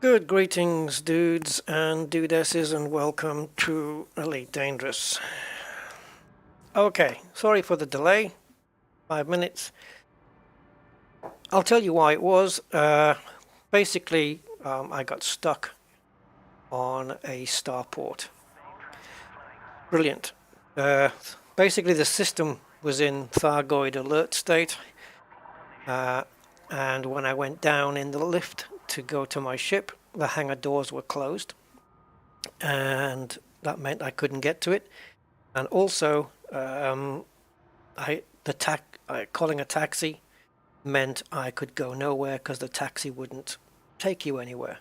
Good greetings, dudes and dudesses, and welcome to Elite Dangerous. Okay, sorry for the delay, 5 minutes. I'll tell you why it was. Basically, I got stuck on a starport. Brilliant. Basically, the system was in Thargoid alert state, and when I went down in the lift to go to my ship, the hangar doors were closed, and that meant I couldn't get to it. And also, calling a taxi meant I could go nowhere because the taxi wouldn't take you anywhere.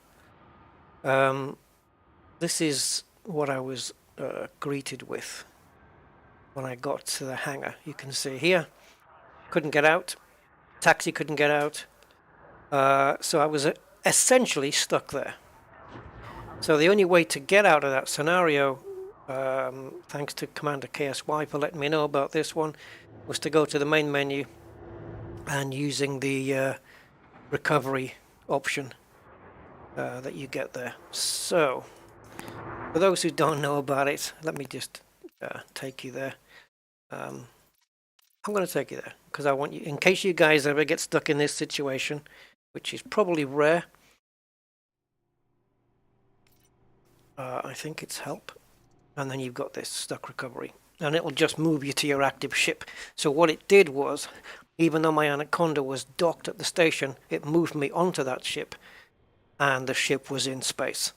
This is what I was greeted with when I got to the hangar. You can see here, couldn't get out, taxi couldn't get out, so I was essentially stuck there. So the only way to get out of that scenario, thanks to Commander KSY for letting me know about this one, was to go to the main menu and using the recovery option that you get there. So, for those who don't know about it, let me just take you there. I'm going to take you there because I want you, in case you guys ever get stuck in this situation, which is probably rare. I think it's help, and then you've got this stuck recovery, and it'll just move you to your active ship. So what it did was, even though my Anaconda was docked at the station, it moved me onto that ship, and the ship was in space.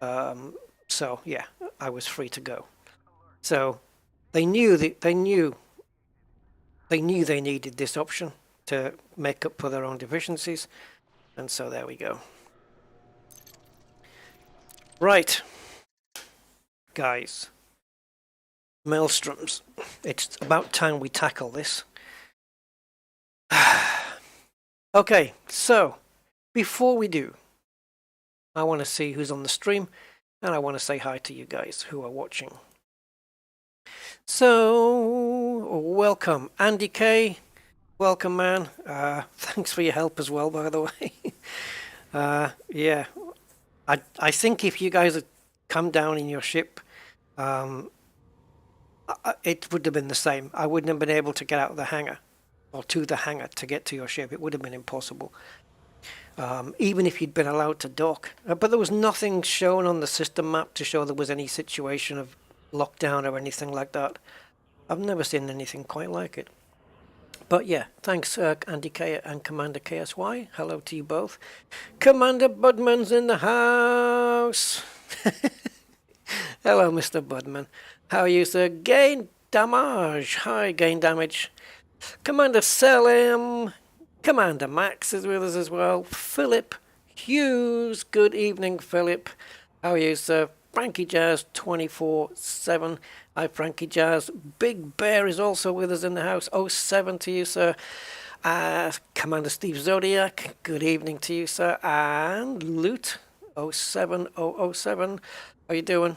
So yeah, I was free to go. So they knew they needed this option to make up for their own deficiencies, and so there we go. Right, guys, Maelstroms, it's about time we tackle this. Okay, so before we do, I want to see who's on the stream, and I want to say hi to you guys who are watching. So, welcome, Andy K. Welcome, man. Thanks for your help as well, by the way. Yeah. I think if you guys had come down in your ship, it would have been the same. I wouldn't have been able to get out of the hangar, or to the hangar to get to your ship. It would have been impossible, even if you'd been allowed to dock. But there was nothing shown on the system map to show there was any situation of lockdown or anything like that. I've never seen anything quite like it. But yeah, thanks Andy K and Commander KSY. Hello to you both. Commander Budman's in the house. Hello, Mr. Budman. How are you, sir? Gain damage. Hi, Gain Damage. Commander Selim. Commander Max is with us as well. Philip Hughes. Good evening, Philip. How are you, sir? Frankie Jazz 24/7. Hi, Frankie Jazz. Big Bear is also with us in the house. 07 to you, sir. Commander Steve Zodiac. Good evening to you, sir. And Loot 07007. How you doing?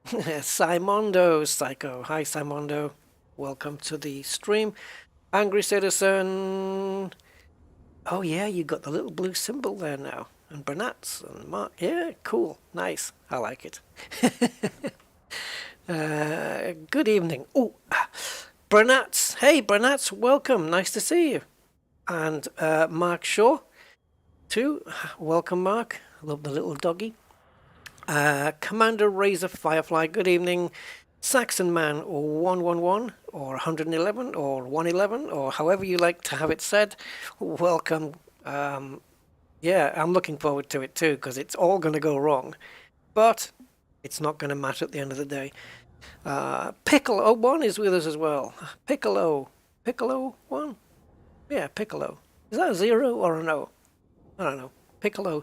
Simondo Psycho. Hi, Simondo. Welcome to the stream. Angry Citizen. Oh yeah, you got the little blue symbol there now. And Bernats and Mark. Yeah, cool. Nice. I like it. Good evening. Oh, Bernats. Hey, Bernats. Welcome. Nice to see you. And Mark Shaw, too. Welcome, Mark. Love the little doggy. Commander Razor Firefly. Good evening. Saxon Man, or 111, or 111, or 111, or however you like to have it said. Welcome. Yeah, I'm looking forward to it too, because it's all going to go wrong. But it's not going to matter at the end of the day. Piccolo 1 is with us as well. Piccolo 1? Yeah, Piccolo. Is that a 0 or an O? I don't know. Piccolo.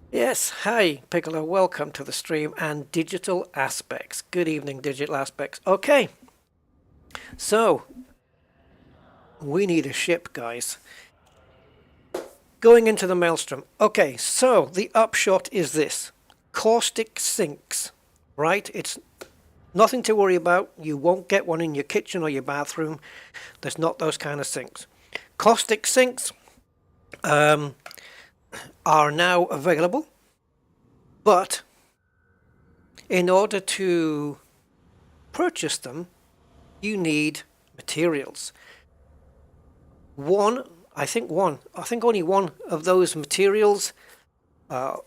Yes, hi, Piccolo. Welcome to the stream and Digital Aspects. Good evening, Digital Aspects. Okay. So, we need a ship, guys. Going into the Maelstrom. Okay, so the upshot is this. Caustic sinks, right? It's nothing to worry about. You won't get one in your kitchen or your bathroom. There's not those kind of sinks. Caustic sinks, are now available, but in order to purchase them, you need materials. I think only one of those materials that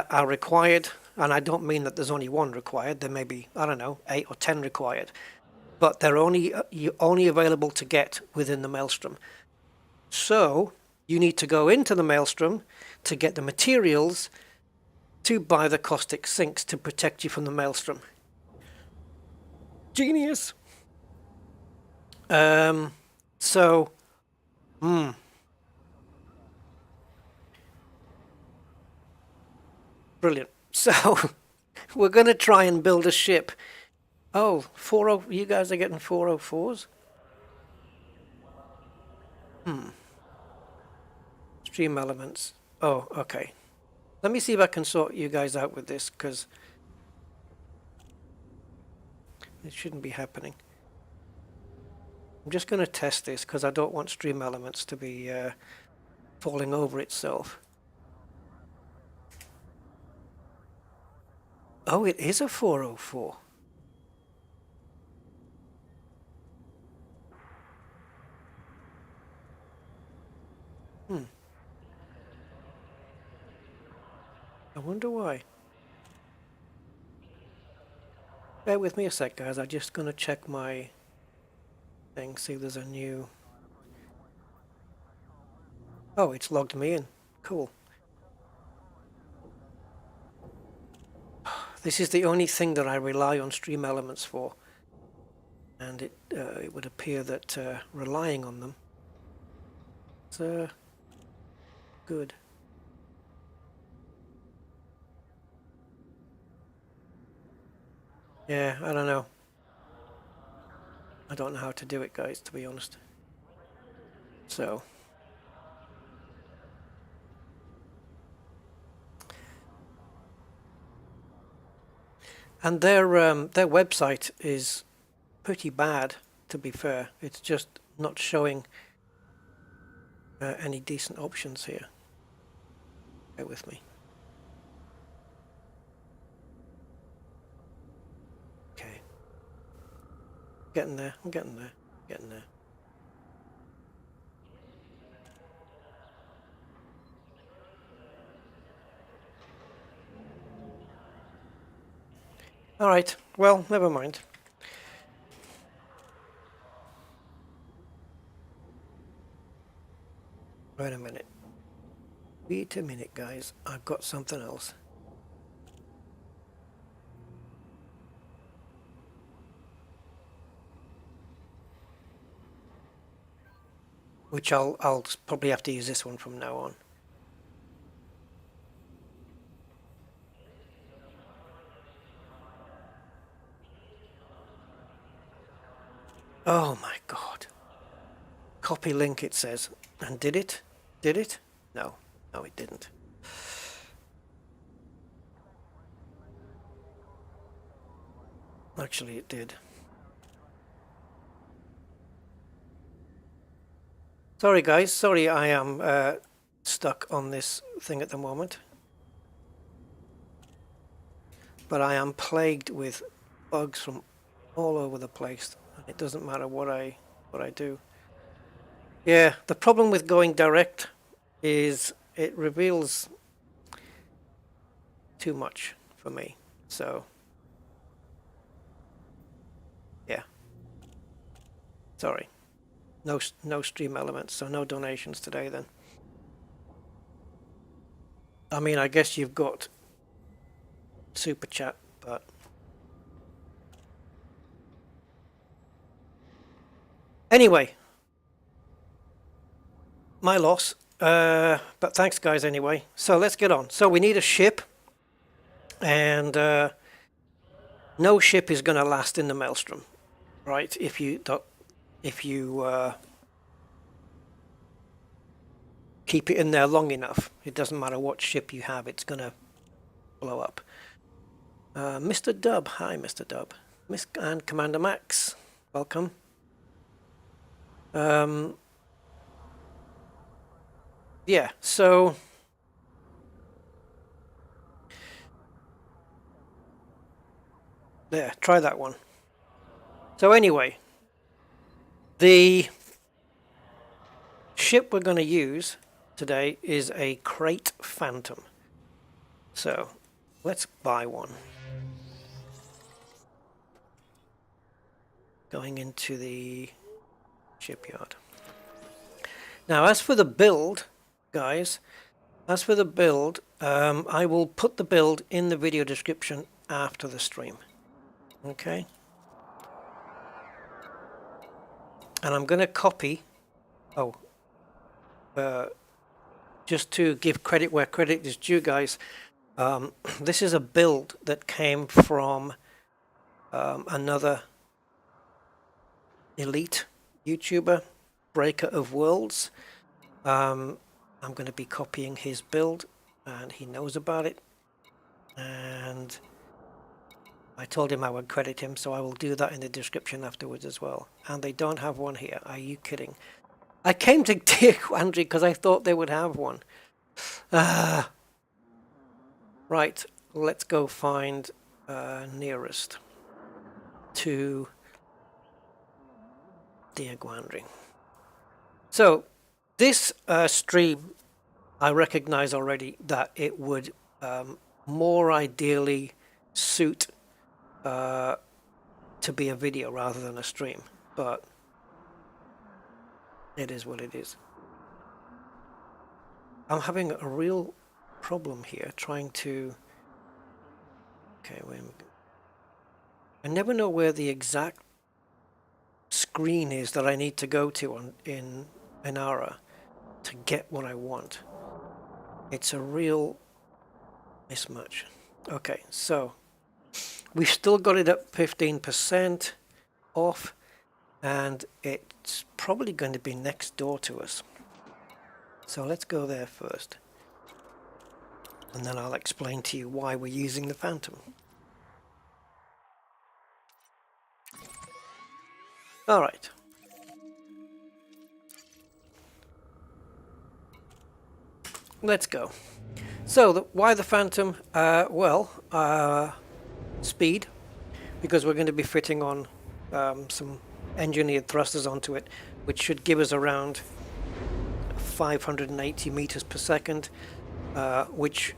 are required, and I don't mean that there's only one required, there may be, I don't know, 8 or 10 required, but they're only available to get within the Maelstrom. So you need to go into the Maelstrom to get the materials to buy the caustic sinks to protect you from the Maelstrom. Genius. Brilliant. So we're going to try and build a ship. Oh, 40, you guys are getting 404s? Stream elements. Oh, okay. Let me see if I can sort you guys out with this, because it shouldn't be happening. I'm just going to test this because I don't want stream elements to be falling over itself. Oh, it is a 404. I wonder why. Bear with me a sec, guys. I'm just going to check my thing, see if there's a new... Oh, it's logged me in. Cool. This is the only thing that I rely on stream elements for. And it would appear that relying on them is good. Yeah, I don't know. I don't know how to do it, guys, to be honest. So... And their website is pretty bad, to be fair. It's just not showing any decent options here. Bear with me. Okay. Getting there. I'm getting there. Getting there. All right. Well, never mind. Wait a minute. Wait a minute, guys. I've got something else. Which I'll probably have to use this one from now on. Oh my god. Copy link, it says. And did it? Did it? No. No, it didn't. Actually, it did. Sorry, guys. Sorry, I am stuck on this thing at the moment. But I am plagued with bugs from all over the place. It doesn't matter what I do. Yeah, the problem with going direct is it reveals too much for me. So, yeah. Sorry. No stream elements, so no donations today then. I mean, I guess you've got super chat, but anyway, my loss. But thanks, guys. Anyway, so let's get on. So we need a ship, and no ship is going to last in the Maelstrom, right? If you keep it in there long enough, it doesn't matter what ship you have; it's going to blow up. Mr. Dub, hi, Mr. Dub. Miss and Commander Max, welcome. yeah, so there, try that one. So anyway, the ship we're going to use today is a Crate Phantom. So let's buy one. Going into the shipyard. Now, as for the build, guys, as for the build, I will put the build in the video description after the stream. Okay? And I'm going to copy... Oh. Just to give credit where credit is due, guys, this is a build that came from another elite YouTuber, Breaker of Worlds. I'm going to be copying his build, and he knows about it. And I told him I would credit him, so I will do that in the description afterwards as well. And they don't have one here. Are you kidding? I came to Dear Quandary because I thought they would have one. Right, let's go find nearest to Dear Quandary. So this stream, I recognize already that it would more ideally suit to be a video rather than a stream, but it is what it is. I'm having a real problem here trying to... Okay, wait a minute. I never know where the exact screen is that I need to go to in Inara to get what I want. It's a real mismatch. Okay, so we've still got it at 15% off, and it's probably going to be next door to us. So let's go there first, and then I'll explain to you why we're using the Phantom. All right. Let's go. So why the Phantom? Speed, because we're going to be fitting on some engineered thrusters onto it, which should give us around 580 meters per second, which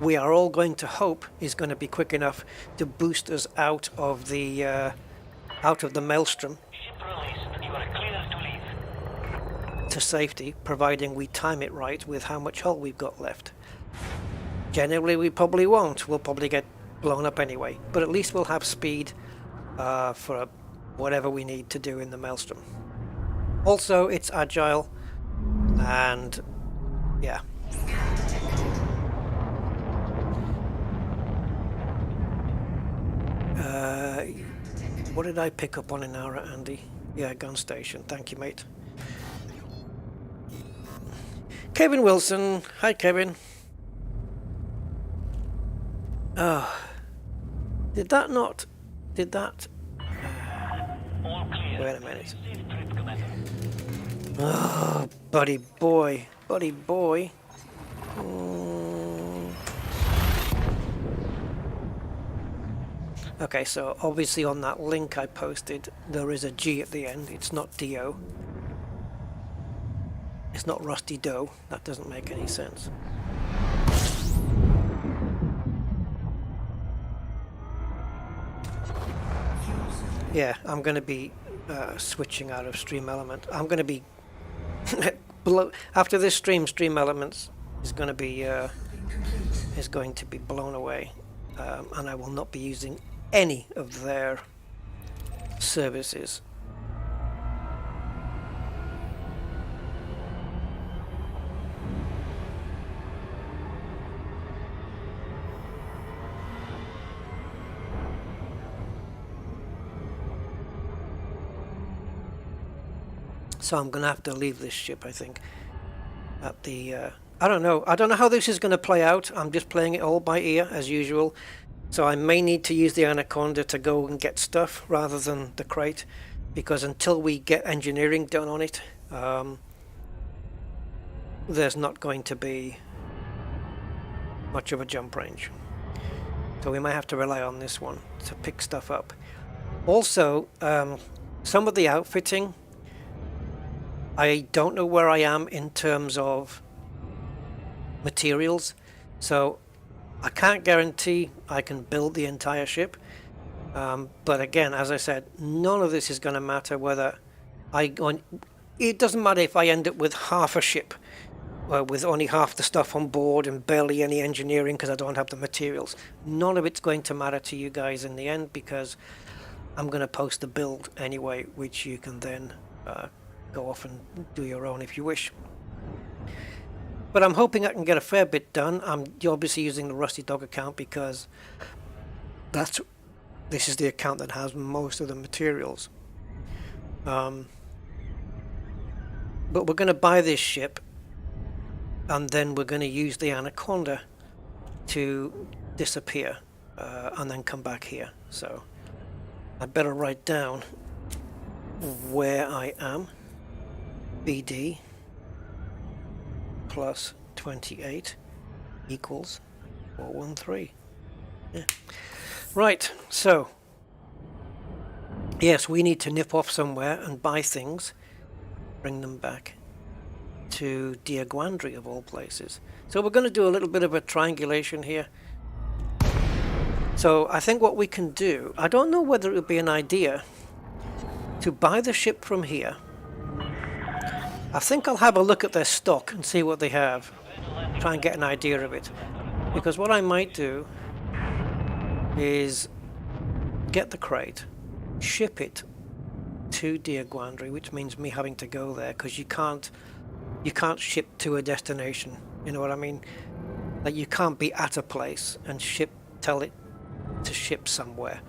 we are all going to hope is going to be quick enough to boost us out of the Maelstrom to safety, providing we time it right with how much hull we've got left. Generally, we probably won't. We'll probably get blown up anyway, but at least we'll have speed for whatever we need to do in the Maelstrom. Also, it's agile, and yeah. What did I pick up on Inara, Andy? Yeah, gun station. Thank you, mate. Kevin Wilson. Hi, Kevin. Oh. Did that... Wait a minute. Oh, buddy boy. Buddy boy. Okay, so obviously on that link I posted, there is a G at the end. It's not D-O. It's not Rusty Doe. That doesn't make any sense. Yeah, I'm going to be switching out of Stream Element. I'm going to be after this Stream Elements is going to be blown away, and I will not be using any of their services. So I'm going to have to leave this ship, I think, at the... I don't know how this is going to play out. I'm just playing it all by ear, as usual. So I may need to use the Anaconda to go and get stuff rather than the crate, because until we get engineering done on it, there's not going to be much of a jump range. So we might have to rely on this one to pick stuff up. Also, some of the outfitting, I don't know where I am in terms of materials, so I can't guarantee I can build the entire ship. But again, as I said, none of this is going to matter whether it doesn't matter if I end up with half a ship, with only half the stuff on board and barely any engineering because I don't have the materials. None of it's going to matter to you guys in the end, because I'm going to post the build anyway, which you can then go off and do your own if you wish. But I'm hoping I can get a fair bit done. I'm obviously using the Rusty Dog account because this is the account that has most of the materials. But we're going to buy this ship, and then we're going to use the Anaconda to disappear and then come back here. So I better write down where I am. BD plus 28 equals 413. Yeah. Right, so yes, we need to nip off somewhere and buy things, bring them back to Diaguandri of all places. So we're going to do a little bit of a triangulation here. So I think what we can do, I don't know whether it would be an idea to buy the ship from here. I think I'll have a look at their stock and see what they have, try and get an idea of it. Because what I might do is get the crate, ship it to Diaguandri, which means me having to go there, because you can't ship to a destination, you know what I mean? Like, you can't be at a place and tell it to ship somewhere.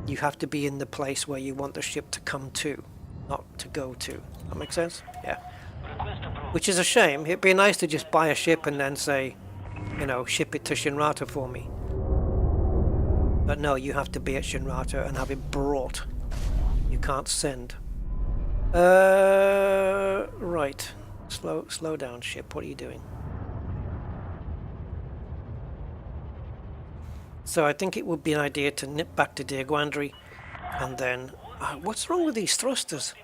You have to be in the place where you want the ship to come to, not to go to. That make sense? Yeah. Which is a shame. It'd be nice to just buy a ship and then say, you know, ship it to Shinrata for me. But no, you have to be at Shinrata and have it brought. You can't send. Right. Slow down, ship. What are you doing? So I think it would be an idea to nip back to Diaguandri, and then... what's wrong with these thrusters?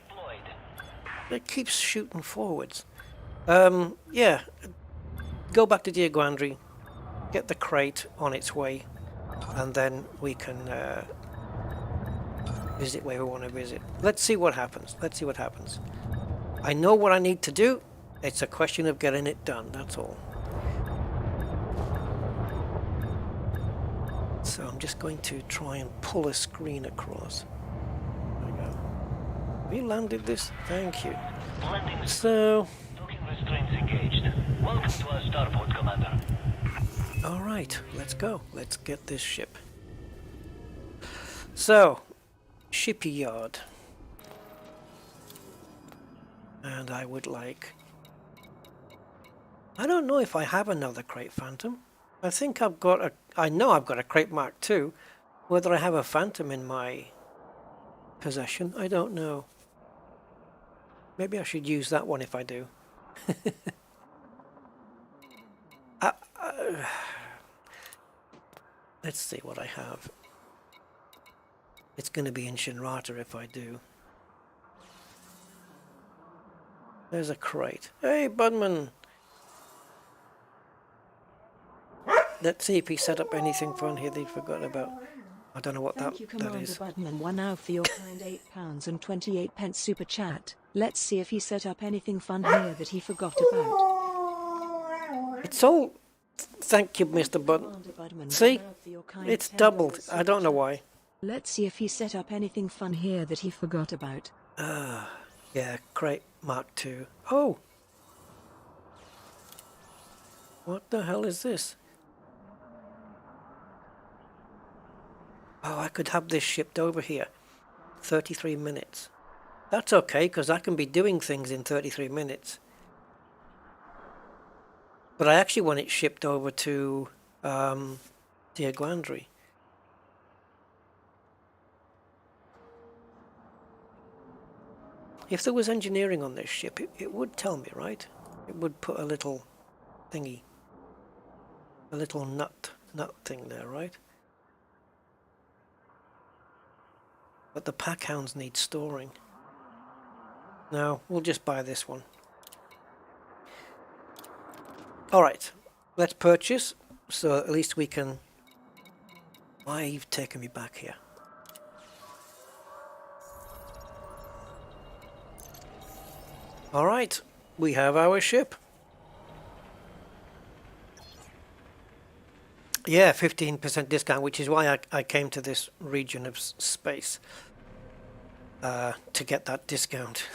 It keeps shooting forwards. Yeah. Go back to Diaguandri, get the crate on its way, and then we can visit where we want to visit. Let's see what happens. Let's see what happens. I know what I need to do. It's a question of getting it done, that's all. So I'm just going to try and pull a screen across. There we go. Have you landed this? Thank you. So... Docking restraints engaged. Welcome to our starport, Commander. Alright, let's go. Let's get this ship. So, shippy yard. And I would like... I don't know if I have another Crate Phantom. I think I've got a... I know I've got a Crate Mark II. Whether I have a Phantom in my possession, I don't know. Maybe I should use that one if I do. Let's see what I have. It's going to be in Shinrata if I do. There's a crate. Hey, Budman! Let's see if he set up anything fun here that he forgot about. I don't know what Thank you, that Commander is. Budman, one now for your kind £8.28 super chat. Let's see if he set up anything fun here that he forgot about. It's all... Thank you, Mr. Budman. See? It's doubled. I don't know why. Let's see if he set up anything fun here that he forgot about. Yeah, Crate Mark II. Oh! What the hell is this? Oh, I could have this shipped over here. 33 minutes. That's okay, because I can be doing things in 33 minutes. But I actually want it shipped over to Diaguandri. If there was engineering on this ship, it would tell me, right? it would put a little thingy, a little nut thing there, right? But the pack hounds need storing. No, we'll just buy this one. Alright, let's purchase, so at least we can... Why are you taking me back here? Alright, we have our ship. Yeah, 15% discount, which is why I came to this region of space. To get that discount.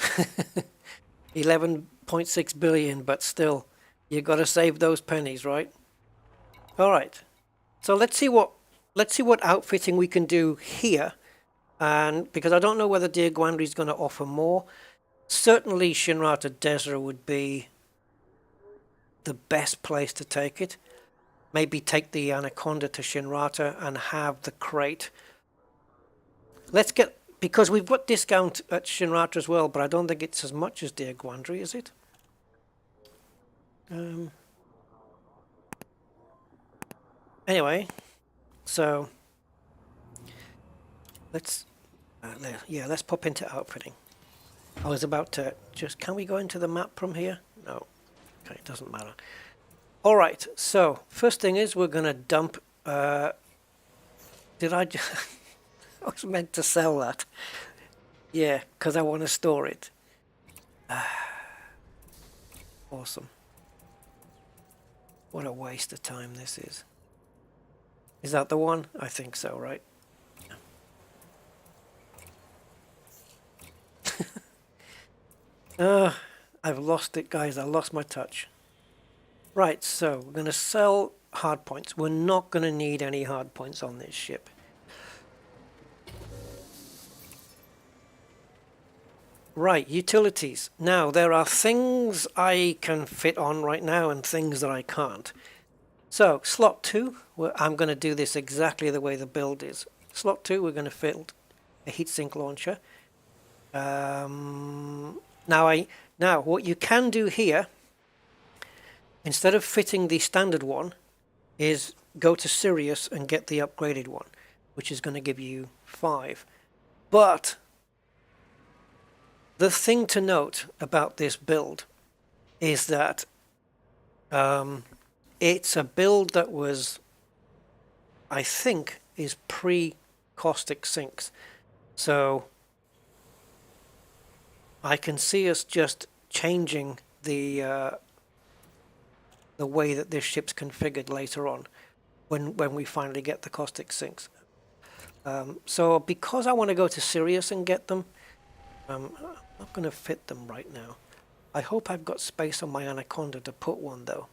11.6 billion, but still, you got to save those pennies, right? Alright, so let's see what outfitting we can do here. And because I don't know whether Dear Gwandry is going to offer more. Certainly Shinrata Desra would be the best place to take it. Maybe take the Anaconda to Shinrata and have the crate. Let's get, because we've got discount at Shinrata as well, but I don't think it's as much as Dear Gwandry, is it? Anyway, so let's let's pop into outfitting. I was about to just, can we go into the map from here? No. Okay, it doesn't matter. Alright, so first thing is we're going to dump... did I just... I was meant to sell that. Yeah, because I want to store it. Awesome. What a waste of time this is. Is that the one? I think so, right? I've lost it, guys. I lost my touch. Right, so we're going to sell hard points. We're not going to need any hard points on this ship. Right, utilities. Now, there are things I can fit on right now and things that I can't. So, slot 2, I'm going to do this exactly the way the build is. Slot 2, we're going to fit a heatsink launcher. Now, what you can do here, instead of fitting the standard one, is go to Sirius and get the upgraded one, which is going to give you 5. But the thing to note about this build is that it's a build that was, I think, is pre-caustic sinks. So I can see us just changing the way that this ship's configured later on when we finally get the caustic sinks. So because I want to go to Sirius and get them, I'm not going to fit them right now. I hope I've got space on my Anaconda to put one though,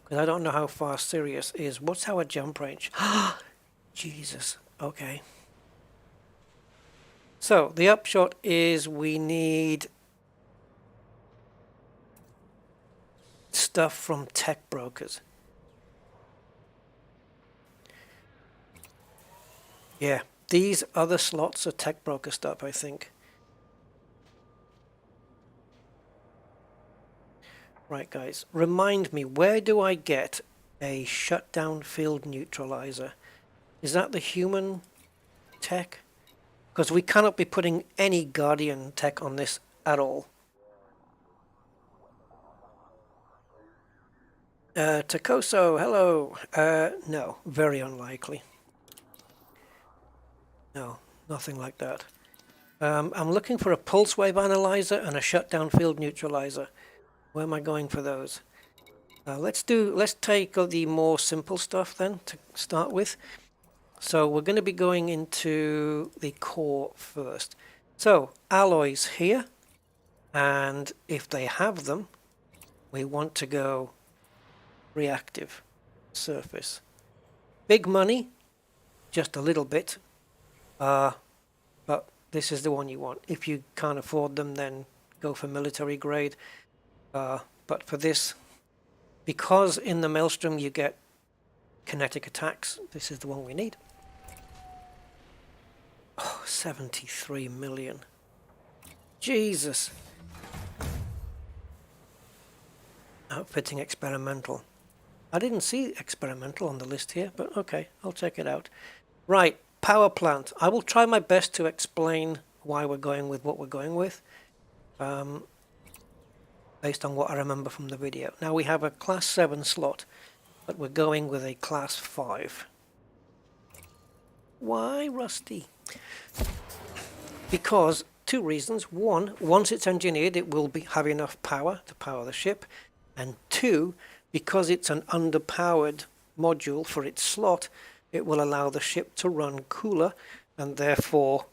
because I don't know how far Sirius is. What's our jump range? Jesus. Okay. So the upshot is we need stuff from tech brokers. Yeah, these other slots are tech broker stuff, I think. Right, guys, remind me, where do I get a shutdown field neutralizer? Is that the human tech? Because we cannot be putting any Guardian tech on this at all. Takoso, hello. No, very unlikely. No, nothing like that. I'm looking for a pulse wave analyzer and a shutdown field neutralizer. Where am I going for those? Let's take the more simple stuff then to start with. So we're going to be going into the core first. So alloys here, and if they have them, we want to go reactive surface. Big money, just a little bit, but this is the one you want. If you can't afford them, then go for military grade. But for this, because in the Maelstrom you get kinetic attacks, this is the one we need. Oh, 73 million. Jesus. Outfitting experimental. I didn't see experimental on the list here, but okay, I'll check it out. Right, power plant. I will try my best to explain why we're going with what we're going with, based on what I remember from the video. Now we have a class 7 slot, but we're going with a class 5. Why, Rusty? Because two reasons. One, once it's engineered, it will have enough power to power the ship. And two, because it's an underpowered module for its slot, it will allow the ship to run cooler and therefore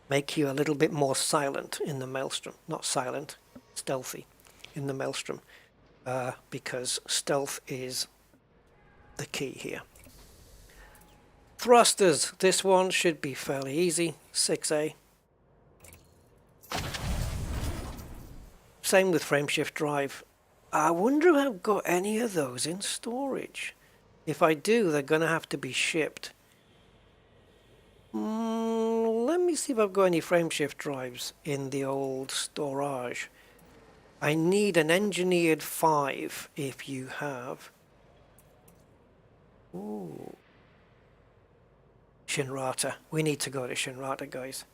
make you a little bit more silent in the Maelstrom. Not silent, stealthy in the Maelstrom, because stealth is the key here. Thrusters. This one should be fairly easy. 6A. Same with frameshift drive. I wonder if I've got any of those in storage. If I do, they're going to have to be shipped. Let me see if I've got any frameshift drives in the old storage. I need an engineered 5 if you have. Ooh. Shinrata. We need to go to Shinrata, guys.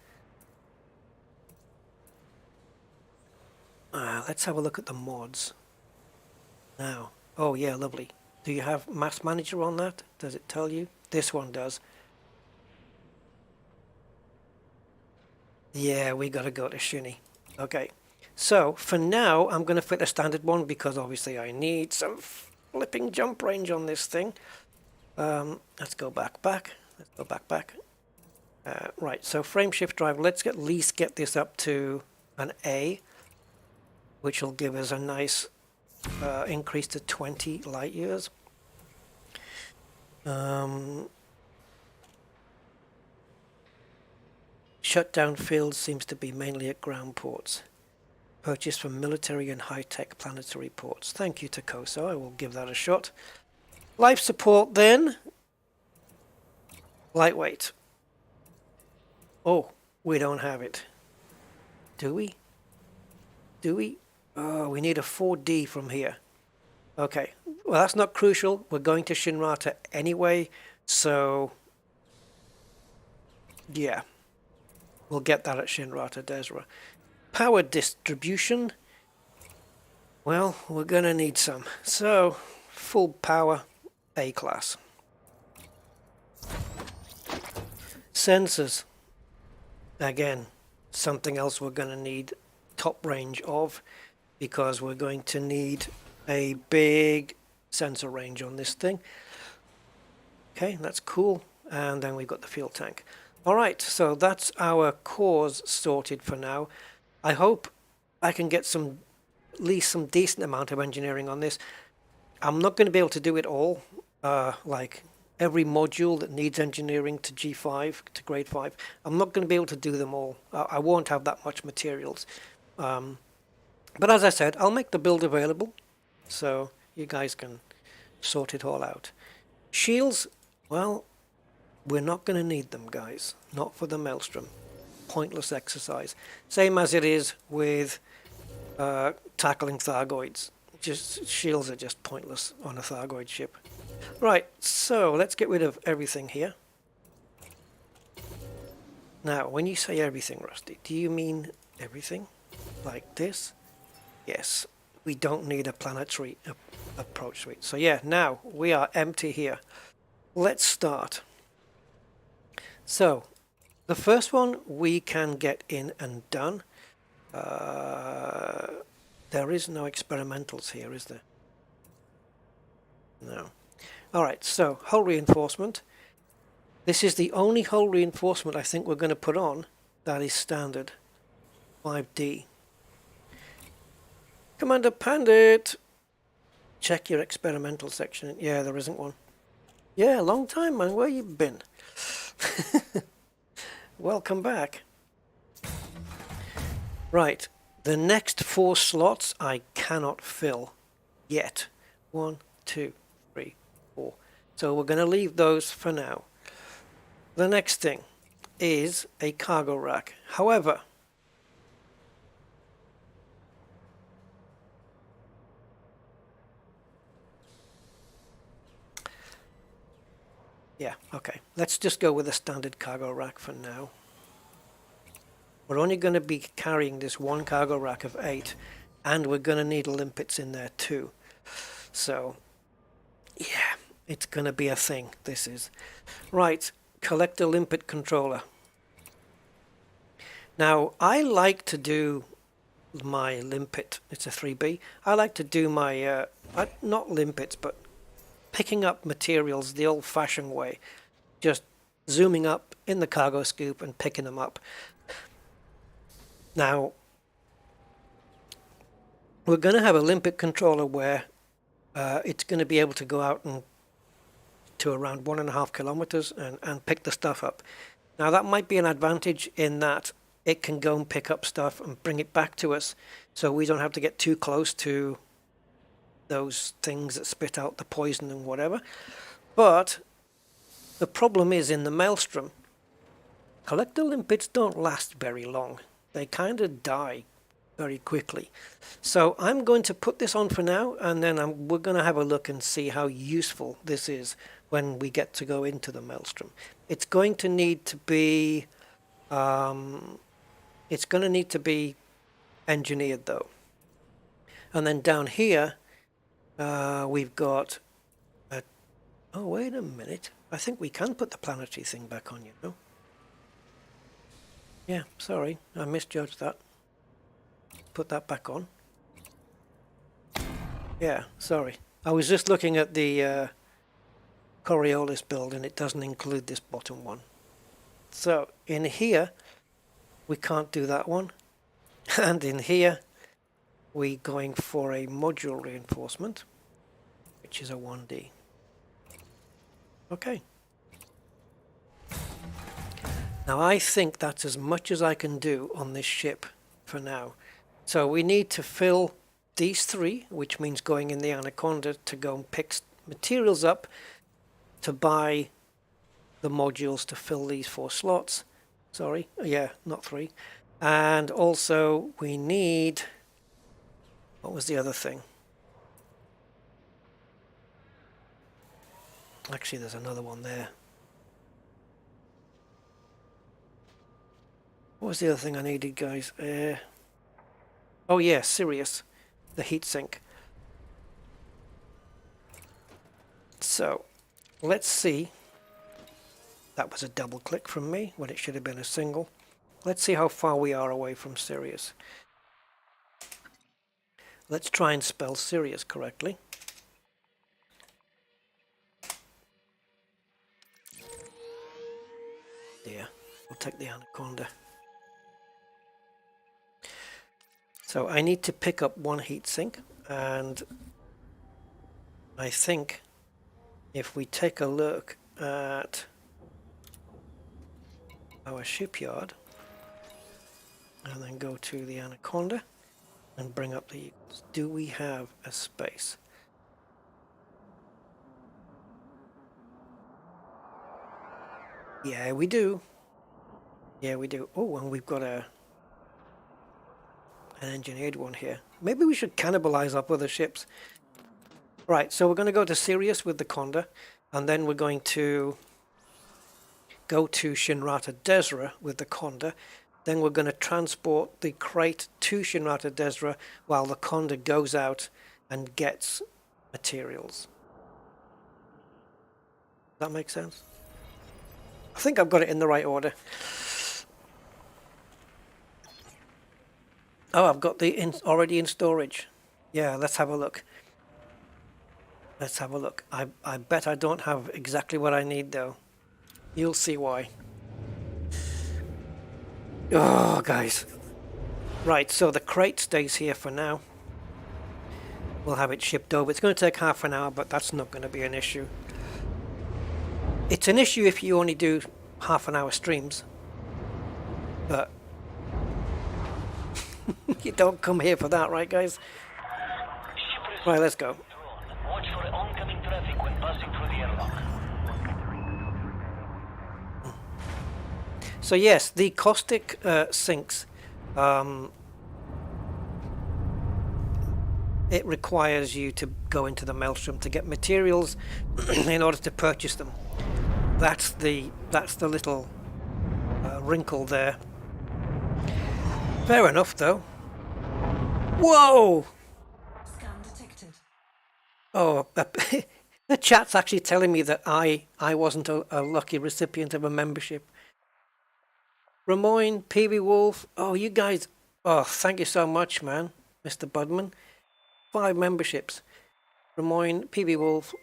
Let's have a look at the mods. Now. Oh yeah, lovely. Do you have Mass Manager on that? Does it tell you? This one does. Yeah, we gotta go to Shinny. Okay. So, for now, I'm going to fit a standard one because obviously I need some flipping jump range on this thing. Let's go back. Let's go back. Right, so frameshift drive, let's at least get this up to an A, which will give us a nice increase to 20 light years. Shutdown field seems to be mainly at ground ports. Purchased from military and high-tech planetary ports. Thank you, Takoso. I will give that a shot. Life support then. Lightweight. Oh, we don't have it. Do we? Do we? Oh, we need a 4D from here. Okay. Well, that's not crucial. We're going to Shinrata anyway, so yeah. We'll get that at Shinrata Desra. Power distribution. Well, we're going to need some. So, full power, A class. Sensors. Again, something else we're going to need top range of, because we're going to need a big sensor range on this thing. Okay, that's cool. And then we've got the fuel tank. Alright, so that's our cores sorted for now. I hope I can get at least some decent amount of engineering on this. I'm not going to be able to do it all, like every module that needs engineering to G5, to grade 5. I'm not going to be able to do them all. I won't have that much materials. But as I said, I'll make the build available, so you guys can sort it all out. Shields, well, we're not going to need them, guys. Not for the Maelstrom. Pointless exercise. Same as it is with tackling Thargoids. Just shields are just pointless on a Thargoid ship. Right, so let's get rid of everything here. Now, when you say everything, Rusty, do you mean everything? Like this? Yes, we don't need a planetary approach suite. So yeah, now we are empty here. Let's start. So, the first one we can get in and done. There is no experimentals here, is there? No. Alright, so hull reinforcement. This is the only hull reinforcement I think we're going to put on that is standard. 5D. Commander Pandit! Check your experimental section. Yeah, there isn't one. Yeah, long time, man. Where you been? Welcome back. Right, the next 4 slots I cannot fill yet. 1, 2, 3, 4. So we're going to leave those for now. The next thing is a cargo rack. However, Yeah, okay. Let's just go with a standard cargo rack for now. We're only going to be carrying this one cargo rack of 8, and we're going to need limpets in there too. So, yeah, it's going to be a thing, this is. Right, collect a limpet controller. Now, I like to do my limpet, it's a 3B. I like to do my, not limpets, but picking up materials the old-fashioned way. Just zooming up in the cargo scoop and picking them up. Now, we're going to have a limpet controller where it's going to be able to go out and to around 1.5 kilometers and pick the stuff up. Now, that might be an advantage in that it can go and pick up stuff and bring it back to us, so we don't have to get too close to those things that spit out the poison and whatever. But the problem is in the Maelstrom, collector limpets don't last very long. They kind of die very quickly. So I'm going to put this on for now, and then we're going to have a look and see how useful this is when we get to go into the Maelstrom. It's going to need to be engineered though. And then down here we've got oh, wait a minute, I think we can put the planetary thing back on, you know. Yeah, sorry, I misjudged that. Put that back on. Yeah, sorry. I was just looking at the Coriolis build, and it doesn't include this bottom one. So in here, we can't do that one. And in here, we're going for a module reinforcement, which is a 1D. Okay. Now I think that's as much as I can do on this ship for now. So we need to fill these 3, which means going in the Anaconda to go and pick materials up to buy the modules to fill these 4 slots. Sorry, yeah, not 3. And also we need, what was the other thing? Actually, there's another one there. What was the other thing I needed, guys? Oh yeah, Sirius, the heatsink. So, let's see. That was a double click from me when it should have been a single. Let's see how far we are away from Sirius. Let's try and spell Sirius correctly. Yeah, we'll take the Anaconda. So I need to pick up 1 heatsink, and I think if we take a look at our shipyard and then go to the Anaconda and bring up the Eagles, do we have a space? Yeah, we do. Yeah, we do. Oh, and we've got an engineered one here. Maybe we should cannibalize up other ships. Right, so we're going to go to Sirius with the Conda, and then we're going to go to Shinrata Desra with the Conda. Then we're going to transport the crate to Shinrata Desra while the Conda goes out and gets materials. Does that make sense? I think I've got it in the right order. Oh, I've got the already in storage. Yeah, let's have a look. Let's have a look. I bet I don't have exactly what I need though. You'll see why. Oh, guys. Right, so the crate stays here for now. We'll have it shipped over. It's going to take half an hour, but that's not going to be an issue. It's an issue if you only do half-an-hour streams, but you don't come here for that, right, guys? Right, let's go. Watch for oncoming traffic when passing through the airlock. So yes, the caustic sinks, it requires you to go into the Maelstrom to get materials in order to purchase them. that's the little wrinkle there. Fair enough, though. Whoa! Scan detected. Oh, the chat's actually telling me that I wasn't a lucky recipient of a membership. Ramoyne, PB Wolf, oh, you guys, oh, thank you so much, man, Mr. Budman. 5 memberships. Ramoyne, PB Wolf,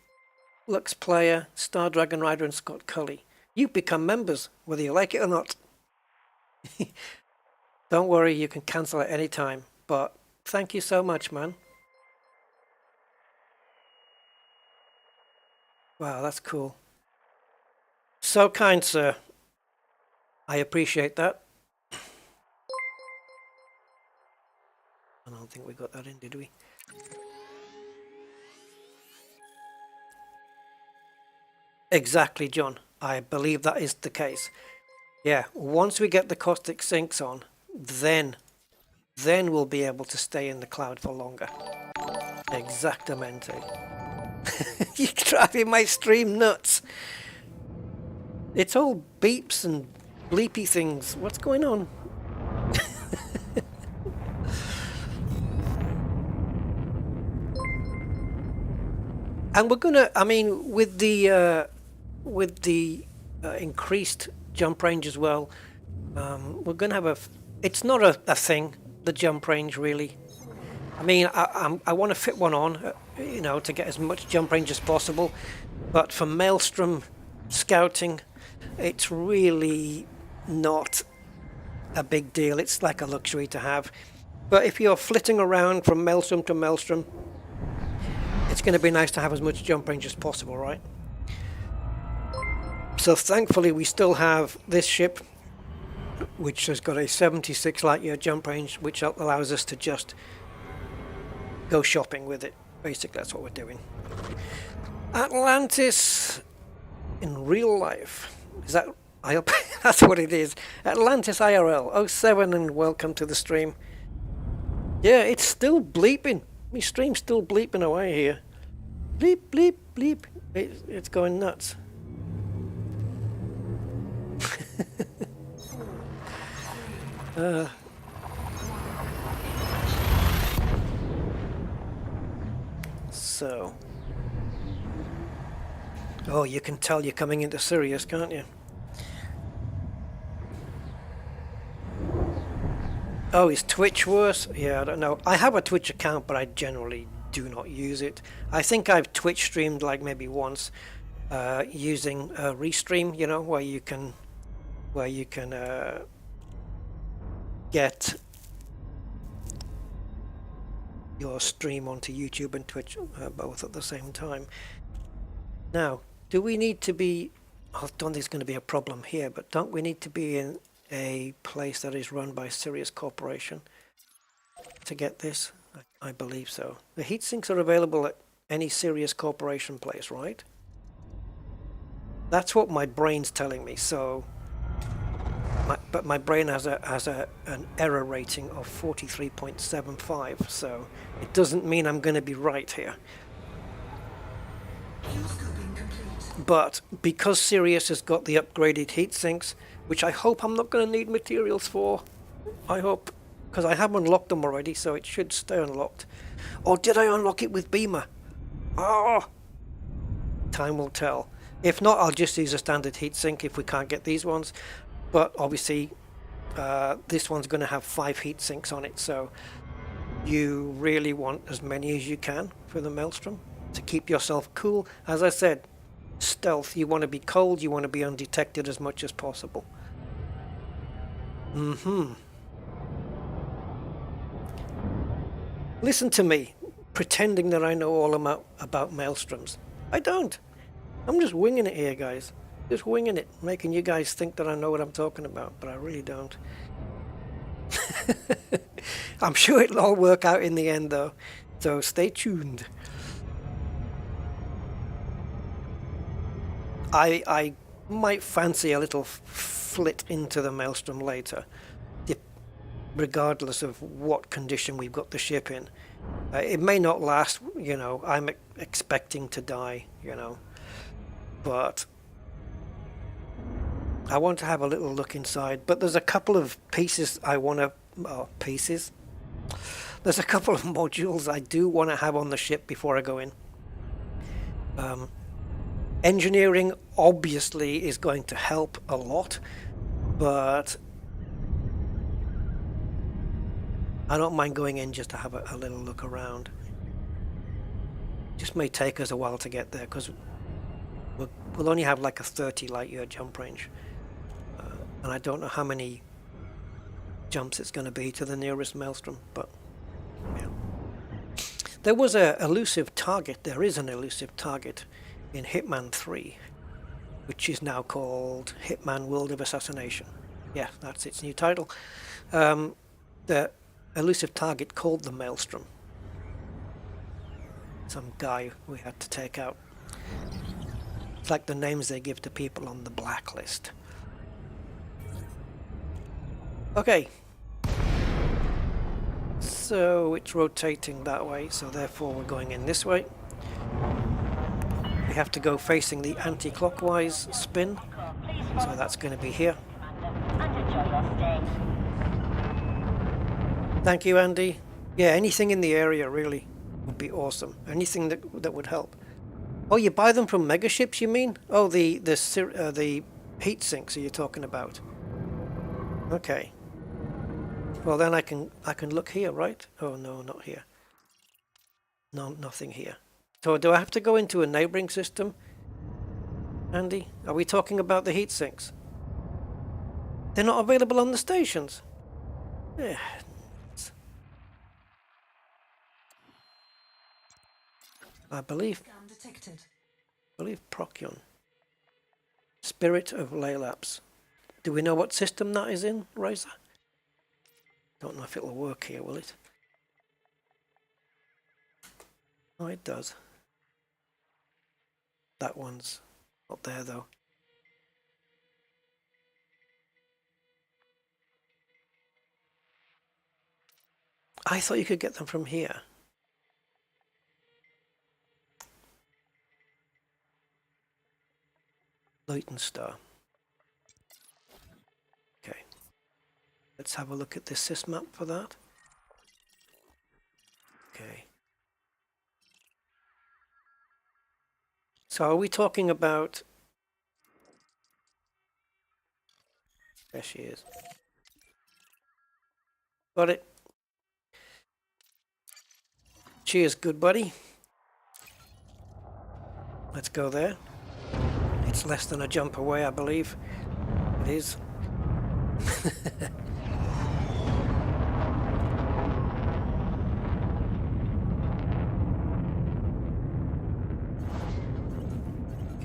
Lux Player, Star Dragon Rider, and Scott Cully. You've become members, whether you like it or not. Don't worry, you can cancel at any time, but thank you so much, man. Wow, that's cool. So kind, sir. I appreciate that. I don't think we got that in, did we? Exactly, John. I believe that is the case. Yeah, once we get the caustic sinks on, then we'll be able to stay in the cloud for longer. Exactamente. You're driving my stream nuts. It's all beeps and bleepy things. What's going on? And we're gonna, I mean, with the increased jump range as well, we're gonna have it's not a thing, the jump range really. I mean, I want to fit one on, you know, to get as much jump range as possible, but for Maelstrom scouting, it's really not a big deal. It's like a luxury to have. But if you're flitting around from Maelstrom to Maelstrom, it's going to be nice to have as much jump range as possible, right? So thankfully we still have this ship, which has got a 76 light year jump range, which allows us to just go shopping with it. Basically, that's what we're doing. Atlantis in real life. Is that... I hope that's what it is. Atlantis IRL 07, and welcome to the stream. Yeah, it's still bleeping. My stream's still bleeping away here. Bleep, bleep, bleep. It's going nuts. So. Oh, you can tell you're coming into Sirius, can't you? Oh, is Twitch worse? Yeah, I don't know. I have a Twitch account, but I generally do not use it. I think I've Twitch streamed like maybe once, using Restream, you know, where you can get your stream onto YouTube and Twitch both at the same time. Now, do we need to be... I don't think there's going to be a problem here, but don't we need to be in a place that is run by Sirius Corporation to get this? I believe so. The heatsinks are available at any Sirius Corporation place, right? That's what my brain's telling me. So, but my brain has an error rating of 43.75, so it doesn't mean I'm going to be right here. But because Sirius has got the upgraded heatsinks, which I hope I'm not going to need materials for, I hope, because I have unlocked them already, so it should stay unlocked. Or did I unlock it with Beamer? Oh! Time will tell. If not, I'll just use a standard heatsink if we can't get these ones. But obviously, this one's going to have 5 heatsinks on it, so you really want as many as you can for the Maelstrom to keep yourself cool. As I said, stealth. You want to be cold, you want to be undetected as much as possible. Listen to me, pretending that I know all about Maelstroms. I don't. I'm just winging it here, guys. Just winging it, making you guys think that I know what I'm talking about, but I really don't. I'm sure it'll all work out in the end, though. So stay tuned. I might fancy a little flit into the Maelstrom later, regardless of what condition we've got the ship in. It may not last, you know, I'm expecting to die, you know, but I want to have a little look inside, but there's a couple of pieces I want to... pieces? There's a couple of modules I do want to have on the ship before I go in. Engineering obviously is going to help a lot, but I don't mind going in just to have a little look around. Just may take us a while to get there because we'll only have like a 30 light year jump range, and I don't know how many jumps it's going to be to the nearest Maelstrom, but yeah. There was a elusive target. There is an elusive target in Hitman 3, which is now called Hitman World of Assassination. Yeah, that's its new title. The elusive target called the Maelstrom. Some guy we had to take out. It's like the names they give to people on the blacklist. Okay. So it's rotating that way, so therefore we're going in this way. We have to go facing the anti-clockwise spin, so that's going to be here. Thank you, Andy. Yeah, anything in the area really would be awesome. Anything that would help. Oh, you buy them from megaships, you mean? Oh, the heat sinks are you talking about? Okay. Well, then I can look here, right? Oh no, not here. No, nothing here. So do I have to go into a neighboring system? Andy, are we talking about the heat sinks? They're not available on the stations. Yeah. I believe Procyon. Spirit of Laylapse. Do we know what system that is in, Rosa? Don't know if it'll work here, will it? Oh, it does. That one's not there, though. I thought you could get them from here. Leutenstar. Okay. Let's have a look at this sysmap for that. Okay. So are we talking about... There she is. Got it. Cheers, good buddy. Let's go there. It's less than a jump away, I believe. It is.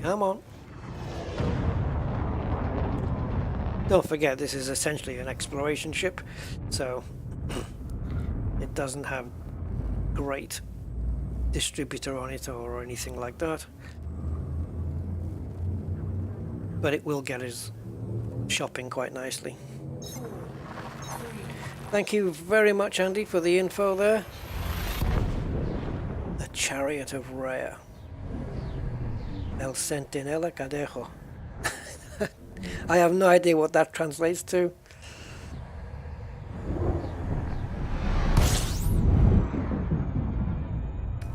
Come on. Don't forget, this is essentially an exploration ship, so it doesn't have great distributor on it or anything like that. But it will get us shopping quite nicely. Thank you very much, Andy, for the info there. The Chariot of Rare. El Centinela Cadejo. I have no idea what that translates to.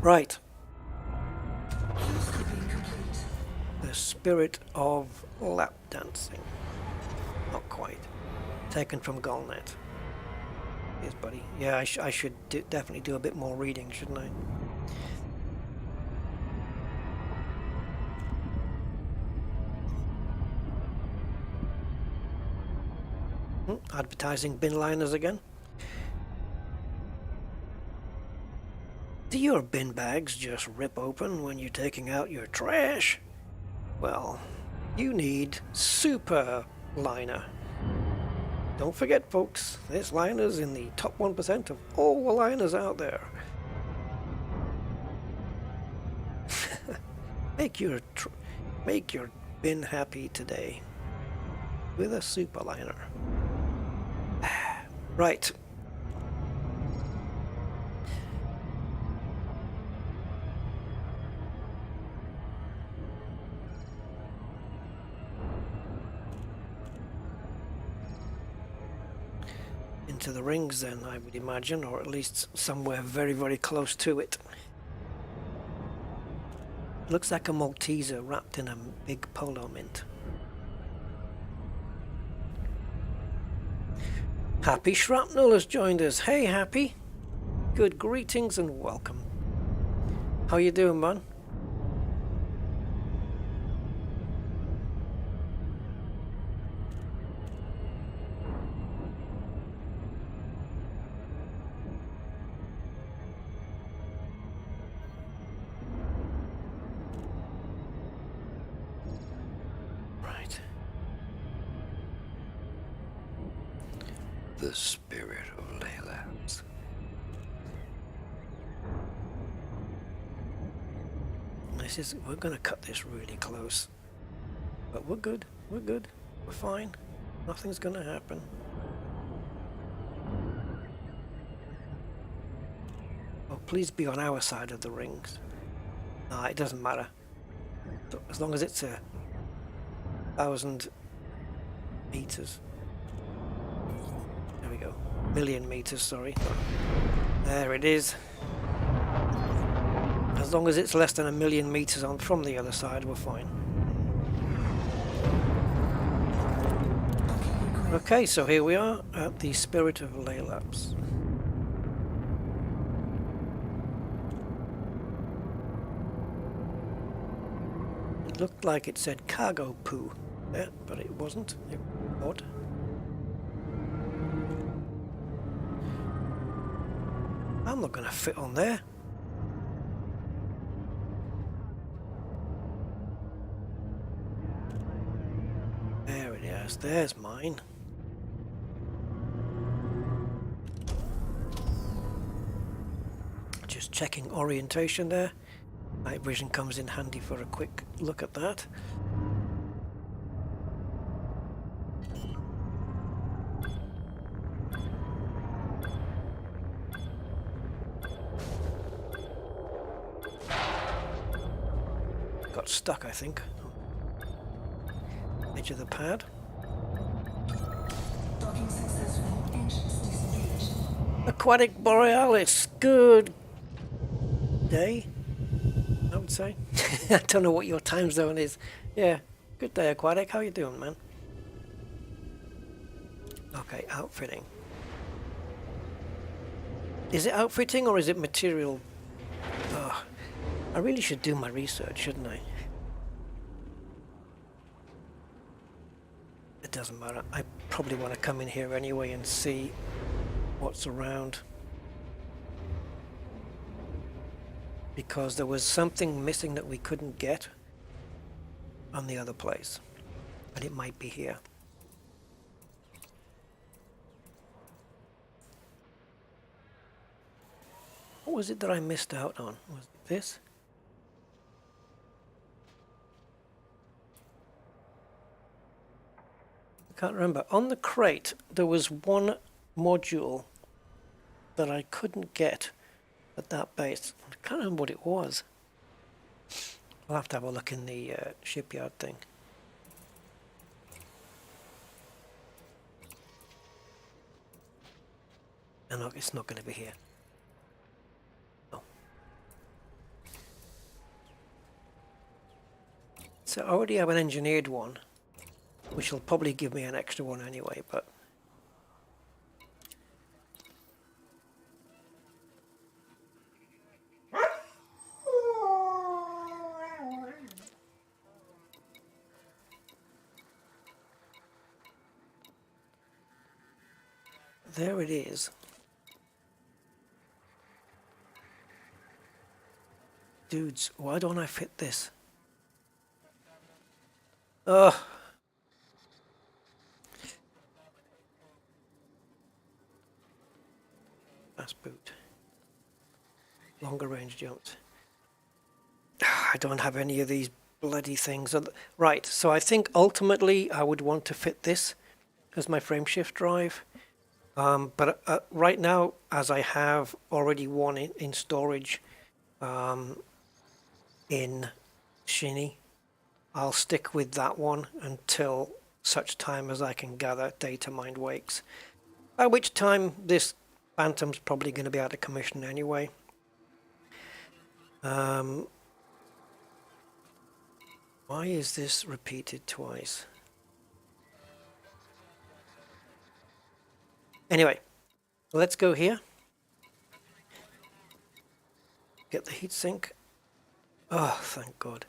Right. The Spirit of Lap Dancing. Not quite. Taken from Golnet. Yes, buddy. Yeah, I should definitely do a bit more reading, shouldn't I? Advertising bin liners again. Do your bin bags just rip open when you're taking out your trash? Well, you need Super Liner. Don't forget, folks, this liner's in the top 1% of all the liners out there. Make your bin happy today with a Super Liner. Right. into the rings then, I would imagine, or at least somewhere very, very close to it. Looks like a Malteser wrapped in a big polo mint. Happy Shrapnel has joined us. Hey, Happy. Good greetings and welcome. How you doing, man? The spirit of Leylands. We're gonna cut this really close, but we're good. We're good. We're fine. Nothing's gonna happen. Oh, please be on our side of the rings. Nah, it doesn't matter. As long as it's 1,000 meters. There we go. Million meters, sorry. There it is. As long as it's less than 1,000,000 meters on from the other side, we're fine. Okay, so here we are at the Spirit of Leylands. It looked like it said cargo poo there, but it wasn't. It was odd. I'm not going to fit on there. There it is. There's mine. Just checking orientation there. Night vision comes in handy for a quick look at that. Got stuck, I think. Edge of the pad. Aquatic Borealis, good day, I would say. I don't know what your time zone is. Yeah, good day, Aquatic. How you doing, man? Okay, outfitting. Is it outfitting or is it material? Oh, I really should do my research, shouldn't I? It doesn't matter. I probably want to come in here anyway and see what's around. Because there was something missing that we couldn't get on the other place. And it might be here. What was it that I missed out on? Was it this? I can't remember. On the crate, there was one module that I couldn't get at that base. I can't remember what it was. I'll have to have a look in the shipyard thing. And look, it's not going to be here. Oh. So I already have an engineered one, which will probably give me an extra one anyway, but there it is. Dudes, why don't I fit this? Ugh. Fast boot. Longer range jumps. I don't have any of these bloody things. Right, so I think ultimately I would want to fit this as my frameshift drive. But right now, as I have already one in storage in Shinny, I'll stick with that one until such time as I can gather data mined wakes. By which time this Phantom's probably going to be out of commission anyway. Why is this repeated twice? Anyway, let's go here. Get the heatsink. Oh, thank God.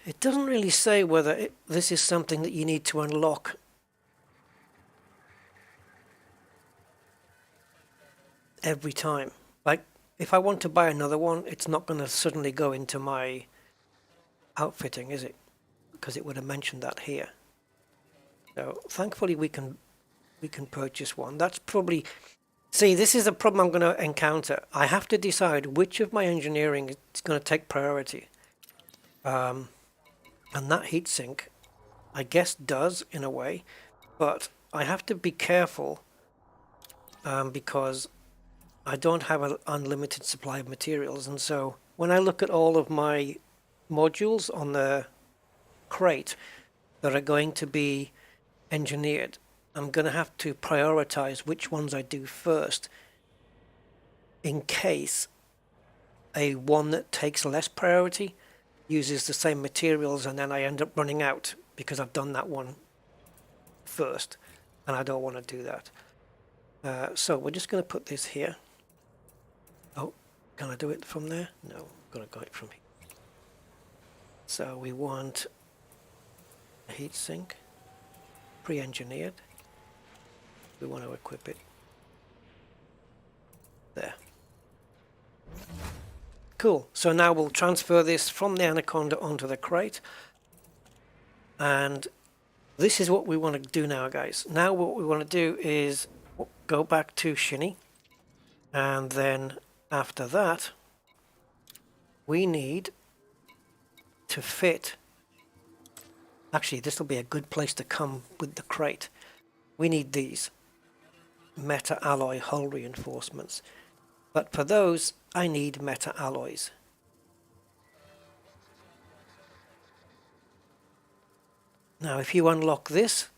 It doesn't really say whether this is something that you need to unlock every time. Like, if I want to buy another one, it's not going to suddenly go into my outfitting, is it? Because it would have mentioned that here. So thankfully we can purchase one. That's probably... See, this is a problem I'm going to encounter. I have to decide which of my engineering is going to take priority. And that heatsink, I guess, does in a way, but I have to be careful because I don't have an unlimited supply of materials. And so when I look at all of my modules on the crate that are going to be engineered, I'm going to have to prioritize which ones I do first in case a one that takes less priority uses the same materials and then I end up running out because I've done that one first, and I don't want to do that. So we're just going to put this here. Oh, can I do it from there? No, I'm going to go it from here. So we want a heatsink, pre-engineered. We want to equip it. There. Cool. So now we'll transfer this from the Anaconda onto the crate. And this is what we want to do now, guys. Now what we want to do is go back to Shinny. And then after that, we need to fit... Actually, this will be a good place to come with the crate. We need these meta alloy hull reinforcements. But for those, I need meta alloys. Now, if you unlock this,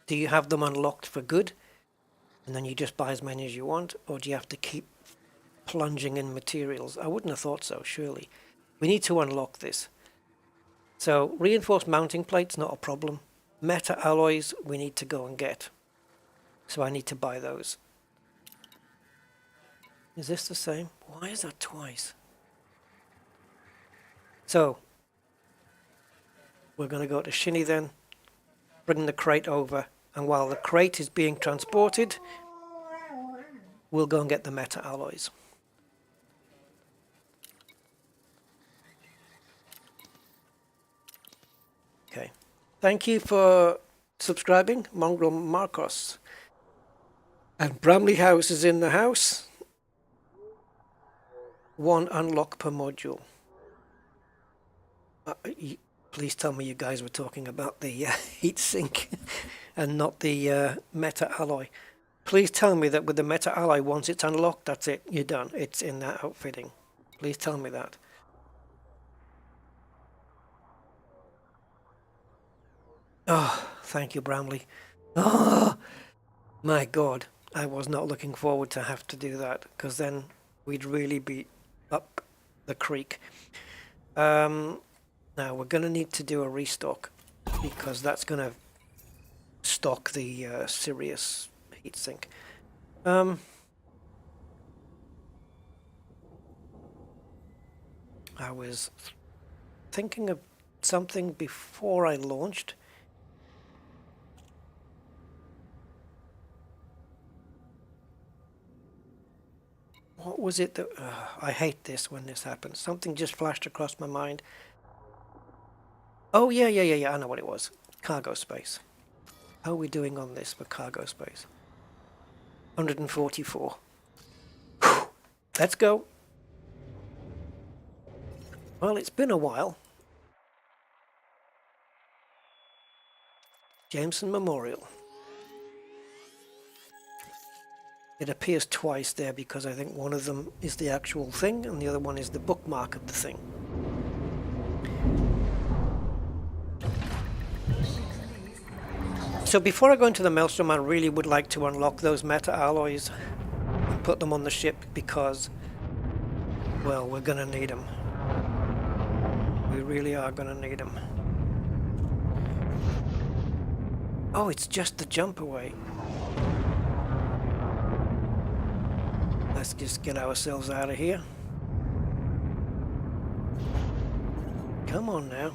do you have them unlocked for good? And then you just buy as many as you want? Or do you have to keep plunging in materials? I wouldn't have thought so, surely. We need to unlock this. So, reinforced mounting plates, not a problem. Meta alloys, we need to go and get. So I need to buy those. Is this the same? Why is that twice? So, we're going to go to Shinny then, bring the crate over, and while the crate is being transported, we'll go and get the meta alloys. Okay. Thank you for subscribing, Mongrel Marcos. And Bramley House is in the house. 1 unlock per module. Please tell me you guys were talking about the heatsink and not the meta alloy. Please tell me that with the meta alloy, once it's unlocked, that's it. You're done. It's in that outfitting. Please tell me that. Oh, thank you, Bramley. Oh, my God. I was not looking forward to have to do that, because then we'd really be up the creek. Now we're going to need to do a restock, because that's going to stock the Sirius heatsink. I was thinking of something before I launched. What was it that... I hate this when this happens. Something just flashed across my mind. Oh, yeah. I know what it was. Cargo space. How are we doing on this for cargo space? 144. Whew. Let's go. Well, it's been a while. Jameson Memorial. It appears twice there because I think one of them is the actual thing and the other one is the bookmark of the thing. So before I go into the Maelstrom, I really would like to unlock those meta alloys and put them on the ship because, well, we're gonna need them. We really are gonna need them. Oh, it's just the jump away. Let's just get ourselves out of here. Come on now.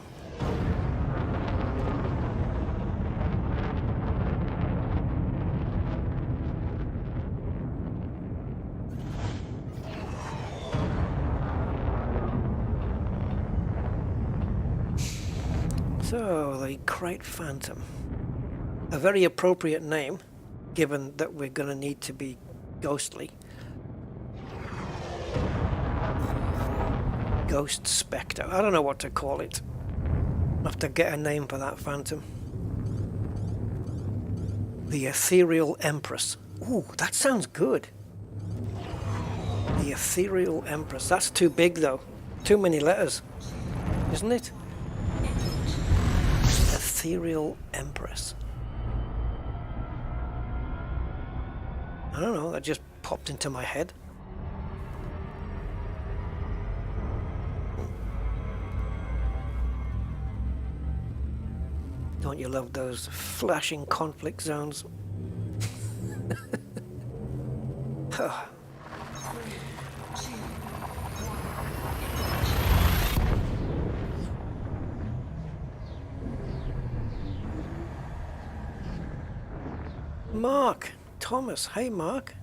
So, the Crate Phantom. A very appropriate name, given that we're going to need to be ghostly. Ghost Spectre. I don't know what to call it. I have to get a name for that Phantom. The Ethereal Empress. Ooh, that sounds good. The Ethereal Empress. That's too big though. Too many letters. Isn't it? Ethereal Empress. I don't know, that just popped into my head. Don't you love those flashing conflict zones? Mark! Thomas, hey Mark.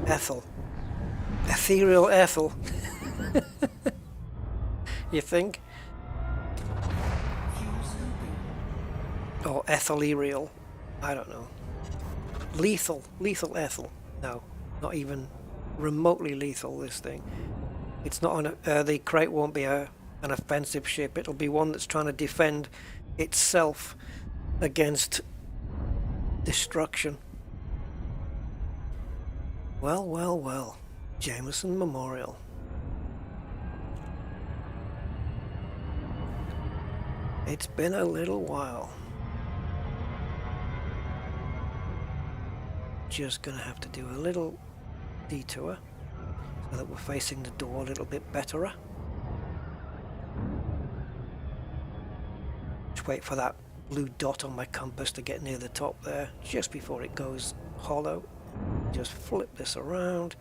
Ethel. Ethereal Ethel. You think? Or Ethel-Erial. I don't know. Lethal. Lethal Ethel. No, not even remotely lethal, this thing. It's not on a, the crate won't be an offensive ship. It'll be one that's trying to defend itself against destruction. Well, well, well. Jameson Memorial. It's been a little while. Just gonna have to do a little detour so that we're facing the door a little bit better. Just wait for that blue dot on my compass to get near the top there, just before it goes hollow. Just flip this around.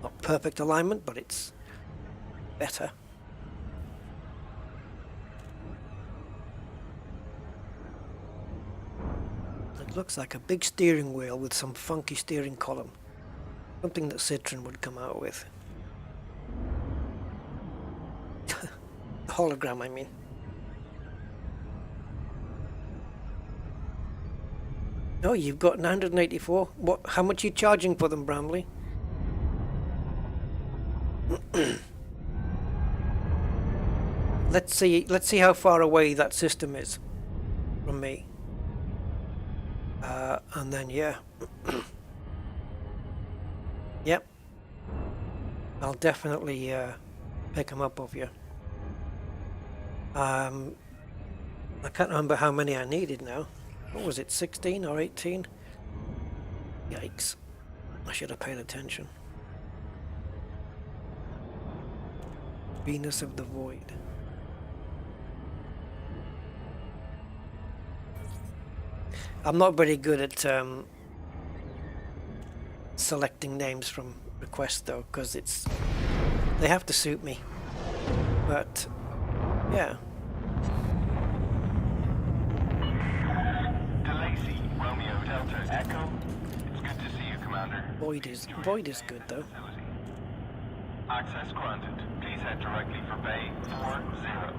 Not perfect alignment, but it's better. It looks like a big steering wheel with some funky steering column. Something that Citroen would come out with. The hologram, I mean. Oh, you've got 984. What? How much are you charging for them, Bramley? Let's see how far away that system is from me. And then yeah. Yep. I'll definitely pick them up off you. I can't remember how many I needed now. What was it, 16 or 18? Yikes. I should have paid attention. Venus of the Void. I'm not very good at selecting names from requests though, because they have to suit me. But yeah. DeLacy, Romeo Delta Echo. It's good to see you, Commander. Void is good though. Access granted. Please head directly for Bay 40.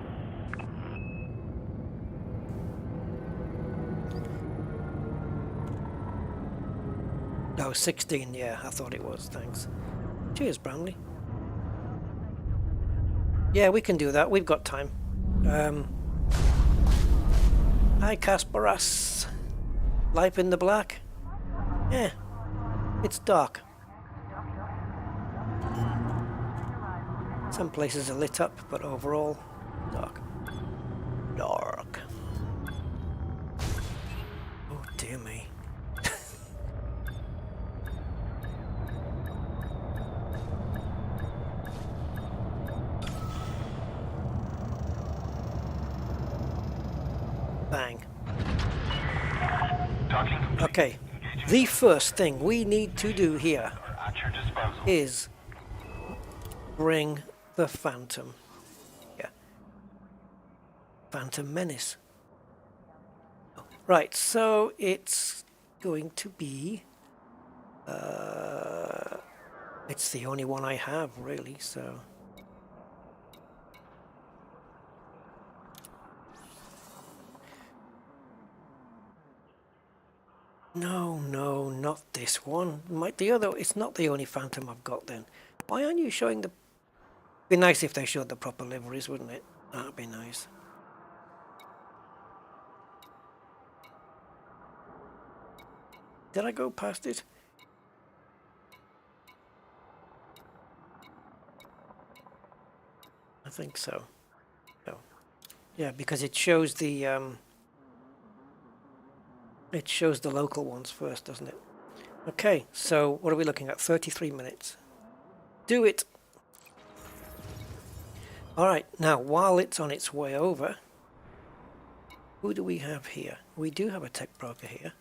No, 16, yeah, I thought it was, thanks. Cheers, Brownlee. Yeah, we can do that. We've got time. Hi, Kasparas. Life in the black? Yeah, it's dark. Some places are lit up, but overall, dark. Dark. Oh, dear me. Bang. Docking complete. Okay, the first thing we need to do here At your disposal. is bring the Phantom. Yeah. Phantom Menace. Right, so it's going to be... it's the only one I have, really, so... No, no, not this one. The other, it's not the only Phantom I've got then. Why aren't you showing the... Be nice if they showed the proper liveries, wouldn't it? That'd be nice. Did I go past it? I think so. No. Yeah, because it shows the local ones first, doesn't it? Okay, so what are we looking at? 33 minutes. Do it! Alright, now while it's on its way over, who do we have here? We do have a tech broker here.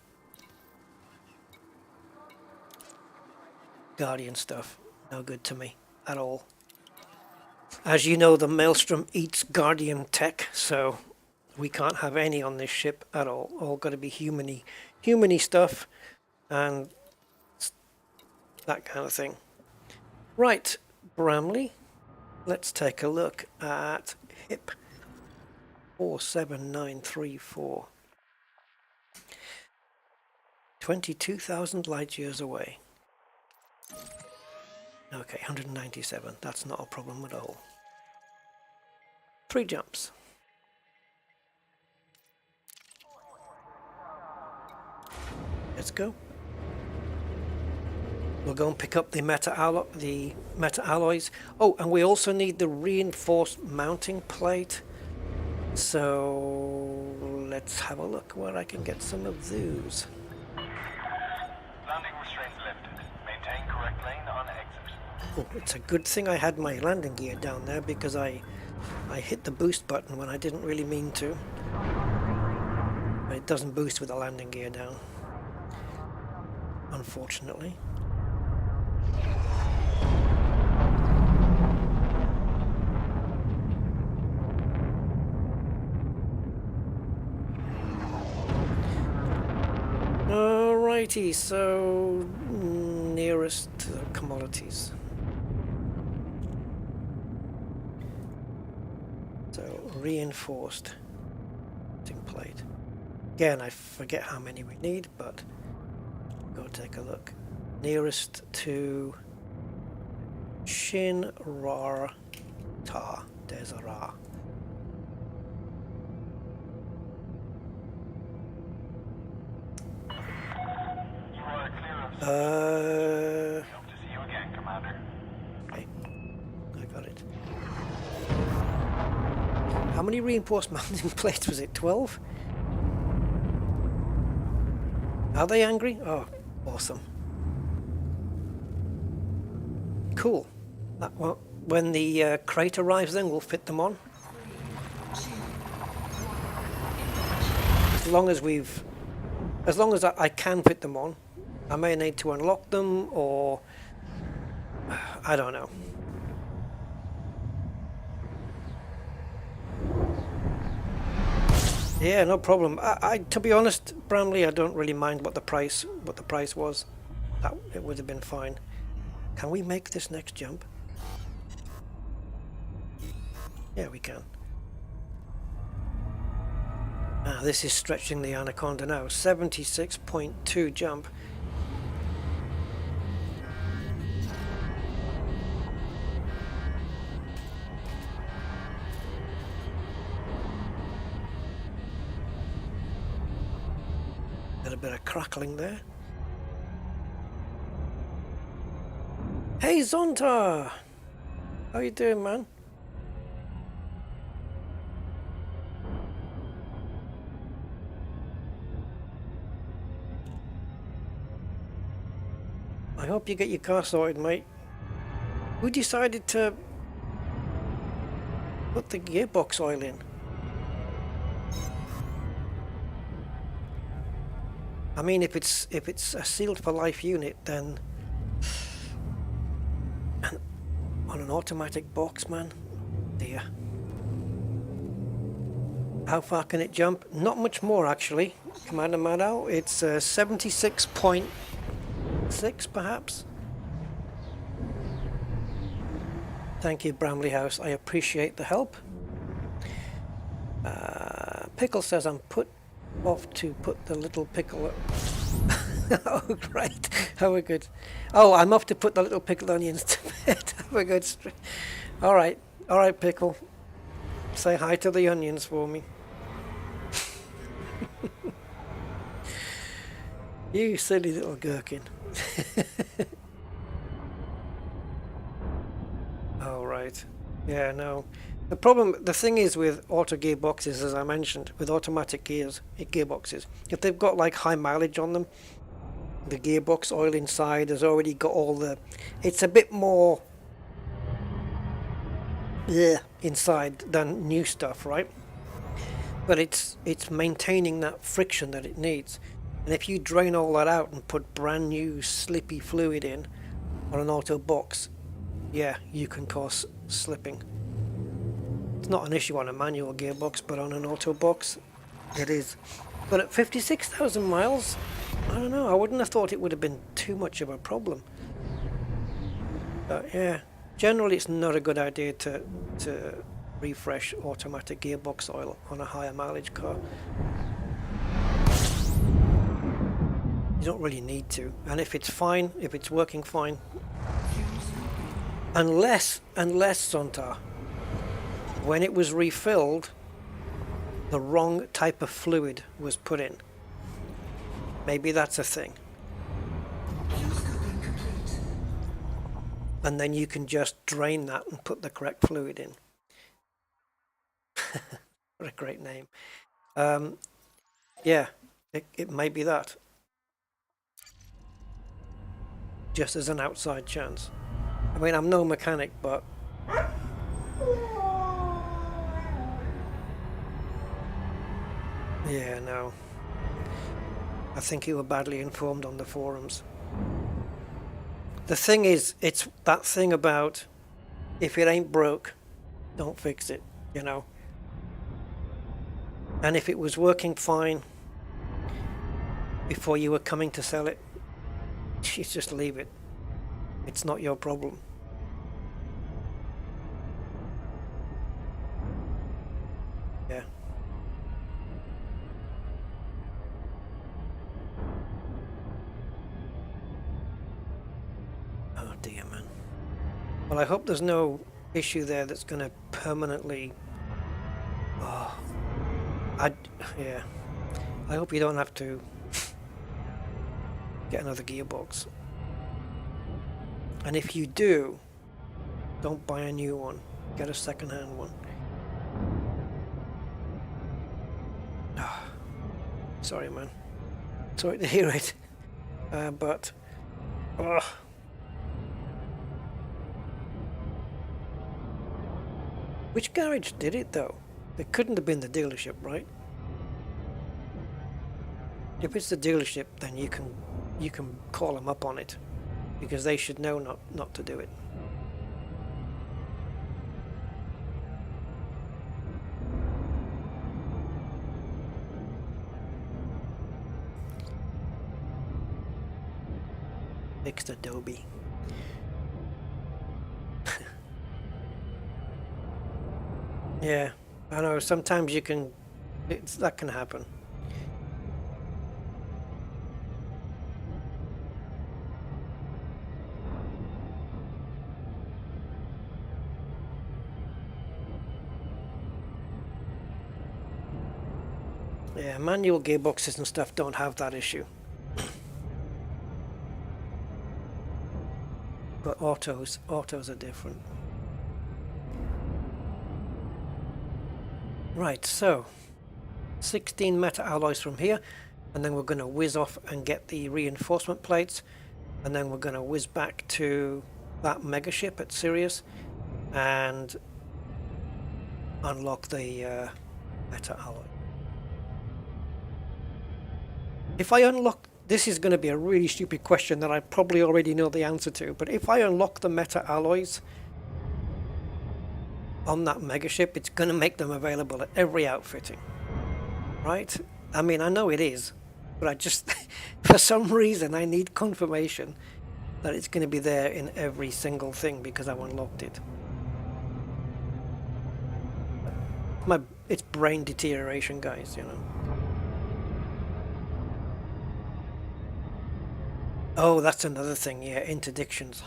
Guardian stuff, no good to me at all. As you know, the Maelstrom eats Guardian tech, so we can't have any on this ship at all. All got to be humany stuff and that kind of thing. Right, Bramley, let's take a look at HIP 47934. 22,000 light years away. Okay, 197. That's not a problem at all. 3 jumps. Let's go. We'll go and pick up the meta alloys. Oh, and we also need the reinforced mounting plate. So let's have a look where I can get some of those. Landing restraints lifted. Maintain correct lane on exit. Oh, it's a good thing I had my landing gear down there because I hit the boost button when I didn't really mean to. But it doesn't boost with the landing gear down, unfortunately. Alrighty, so nearest to the commodities. So reinforced mounting plate. Again, I forget how many we need, but go take a look. Nearest to Shin Rar Ta Desara. You are clear of. Hope to see you again, Commander. Okay, I got it. How many reinforced mounting plates was it? 12? Are they angry? Oh, awesome. Cool. That, well, when the crate arrives then we'll fit them on. As long as I can fit them on. I may need to unlock them or I don't know. Yeah, no problem. I to be honest, Bramley, I don't really mind what the price was. That it would have been fine. Can we make this next jump? Yeah, we can. Ah, this is stretching the Anaconda now. 76.2 jump. Got a bit of crackling there. Hey Zonta! How you doing, man? I hope you get your car sorted, mate. Who decided to put the gearbox oil in? I mean, if it's a sealed for life unit, then on an automatic box, man, dear. How far can it jump? Not much more, actually. Commander Maddow, it's 76.6 perhaps. Thank you, Bramley House. I appreciate the help. Pickle says I'm put off to put the little pickle. Oh, great. Have a good. Oh, I'm off to put the little pickled onions to bed. Have a good. All right, pickle. Say hi to the onions for me. You silly little gherkin. Oh, right. Yeah, no. The thing is with auto gearboxes, as I mentioned, with automatic gearboxes, if they've got like high mileage on them, the gearbox oil inside has already got all the, it's a bit more inside than new stuff, right? But it's maintaining that friction that it needs. And if you drain all that out and put brand new slippy fluid in on an auto box, yeah, you can cause slipping. It's not an issue on a manual gearbox, but on an auto box, it is. But at 56,000 miles, I don't know, I wouldn't have thought it would have been too much of a problem. But yeah, generally it's not a good idea to refresh automatic gearbox oil on a higher mileage car. You don't really need to, and if it's fine, if it's working fine, unless Zonta, when it was refilled, the wrong type of fluid was put in. Maybe that's a thing. And then you can just drain that and put the correct fluid in. What a great name. Yeah, it may be that. Just as an outside chance. I mean, I'm no mechanic, but yeah, no. I think you were badly informed on the forums. The thing is, it's that thing about if it ain't broke, don't fix it, you know. And if it was working fine before you were coming to sell it, you just leave it. It's not your problem. Yeah. Oh dear, man. Well, I hope there's no issue there that's going to permanently... Oh. Yeah. I hope you don't have to get another gearbox. And if you do, don't buy a new one. Get a second-hand one. Oh, sorry, man. Sorry to hear it. But... Oh. Which garage did it, though? It couldn't have been the dealership, right? If it's the dealership, then you can call them up on it, because they should know not to do it. Fixed Adobe. Yeah, I know. Sometimes you can. That can happen. Yeah, manual gearboxes and stuff don't have that issue. But autos are different. Right, so 16 metal alloys from here, and then we're going to whiz off and get the reinforcement plates, and then we're going to whiz back to that mega ship at Sirius and unlock the metal alloy. If I unlock, this is going to be a really stupid question that I probably already know the answer to, but if I unlock the meta alloys on that mega ship, it's going to make them available at every outfitting, right? I mean, I know it is, but I just, for some reason, I need confirmation that it's going to be there in every single thing because I've unlocked it. It's brain deterioration, guys, you know. Oh, that's another thing, yeah, interdictions.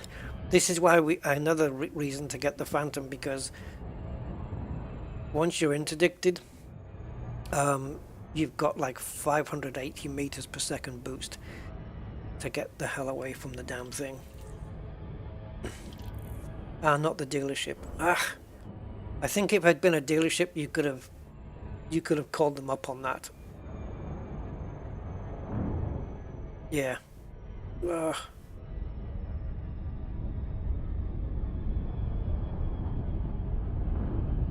This is why another reason to get the Phantom, because once you're interdicted, you've got like 580 meters per second boost to get the hell away from the damn thing. Ah, not the dealership. Ah, I think if it had been a dealership, you could have called them up on that. Yeah.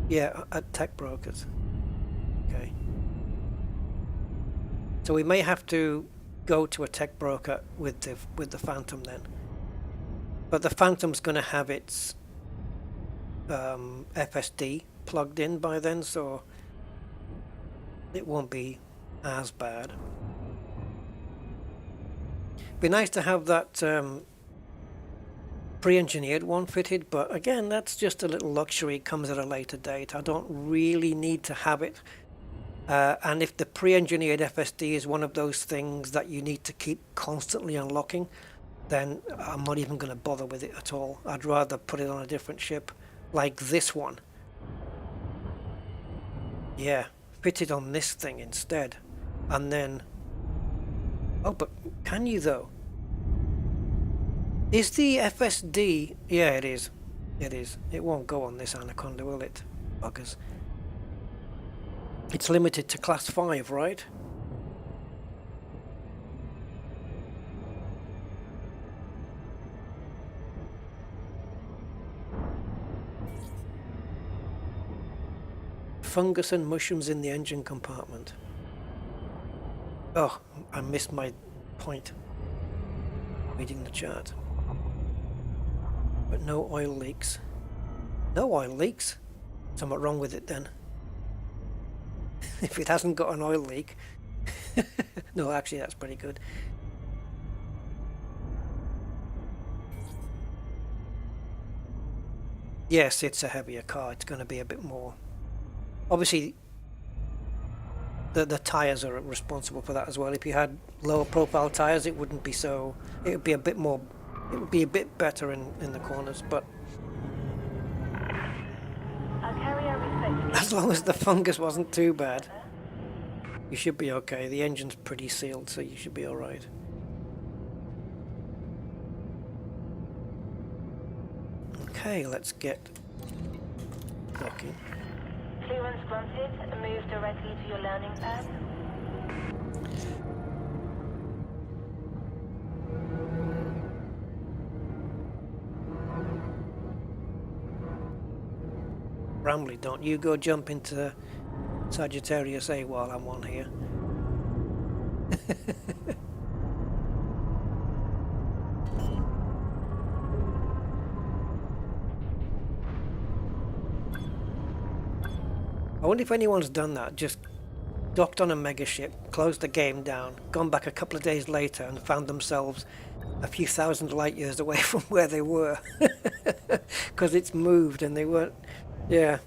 Yeah, at tech brokers. Okay. So we may have to go to a tech broker with the Phantom then. But the Phantom's going to have its FSD plugged in by then, so it won't be as bad. Be nice to have that pre-engineered one fitted, but again, that's just a little luxury, comes at a later date. I don't really need to have it. And if the pre-engineered FSD is one of those things that you need to keep constantly unlocking, then I'm not even going to bother with it at all. I'd rather put it on a different ship, like this one. Yeah, fit it on this thing instead. And then... Oh, but can you though? Is the FSD... Yeah, it is. It is. It won't go on this Anaconda, will it? Buggers. It's limited to class 5, right? Fungus and mushrooms in the engine compartment. Oh, I missed my point. Reading the chart. But no oil leaks. No oil leaks? Something wrong with it then. If it hasn't got an oil leak. No, actually that's pretty good. Yes, it's a heavier car. It's going to be a bit more... Obviously, the tyres are responsible for that as well. If you had lower profile tyres, it wouldn't be so... It would be a bit more... It would be a bit better in the corners, but... As long as the fungus wasn't too bad, you should be okay. The engine's pretty sealed, so you should be alright. Okay, let's get docking. Clearance granted. Move directly to your landing pad. Bramley, don't you go jump into Sagittarius A while I'm on here. I wonder if anyone's done that, just docked on a mega ship, closed the game down, gone back a couple of days later and found themselves a few thousand light years away from where they were. Because it's moved and they weren't... Yeah.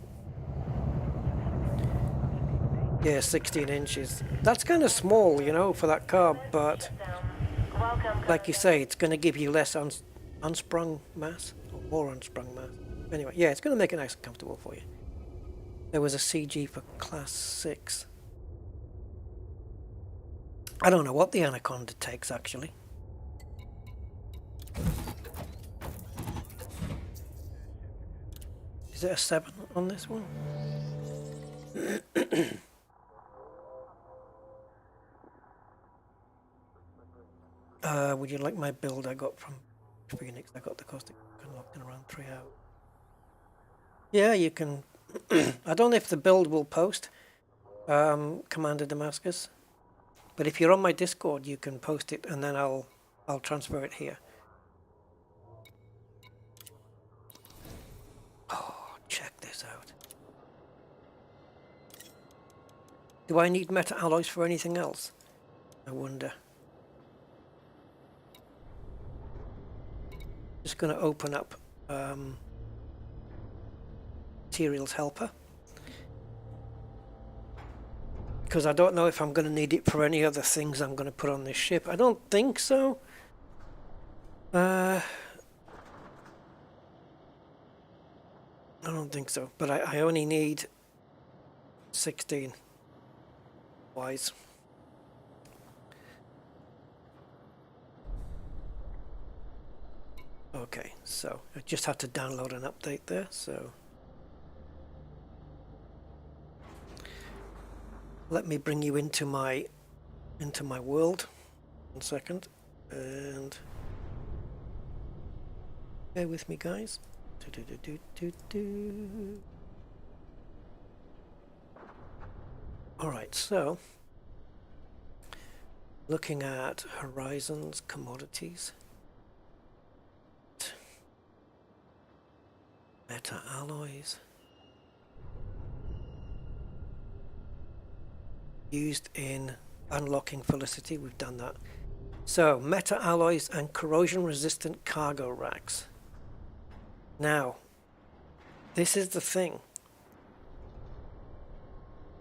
Yeah, 16 inches. That's kind of small, you know, for that car, but like you say, it's going to give you less unsprung mass, or more unsprung mass. Anyway, yeah, it's going to make it nice and comfortable for you. There was a CG for class 6. I don't know what the Anaconda takes actually. Is it a 7 on this one? Would you like my build I got from Phoenix? I got the caustic unlocked in around 3 hours. Yeah, you can. I don't know if the build will post, Commander Damascus, but if you're on my Discord, you can post it, and then I'll transfer it here. Oh, check this out. Do I need meta alloys for anything else? I wonder. Just going to open up Materials Helper, because I don't know if I'm going to need it for any other things I'm going to put on this ship. I don't think so. I don't think so, but I only need 16 wise. Okay, so I just had to download an update there, so let me bring you into my world. 1 second, and bear with me, guys. Alright, so looking at Horizons commodities, meta alloys used in unlocking Felicity, we've done that. So meta alloys and corrosion resistant cargo racks. Now this is the thing,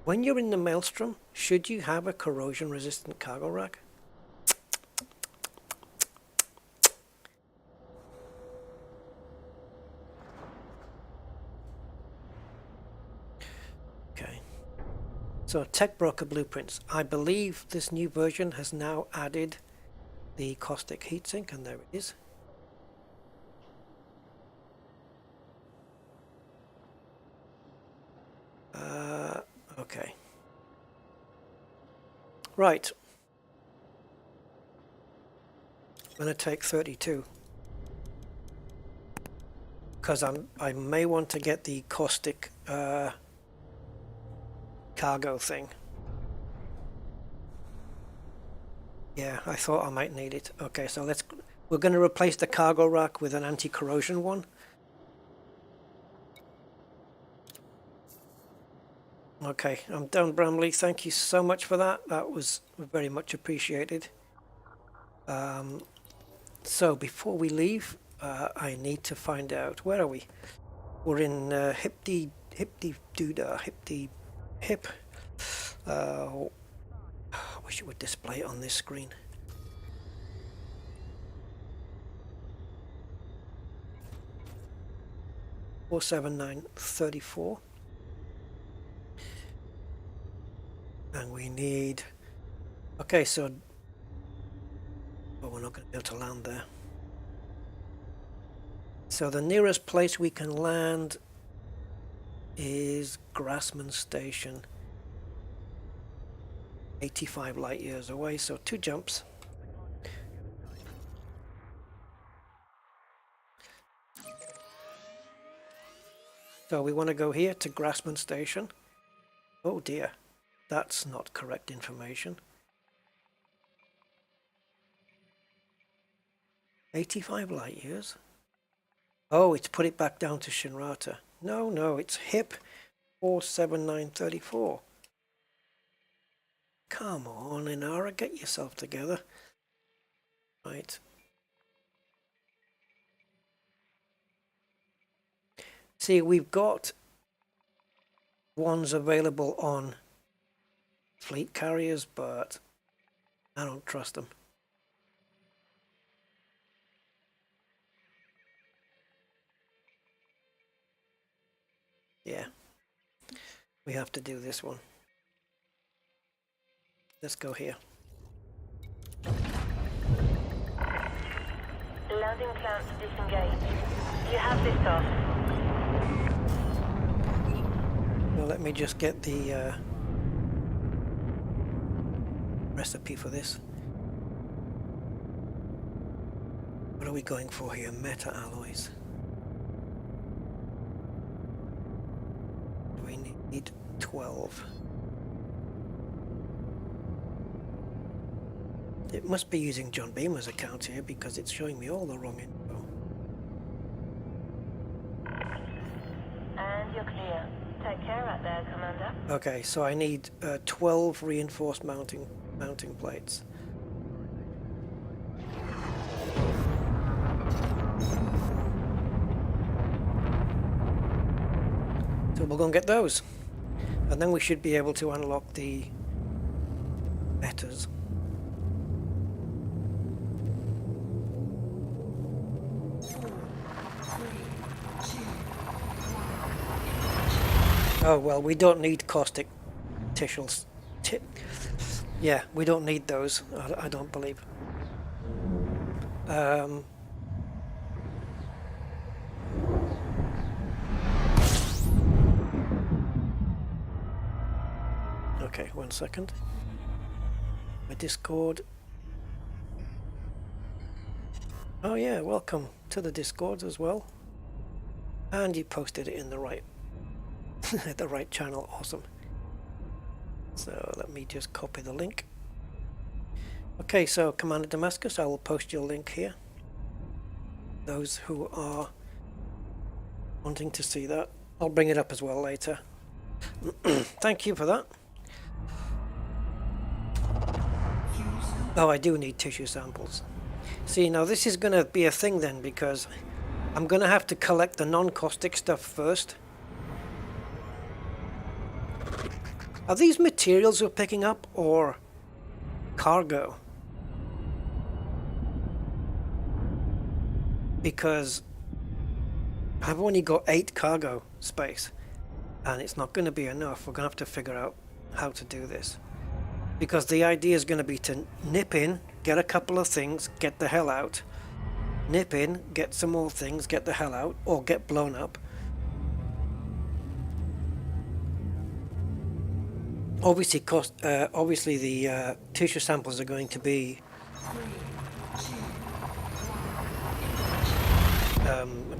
when you're in the Maelstrom, should you have a corrosion resistant cargo rack? Okay, so Tech Broker Blueprints. I believe this new version has now added the caustic heatsink, and there it is. Okay. Right. I'm going to take 32. Because I may want to get the caustic cargo thing. Yeah, I thought I might need it. Okay, so we're going to replace the cargo rack with an anti-corrosion one. Okay, I'm done, Bramley. Thank you so much for that. That was very much appreciated. So before we leave, I need to find out, where are we? We're in hip. I wish it would display it on this screen. $479.34. And we need, okay, so, well, we're not going to be able to land there. So the nearest place we can land is Grassman Station, 85 light years away, so 2 jumps. So we want to go here to Grassman Station. Oh dear. That's not correct information. 85 light years? Oh, it's put it back down to Shinrata. No, it's HIP 47934. Come on, Inara, get yourself together. Right. See, we've got ones available on fleet carriers, but I don't trust them. Yeah, we have to do this one. Let's go here. Mounting clamps disengaged. You have this off. Well, let me just get the recipe for this. What are we going for here? Meta alloys. We need 12. It must be using John Beamer's account here because it's showing me all the wrong info. And you're clear. Take care out there, Commander. Okay, so I need 12 reinforced mounting plates. So we'll go and get those. And then we should be able to unlock the metas. Oh, well, we don't need caustic tissues. Yeah, we don't need those, I don't believe. Okay, 1 second. My Discord. Oh yeah, welcome to the Discord as well. And you posted it in the right the right channel. Awesome. So let me just copy the link. Okay, so Commander Damascus, I will post your link here. Those who are wanting to see that, I'll bring it up as well later. Thank you for that. Oh, I do need tissue samples. See, now this is going to be a thing then, because I'm going to have to collect the non-caustic stuff first. Are these materials we're picking up or cargo? Because I've only got 8 cargo space and it's not going to be enough. We're going to have to figure out how to do this. Because the idea is going to be to nip in, get a couple of things, get the hell out. Nip in, get some more things, get the hell out, or get blown up. Obviously, obviously the tissue samples are going to be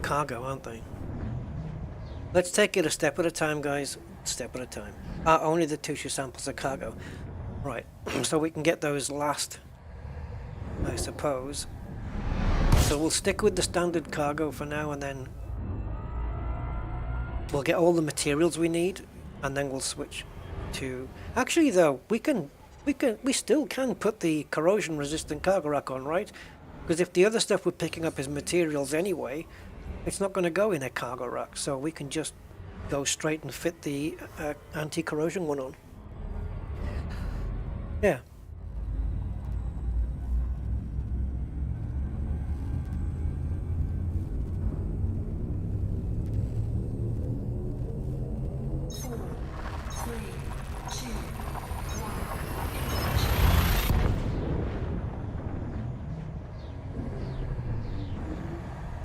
cargo, aren't they? Let's take it a step at a time, guys. Step at a time. Only the tissue samples are cargo. Right, so we can get those last, I suppose. So we'll stick with the standard cargo for now, and then we'll get all the materials we need, and then we'll switch to... Actually, though, we still can put the corrosion-resistant cargo rack on, right? Because if the other stuff we're picking up is materials anyway, it's not going to go in a cargo rack, so we can just go straight and fit the anti-corrosion one on. Yeah.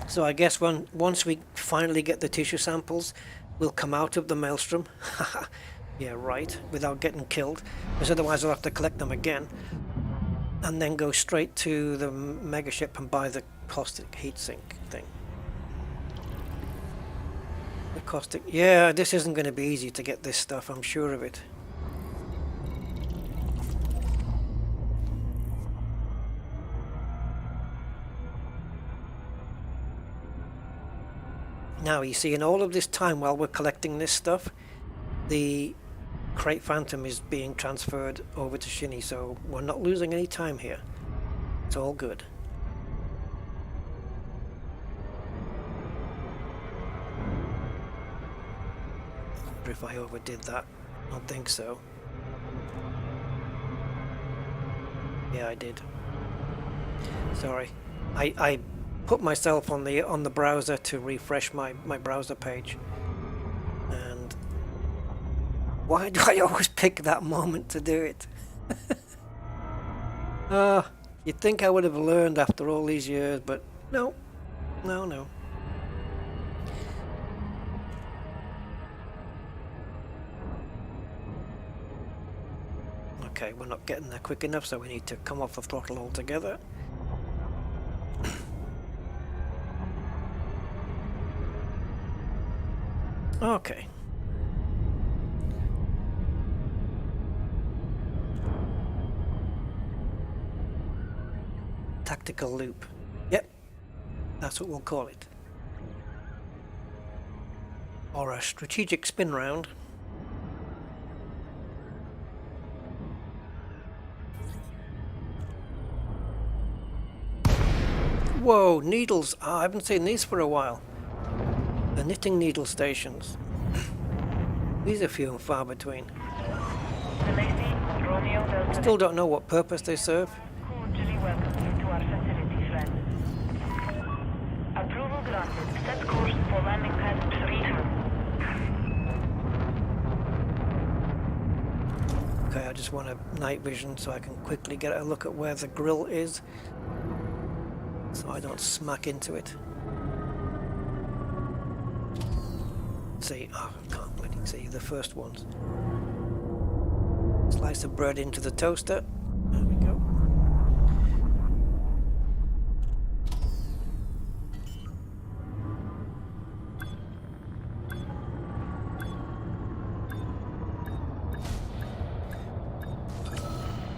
So I guess once we finally get the tissue samples, we'll come out of the Maelstrom. Yeah, right, without getting killed, because otherwise I'll have to collect them again. And then go straight to the megaship and buy the caustic heatsink thing. The caustic... Yeah, this isn't going to be easy to get this stuff, I'm sure of it. Now, you see, in all of this time while we're collecting this stuff, the Crate Phantom is being transferred over to Shinny, so we're not losing any time here. It's all good. I wonder if I overdid that. I don't think so. Yeah, I did. Sorry. I put myself on the browser to refresh my browser page. And why do I always pick that moment to do it? You'd think I would have learned after all these years, but No. No, no. Okay, we're not getting there quick enough, so we need to come off the throttle altogether. Okay. Tactical loop. Yep, that's what we'll call it. Or a strategic spin round. Whoa, needles! Oh, I haven't seen these for a while. The knitting needle stations. These are few and far between. Still don't know what purpose they serve. Cordially welcome you to our facility, friend. Approval granted. Set course for landing pad 32. Okay, I just want a night vision so I can quickly get a look at where the grill is, so I don't smack into it. See, oh, I can't bloody see the first ones. Slice of bread into the toaster. There we go.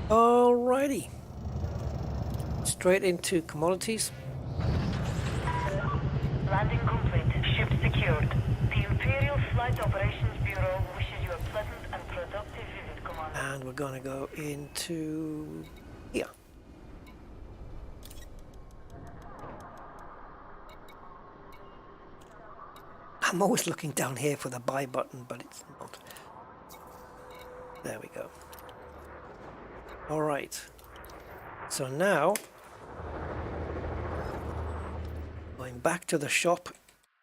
Alrighty. Straight into commodities. Landing complete. Ship secured. The Imperial Flight Operations Bureau wishes you a pleasant and productive visit, Commander. And we're going to go into here. I'm always looking down here for the buy button, but it's not. There we go. All right. So now, going back to the shop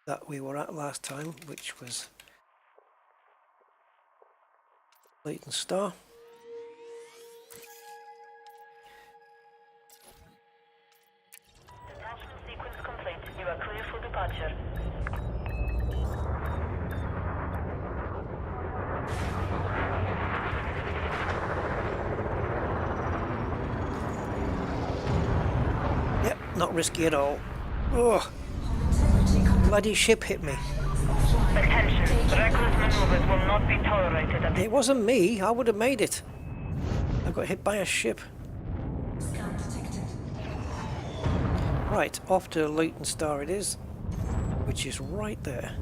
that we were at last time, which was Leighton Star. Detachment sequence complete. You are clear for departure. Yep, not risky at all. Oh, bloody ship hit me. Attention. Reckless maneuvers will not be tolerated at It wasn't me, I would have made it. I got hit by a ship. Right, off to Leighton Star it is, which is right there.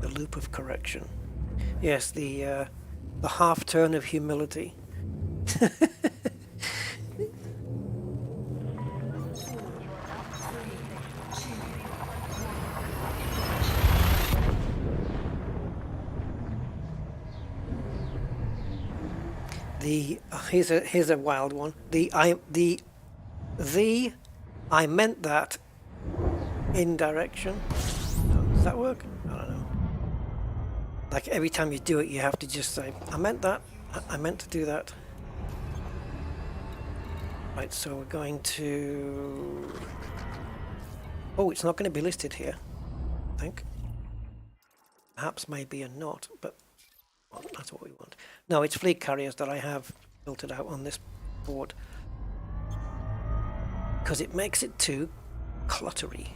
The loop of correction. Yes, the half turn of humility. Here's a wild one. I meant that in direction. Does that work? I don't know. Like every time you do it, you have to just say, I meant that. I meant to do that. Right, so we're going to... Oh, it's not going to be listed here, I think. Perhaps maybe a not, but well, that's what we want. No, it's fleet carriers that I have filtered out on this board. Because it makes it too cluttery.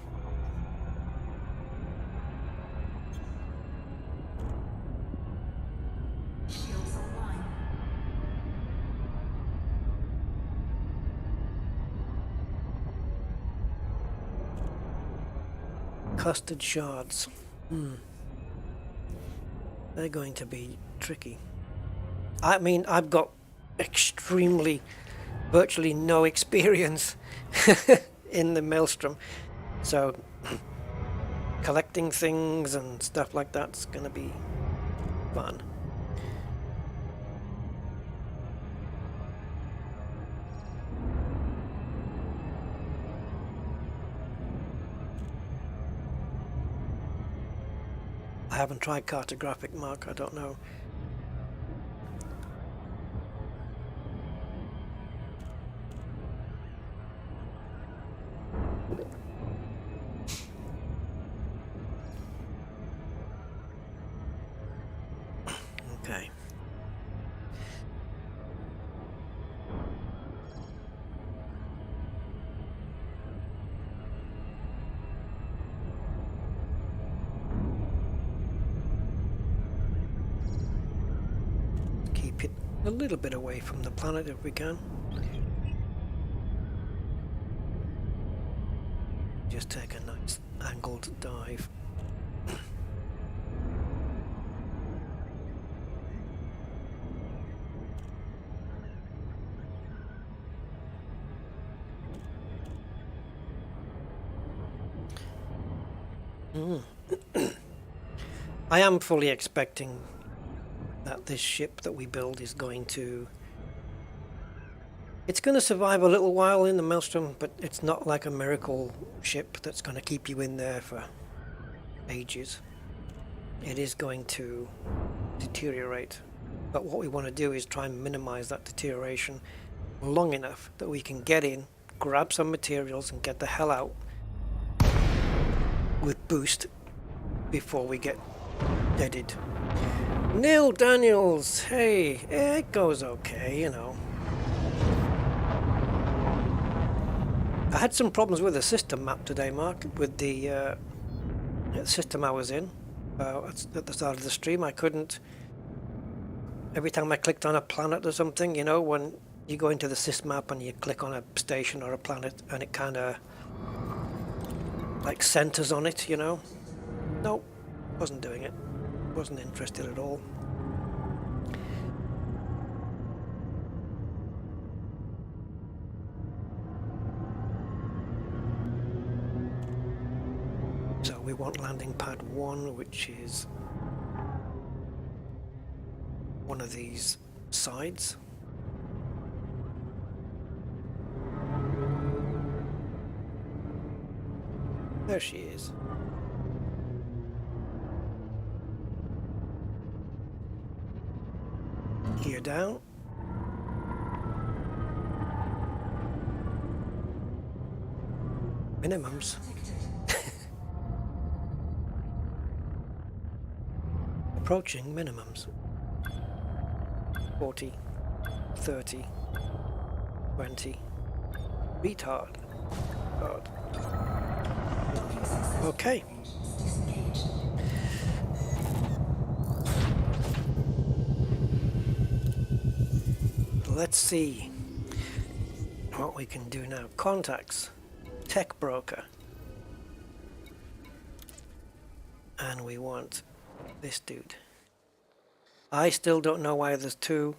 Custard shards. They're going to be tricky. I mean, I've got virtually no experience in the Maelstrom, so collecting things and stuff like that's going to be fun. I haven't tried cartographic mark, I don't know. Okay. Keep it a little bit away from the planet if we can. Just take a nice angled dive. I am fully expecting that this ship that we build is going to... It's going to survive a little while in the Maelstrom, but it's not like a miracle ship that's going to keep you in there for ages. It is going to deteriorate. But what we want to do is try and minimize that deterioration long enough that we can get in, grab some materials and get the hell out with boost before we get deaded. Neil Daniels, hey, it goes okay, you know. I had some problems with the system map today, Mark, with the system I was in at the start of the stream. I couldn't, every time I clicked on a planet or something, you know, when you go into the sys map and you click on a station or a planet and it kind of like centers on it, you know. Nope, wasn't doing it. Wasn't interested at all. So we want landing pad 1, which is one of these sides. There she is. Gear down. Minimums. Approaching minimums. 40, 30, 20. Retard. God. Okay. Let's see what we can do now. Contacts. Tech broker. And we want this dude. I still don't know why there's two.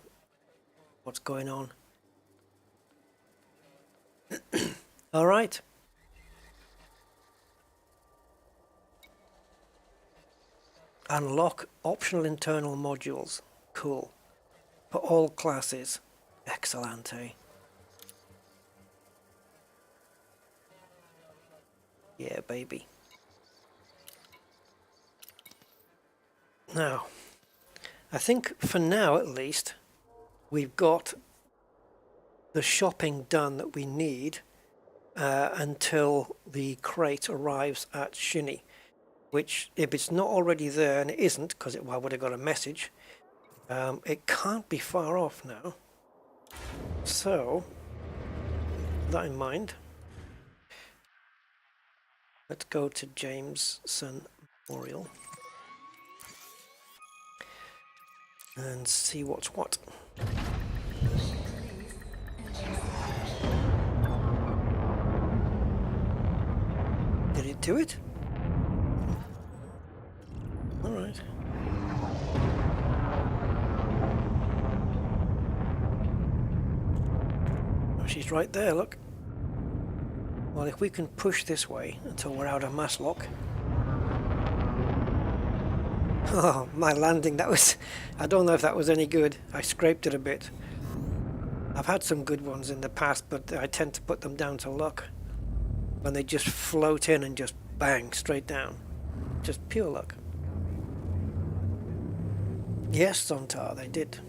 What's going on? All right. Unlock optional internal modules. Cool. For all classes. Excellente. Yeah, baby. Now, I think for now at least, we've got the shopping done that we need until the crate arrives at Shinny. Which, if it's not already there, and it isn't, because I would have got a message, it can't be far off now. So, with that in mind, let's go to Jameson Memorial and see what's what. Did it do it? All right. Oh, she's right there, look. Well, if we can push this way until we're out of mass lock. Oh, my landing, that was... I don't know if that was any good. I scraped it a bit. I've had some good ones in the past, but I tend to put them down to luck. When they just float in and just bang, straight down. Just pure luck. Yes, Zontar, they did.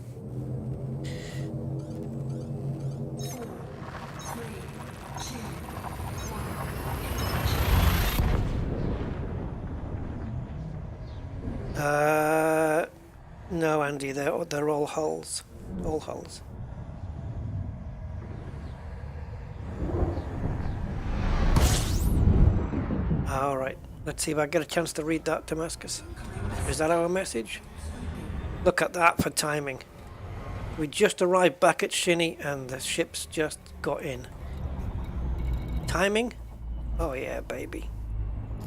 No, Andy, they're all hulls. All hulls. All right. Let's see if I get a chance to read that, Damascus. Is that our message? Look at that for timing. We just arrived back at Shinny and the ships just got in. Timing? Oh yeah, baby.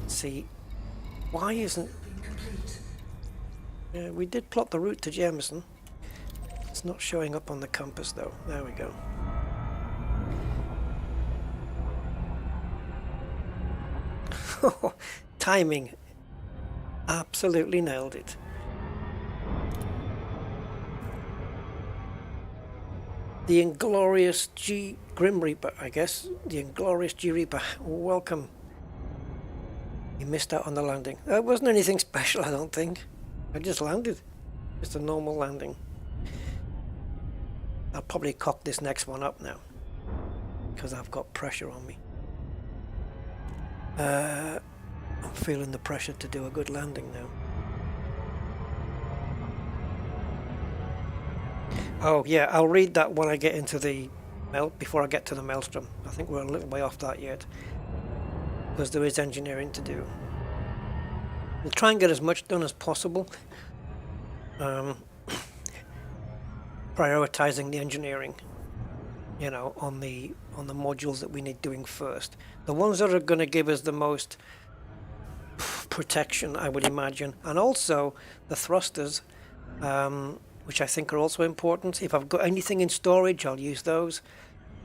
See, why isn't... Yeah, we did plot the route to Jameson. It's not showing up on the compass though. There we go. Timing. Absolutely nailed it. The Inglorious Grim Reaper, I guess. The Inglorious G Reaper. Welcome. You missed out on the landing. That wasn't anything special, I don't think. I just landed. Just a normal landing. I'll probably cock this next one up now, because I've got pressure on me. I'm feeling the pressure to do a good landing now. Oh yeah, I'll read that when I get into the before I get to the Maelstrom. I think we're a little way off that yet, because there is engineering to do. We'll try and get as much done as possible. Prioritizing the engineering, you know, on the modules that we need doing first. The ones that are going to give us the most protection, I would imagine, and also the thrusters, which I think are also important. If I've got anything in storage, I'll use those.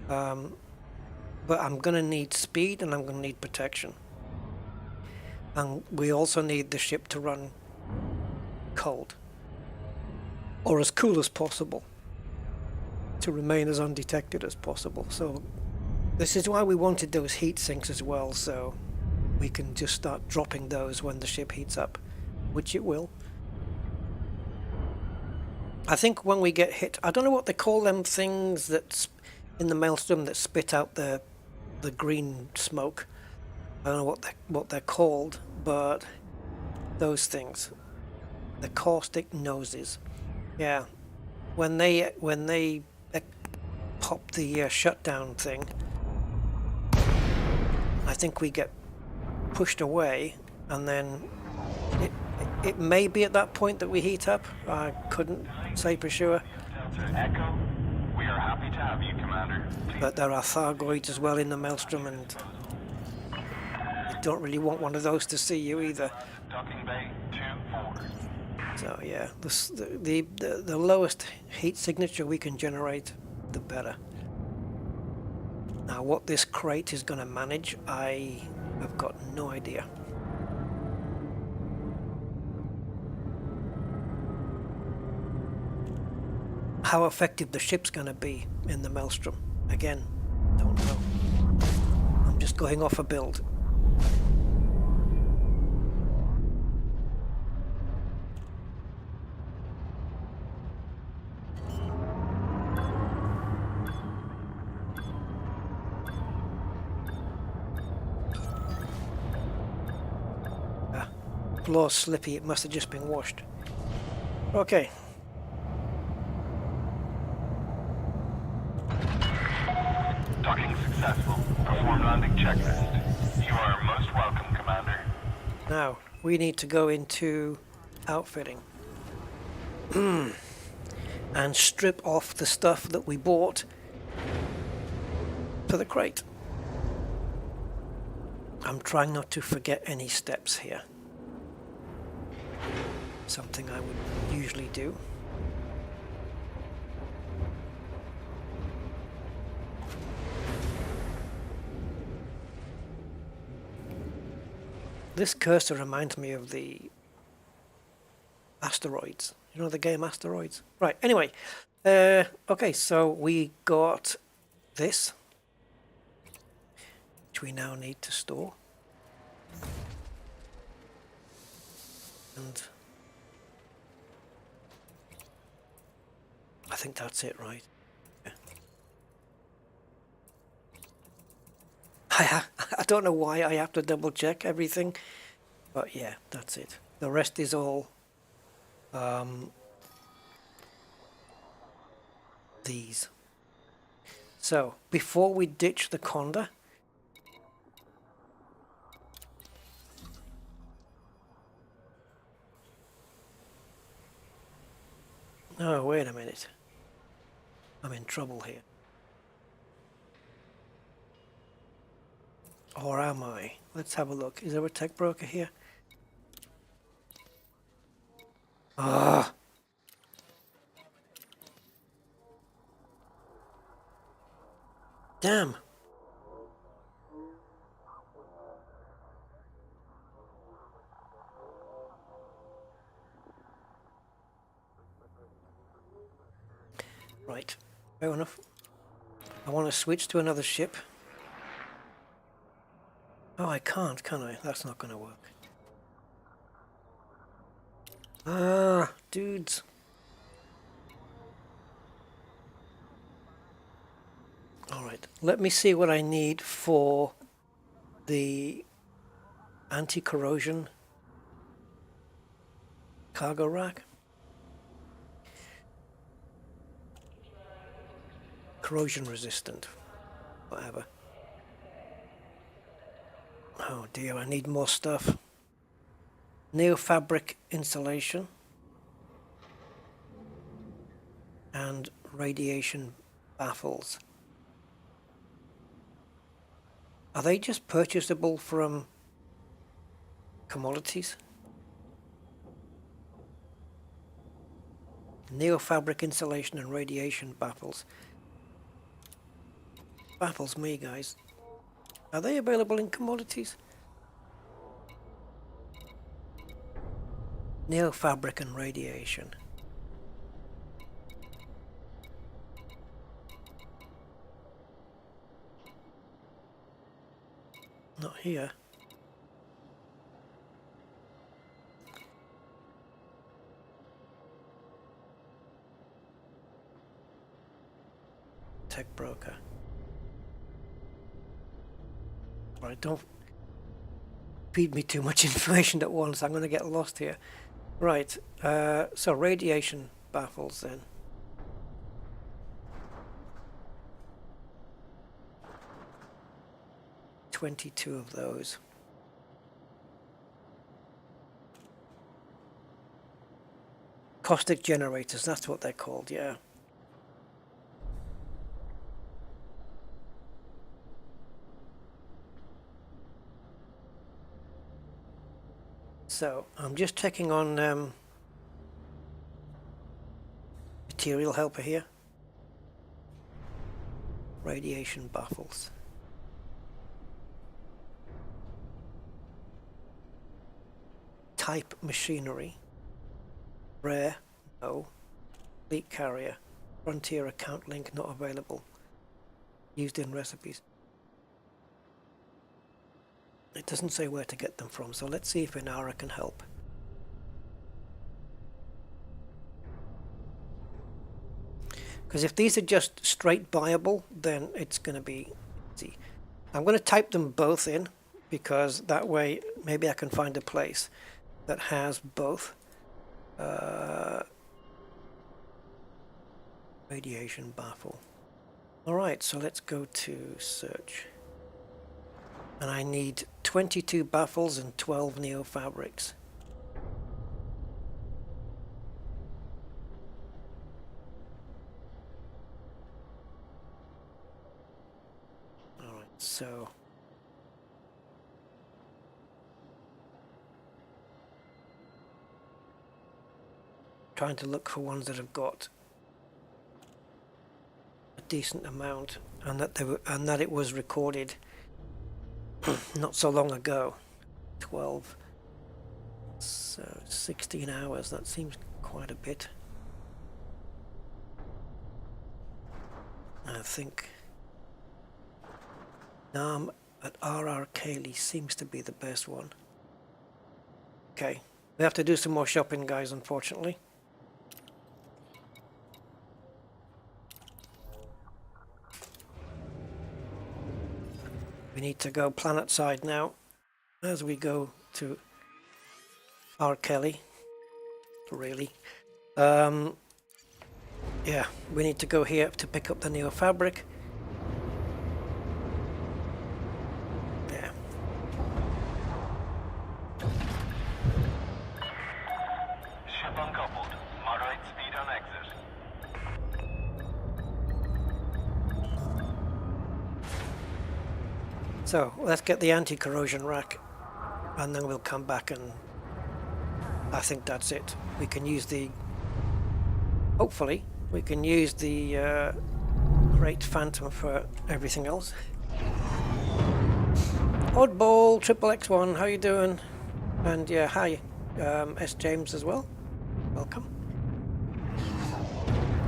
But I'm going to need speed and I'm going to need protection. And we also need the ship to run cold, or as cool as possible, to remain as undetected as possible. So this is why we wanted those heat sinks as well, so we can just start dropping those when the ship heats up, which it will. I think when we get hit, I don't know what they call them things that's in the Maelstrom that spit out the green smoke. I don't know what they're called, but those things, the caustic noses. Yeah, when they pop the shutdown thing, I think we get pushed away, and then it may be at that point that we heat up. I couldn't say for sure. Delta Echo, we are happy to have you, Commander. But there are Thargoids as well in the Maelstrom, and you don't really want one of those to see you either. Docking Bay 2-4. So yeah, the lowest heat signature we can generate, the better. Now what this crate is going to manage, I have got no idea. How effective the ship's going to be in the Maelstrom, again, don't know. I'm just going off a build. Floor's slippy, it must have just been washed. Okay. Docking successful. Perform landing checklist. You are most welcome, Commander. Now, we need to go into outfitting. And strip off the stuff that we bought for the crate. I'm trying not to forget any steps here. Something I would usually do. This cursor reminds me of the asteroids. You know the game Asteroids? Right, anyway. Okay, so we got this, which we now need to store. And I think that's it, right? Yeah. I don't know why I have to double check everything, but yeah, that's it. The rest is all these. So before we ditch the Conda, oh wait a minute, I'm in trouble here. Or am I? Let's have a look. Is there a tech broker here? Ah. Damn. Right. Fair enough. I want to switch to another ship. Oh, I can't, can I? That's not going to work. Ah, dudes. Alright, let me see what I need for the anti-corrosion cargo rack. Corrosion resistant, whatever. Oh dear, I need more stuff. Neofabric insulation and radiation baffles. Are they just purchasable from commodities? Neofabric insulation and radiation baffles. Baffles me, guys. Are they available in commodities? Neofabric and radiation. Not here. Tech broker. Right, don't feed me too much information at once. I'm going to get lost here. Right, so radiation baffles then. $22 of those. Caustic generators, that's what they're called, yeah. So, I'm just checking on material helper here. Radiation baffles. Type machinery. Rare, no. Fleet carrier. Frontier account link not available. Used in recipes. It doesn't say where to get them from, so let's see if Inara can help. Because if these are just straight buyable, then it's going to be easy. I'm going to type them both in, because that way maybe I can find a place that has both. Radiation baffle. Alright, so let's go to search. And I need 22 baffles and 12 neofabrics. Alright, so trying to look for ones that have got a decent amount and that it was recorded not so long ago. 12, so 16 hours, that seems quite a bit. I think Nam at RR Cayley seems to be the best one. Okay, we have to do some more shopping, guys, unfortunately. We need to go planet side now as we go to R. Kelly, really. Yeah, we need to go here to pick up the neo fabric. Yeah. Ship uncoupled. Moderate speed on exit. So let's get the anti-corrosion rack, and then we'll come back, and I think that's it. We can use the, hopefully we can use the Great Phantom for everything else. Oddball Triple X1, how you doing? And yeah, hi, S James as well. Welcome.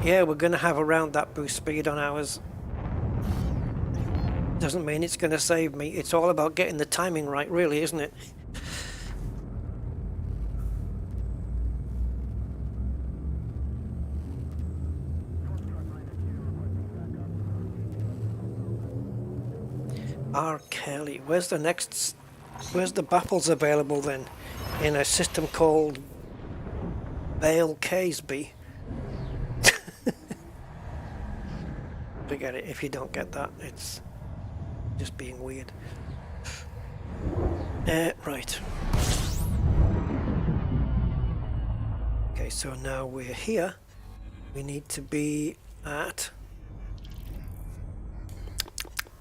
Yeah, we're gonna have around that boost speed on ours. Doesn't mean it's gonna save me. It's all about getting the timing right, really, isn't it? R. Kelly, where's the baffles available then? In a system called Bale Caseby. Forget it, if you don't get that, it's just being weird. Right. Okay, so now we're here. We need to be at...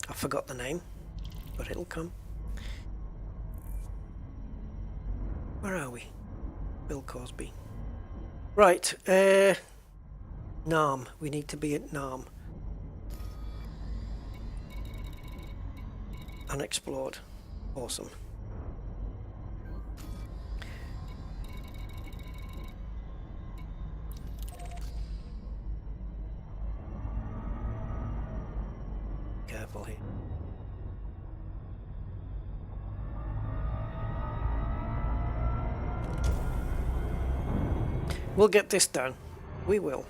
I forgot the name, but it'll come. Where are we? Bill Cosby. Right, Nam. We need to be at Nam. Unexplored. Awesome. Careful here. We'll get this done. We will.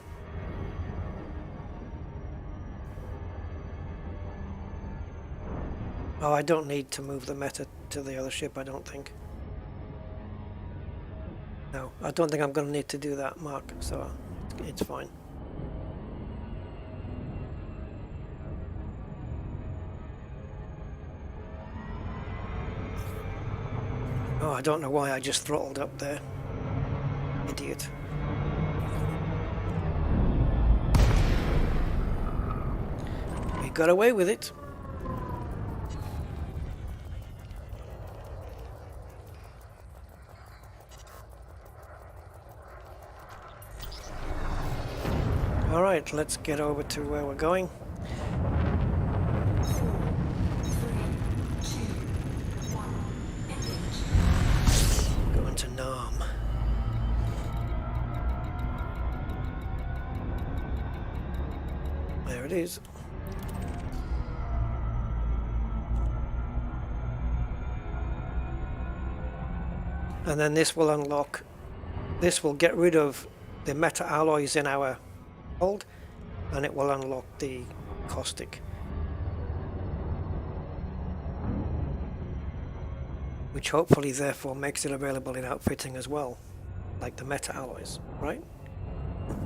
Oh, I don't need to move the meta to the other ship, I don't think. No, I don't think I'm going to need to do that, Mark, so it's fine. Oh, I don't know why I just throttled up there. Idiot. We got away with it. Alright, let's get over to where we're going. Going to Nam. There it is. And then this will unlock, this will get rid of the metal alloys in our hold, and it will unlock the caustic, which hopefully therefore makes it available in outfitting as well, like the metal alloys, right?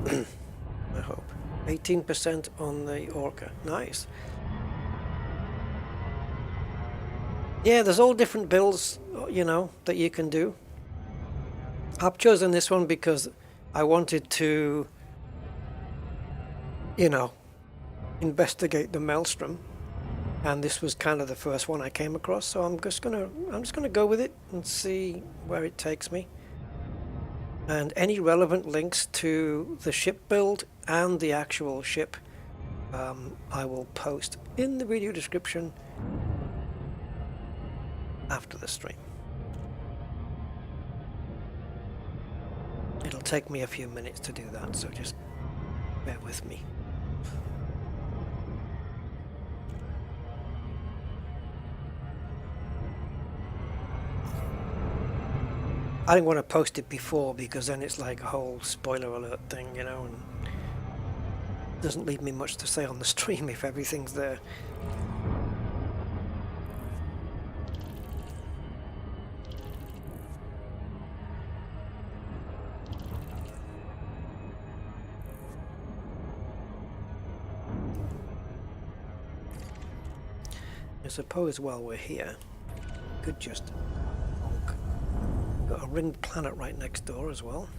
I hope. 18% on the Orca. Nice. Yeah, there's all different builds, you know, that you can do. I've chosen this one because I wanted to, you know, investigate the Maelstrom, and this was kind of the first one I came across, so I'm just gonna go with it and see where it takes me. And any relevant links to the ship build and the actual ship, I will post in the video description after the stream. It'll take me a few minutes to do that, so just bear with me. I didn't want to post it before because then it's like a whole spoiler alert thing, you know, and doesn't leave me much to say on the stream if everything's there. I suppose while we're here, could just honk. Got a ringed planet right next door as well.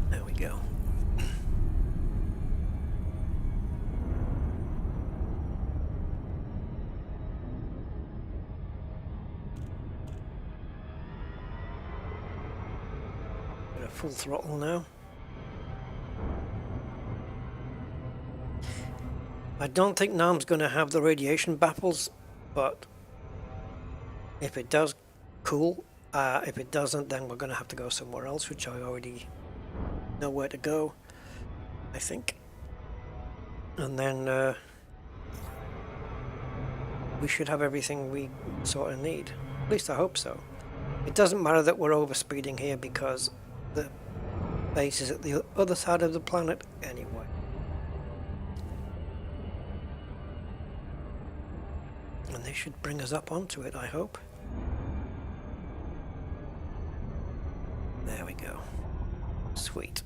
There we go. Bit of full throttle now. I don't think NAM's going to have the radiation baffles, but if it does, cool. If it doesn't, then we're going to have to go somewhere else, which I already know where to go, I think. And then we should have everything we sort of need. At least I hope so. It doesn't matter that we're overspeeding here because the base is at the other side of the planet anyway. And they should bring us up onto it, I hope. There we go. Sweet.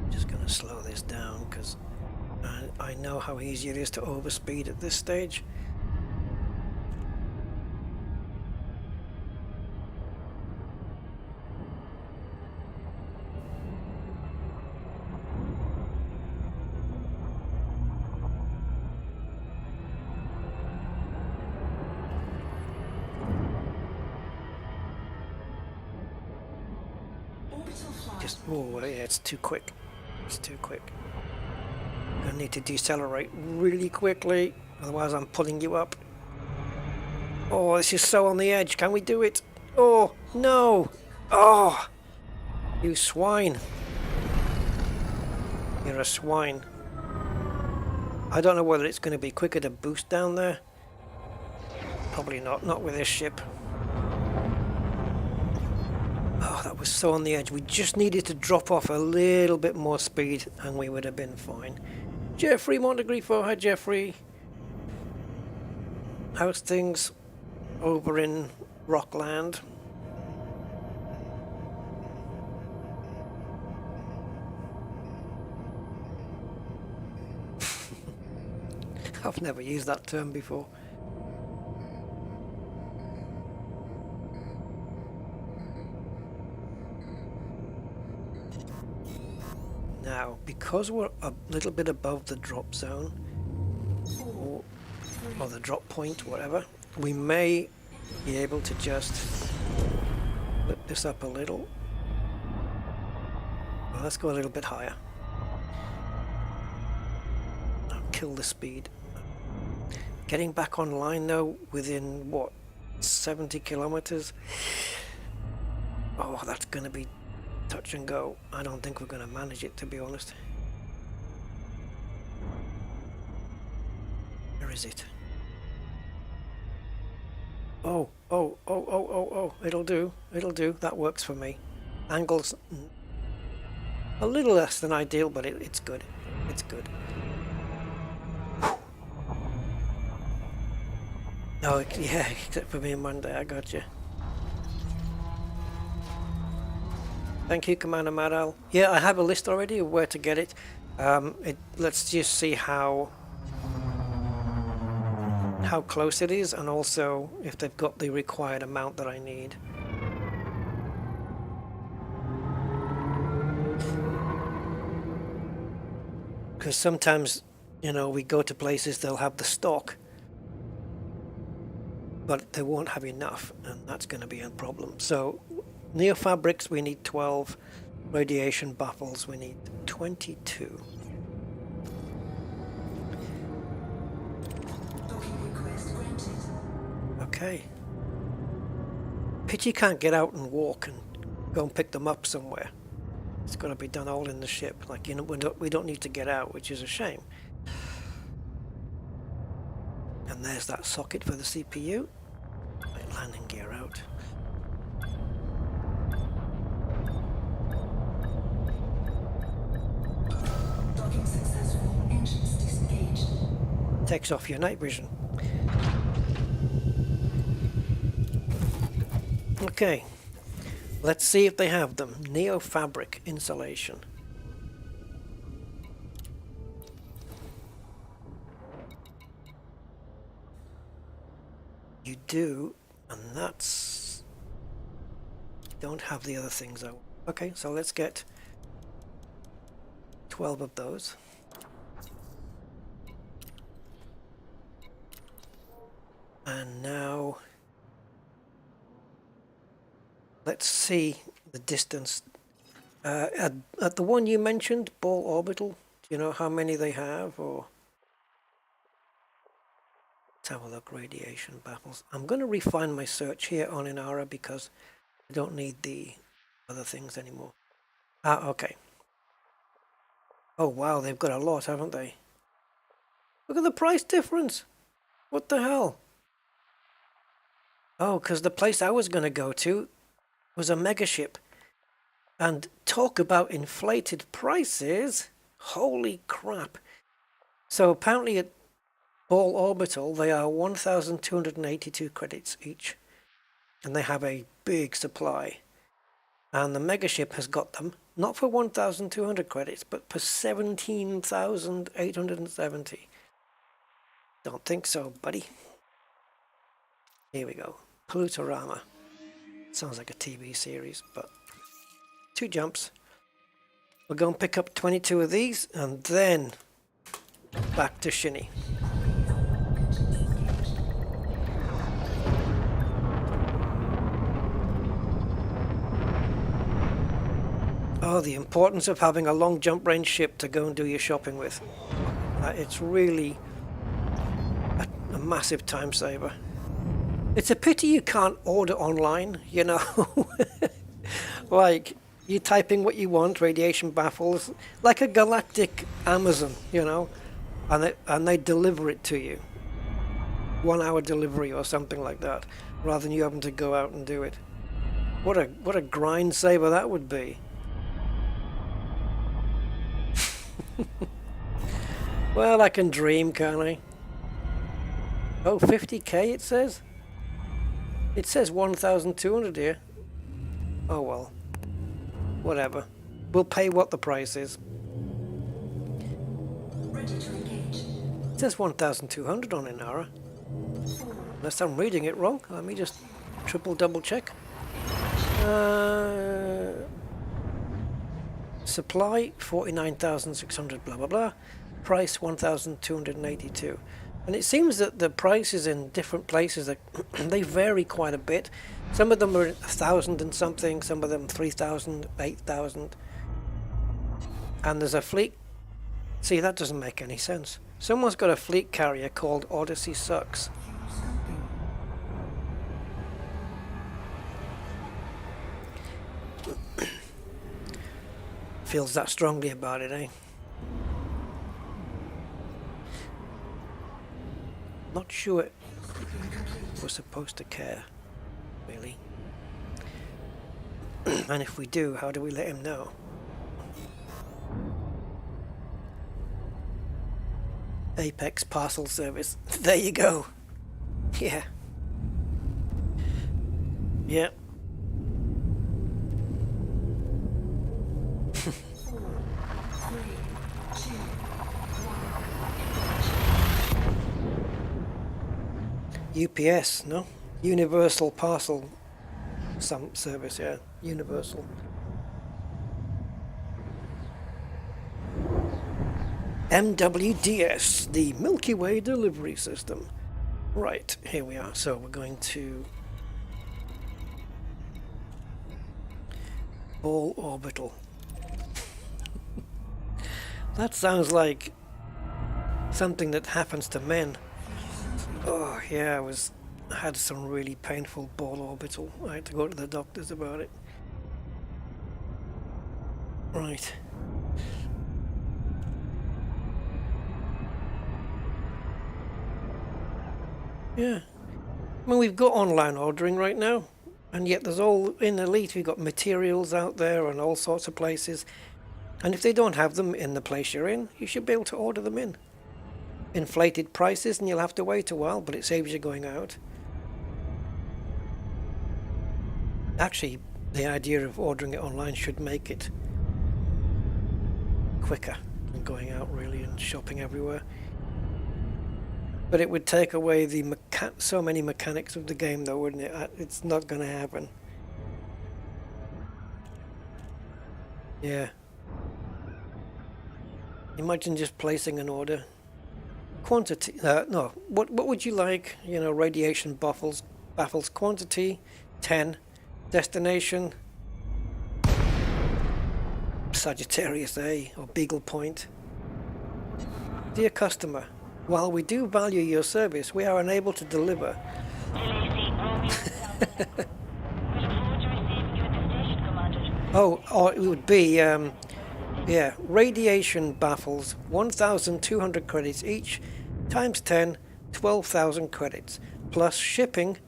Just gonna slow this down because I know how easy it is to overspeed at this stage. Oh, yeah, it's too quick. It's too quick. I need to decelerate really quickly, otherwise I'm pulling you up. Oh, this is so on the edge. Can we do it? Oh, no! Oh! You swine. You're a swine. I don't know whether it's going to be quicker to boost down there. Probably not. Not with this ship. Oh, that was so on the edge. We just needed to drop off a little bit more speed and we would have been fine. Jeffrey Montegrifo, hi Jeffrey. How's things over in Rockland? I've never used that term before. Now, because we're a little bit above the drop zone, or the drop point, whatever, we may be able to just flip this up a little. Well, let's go a little bit higher. I'll kill the speed. Getting back online though, within what, 70 kilometers? Oh, that's going to be touch and go. I don't think we're going to manage it, to be honest. Where is it? Oh, it'll do, that works for me. Angles a little less than ideal, but it's good, it's good. Oh, yeah, except for me and Monday, I got you. Thank you, Commander Madal. Yeah, I have a list already of where to get it. Let's just see how close it is, and also if they've got the required amount that I need. Because sometimes, you know, we go to places, they'll have the stock, but they won't have enough, and that's going to be a problem. So Neofabrics, we need 12. Radiation baffles, we need 22. Okay. Pity can't get out and walk and go and pick them up somewhere. It's got to be done all in the ship. Like, you know, we don't need to get out, which is a shame. And there's that socket for the CPU. Right, landing gear out. Docking successful. Engines disengaged. Takes off your night vision. Okay, let's see if they have them. Neofabric insulation. You do, and that's... Don't have the other things I want. Okay, so let's get 12 of those. And now let's see the distance. At the one you mentioned, Ball Orbital, do you know how many they have? Or let's have a look, radiation baffles. I'm going to refine my search here on Inara because I don't need the other things anymore. Ah, okay. Oh wow, they've got a lot, haven't they? Look at the price difference. What the hell? Oh, because the place I was going to go to was a megaship. And talk about inflated prices. Holy crap. So apparently at Ball Orbital, they are 1,282 credits each. And they have a big supply. And the megaship has got them, not for 1,200 credits, but for 17,870. Don't think so, buddy. Here we go. Plutorama. Sounds like a TV series, but 2 jumps. We'll go and pick up 22 of these, and then back to Shinny. Oh, the importance of having a long jump range ship to go and do your shopping with. It's really a massive time saver. It's a pity you can't order online, you know. Like, you're typing what you want, radiation baffles, like a galactic Amazon, you know, and they deliver it to you. 1 hour delivery or something like that, rather than you having to go out and do it. What a grind saver that would be. Well, I can dream, can't I? Oh, 50k it says? It says 1,200 here. Oh well. Whatever. We'll pay what the price is. Ready to engage. It says 1,200 on Inara. Unless I'm reading it wrong. Let me just double check. Supply 49,600 blah blah blah. Price 1,282. And it seems that the prices in different places they vary quite a bit. Some of them are 1,000 and something, some of them 3,000, 8,000. And there's a fleet. See, that doesn't make any sense. Someone's got a fleet carrier called Odyssey Sucks. Feels that strongly about it, eh? Not sure we're supposed to care, really. And if we do, how do we let him know? Apex parcel service. There you go. Yeah. Yeah. UPS, no? Universal Parcel some service, yeah. Universal. MWDS, the Milky Way delivery system. Right, here we are. So we're going to Ball Orbital. That sounds like something that happens to men. Oh yeah, I had some really painful Ball Orbital. I had to go to the doctors about it. Right. Yeah. I mean, we've got online ordering right now, and yet there's all in Elite. We've got materials out there and all sorts of places. And if they don't have them in the place you're in, you should be able to order them in. Inflated prices, and you'll have to wait a while, but it saves you going out. Actually, the idea of ordering it online should make it quicker than going out really and shopping everywhere. But it would take away the mechanics so many mechanics of the game, though, wouldn't it? It's not going to happen. Yeah. Imagine just placing an order. Quantity. No. What would you like? You know, radiation baffles. Quantity 10. Destination Sagittarius A or Beagle Point. Dear customer, while we do value your service, we are unable to deliver. Oh, or it would be, yeah, radiation baffles, 1,200 credits each, times 10, 12,000 credits, plus shipping,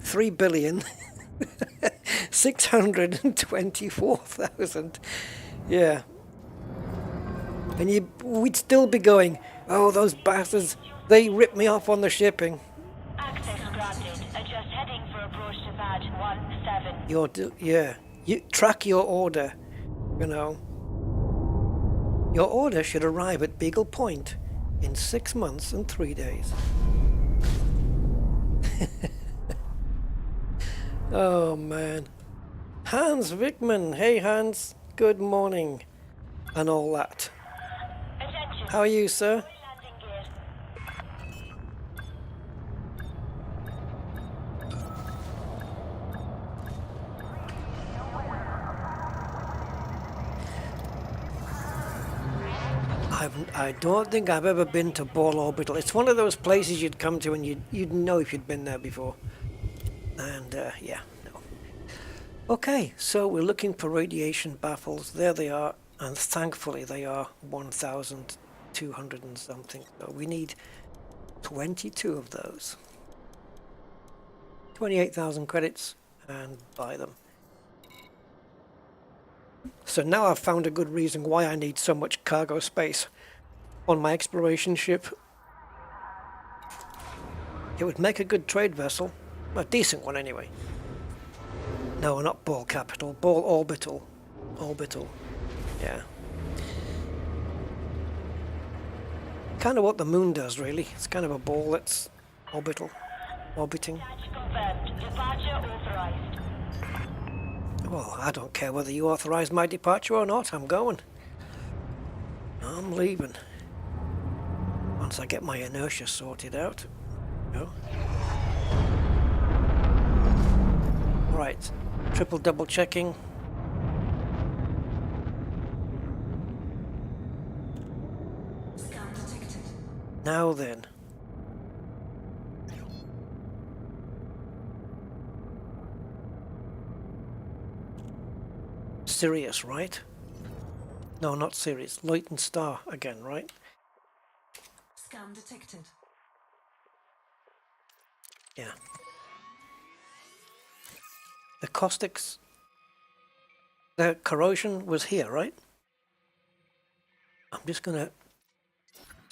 3 billion, 624,000. Yeah. And we'd still be going, oh, those bastards, they ripped me off on the shipping. Access granted. Adjust heading for approach to pad 17. Yeah. You track your order, you know. Your order should arrive at Beagle Point in 6 months and 3 days. Oh man. Hans Wickman, hey Hans, good morning, and all that. Attention. How are you, sir? Landing gear. I don't think I've ever been to Ball Orbital. It's one of those places you'd come to and you'd know if you'd been there before. And yeah, no. Okay, so we're looking for radiation baffles. There they are, and thankfully they are 1,200 and something. So we need 22 of those. 28,000 credits, and buy them. So now I've found a good reason why I need so much cargo space on my exploration ship. It would make a good trade vessel. A decent one anyway. No, not Ball Capital. Ball Orbital. Orbital. Yeah. Kind of what the moon does, really. It's kind of a ball that's orbital. Orbiting. Confirmed. Departure authorized. Well, I don't care whether you authorize my departure or not. I'm going. I'm leaving. Once I get my inertia sorted out. No. Right. Triple double checking. Scan detected. Now then. Sirius, right? No, not Sirius. Leighton Star again, right? Scan detected. Yeah. The caustics, the corrosion was here, right? I'm just gonna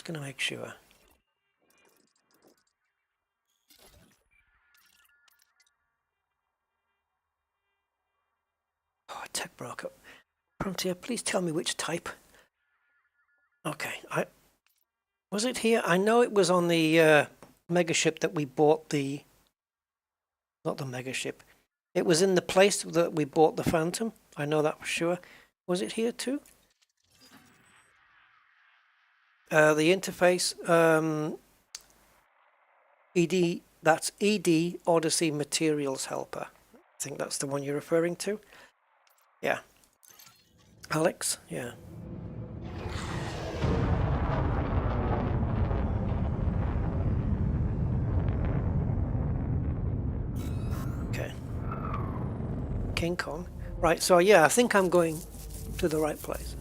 make sure. Oh, tech broker. Frontier, please tell me which type. Okay, was it here? I know it was on the megaship that we bought not the megaship. It was in the place that we bought the Phantom. I know that for sure. Was it here too? The interface, ED, that's ED Odyssey Materials Helper. I think that's the one you're referring to. Yeah. Alex, yeah. Okay. King Kong. Right, so yeah, I think I'm going to the right place.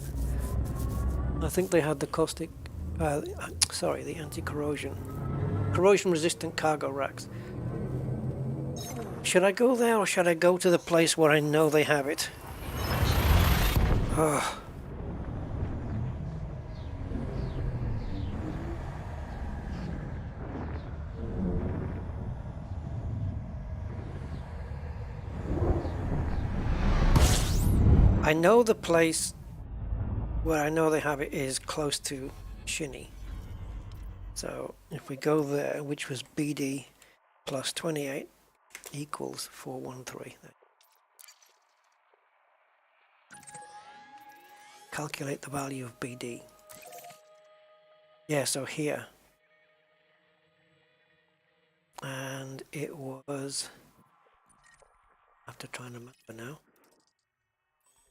I think they had the caustic, sorry, the anti-corrosion. Corrosion-resistant cargo racks. Should I go there or should I go to the place where I know they have it? Oh. I know the place where I know they have it is close to Shinny. So if we go there, which was BD plus 28 equals 413. Calculate the value of BD. Yeah, so here. And it was, I have to try and remember now.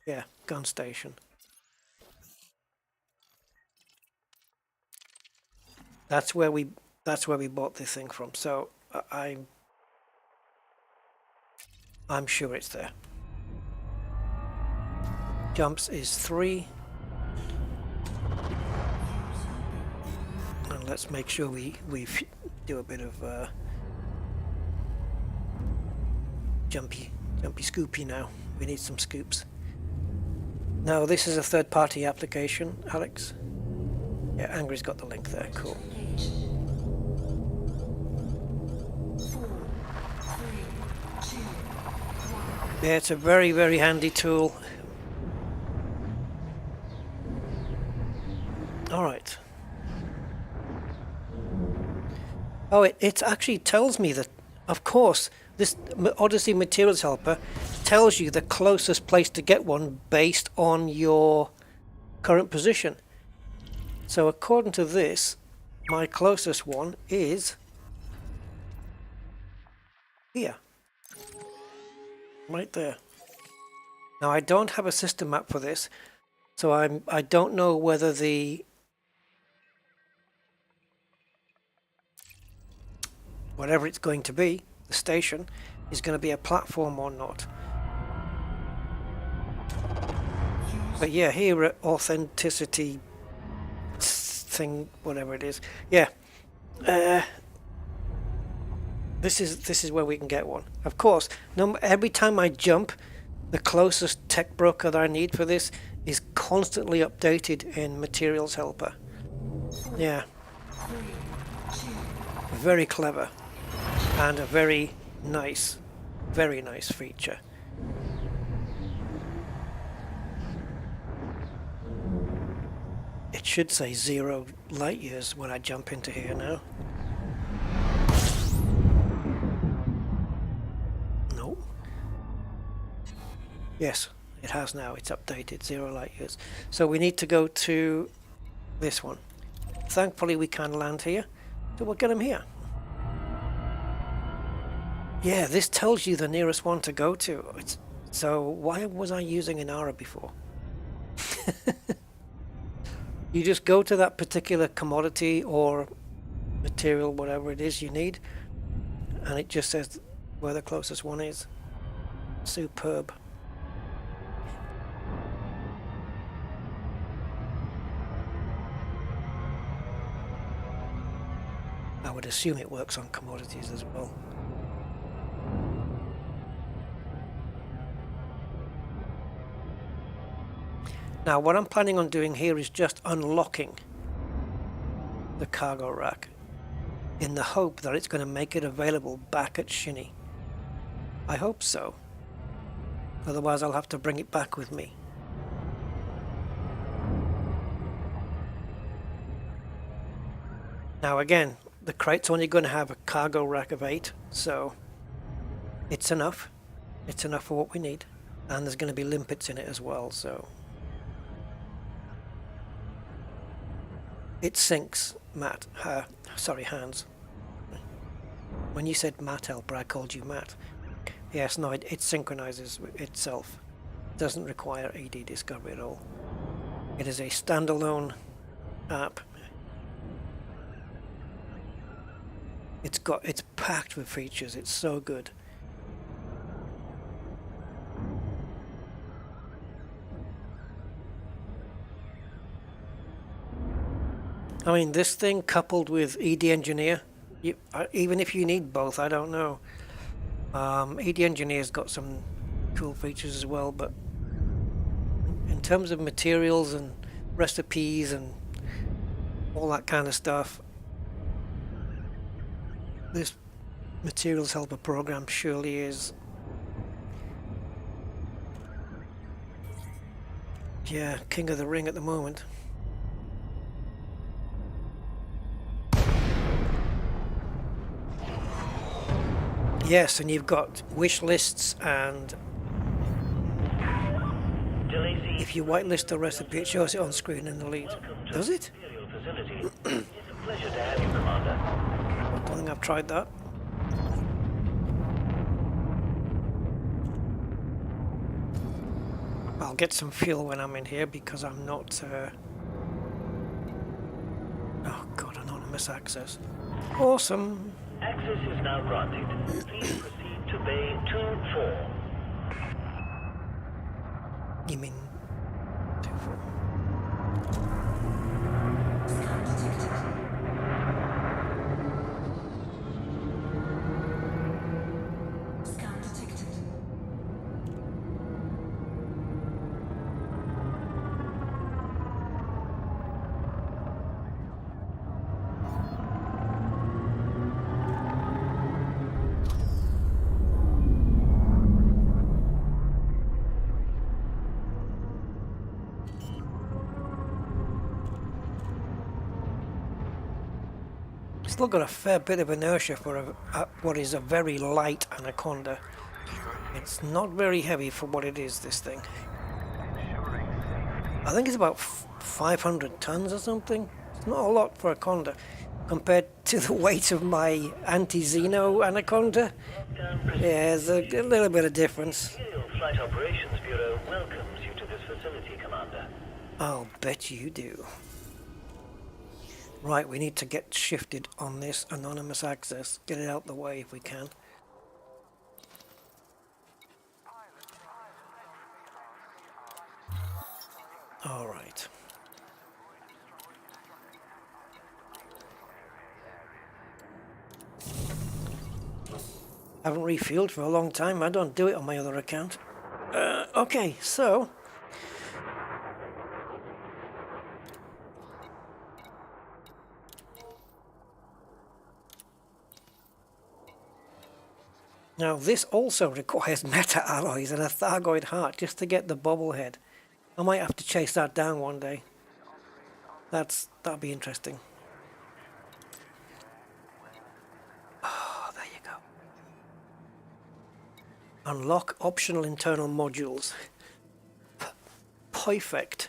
Yeah, gun station. That's where we bought this thing from. So I'm sure it's there. Jumps is 3. And let's make sure we do a bit of jumpy scoopy now. We need some scoops. Now this is a third-party application, Alex. Yeah, Angry's got the link there. Cool. Engage. 4, 3, 2, 1. Yeah, it's a very, very handy tool. All right. Oh, it actually tells me that, of course, this Odyssey Materials Helper tells you the closest place to get one based on your current position. So according to this, my closest one is here. Right there. Now I don't have a system map for this, so I don't know whether the whatever it's going to be, the station, is going to be a platform or not. But yeah, here at authenticity thing, whatever it is, yeah. This is where we can get one. Of course, every time I jump, the closest tech broker that I need for this is constantly updated in Materials Helper. Yeah. Very clever. And a very nice feature. It should say 0 light years when I jump into here now. No. Yes, it has now. It's updated 0 light years. So we need to go to this one. Thankfully we can land here, so we'll get them here. Yeah, this tells you the nearest one to go to. So why was I using Inara before? You just go to that particular commodity or material, whatever it is you need, and it just says where the closest one is. Superb. I would assume it works on commodities as well. Now what I'm planning on doing here is just unlocking the cargo rack in the hope that it's going to make it available back at Shinny. I hope so. Otherwise I'll have to bring it back with me. Now again, the crate's only going to have a cargo rack of 8, so it's enough. It's enough for what we need. And there's going to be limpets in it as well, so... It syncs, Matt. Sorry, Hans. When you said Matt Helper, I called you Matt. Yes, no, it synchronizes itself. It doesn't require AD discovery at all. It is a standalone app. It's packed with features. It's so good. I mean, this thing coupled with ED Engineer, even if you need both, I don't know. ED Engineer's got some cool features as well, but in terms of materials and recipes and all that kind of stuff, this Materials Helper program surely is, yeah, king of the ring at the moment. Yes, and you've got wish lists, and if you whitelist a recipe, it shows it on screen in the lead. Does it? It's a pleasure to have you, Commander. I don't think I've tried that. I'll get some fuel when I'm in here because I'm not... Oh god, anonymous access. Awesome! Access is now granted. Please proceed to Bay 2-4. You mean... 2-4? Scan detected. Scan detected. Still got a fair bit of inertia for what is a very light Anaconda. It's not very heavy for what it is, this thing. I think it's about 500 tons or something. It's not a lot for a Conda compared to the weight of my anti-Xeno Anaconda. Yeah, there's a little bit of difference. Imperial Flight Operations Bureau welcomes you to this facility, Commander. I'll bet you do. Right, we need to get shifted on this anonymous access. Get it out the way if we can. All right. Haven't refueled for a long time. I don't do it on my other account. Okay, so... Now this also requires meta alloys and a Thargoid heart just to get the bobblehead. I might have to chase that down one day. That'll be interesting. Oh, there you go. Unlock optional internal modules. Perfect.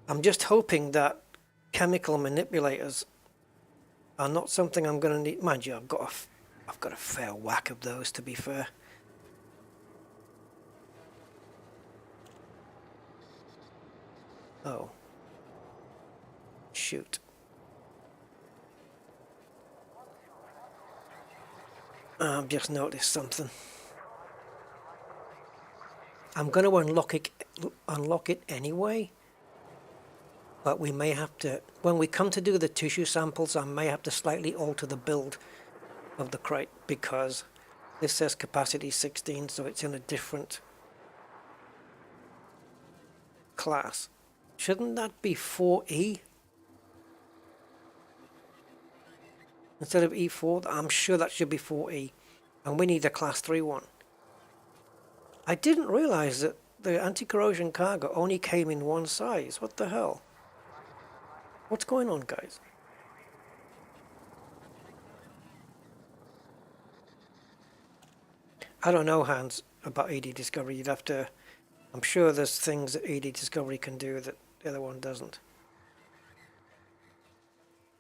I'm just hoping that chemical manipulators are not something I'm going to need. Mind you, I've got a fair whack of those, to be fair. Oh. Shoot. I've just noticed something. I'm going to unlock it anyway. But we may have to, when we come to do the tissue samples, I may have to slightly alter the build of the crate, because this says capacity 16, so it's in a different class. Shouldn't that be 4E? Instead of E4, I'm sure that should be 4E. And we need a class 3 one. I didn't realize that the anti-corrosion cargo only came in one size. What the hell? What's going on, guys? I don't know, Hans, about ED Discovery. You'd have to... I'm sure there's things that ED Discovery can do that the other one doesn't.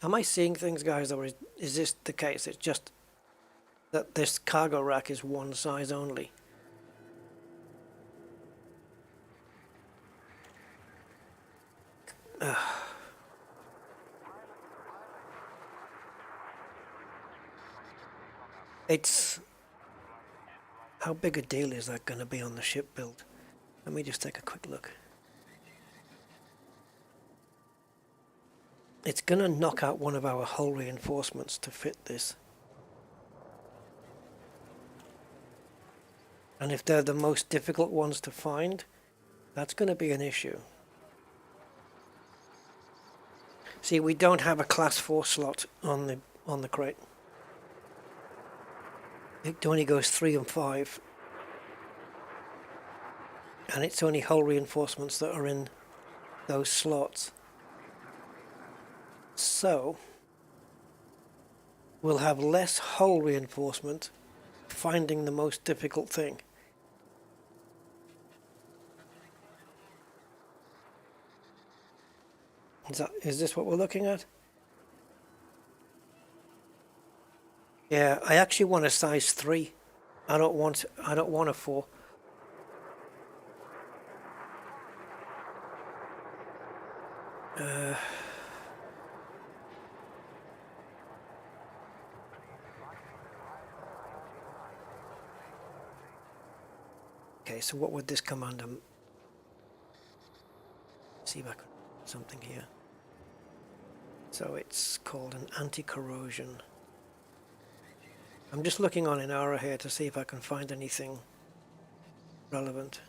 Am I seeing things, guys, or is this the case? It's just that this cargo rack is one size only. It's... How big a deal is that going to be on the ship build? Let me just take a quick look. It's going to knock out one of our hull reinforcements to fit this. And if they're the most difficult ones to find, that's going to be an issue. See, we don't have a class 4 slot on the crate. It only goes 3 and 5. And it's only hull reinforcements that are in those slots. So, we'll have less hull reinforcement finding the most difficult thing. Is this what we're looking at? Yeah, I actually want a size 3. I don't want a 4. Okay, so what would this come under? See if I can something here. So it's called an anti-corrosion. I'm just looking on Inara here to see if I can find anything relevant.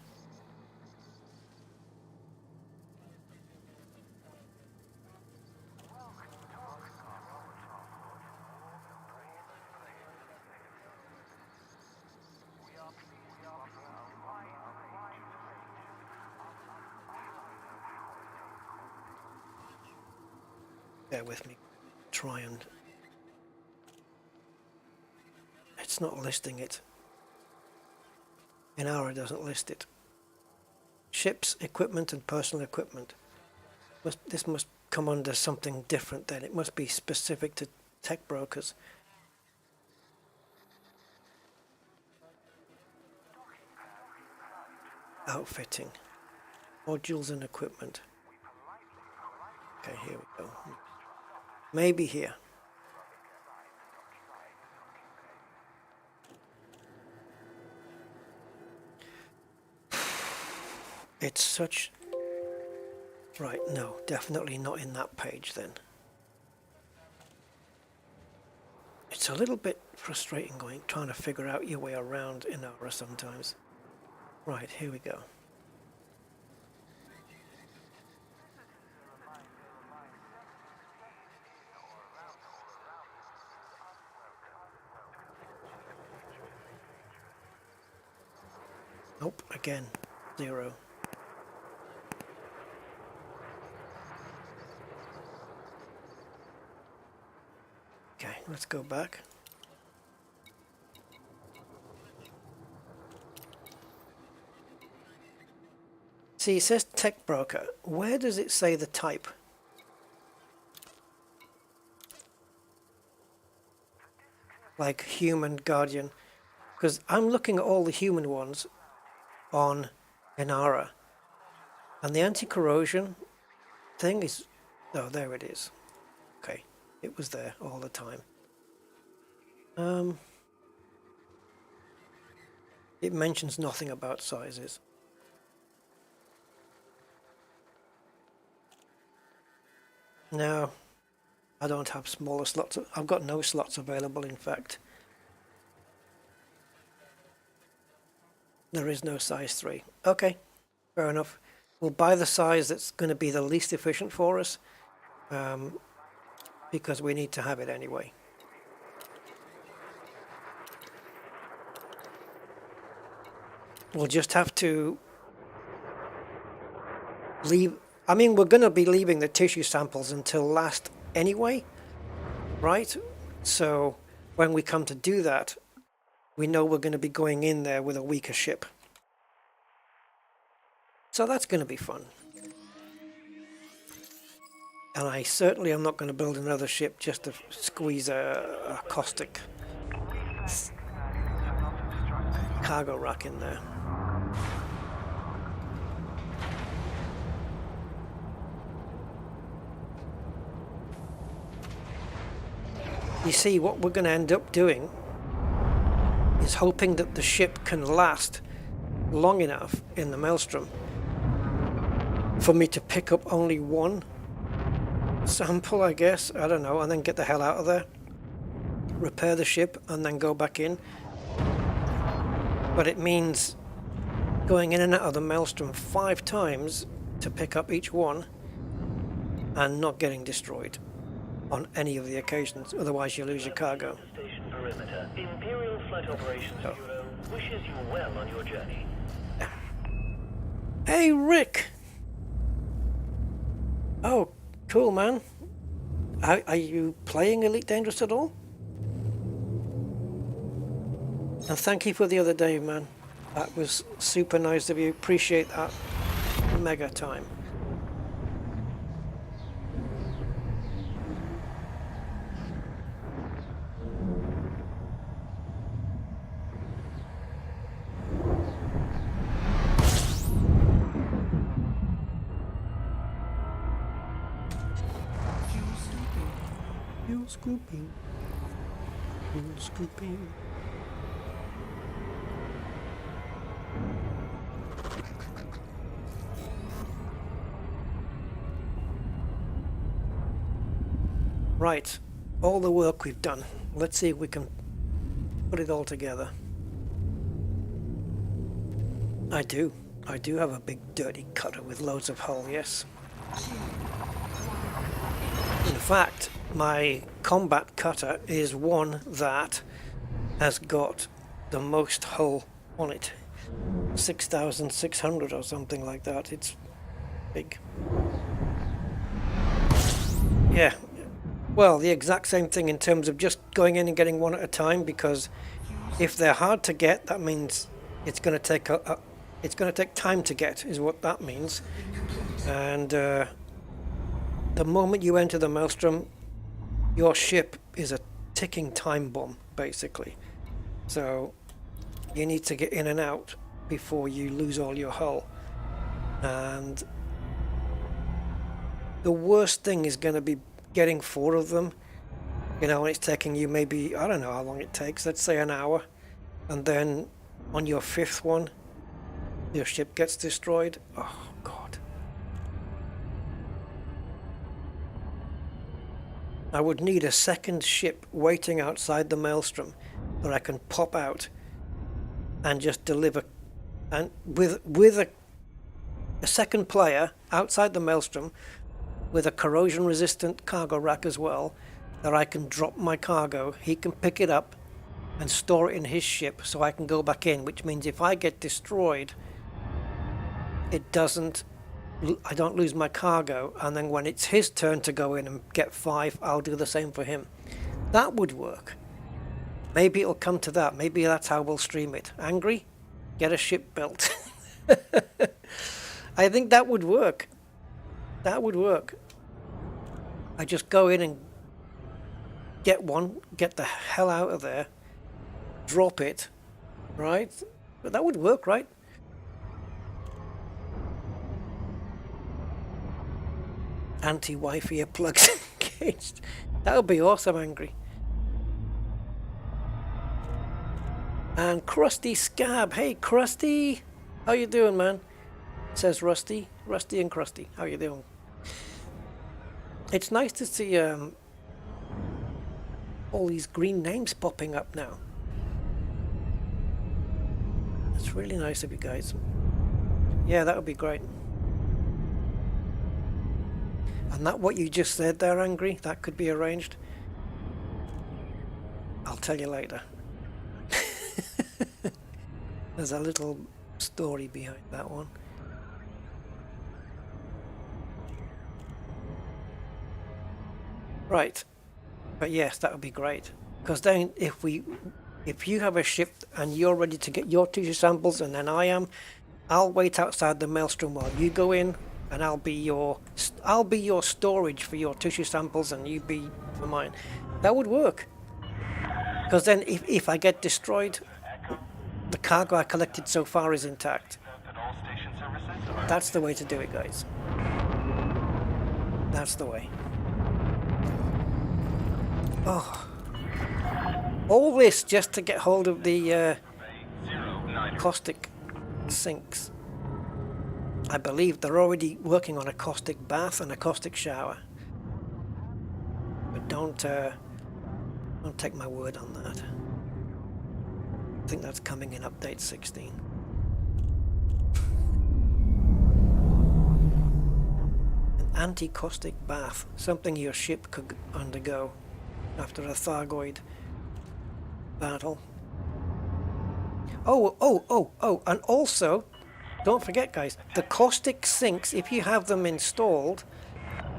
Bear with me. Try and... It's not listing it. Inara doesn't list it. Ships, equipment and personal equipment. This must come under something different then. It must be specific to tech brokers. Outfitting. Modules and equipment. Okay, here we go. Maybe here. It's such... Right, no, definitely not in that page then. It's a little bit frustrating trying to figure out your way around Inara sometimes. Right, here we go. Nope, again, 0. Okay, let's go back. See, it says tech broker. Where does it say the type? Like human guardian. Because I'm looking at all the human ones on Inara. And the anti-corrosion thing is... Oh, there it is. Okay, it was there all the time. It mentions nothing about sizes. No, I don't have smaller slots. I've got no slots available, in fact. There is no size 3. Okay, fair enough. We'll buy the size that's going to be the least efficient for us, because we need to have it anyway. We'll just have to leave... I mean, we're going to be leaving the tissue samples until last anyway, right? So when we come to do that, we know we're going to be going in there with a weaker ship. So that's going to be fun. And I certainly am not going to build another ship just to squeeze a caustic cargo rack in there. You see, what we're going to end up doing is hoping that the ship can last long enough in the Maelstrom for me to pick up only one sample, I guess, I don't know, and then get the hell out of there, repair the ship, and then go back in. But it means going in and out of the Maelstrom 5 times to pick up each one and not getting destroyed on any of the occasions, otherwise you lose your cargo. Station perimeter. Imperial Flight Operations Bureau wishes you well on your journey. Hey, Rick! Oh, cool, man. Are you playing Elite Dangerous at all? And thank you for the other day, man. That was super nice of you. Appreciate that. Mega time. Fuel scooping. Fuel scooping. Right, all the work we've done. Let's see if we can put it all together. I do have a big dirty cutter with loads of hull, yes. In fact, my combat cutter is one that has got the most hull on it. 6,600 or something like that. It's big. Yeah. Well, the exact same thing in terms of just going in and getting one at a time, because if they're hard to get, that means it's going to take it's going to take time to get, is what that means. And the moment you enter the Maelstrom, your ship is a ticking time bomb, basically. So you need to get in and out before you lose all your hull. And the worst thing is going to be getting 4 of them, you know, and it's taking you maybe, I don't know how long it takes, let's say an hour, and then on your 5th one your ship gets destroyed. Oh god. I would need a second ship waiting outside the Maelstrom that I can pop out and just deliver, and with a second player outside the Maelstrom with a corrosion resistant cargo rack as well, that I can drop my cargo, he can pick it up and store it in his ship so I can go back in, which means if I get destroyed, I don't lose my cargo, and then when it's his turn to go in and get 5, I'll do the same for him. That would work. Maybe it'll come to that. Maybe that's how we'll stream it. Angry? Get a ship built. I think that would work. That would work. I just go in and get one, get the hell out of there, drop it, right? But that would work, right? Anti-Wi-Fi earplugs engaged. That would be awesome, Angry. And Krusty Scab. Hey, Krusty! How you doing, man? Says Rusty. Rusty and Krusty. How you doing? It's nice to see all these green names popping up now. It's really nice of you guys. Yeah, that would be great. And that what you just said there, Angry, that could be arranged. I'll tell you later. There's a little story behind that one. Right, but yes, that would be great, because then if you have a ship and you're ready to get your tissue samples, and then I'll wait outside the Maelstrom while you go in, and I'll be your storage for your tissue samples, and you be for mine. That would work, because then if I get destroyed, the cargo I collected so far is intact. That's the way to do it, guys. That's the way. Oh, all this just to get hold of the caustic sinks. I believe they're already working on a caustic bath and a caustic shower. But don't take my word on that. I think that's coming in update 16. An anti-caustic bath, something your ship could undergo after a Thargoid battle. Oh, and also, don't forget, guys, the caustic sinks, if you have them installed,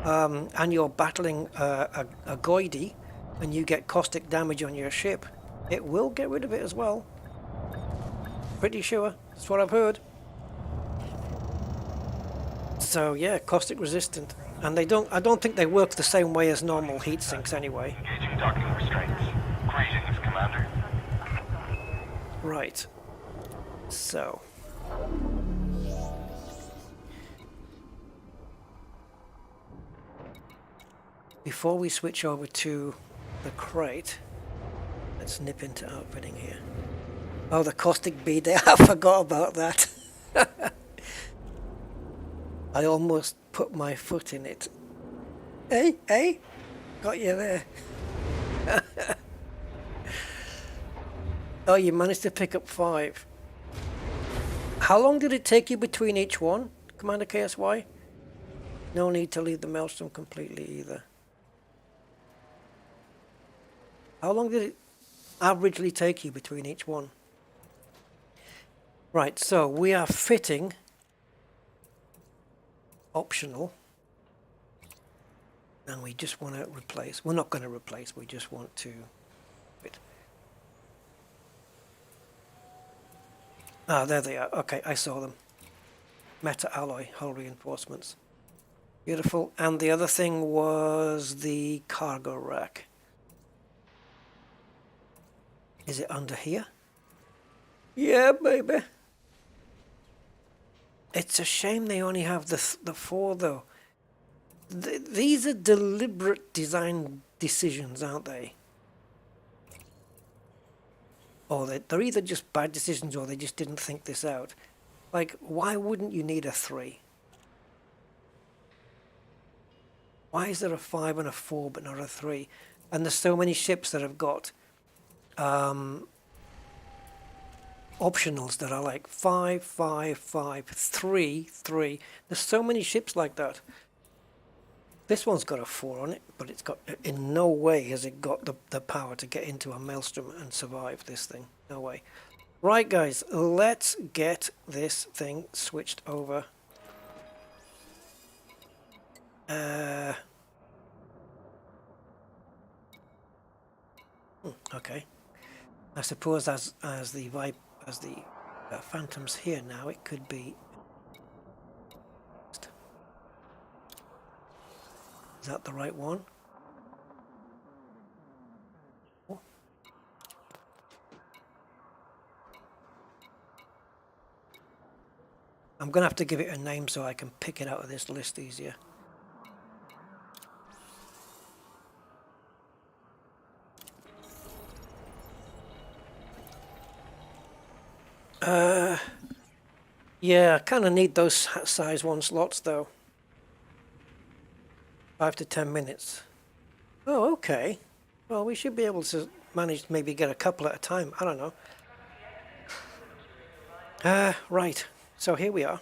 and you're battling a Goidy, and you get caustic damage on your ship, it will get rid of it as well. Pretty sure. That's what I've heard. So yeah, caustic resistant. And I don't think they work the same way as normal heat sinks anyway. Engaging docking restraints. Greetings, Commander. Right. So. Before we switch over to the crate, let's nip into outfitting here. Oh, the caustic bead there. I forgot about that. I almost put my foot in it. Hey, got you there. Oh, you managed to pick up 5. How long did it take you between each one, Commander KSY? No need to leave the Maelstrom completely either. How long did it averagely take you between each one? Right, so we are fitting optional, and we just want to replace. We're not going to replace, we just want to fit. Ah, there they are. Okay, I saw them. Meta alloy hull reinforcements. Beautiful. And the other thing was the cargo rack. Is it under here? Yeah, baby. It's a shame they only have the 4 though. These are deliberate design decisions, aren't they? Or they're either just bad decisions or they just didn't think this out. Like, why wouldn't you need a 3? Why is there a 5 and a 4 but not a 3? And there's so many ships that have got optionals that are like 5, 5, 5, 3, 3. There's so many ships like that. This one's got a 4 on it, but it's got, in no way has it got the power to get into a Maelstrom and survive this thing. No way. Right, guys, let's get this thing switched over. Okay. I suppose as the Phantom's here now, it could be. Is that the right one? Oh. I'm gonna have to give it a name so I can pick it out of this list easier. Yeah, I kind of need those size 1 slots though. 5 to 10 minutes. Oh, okay. Well, we should be able to manage to maybe get a couple at a time. I don't know. Right. So here we are.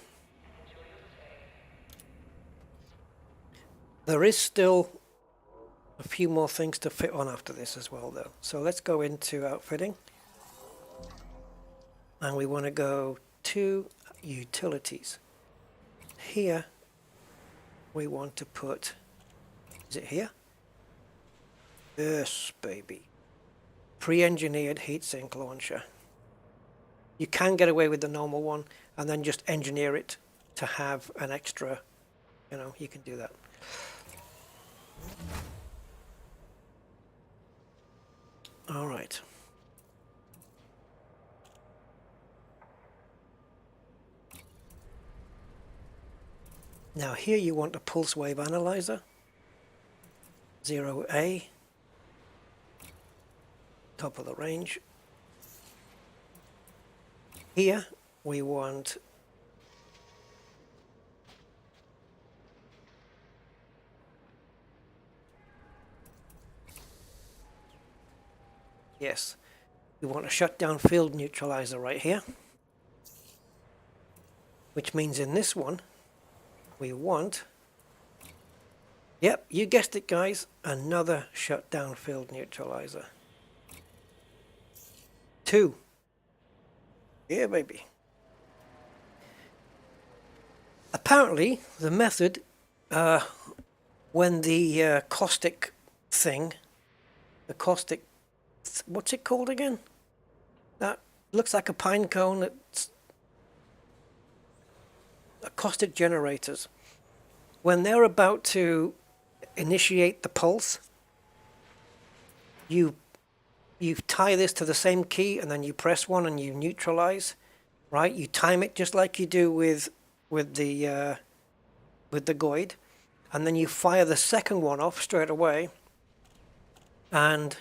There is still a few more things to fit on after this as well, though. So let's go into outfitting. And we want to go to utilities. Here, we want to put, is it here? Yes, baby. Pre-engineered heatsink launcher. You can get away with the normal one and then just engineer it to have an extra, you know, you can do that. All right. Now here you want a pulse wave analyzer, 0A, top of the range. Here we want yes, we want a shutdown field neutralizer right here, which means in this one we want, yep, you guessed it guys, another shutdown field neutralizer. 2. Yeah, baby. Apparently, the method, when the caustic thing, the caustic, what's it called again? That looks like a pine cone. It's caustic generators. When they're about to initiate the pulse, you tie this to the same key and then you press one and you neutralize, right? You time it just like you do with the Goid, and then you fire the second one off straight away, and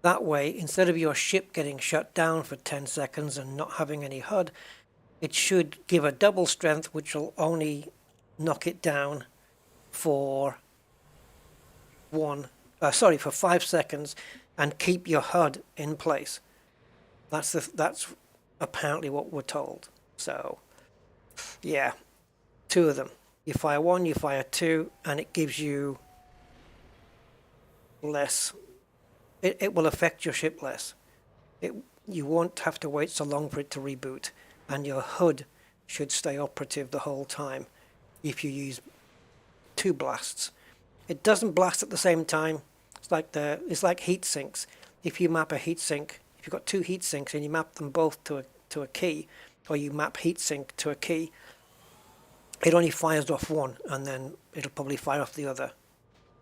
that way, instead of your ship getting shut down for 10 seconds and not having any HUD, it should give a double strength, which will only knock it down for for 5 seconds and keep your HUD in place. That's apparently what we're told. So, yeah, 2 of them. You fire 1, you fire 2, and it gives you less. It will affect your ship less. You won't have to wait so long for it to reboot, and your HUD should stay operative the whole time if you use 2 blasts. It doesn't blast at the same time. It's like heat sinks. If you map a heat sink, if you've got 2 heat sinks and you map them both to a key, or you map heat sink to a key, it only fires off one, and then it'll probably fire off the other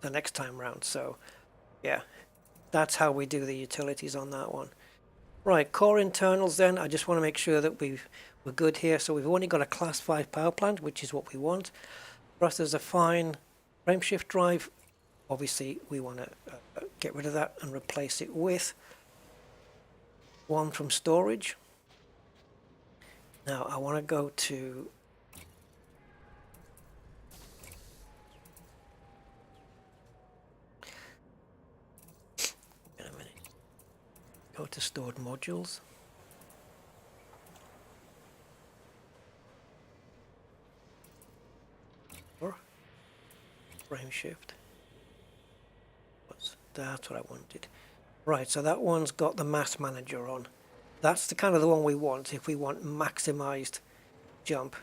the next time round. So, yeah, that's how we do the utilities on that one. Right, core internals then. I just want to make sure that we're good here. So we've only got a class 5 power plant, which is what we want. Thrusters are fine. Frameshift drive, obviously we want to get rid of that and replace it with one from storage. Now I want to go to go to stored modules. Or frame shift. That's what I wanted. Right, so that one's got the mass manager on. That's the kind of the one we want if we want maximized jump.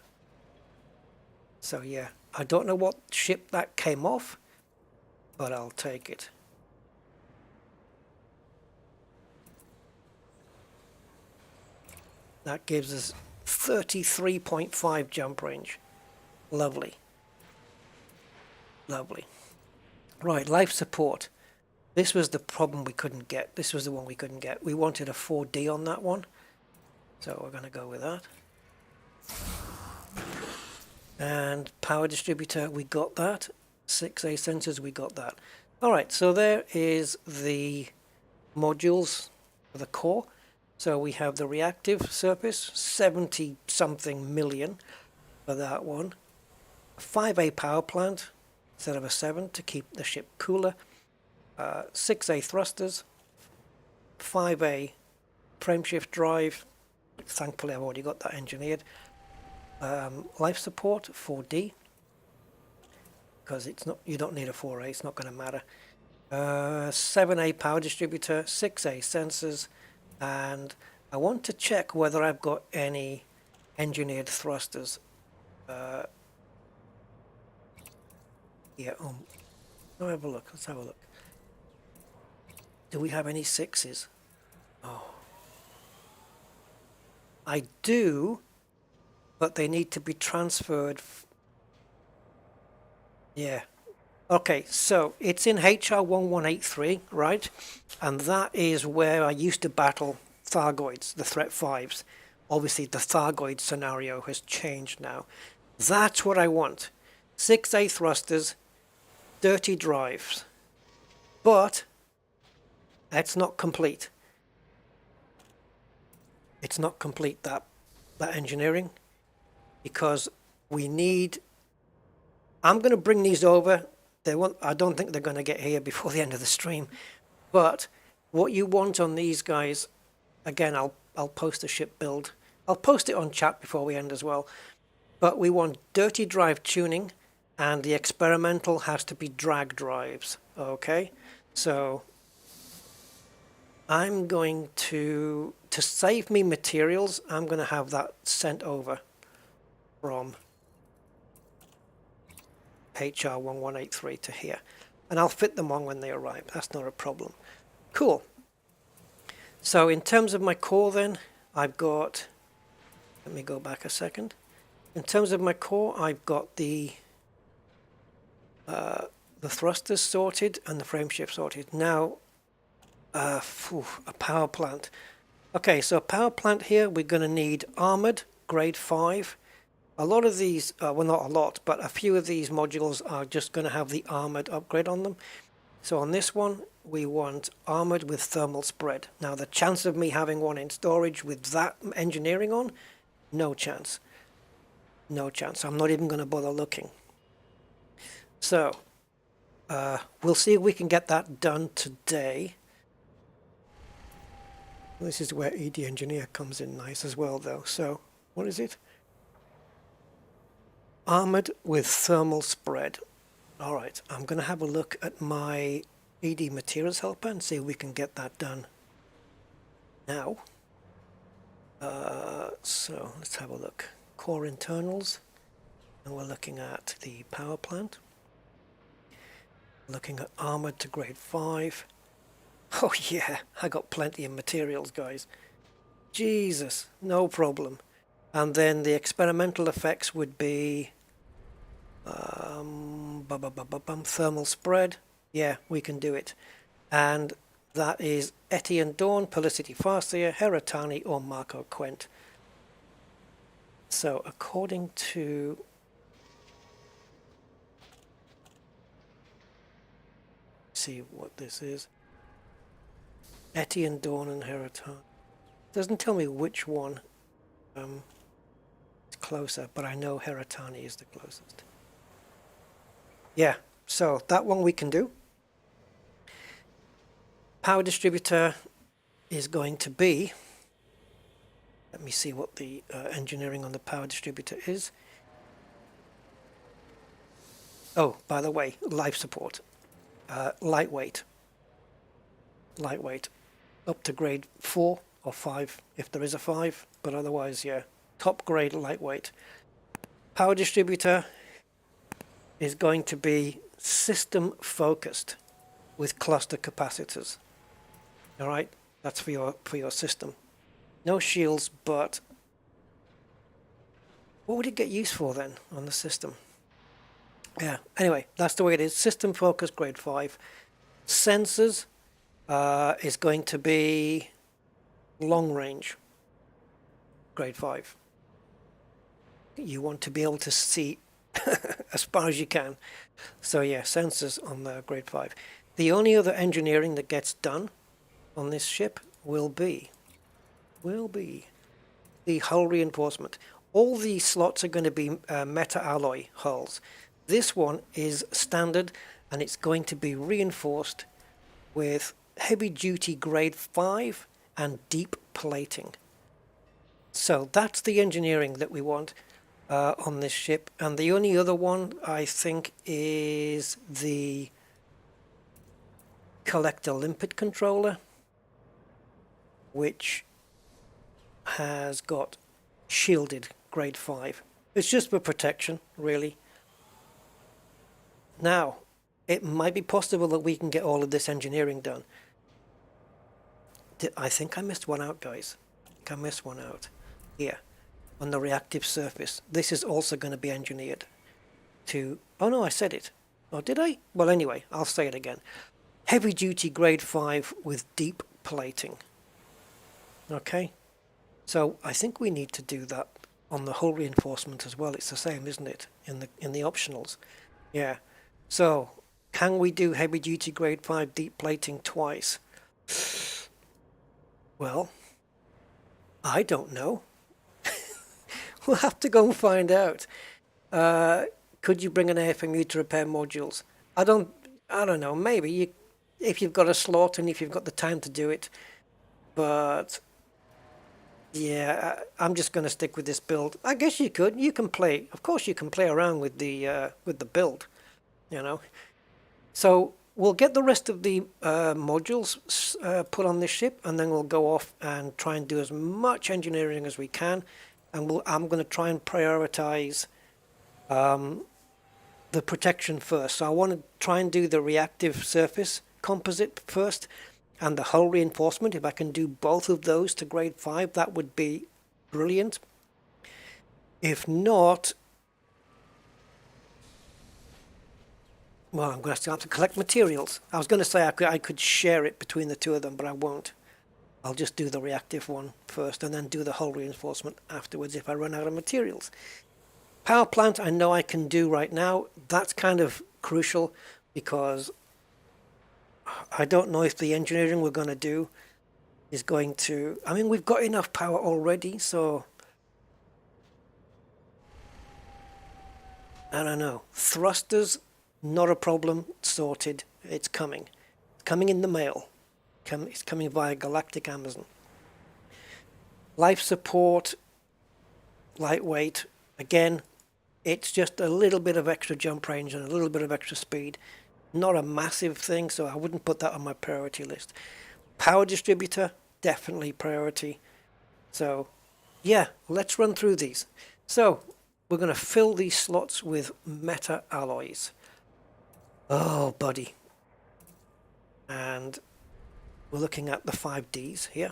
So yeah, I don't know what ship that came off, but I'll take it. That gives us 33.5 jump range. Lovely. Lovely. Right, life support. This was the problem we couldn't get. This was the one we couldn't get. We wanted a 4D on that one. So we're going to go with that. And power distributor, we got that. 6A sensors, we got that. Alright, so there is the modules for the core. So we have the reactive surface, 70 something million for that one. A 5A power plant instead of a 7 to keep the ship cooler. 6A thrusters, 5A frameshift drive. Thankfully I've already got that engineered. Life support 4D, because it's not, you don't need a 4A, it's not going to matter. 7A power distributor, 6A sensors, and I want to check whether I've got any engineered thrusters. Yeah, let's have a look. Let's have a look. Do we have any 6s? Oh, I do, but they need to be transferred. Yeah. Okay, so it's in HR1183, right? And that is where I used to battle Thargoids, the Threat 5s. Obviously, the Thargoid scenario has changed now. That's what I want. 6A thrusters, dirty drives. But that's not complete. It's not complete, that engineering, because we need... I'm going to bring these over. I don't think they're going to get here before the end of the stream. But what you want on these guys, again, I'll post a ship build. I'll post it on chat before we end as well. But we want dirty drive tuning, and the experimental has to be drag drives. Okay, so I'm going to save me materials, I'm going to have that sent over from HR1183 to here, and I'll fit them on when they arrive. That's not a problem. Cool. So in terms of my core then, I've got, let me go back a second. In terms of my core, I've got the thrusters sorted and the frameshift sorted. Now, a power plant. Okay, so a power plant here, we're going to need armored, grade 5. A lot of these, well not a lot, but a few of these modules are just going to have the armored upgrade on them. So on this one, we want armored with thermal spread. Now the chance of me having one in storage with that engineering on, no chance. No chance. I'm not even going to bother looking. So, we'll see if we can get that done today. This is where ED Engineer comes in nice as well though. So, what is it? Armored with thermal spread. Alright, I'm going to have a look at my ED Materials Helper and see if we can get that done now. So, let's have a look. Core internals. And we're looking at the power plant. Looking at armored to grade 5. Oh yeah, I got plenty of materials, guys. Jesus, no problem. And then the experimental effects would be thermal spread. Yeah, we can do it. And that is Etienne Dawn, Pelicity Farseer, Heratani, or Marco Quent. So according to see what this is. Etienne Dawn and Heratani. Doesn't tell me which one is closer, but I know Heratani is the closest. Yeah, so that one we can do. Power distributor is going to be, let me see what the engineering on the power distributor is. Oh, by the way, life support. Lightweight, up to grade 4 or 5 if there is a 5, but otherwise, yeah, top grade lightweight. Power distributor is going to be system focused with cluster capacitors. All right, that's for your system. No shields, but what would it get used for then on the system? Yeah, anyway, that's the way it is. System focus, grade 5. Sensors is going to be long range, grade 5. You want to be able to see as far as you can. So yeah, sensors on the grade 5. The only other engineering that gets done on this ship will be the hull reinforcement. All these slots are going to be meta alloy hulls. This one is standard and it's going to be reinforced with heavy duty grade 5 and deep plating. So that's the engineering that we want on this ship. And the only other one I think is the collector limpet controller, which has got shielded grade 5. It's just for protection, really. Now, it might be possible that we can get all of this engineering done. I think I missed one out, guys. I think I missed one out. Here, on the reactive surface. This is also going to be engineered to... Oh no, I said it. Oh, did I? Well, anyway, I'll say it again. Heavy duty grade 5 with deep plating. Okay? So, I think we need to do that on the hull reinforcement as well. It's the same, isn't it? In the optionals. Yeah. So, can we do heavy duty grade 5 deep plating twice? Well, I don't know. We'll have to go and find out. Could you bring an AFMU to repair modules? I don't know. Maybe if you've got a slot and if you've got the time to do it. But yeah, I'm just going to stick with this build. I guess you could. You can play. Of course, you can play around with the build. You know. So we'll get the rest of the modules put on this ship, and then we'll go off and try and do as much engineering as we can. And I'm going to try and prioritize the protection first. So I want to try and do the reactive surface composite first, and the hull reinforcement. If I can do both of those to grade 5, that would be brilliant. If not, well, I'm going to have to collect materials. I was going to say I could share it between the two of them, but I won't. I'll just do the reactive one first and then do the hull reinforcement afterwards if I run out of materials. Power plant I know I can do right now. That's kind of crucial because I don't know if the engineering we're going to do is going to... I mean, we've got enough power already, so... I don't know. Thrusters, not a problem, sorted. It's coming. It's coming in the mail. It's coming via Galactic Amazon. Life support, lightweight. Again, it's just a little bit of extra jump range and a little bit of extra speed. Not a massive thing, so I wouldn't put that on my priority list. Power distributor, definitely priority. So, yeah, let's run through these. So, we're going to fill these slots with meta alloys. Oh, buddy. And we're looking at the 5Ds here.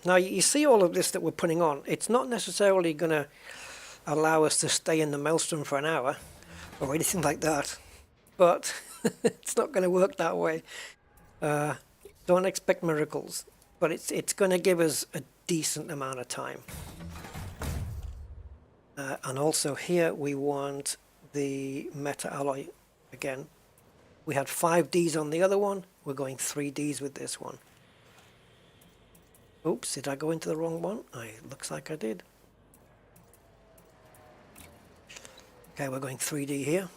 Now, you see all of this that we're putting on. It's not necessarily going to allow us to stay in the Maelstrom for an hour or anything like that. But it's not going to work that way. Don't expect miracles. But it's going to give us a decent amount of time. And also here we want the meta alloy again. We had 5Ds on the other one. We're going 3Ds with this one. Oops, did I go into the wrong one? Looks like I did. Okay, we're going 3D here.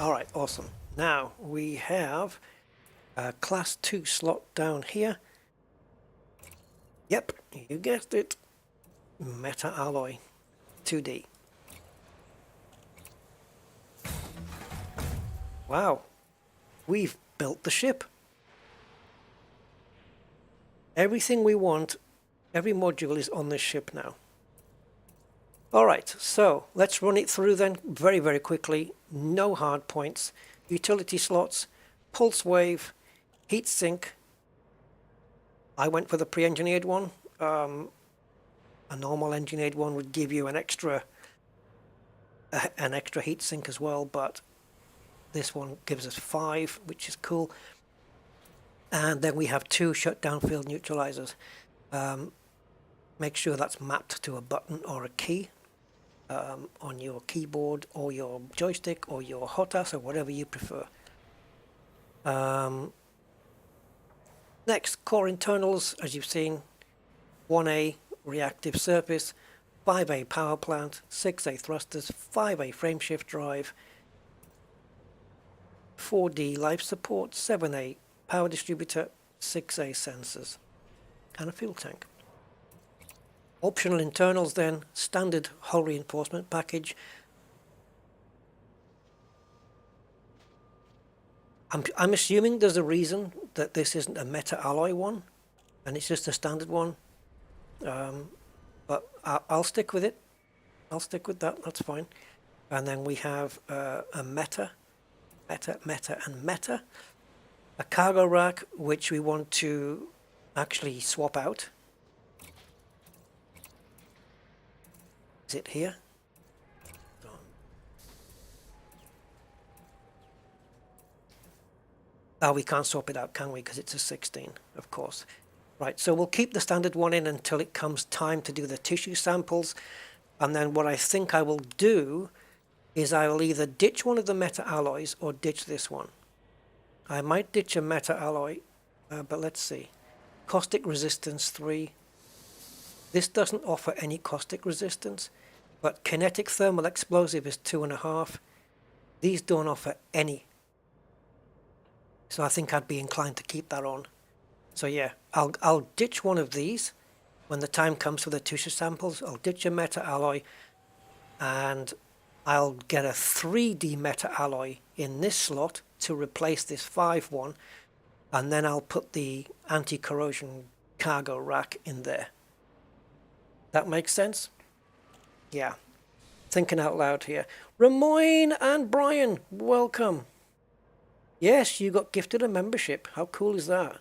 Alright, awesome. Now we have a class 2 slot down here. Yep, you guessed it. Meta alloy 2D. Wow, we've built the ship. Everything we want, every module is on this ship now. Alright, so let's run it through then very, very quickly. No hard points. Utility slots, pulse wave, heatsink. I went for the pre-engineered one. A normal engineered one would give you an extra heatsink as well, but this one gives us 5, which is cool. And then we have 2 shutdown field neutralizers. Make sure that's mapped to a button or a key on your keyboard or your joystick or your HOTAS or whatever you prefer. Next, core internals, as you've seen, 1A reactive surface, 5A power plant, 6A thrusters, 5A frameshift drive, 4D life support, 7A power distributor, 6A sensors, and a fuel tank. Optional internals then, standard hull reinforcement package. I'm assuming there's a reason that this isn't a meta alloy one, and it's just a standard one. But I'll stick with it. I'll stick with that, that's fine. And then we have a meta, and meta. A cargo rack, which we want to actually swap out. Is it here? Oh, we can't swap it out, can we? Because it's a 16, of course. Right, so we'll keep the standard one in until it comes time to do the tissue samples. And then what I think I will do is I will either ditch one of the meta alloys or ditch this one. I might ditch a meta alloy, but let's see. Caustic resistance 3. This doesn't offer any caustic resistance, but kinetic thermal explosive is 2.5. These don't offer any. So I think I'd be inclined to keep that on. So yeah, I'll ditch one of these when the time comes for the tissue samples. I'll ditch a meta alloy and I'll get a 3D meta alloy in this slot to replace this 5 one, and then I'll put the anti-corrosion cargo rack in there. That makes sense? Yeah. thinking out loud here. Ramoyne and Brian, welcome. Yes, you got gifted a membership. How cool is that?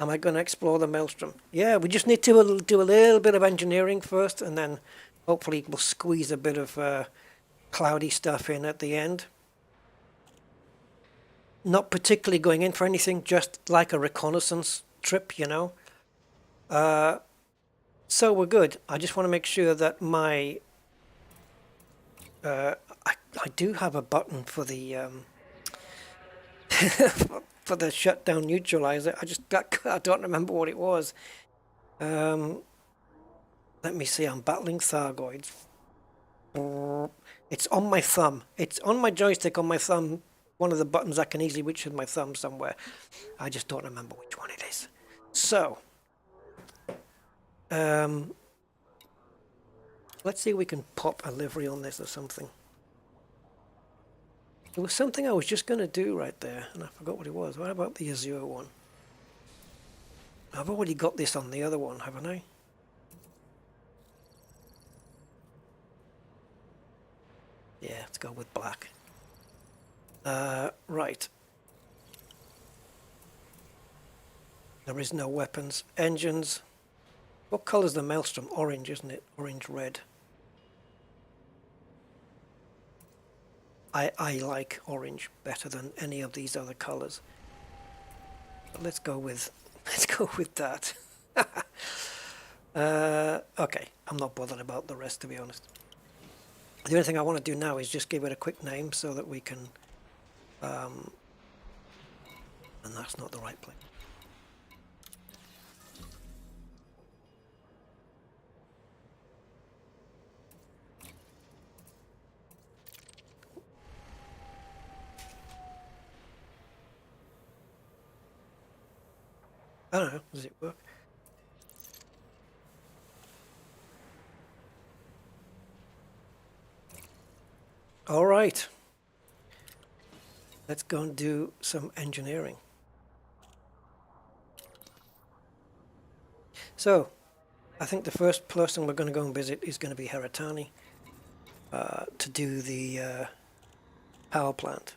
Am I going to explore the Maelstrom? Yeah, we just need to do a little bit of engineering first, and then hopefully we'll squeeze a bit of cloudy stuff in at the end. Not particularly going in for anything, just like a reconnaissance trip, you know. So we're good. I just want to make sure that my... I do have a button for the... for the shutdown neutralizer. I don't remember what it was. Let me see. I'm battling Thargoids. It's on my thumb. It's on my joystick on my thumb. One of the buttons I can easily reach with my thumb somewhere. I just don't remember which one it is. So, let's see if we can pop a livery on this or something. There was something I was just going to do right there, and I forgot what it was. What about the Azure one? I've already got this on the other one, haven't I? Yeah, let's go with black. Right. There is no weapons. Engines. What colour's the Maelstrom? Orange, isn't it? Orange-red. I like orange better than any of these other colours. But let's go with that. Okay, I'm not bothered about the rest, to be honest. The only thing I want to do now is just give it a quick name so that we can and that's not the right place. I don't know, does it work? All right. Let's go and do some engineering. So, I think the first person we're going to go and visit is going to be Heratani to do the power plant.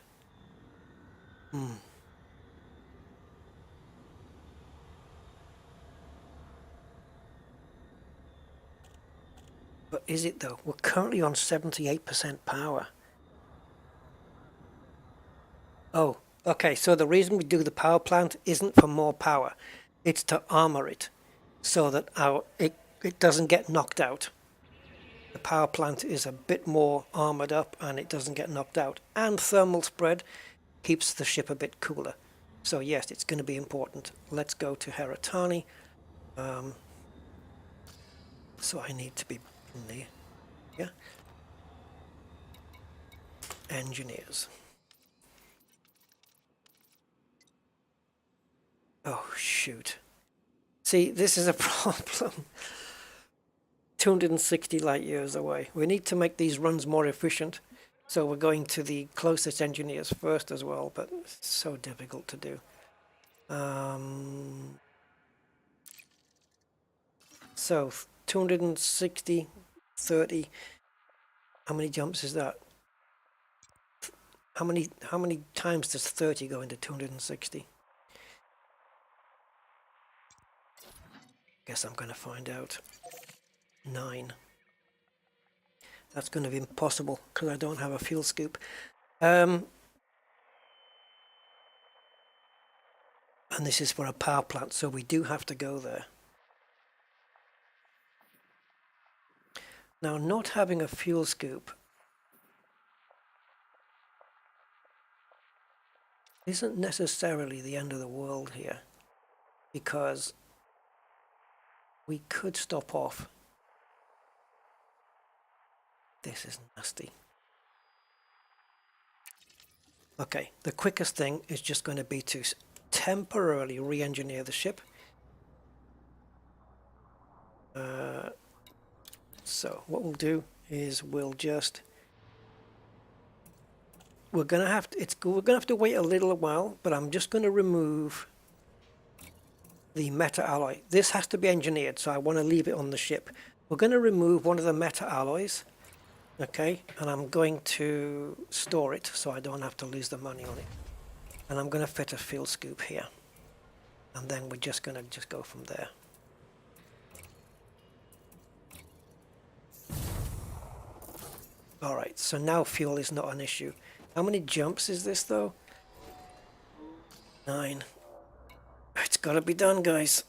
But is it though? We're currently on 78% power. Oh, okay, so the reason we do the power plant isn't for more power. It's to armor it so that it doesn't get knocked out. The power plant is a bit more armored up and it doesn't get knocked out. And thermal spread keeps the ship a bit cooler. So yes, it's going to be important. Let's go to Heratani. So I need to be in there. Yeah. Engineers. Oh, shoot. See, this is a problem. 260 light years away. We need to make these runs more efficient. So we're going to the closest engineers first as well, but it's so difficult to do. So 260, 30. How many jumps is that? How many times does 30 go into 260? Guess I'm going to find out. 9. That's going to be impossible because I don't have a fuel scoop. And this is for a power plant, so we do have to go there. Now, not having a fuel scoop isn't necessarily the end of the world here, because we could stop off. This is nasty. Okay, the quickest thing is just going to be to temporarily re-engineer the ship. So what we'll do is we're gonna have to wait a little while, but I'm just going to remove the meta alloy. This has to be engineered, so I want to leave it on the ship. We're going to remove one of the meta alloys Okay, and I'm going to store it so I don't have to lose the money on it. And I'm going to fit a field scoop here. And then we're just going to just go from there. Alright, so now fuel is not an issue. How many jumps is this though? 9. It's got to be done, guys.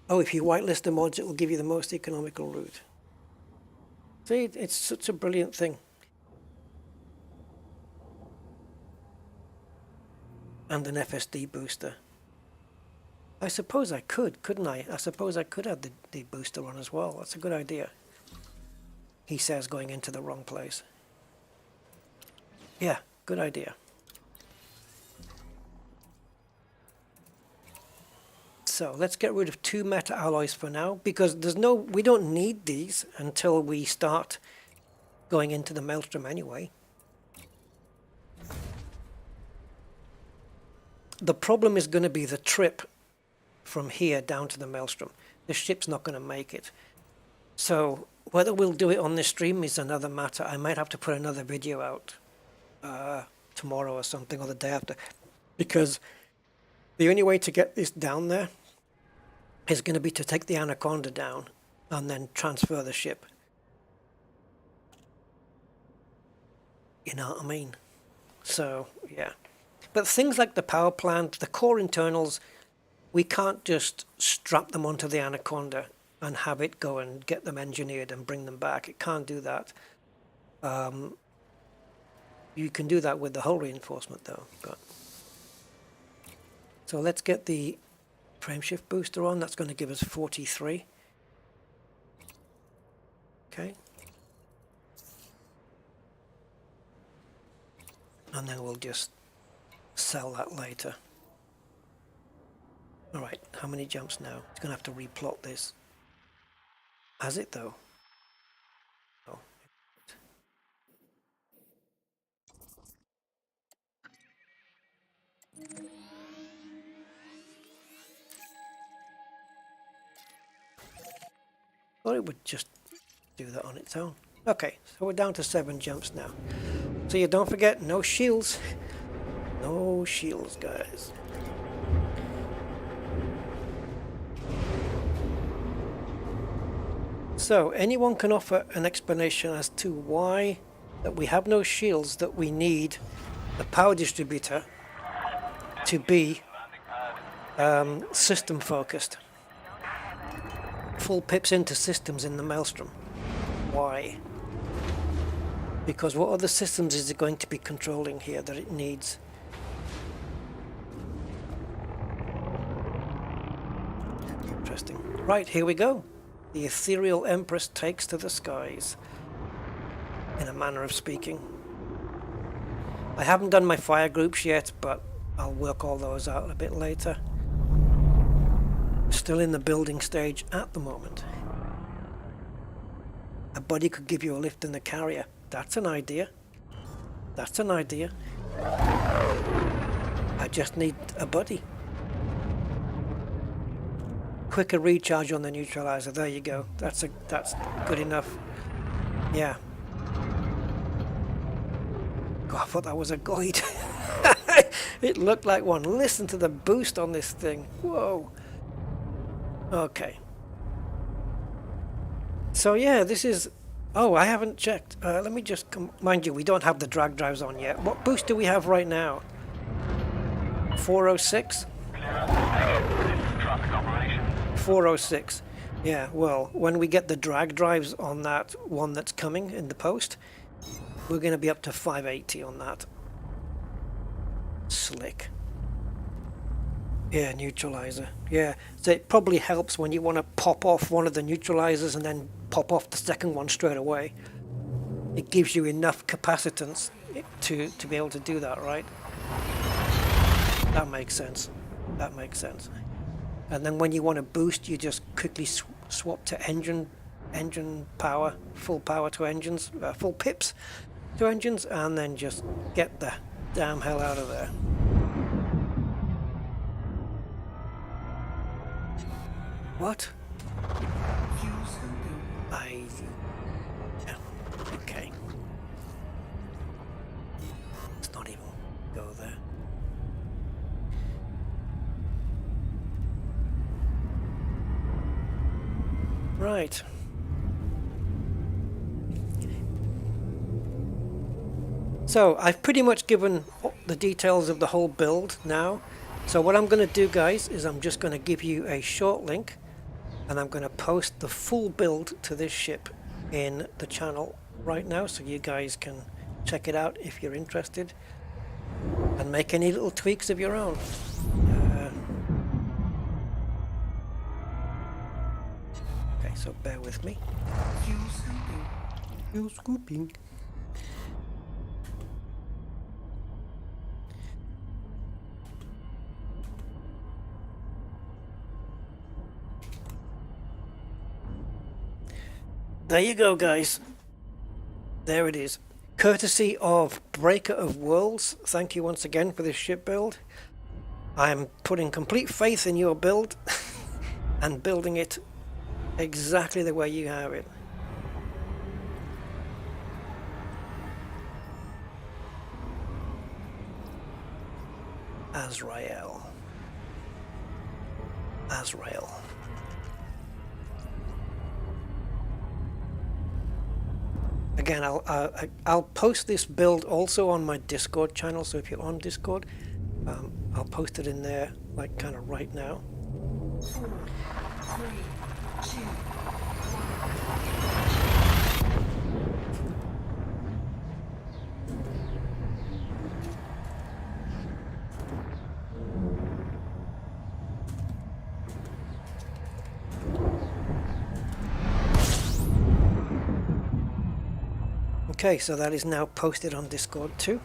Oh, if you whitelist the mods, it will give you the most economical route. See, it's such a brilliant thing. And an FSD booster. I suppose I could, couldn't I? I suppose I could add the booster on as well. That's a good idea. He says going into the wrong place. Yeah, good idea. So let's get rid of 2 meta alloys for now, because we don't need these until we start going into the Maelstrom anyway. The problem is going to be the trip from here down to the Maelstrom. The ship's not going to make it. So whether we'll do it on this stream is another matter. I might have to put another video out tomorrow or something, or the day after, because the only way to get this down there is going to be to take the Anaconda down and then transfer the ship. You know what I mean? So, yeah. But things like the power plant, the core internals, we can't just strap them onto the Anaconda and have it go and get them engineered and bring them back. It can't do that. You can do that with the hull reinforcement though. But so let's get the frameshift booster on. That's going to give us 43. Okay. And then we'll just sell that later. Alright, how many jumps now? It's going to have to replot this. Has it though? Oh. Thought it would just do that on its own. Okay, so we're down to 7 jumps now. So you don't forget, no shields. No shields, guys. So anyone can offer an explanation as to why that we have no shields, that we need the power distributor to be system focused. Full pips into systems in the Maelstrom. Why? Because what other systems is it going to be controlling here that it needs? Interesting. Right, here we go. The ethereal Empress takes to the skies, in a manner of speaking. I haven't done my fire groups yet, but I'll work all those out a bit later. Still in the building stage at the moment. A buddy could give you a lift in the carrier. That's an idea. That's an idea. I just need a buddy. Quicker recharge on the neutralizer. There you go. That's good enough. Yeah. God, I thought that was a glide. It looked like one. Listen to the boost on this thing. Whoa. Okay. So yeah, this is... Oh, I haven't checked. Let me just... Mind you, we don't have the drag drives on yet. What boost do we have right now? 406? 406. Yeah, well, when we get the drag drives on that one that's coming in the post, we're going to be up to 580 on that. Slick. Yeah, neutralizer. Yeah, so it probably helps when you want to pop off one of the neutralizers and then pop off the second one straight away. It gives you enough capacitance to be able to do that, right? That makes sense. That makes sense. And then when you want to boost, you just quickly swap to engine power, full power to engines, full pips to engines, and then just get the damn hell out of there. What? I Yeah. Okay. Let's not even go there. Right. So I've pretty much given the details of the whole build now. So what I'm going to do, guys, is I'm just going to give you a short link, and I'm going to post the full build to this ship in the channel right now, so you guys can check it out if you're interested and make any little tweaks of your own. Okay, so bear with me. Fuel scooping. There you go, guys. There it is. Courtesy of Breaker of Worlds. Thank you once again for this ship build. I am putting complete faith in your build and building it exactly the way you have it. Azrael. Again, I'll post this build also on my Discord channel, so if you're on Discord, I'll post it in there, like kind of right now. 4, 3, 2, 1. Okay, so that is now posted on Discord too.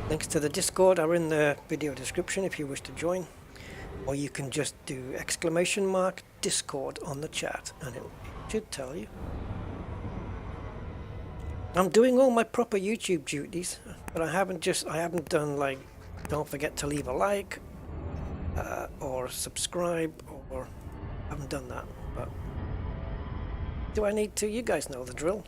Links to the Discord are in the video description if you wish to join, or you can just do !Discord on the chat and it should tell you. I'm doing all my proper YouTube duties, but I haven't done, like, don't forget to leave a like or subscribe, or I haven't done that. But do I need to? You guys know the drill.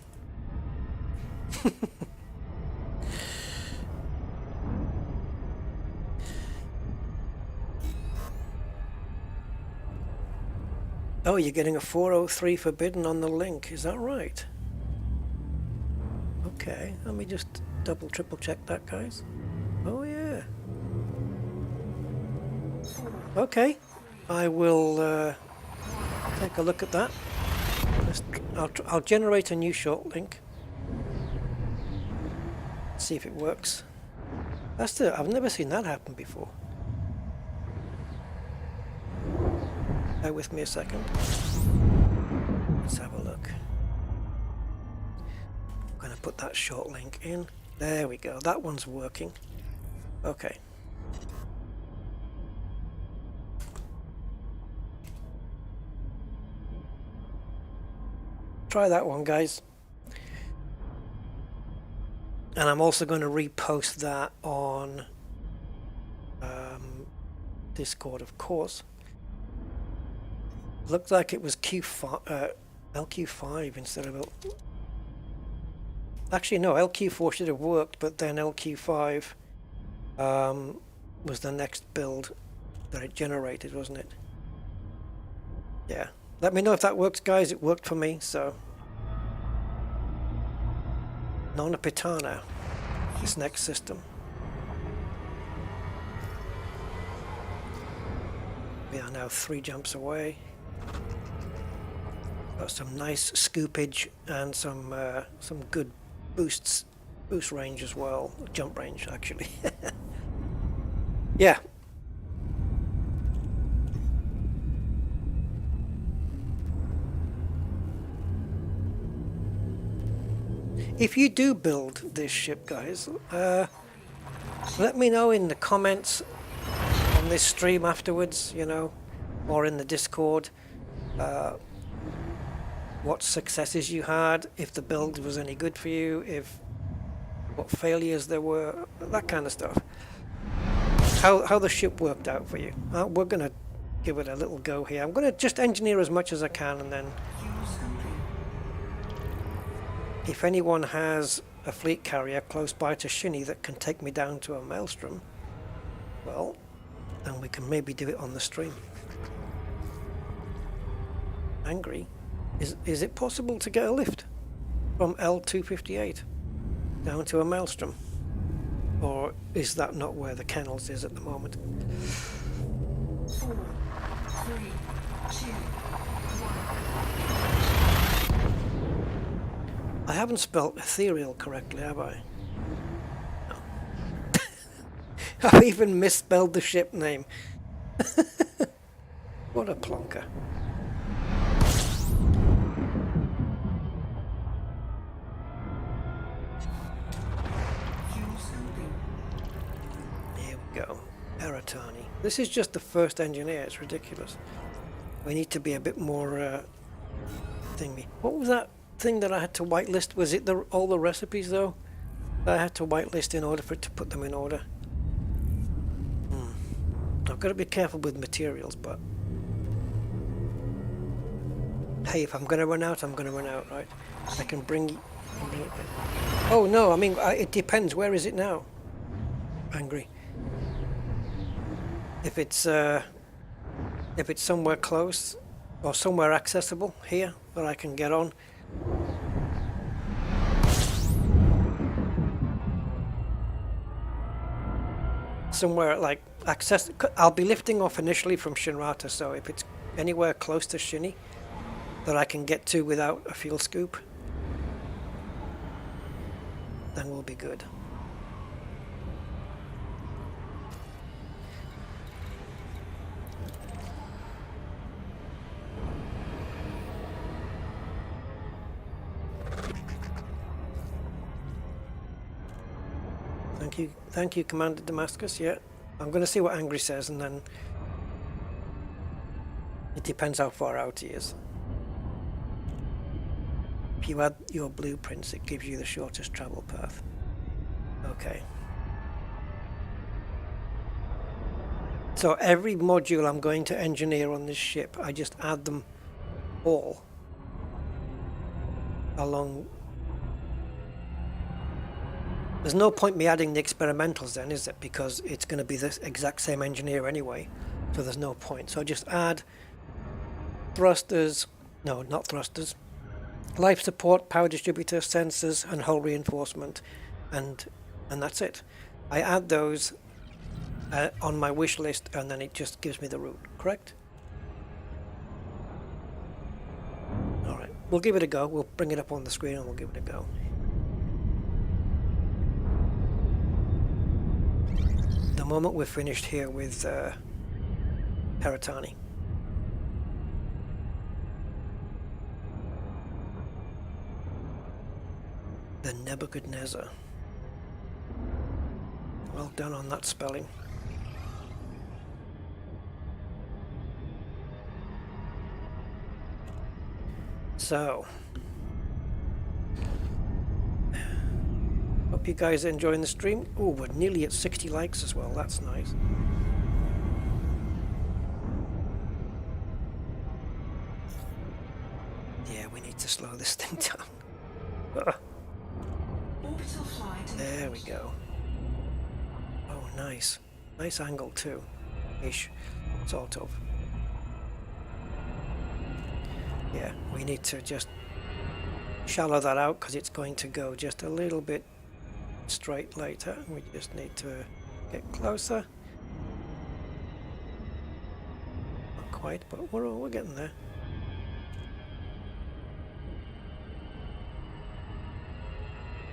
Oh, you're getting a 403 forbidden on the link, is that right? Okay, let me just triple check that, guys. Oh yeah. Okay, I will take a look at that. I'll generate a new short link. See if it works. I've never seen that happen before. Bear with me a second. Let's have a look. I'm going to put that short link in. There we go. That one's working. Okay. Try that one, guys. And I'm also going to repost that on Discord, of course. Looked like it was LQ5 instead of actually no, LQ4 should have worked, but then LQ5 was the next build that it generated, wasn't it? Yeah. Let me know if that works, guys. It worked for me, so. Nona Pitana, this next system. We are now 3 jumps away. Got some nice scoopage and some good boost range as well. Jump range, actually. Yeah. If you do build this ship, guys, let me know in the comments on this stream afterwards, you know, or in the Discord, what successes you had, if the build was any good for you, what failures there were, that kind of stuff. How the ship worked out for you. We're gonna give it a little go here. I'm going to just engineer as much as I can, and then if anyone has a fleet carrier close by to Shinny that can take me down to a Maelstrom, well, then we can maybe do it on the stream. Angry, is it possible to get a lift from L258 down to a Maelstrom? Or is that not where the kennels is at the moment? 4, 3, 2, 1. I haven't spelt ethereal correctly, have I? No. I've even misspelled the ship name. What a plonker. Here we go. Eratani. This is just the first engineer. It's ridiculous. We need to be a bit more thingy. What was that thing that I had to whitelist? Was it all the recipes though? I had to whitelist in order for it to put them in order. I've got to be careful with materials, but hey, if I'm going to run out, I'm going to run out, right? I can bring it back. Oh no, I mean, it depends. Where is it now? Angry. If it's somewhere close or somewhere accessible here that I can get on. Somewhere like access. I'll be lifting off initially from Shinrata, so if it's anywhere close to Shinny that I can get to without a fuel scoop, then we'll be good. Thank you, Commander Damascus. Yeah, I'm going to see what Angry says, and then it depends how far out he is. If you add your blueprints, it gives you the shortest travel path. Okay. So every module I'm going to engineer on this ship, I just add them all along. There's no point me adding the experimentals then, is it? Because it's going to be this exact same engineer anyway. So there's no point. So I just add thrusters, no, not thrusters, life support, power distributor, sensors, and hull reinforcement, and that's it. I add those on my wish list, and then it just gives me the route, correct? Alright, we'll give it a go. We'll bring it up on the screen and we'll give it a go. The moment we're finished here with Heratani. The Nebuchadnezzar. Well done on that spelling. So, hope you guys are enjoying the stream. Oh, we're nearly at 60 likes as well. That's nice. Yeah, we need to slow this thing down. Orbital flight. There we go. Oh, nice. Nice angle too. Ish. Sort of. Yeah, we need to just shallow that out because it's going to go just a little bit straight later. We just need to get closer. Not quite, but we're getting there.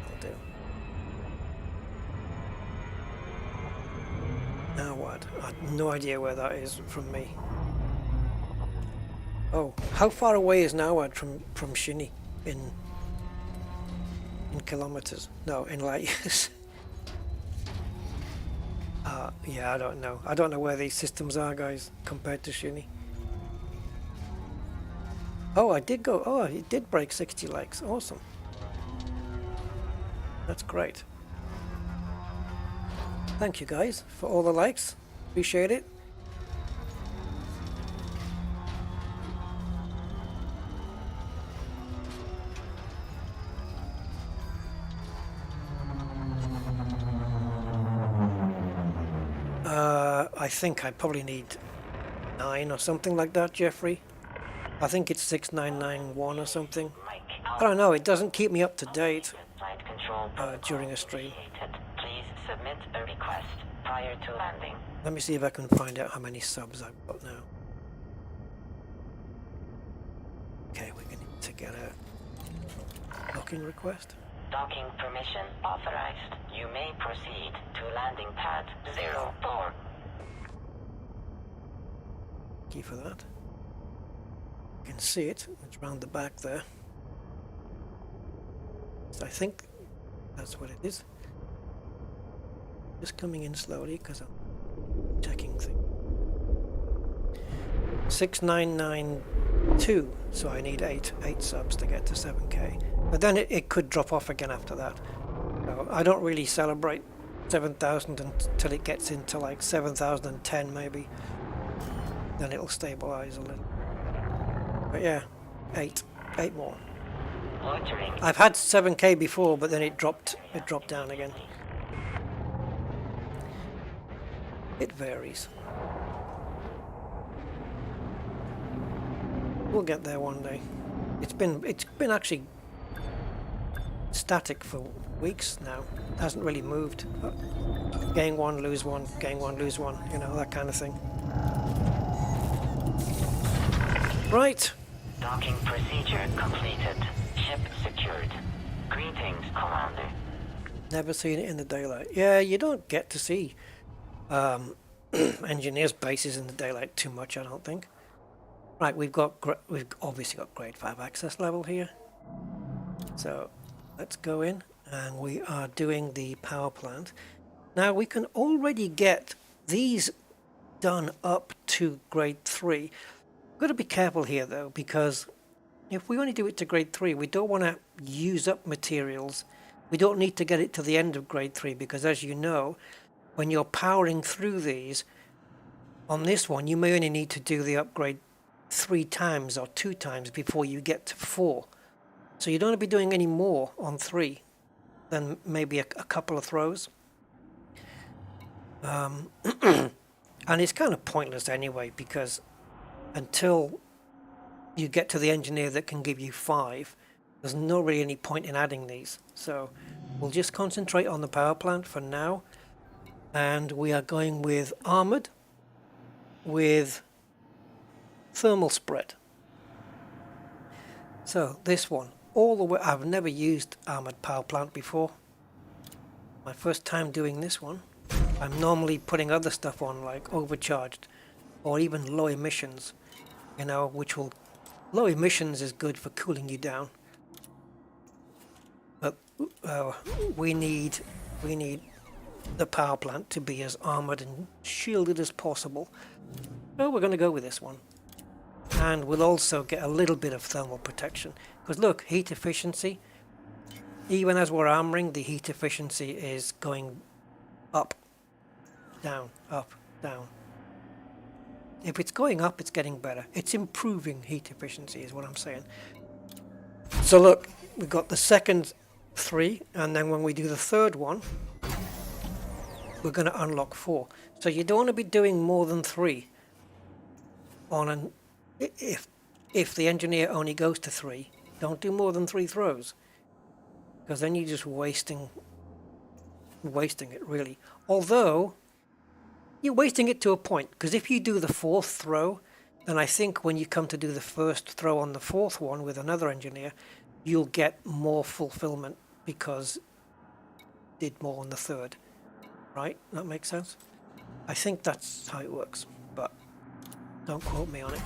That'll do. Now what? I have no idea where that is from me. Oh, how far away is Nawad from Shinny in kilometers? No, in light years. Yeah, I don't know. I don't know where these systems are, guys, compared to Shinny. Oh, I did go. Oh, it did break 60 likes. Awesome. That's great. Thank you, guys, for all the likes. Appreciate it. I think I probably need 9 or something like that, Jeffrey. I think it's 6991 or something. I don't know, it doesn't keep me up to date during a stream. Please submit a request prior to landing. Let me see if I can find out how many subs I've got now. Okay, we're going to get a docking request. Docking permission authorized. You may proceed to landing pad 04. Thank you for that. You can see it. It's round the back there. So I think that's what it is. Just coming in slowly because I'm checking things. 6992. So I need 8 subs to get to 7K. But then it could drop off again after that. So I don't really celebrate 7,000 until it gets into like 7,010 maybe. Then it'll stabilize a little. But yeah, 8 more. I've had 7K before, but then it dropped down again. It varies. We'll get there one day. It's been actually static for weeks now. It hasn't really moved. Gain 1, lose 1, gain 1, lose 1, you know, that kind of thing. Right. Docking procedure completed. Ship secured. Greetings, Commander. Never seen it in the daylight. Yeah, you don't get to see engineers' bases in the daylight too much, I don't think. Right, we've obviously got grade 5 access level here. So let's go in, and we are doing the power plant. Now we can already get these done up to grade 3. Got to be careful here though, because if we only do it to grade 3, we don't want to use up materials. We don't need to get it to the end of grade 3, because as you know, when you're powering through these, on this one you may only need to do the upgrade 3 times or 2 times before you get to 4. So you don't want to be doing any more on 3 than maybe a couple of throws. And it's kind of pointless anyway, because until you get to the engineer that can give you 5, there's not really any point in adding these. So we'll just concentrate on the power plant for now, and we are going with armored with thermal spread. So this one, all the way, I've never used armored power plant before. My first time doing this one. I'm normally putting other stuff on, like overcharged or even low emissions, you know, low emissions is good for cooling you down. But we need the power plant to be as armored and shielded as possible. So we're going to go with this one. And we'll also get a little bit of thermal protection. Because look, heat efficiency, even as we're armoring, the heat efficiency is going up, down, up, down. If it's going up, it's getting better. It's improving heat efficiency is what I'm saying. So look, we've got the second 3, and then when we do the third one, we're going to unlock 4. So you don't want to be doing more than 3 on an... If the engineer only goes to 3, don't do more than 3 throws, because then you're just wasting it really. Although you're wasting it to a point, because if you do the 4th throw, then I think when you come to do the first throw on the 4th one with another engineer, you'll get more fulfillment because you did more on the 3rd. Right? That makes sense? I think that's how it works, but don't quote me on it.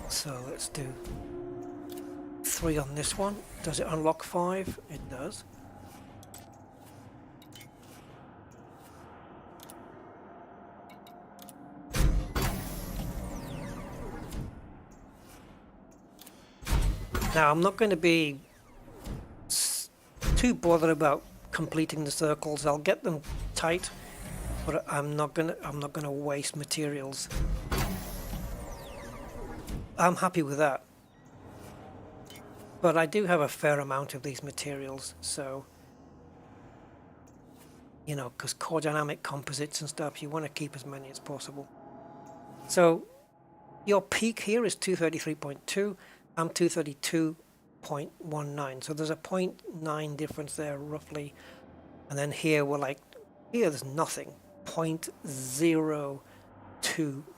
So let's do 3 on this one. Does it unlock 5? It does. Now I'm not going to be too bothered about completing the circles. I'll get them tight, but I'm not gonna waste materials. I'm happy with that. But I do have a fair amount of these materials, so you know, because core dynamic composites and stuff, you want to keep as many as possible. So your peak here is 233.2. I'm 232.19. So there's a 0.9 difference there roughly. And then here we're like, here there's nothing. 0.02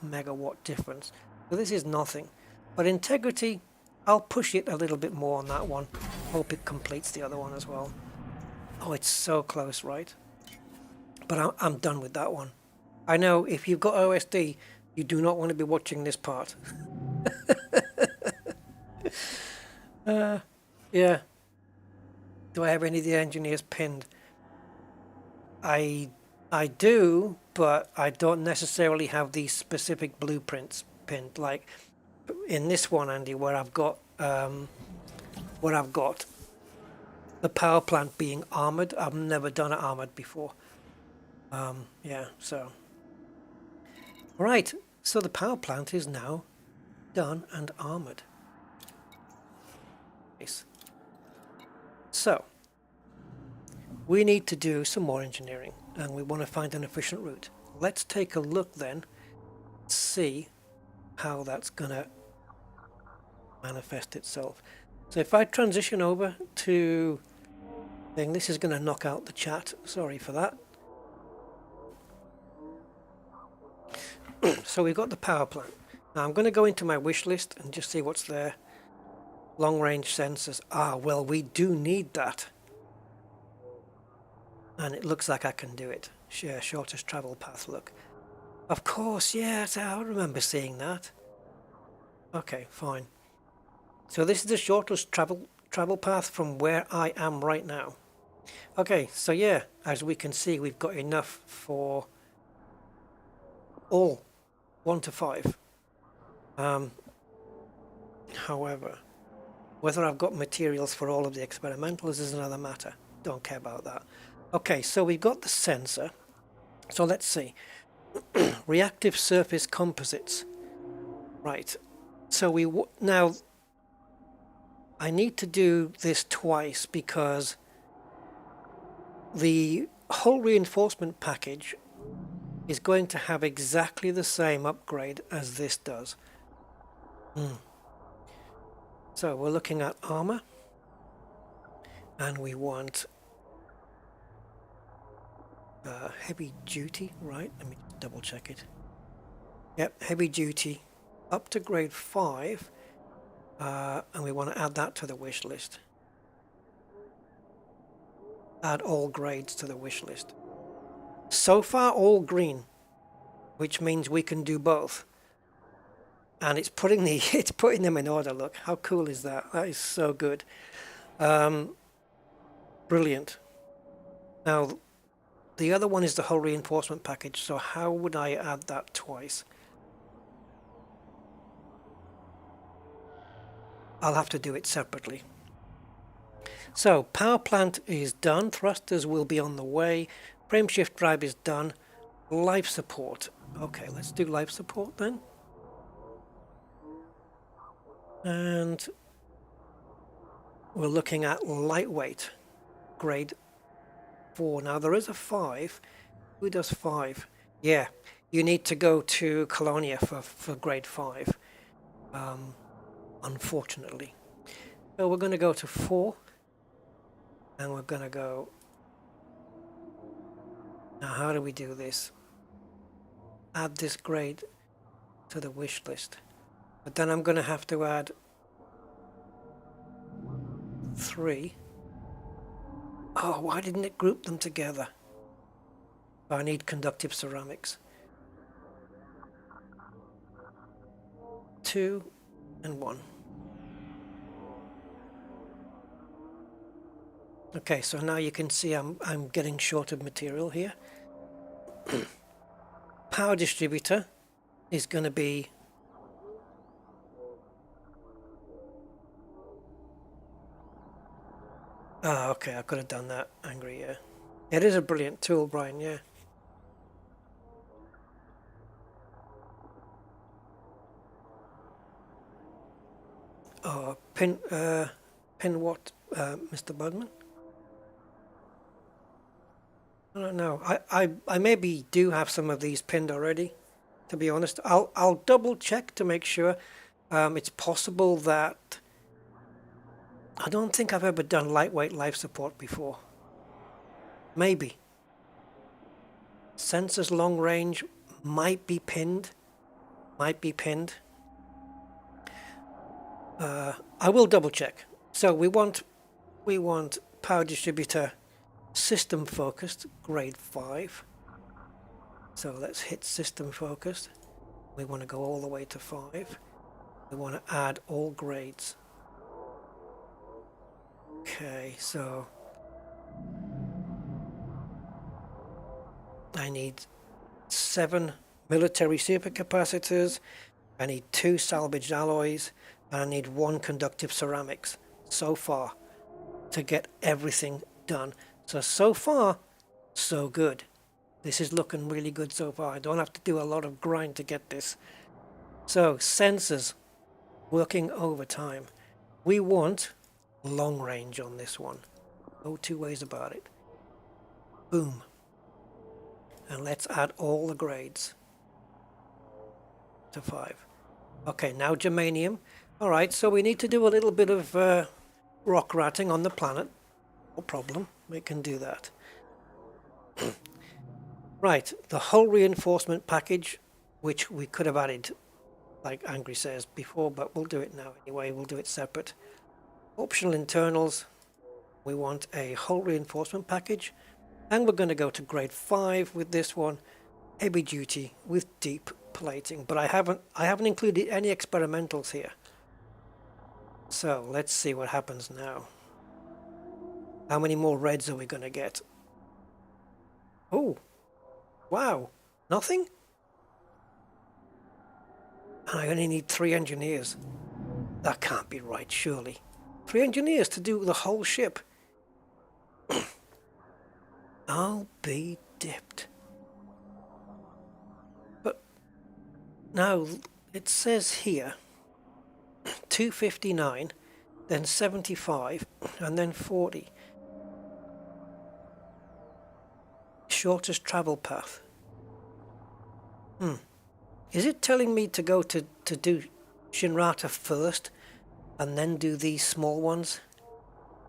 megawatt difference. So this is nothing. But integrity, I'll push it a little bit more on that one. Hope it completes the other one as well. Oh, it's so close, right? But I'm done with that one. I know if you've got OSD, you do not want to be watching this part. Yeah. Do I have any of the engineers pinned? I do, but I don't necessarily have these specific blueprints pinned. Like in this one, Andy, where I've got the power plant being armored. I've never done it armored before. Yeah, so. Right, so the power plant is now done and armored. Nice. So, we need to do some more engineering, and we want to find an efficient route. Let's take a look then, see how that's gonna manifest itself. So if I transition over to thing, this is gonna knock out the chat, sorry for that. So we've got the power plant. Now I'm going to go into my wish list and just see what's there. Long range sensors. Ah, well, we do need that. And it looks like I can do it. Share shortest travel path, look. Of course, yes, I remember seeing that. Okay, fine. So this is the shortest travel path from where I am right now. Okay, so yeah, as we can see, we've got enough for all 1 to 5. However, whether I've got materials for all of the experimentals is another matter. Don't care about that. Okay, so we've got the sensor. So let's see. Reactive surface composites. Right. So now I need to do this twice because the whole reinforcement package is going to have exactly the same upgrade as this does. So we're looking at armor, and we want heavy duty, right? Let me double check it. Yep, heavy duty up to grade 5, and we want to add that to the wish list. Add all grades to the wish list. So far all green, which means we can do both. And it's putting them in order. Look, how cool is that? That is so good. Brilliant. Now the other one is the whole reinforcement package, so how would I add that twice? I'll have to do it separately. So power plant is done, thrusters will be on the way, frame shift drive is done, life support. Okay, let's do life support then. And we're looking at lightweight, grade 4. Now there is a 5. Who does 5? Yeah, you need to go to Colonia for grade 5, unfortunately. So we're going to go to 4, and we're going to go. Now how do we do this? Add this grade to the wish list. But then I'm going to have to add 3. Oh, why didn't it group them together? I need conductive ceramics. 2 and 1. Okay, so now you can see I'm getting short of material here. Power distributor is going to be okay, I could have done that, angry, yeah. It is a brilliant tool, Brian, yeah. Oh, pin what, Mr. Bugman? I don't know. I maybe do have some of these pinned already, to be honest. I'll double check to make sure. It's possible that I don't think I've ever done lightweight life support before. Maybe. Sensors long range might be pinned. Might be pinned. I will double check. So we want power distributor system focused grade 5. So let's hit system focused. We want to go all the way to 5. We want to add all grades. Okay, so I need 7 military supercapacitors, I need 2 salvaged alloys, and I need 1 conductive ceramics so far to get everything done. So far, so good. This is looking really good so far. I don't have to do a lot of grind to get this. So sensors working overtime. We want long range on this one. No two ways about it. Boom. And let's add all the grades to 5. Okay, now germanium. Alright, so we need to do a little bit of rock ratting on the planet. No problem, we can do that. Right, the hull reinforcement package, which we could have added, like Angry says, before, but we'll do it now anyway. We'll do it separate. Optional internals. We want a hull reinforcement package, and we're going to go to grade 5 with this one, heavy duty with deep plating. But I haven't included any experimentals here. So let's see what happens now. How many more reds are we going to get? Oh, wow, nothing? I only need 3 engineers. That can't be right, surely. 3 engineers to do the whole ship. I'll be dipped. But now it says here 259, then 75, and then 40. Shortest travel path. Is it telling me to go to do Shinrata first and then do these small ones?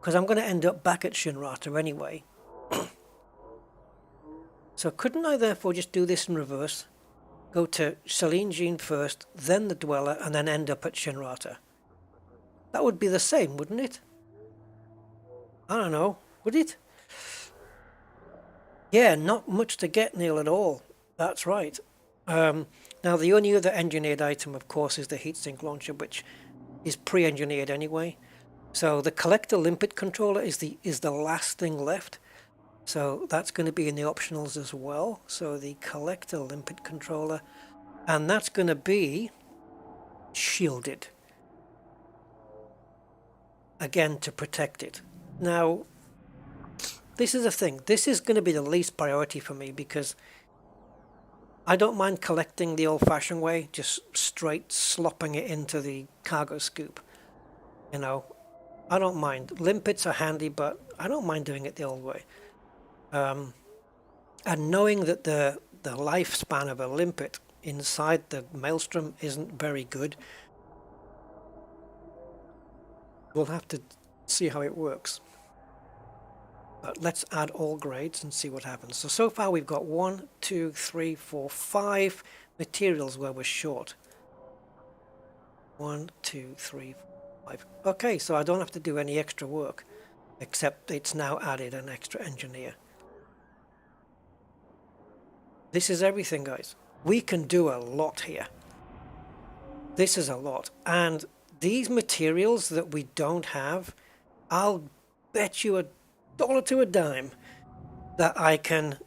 Because I'm going to end up back at Shinrata anyway. So couldn't I therefore just do this in reverse? Go to Celine Jean first, then the Dweller, and then end up at Shinrata. That would be the same, wouldn't it? I don't know. Would it? Yeah, not much to get, Neil, at all. That's right. Now, the only other engineered item, of course, is the heatsink launcher, which is pre-engineered anyway. So the collector limpet controller is the last thing left. So that's going to be in the optionals as well. So the collector limpet controller, and that's going to be shielded. Again, to protect it. Now, this is the thing. This is going to be the least priority for me because I don't mind collecting the old-fashioned way, just straight slopping it into the cargo scoop. You know, I don't mind. Limpets are handy, but I don't mind doing it the old way. And knowing that the lifespan of a limpet inside the Maelstrom isn't very good, we'll have to see how it works. But let's add all grades and see what happens. So far we've got 1, 2, 3, 4, 5 materials where we're short. 1, 2, 3, 4, 5. Okay, so I don't have to do any extra work, except it's now added an extra engineer. This is everything, guys. We can do a lot here. This is a lot. And these materials that we don't have, I'll bet you $1 to a dime that I can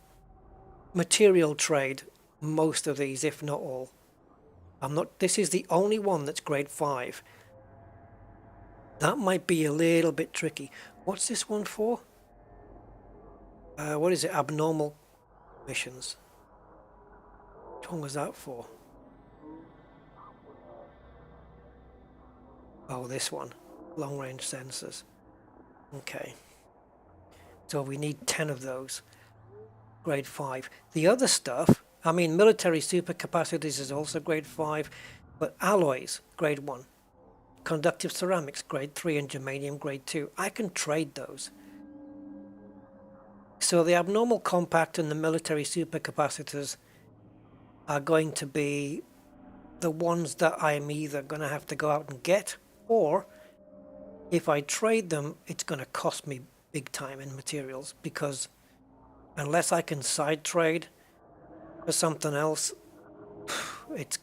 material trade most of these, if not all. This is the only one that's grade 5. That might be a little bit tricky. What's this one for? What is it? Abnormal missions. Which one was that for? Oh, this one. Long range sensors. Okay. So we need 10 of those. grade 5. The other stuff, I mean, military supercapacitors is also grade 5, but alloys, grade 1. Conductive ceramics, grade 3, and germanium, grade 2. I can trade those. So the abnormal compact and the military supercapacitors are going to be the ones that I'm either going to have to go out and get, or if I trade them, it's going to cost me big time in materials, because unless I can side trade for something else, it's,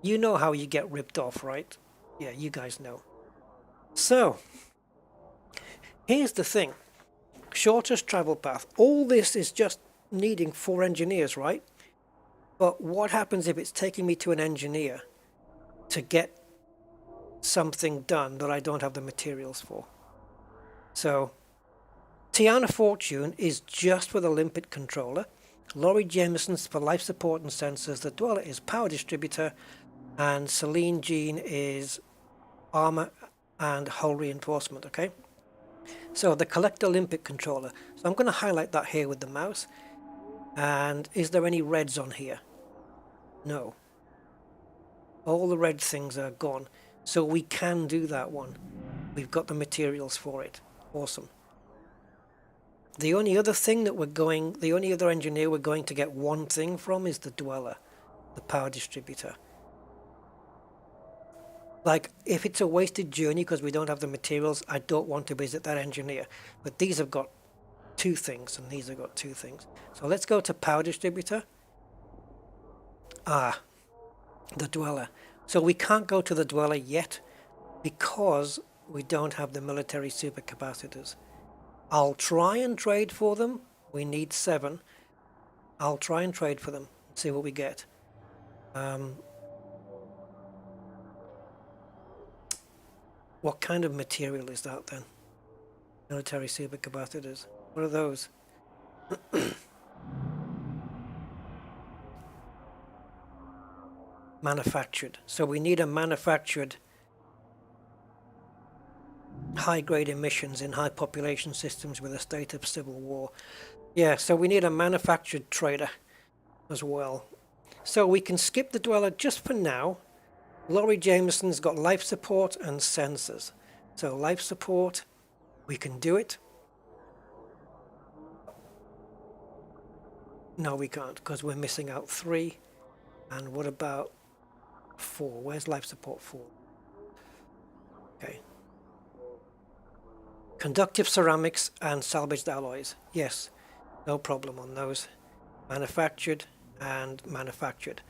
you know how you get ripped off, right? Yeah, you guys know. So here's the thing. Shortest travel path. All this is just needing 4 engineers, right? But what happens if it's taking me to an engineer to get something done that I don't have the materials for? So Tiana Fortune is just for the limpet controller. Laurie Jameson's for life support and sensors. The Dweller is power distributor. And Celine Jean is armor and hull reinforcement, okay? So the collector limpet controller. So I'm going to highlight that here with the mouse. And is there any reds on here? No. All the red things are gone. So we can do that one. We've got the materials for it. Awesome. The only other thing that the only other engineer we're going to get one thing from is the Dweller, the power distributor. Like, if it's a wasted journey because we don't have the materials, I don't want to visit that engineer. But these have got 2 things, and these have got 2 things. So let's go to power distributor. Ah, the Dweller. So we can't go to the Dweller yet because we don't have the military supercapacitors. I'll try and trade for them. We need 7. I'll try and trade for them and see what we get. What kind of material is that then? Military supercapacitors. What are those? Manufactured. So we need a manufactured high-grade emissions in high population systems with a state of civil war. Yeah, so we need a manufactured trader as well. So we can skip the Dweller just for now. Laurie Jameson's got life support and sensors. So life support, we can do it. No, we can't, because we're missing out 3. And what about 4? Where's life support 4? Okay. Conductive ceramics and salvaged alloys. Yes, no problem on those. Manufactured and manufactured.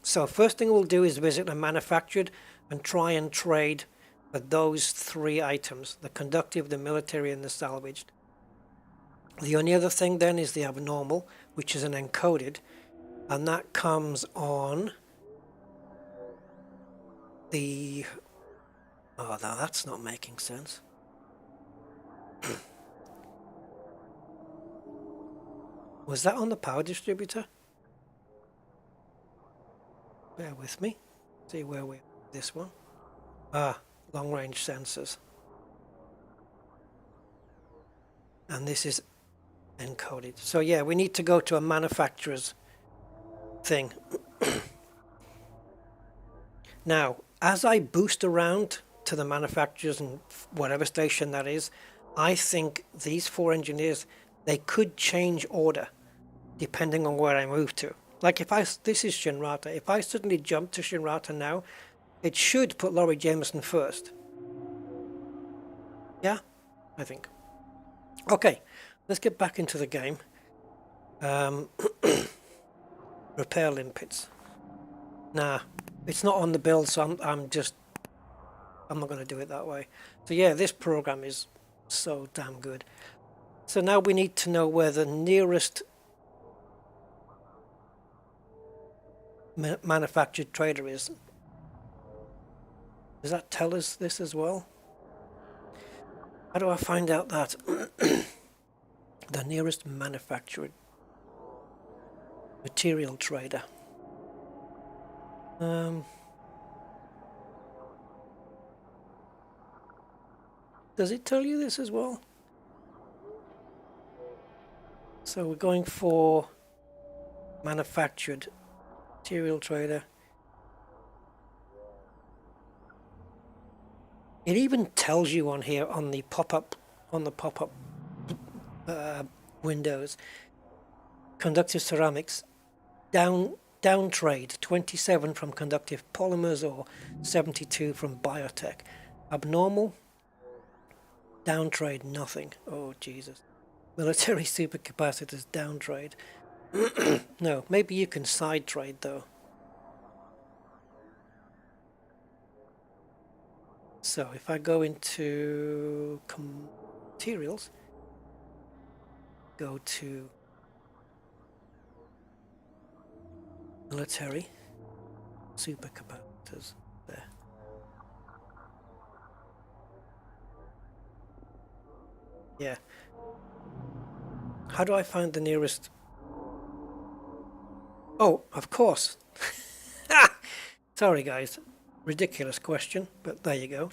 So first thing we'll do is visit a manufactured and try and trade for those 3 items, the conductive, the military, and the salvaged. The only other thing then is the abnormal, which is an encoded, and that comes on the... Oh, no, that's not making sense. Was that on the power distributor? Bear with me. See where we are. This one. Ah, long range sensors. And this is encoded. So yeah, we need to go to a manufacturer's thing. Now, as I boost around to the manufacturers and whatever station that is, I think these 4 engineers, they could change order depending on where I move to. Like this is Shinrata. If I suddenly jump to Shinrata now, it should put Laurie Jameson first. Yeah, I think. Okay, let's get back into the game. Repair limpets. Nah, it's not on the build, so I'm not going to do it that way. So yeah, this program is so damn good. So now we need to know where the nearest manufactured trader is. Does that tell us this as well? How do I find out that? The nearest manufactured material trader. Does it tell you this as well? So we're going for manufactured material trader. It even tells you on here on the pop-up windows, conductive ceramics, down trade 27 from conductive polymers or 72 from biotech. Abnormal, down trade nothing. Oh Jesus. Military supercapacitors down trade. No, maybe you can side trade though. So if I go into materials, go to military supercapacitors there. Yeah. How do I find the nearest? Oh, of course. Sorry guys, ridiculous question, but there you go.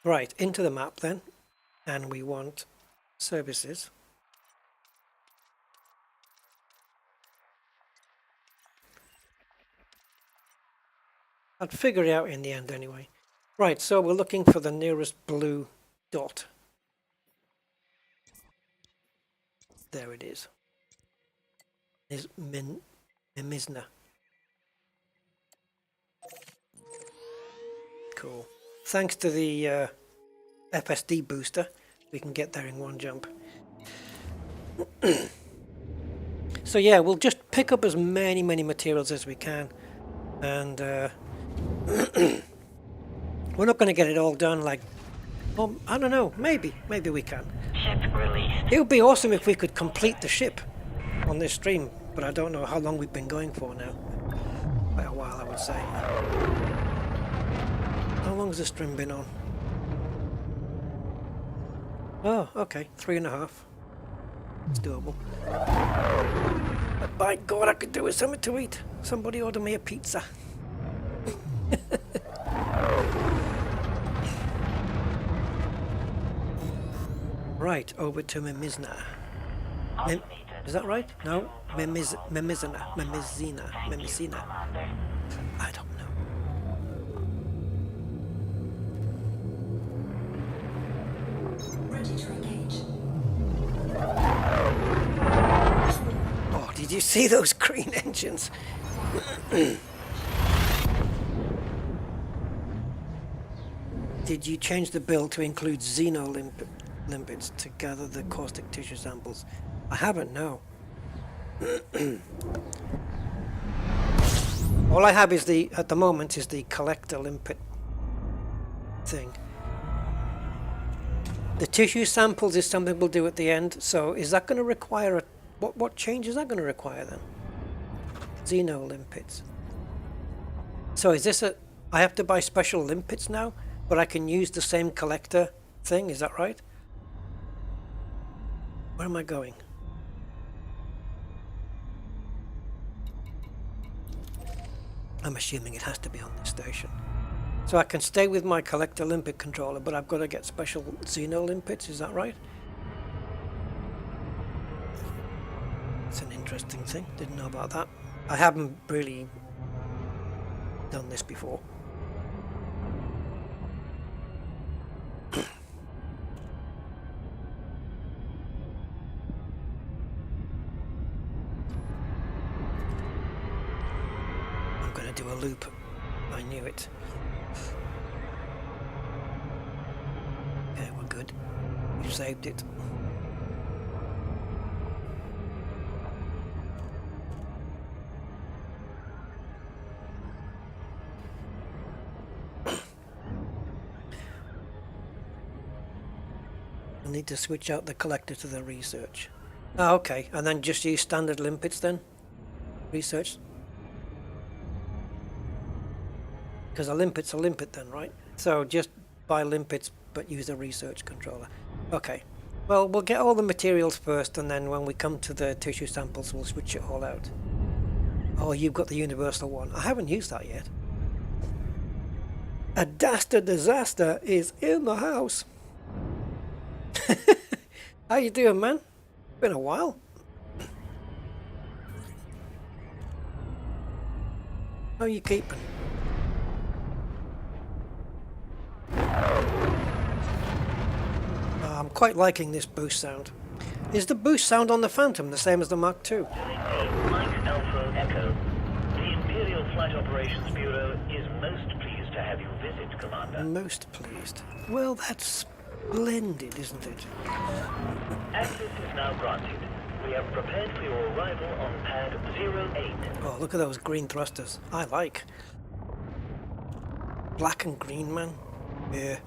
Right, into the map then, and we want services. I'd figure it out in the end anyway. Right, so we're looking for the nearest blue dot. There it is. Is Mimizna. Cool. Thanks to the FSD booster, we can get there in one jump. So yeah, we'll just pick up as many materials as we can, and we're not going to get it all done like, I don't know, maybe we can. Ship released. It would be awesome if we could complete the ship on this stream, but I don't know how long we've been going for now. Quite a while, I would say. How long has this stream been on? Oh, okay, 3.5. It's doable. But by God, I could do with something to eat. Somebody order me a pizza. Right, over to Mimizna. Is that right? No? Mimizina. I don't know. Ready to engage. Oh, did you see those green engines? Did you change the build to include limpets to gather the caustic tissue samples? I haven't, no. All I have is at the moment is the collector limpet thing. The tissue samples is something we'll do at the end, so is that going to require what change is that going to require then? Limpets. So is this I have to buy special limpets now, but I can use the same collector thing, is that right? Where am I going? I'm assuming it has to be on this station. So I can stay with my collector limpet controller, but I've got to get special limpets, is that right? It's an interesting thing, didn't know about that. I haven't really done this before. I'm going to do a loop. I knew it. Okay, we're good. We've saved it. I need to switch out the collector to the research. Oh, okay, and then just use standard limpets then? Research? Because a limpet's a limpet then, right? So just buy limpets but use a research controller. Okay, well we'll get all the materials first, and then when we come to the tissue samples we'll switch it all out. Oh, you've got the universal one. I haven't used that yet. A Daster Disaster is in the house. How you doing, man? Been a while. How you keeping? I'm quite liking this boost sound. Is the boost sound on the Phantom the same as the Mark II? Mike Alpha Echo. The Imperial Flight Operations Bureau is most pleased to have you visit, Commander. Most pleased. Well, that's splendid, isn't it? Access is now granted. We have prepared for your arrival on pad 08. Oh, look at those green thrusters. I like. Black and green, man. Yeah.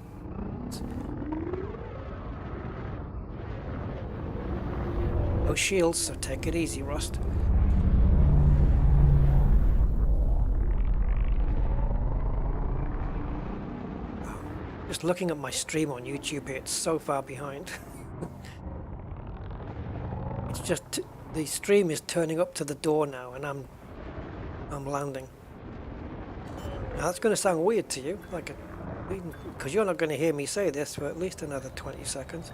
No shields, so take it easy, Rust. Just looking at my stream on YouTube here, it's so far behind. It's just the stream is turning up to the door now, and I'm landing. Now that's going to sound weird to you, like because you're not going to hear me say this for at least another 20 seconds.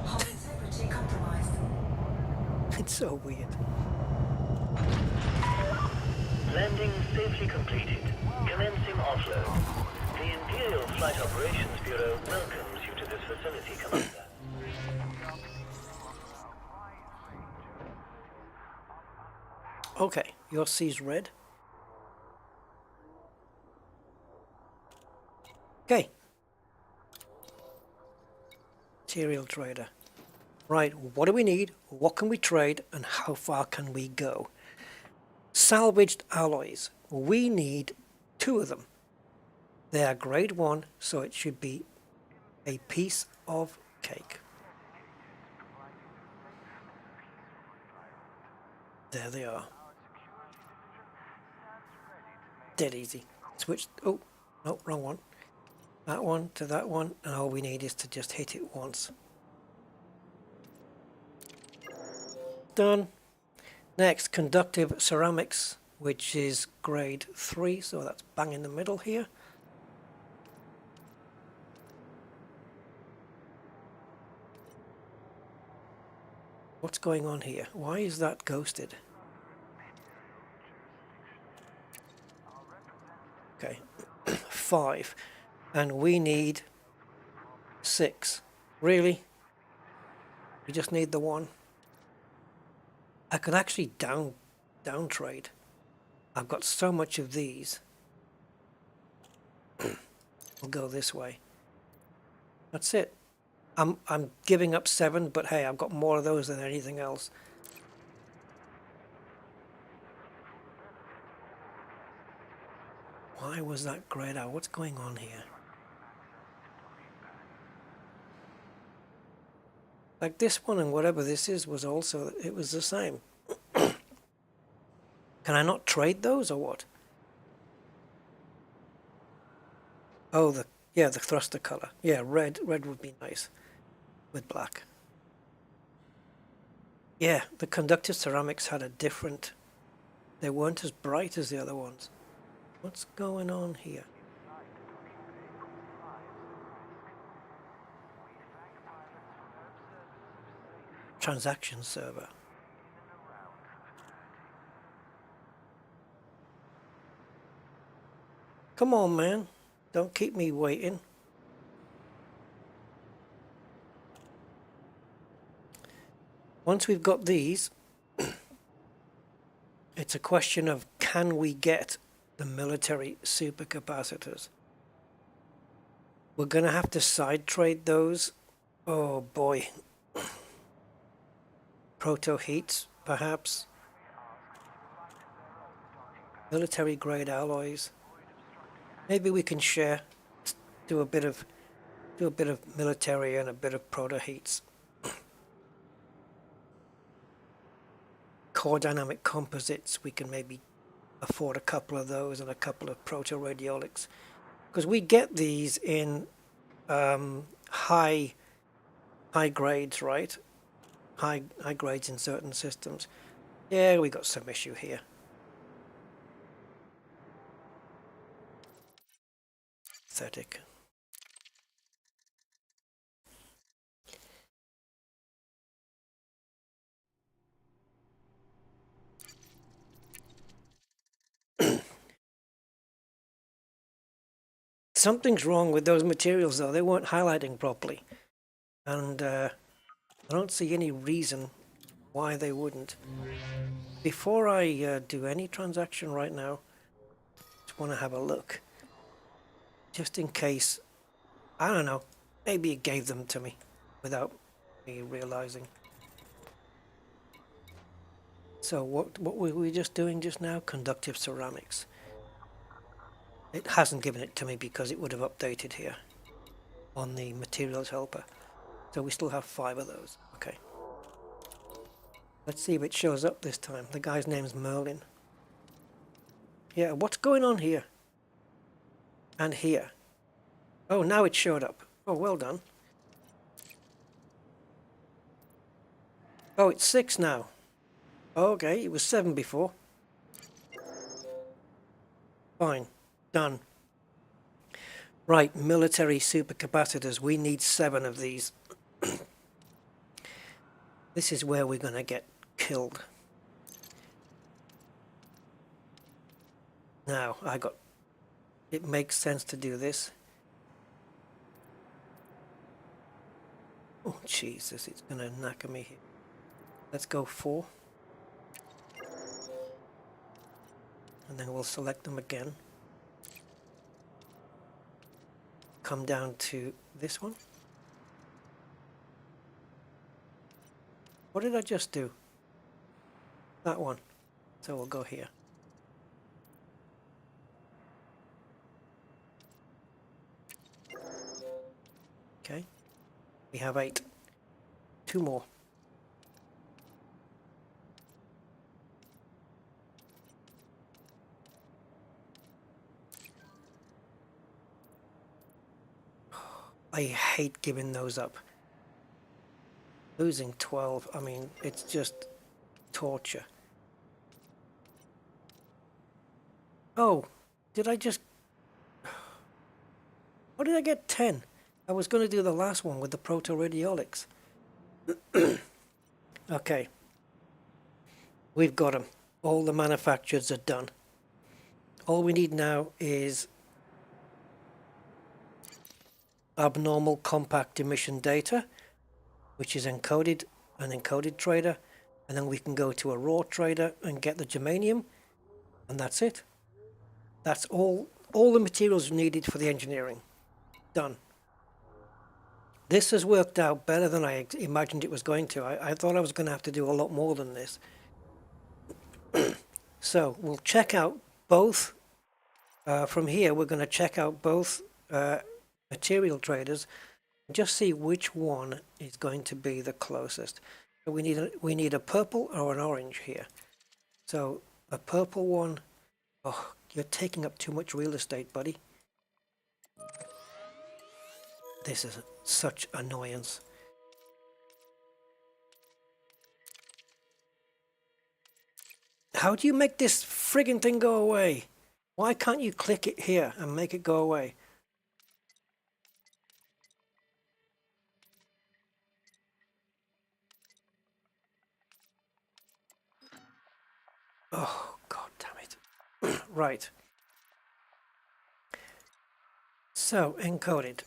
Integrity compromised. It's so weird. Landing safely completed. Commencing offload. The Imperial Flight Operations Bureau welcomes you to this facility, Commander. Okay, your C's red. Okay. Material trader. Right, what do we need? What can we trade? And how far can we go? Salvaged alloys. We need 2 of them. They are grade 1, so it should be a piece of cake. There they are. Dead easy. Switch. Oh, no, wrong one. That one to that one, and all we need is to just hit it once. Done. Next, conductive ceramics, which is grade 3, so that's bang in the middle here. What's going on here? Why is that ghosted? Okay, 5. And we need 6. Really? We just need the 1. I could actually down trade. I've got so much of these. We'll go this way. That's it. I'm giving up 7, but hey, I've got more of those than anything else. Why was that grayed out? What's going on here? Like this one and whatever this is was also, it was the same. Can I not trade those or what? Oh, the thruster color. Yeah, red would be nice with black. Yeah, the conductive ceramics had a different, they weren't as bright as the other ones. What's going on here? Transaction server. Come on, man. Don't keep me waiting. Once we've got these, it's a question of can we get the military supercapacitors? We're going to have to side trade those. Oh boy. Proto heats, perhaps. Military grade alloys. Maybe we can share, do a bit of military and a bit of proto heats. Core dynamic composites, we can maybe afford a couple of those and a couple of proto radiolics, because we get these in high grades, right? High grades in certain systems. Yeah, we got some issue here. Pathetic. something's wrong with those materials though. They weren't highlighting properly. And I don't see any reason why they wouldn't. Before I do any transaction right now, just want to have a look. Just in case, I don't know, maybe it gave them to me without me realizing. So what were we just doing just now? Conductive ceramics. It hasn't given it to me because it would have updated here on the materials helper. So we still have 5 of those. Okay. Let's see if it shows up this time. The guy's name's Merlin. Yeah, what's going on here? And here. Oh, now it showed up. Oh, well done. Oh, it's 6 now. Okay, it was 7 before. Fine. Done. Right, military supercapacitors. We need 7 of these. This is where we're going to get killed. Now, it makes sense to do this. Oh, Jesus, it's going to knacker me here. Let's go 4. And then we'll select them again. Come down to this one. What did I just do? That one. So we'll go here. Okay. We have 8. 2 more. I hate giving those up. Losing 12, I mean, it's just torture. Oh, did I just... How did I get 10? I was going to do the last one with the proto-radiolics. Okay. We've got them. All the manufacturers are done. All we need now is abnormal compact emission data, which is encoded, an encoded trader, and then we can go to a raw trader and get the germanium, and that's it. That's all the materials needed for the engineering. Done. This has worked out better than I imagined it was going to. I thought I was going to have to do a lot more than this. So we'll check out both. From here, we're going to check out both material traders and just see which one is going to be the closest. So we need a purple or an orange here. So a purple one. Oh, you're taking up too much real estate, buddy. This is such annoyance. How do you make this friggin' thing go away? Why can't you click it here and make it go away? Oh, God damn it. Right. So, encoded.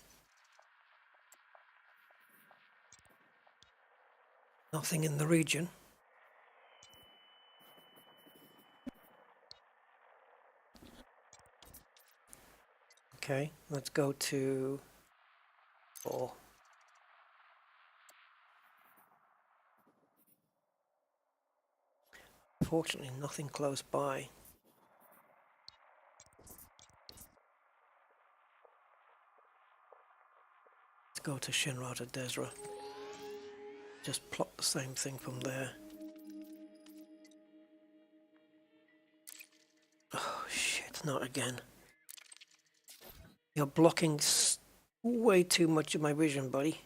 Nothing in the region. Okay, let's go to 4. Fortunately, nothing close by. Let's go to Shinrata Desra. Just plot the same thing from there. Oh shit, not again. You're blocking way too much of my vision, buddy.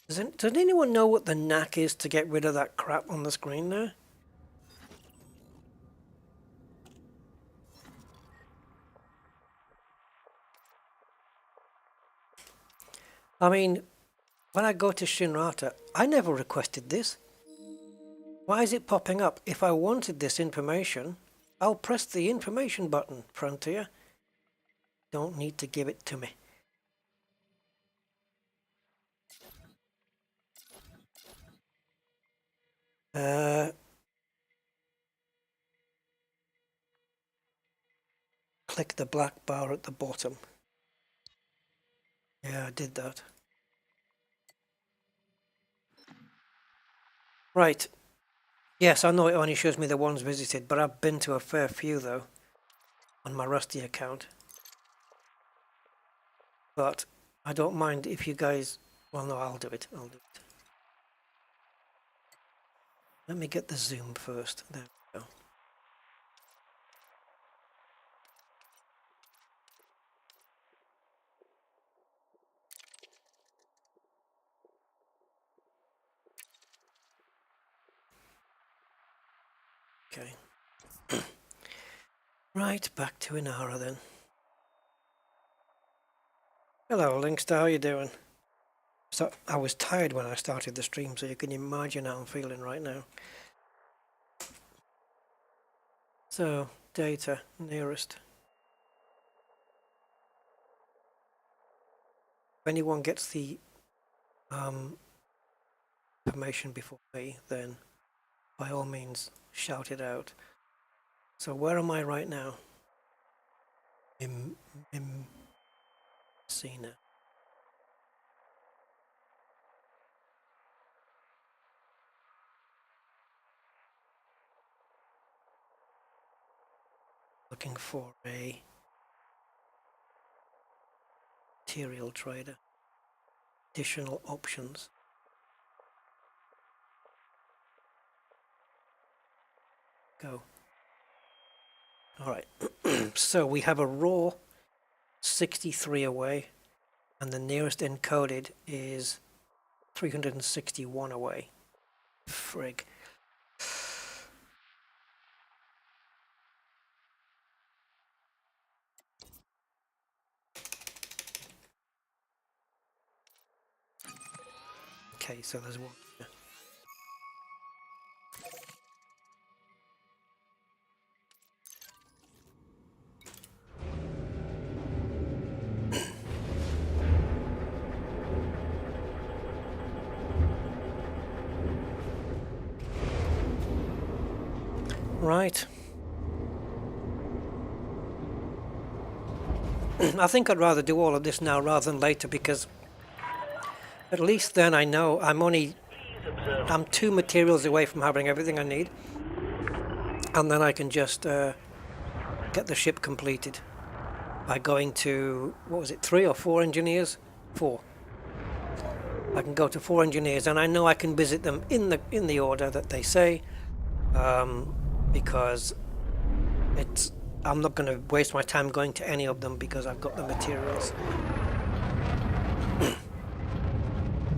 Does anyone know what the knack is to get rid of that crap on the screen there? I mean, when I go to Shinrata, I never requested this. Why is it popping up? If I wanted this information, I'll press the information button, Frontier. Don't need to give it to me. Click the black bar at the bottom. Yeah, I did that. Right. Yes, I know it only shows me the ones visited, but I've been to a fair few though on my Rusty account. But I don't mind if you guys... Well, no, I'll do it. I'll do it. Let me get the zoom first. There we go. Okay. Right, back to Inara then. Hello, Linkster, how you doing? So I was tired when I started the stream, so you can imagine how I'm feeling right now. So, data, nearest. If anyone gets the information before me, then by all means shout it out. So where am I right now? Cena. Looking for a material trader. Additional options. Go. Alright, so we have a raw 63 away, and the nearest encoded is 361 away. Frig. Okay, so there's one. Right. I think I'd rather do all of this now rather than later, because at least then I know I'm 2 materials away from having everything I need, and then I can just get the ship completed by going to, what was it, 3 or 4 engineers? 4. I can go to 4 engineers, and I know I can visit them in the order that they say, because I'm not going to waste my time going to any of them because I've got the materials.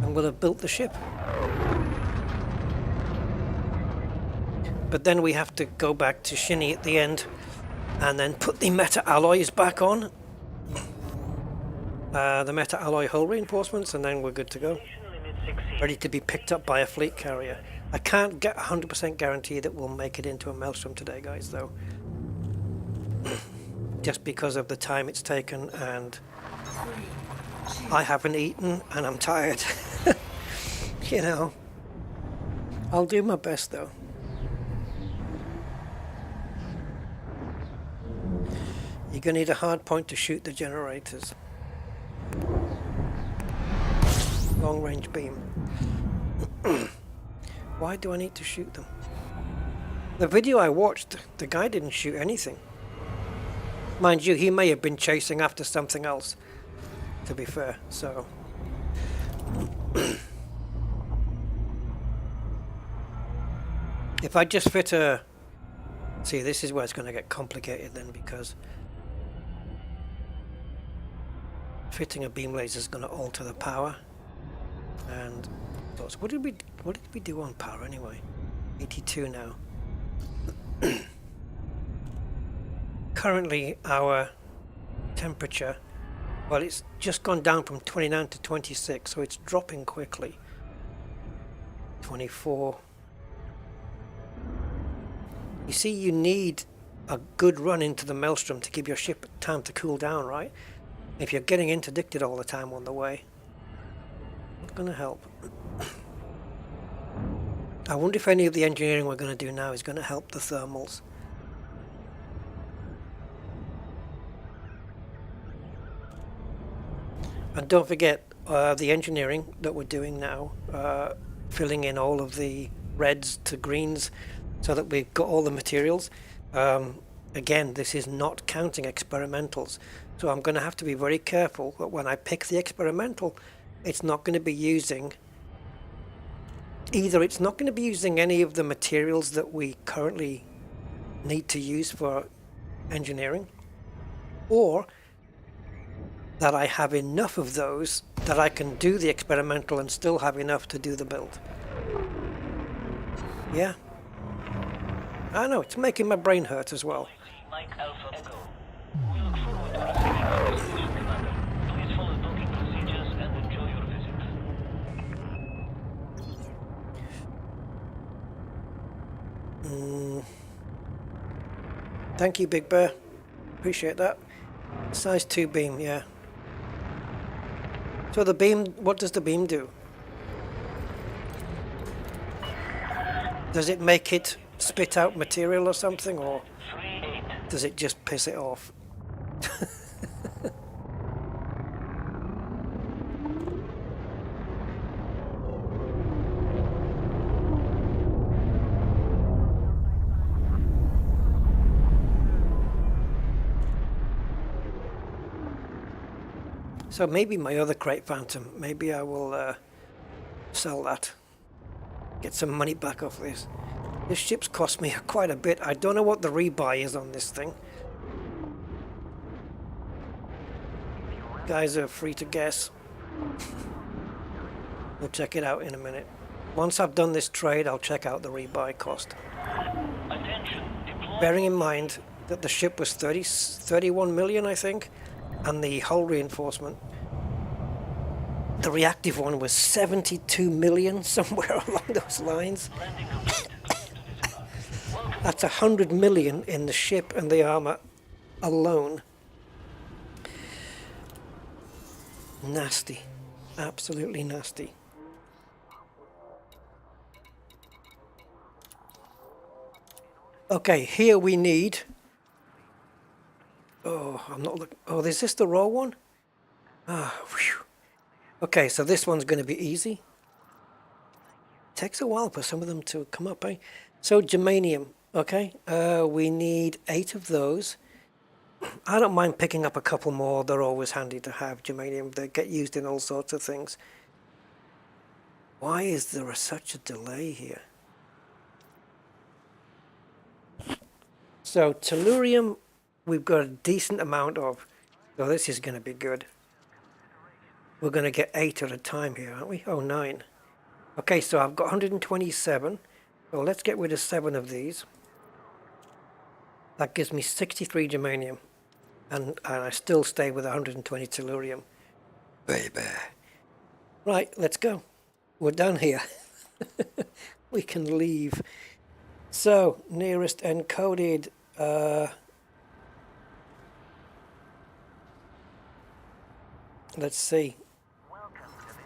And we'll have built the ship. But then we have to go back to Shinny at the end and then put the meta alloys back on. The meta alloy hull reinforcements, and then we're good to go. Ready to be picked up by a fleet carrier. I can't get 100% guarantee that we'll make it into a Maelstrom today, guys, though. Just because of the time it's taken, and I haven't eaten and I'm tired. You know. I'll do my best, though. You're going to need a hard point to shoot the generators. Long range beam. Why do I need to shoot them? The video I watched, the guy didn't shoot anything. Mind you, he may have been chasing after something else, to be fair, so... If I just fit a... See, this is where it's going to get complicated then, because... fitting a beam laser is going to alter the power. And... What did we do on power anyway? 82 now. Currently our temperature, well, it's just gone down from 29 to 26, so it's dropping quickly. 24. You see, you need a good run into the Maelstrom to give your ship time to cool down, right? If you're getting interdicted all the time on the way, not going to help. I wonder if any of the engineering we're going to do now is going to help the thermals. And don't forget the engineering that we're doing now, filling in all of the reds to greens so that we've got all the materials. Again, this is not counting experimentals, so I'm going to have to be very careful that when I pick the experimental, it's not going to be using either it's not going to be using any of the materials that we currently need to use for engineering, or that I have enough of those that I can do the experimental and still have enough to do the build. Yeah. I know, it's making my brain hurt as well. Mike Alpha Echo. We look forward to receiving your station, Commander. Please follow docking procedures and enjoy your visit. Thank you, Big Bear. Appreciate that. Size 2 beam, yeah. So the beam, what does the beam do? Does it make it spit out material or something, or does it just piss it off? So maybe my other Crate Phantom, maybe I will sell that. Get some money back off this. This ship's cost me quite a bit. I don't know what the rebuy is on this thing. Guys are free to guess. We'll check it out in a minute. Once I've done this trade, I'll check out the rebuy cost. Bearing in mind that the ship was 31 million, I think, and the hull reinforcement, the reactive one was 72 million, somewhere along those lines. That's 100 million in the ship and the armor alone. Nasty. Absolutely nasty. Okay, here we need... Oh, I'm not looking... Oh, is this the raw one? Ah, whew. Okay, so this one's going to be easy. Takes a while for some of them to come up, eh? So, germanium. Okay, we need 8 of those. I don't mind picking up a couple more. They're always handy to have, germanium. They get used in all sorts of things. Why is there such a delay here? So, tellurium, we've got a decent amount of. So this is going to be good. We're going to get 8 at a time here, aren't we? Oh, 9. Okay, so I've got 127. So let's get rid of 7 of these. That gives me 63 germanium. And I still stay with 120 tellurium. Baby. Right, let's go. We're done here. We can leave. So, nearest encoded. Let's see.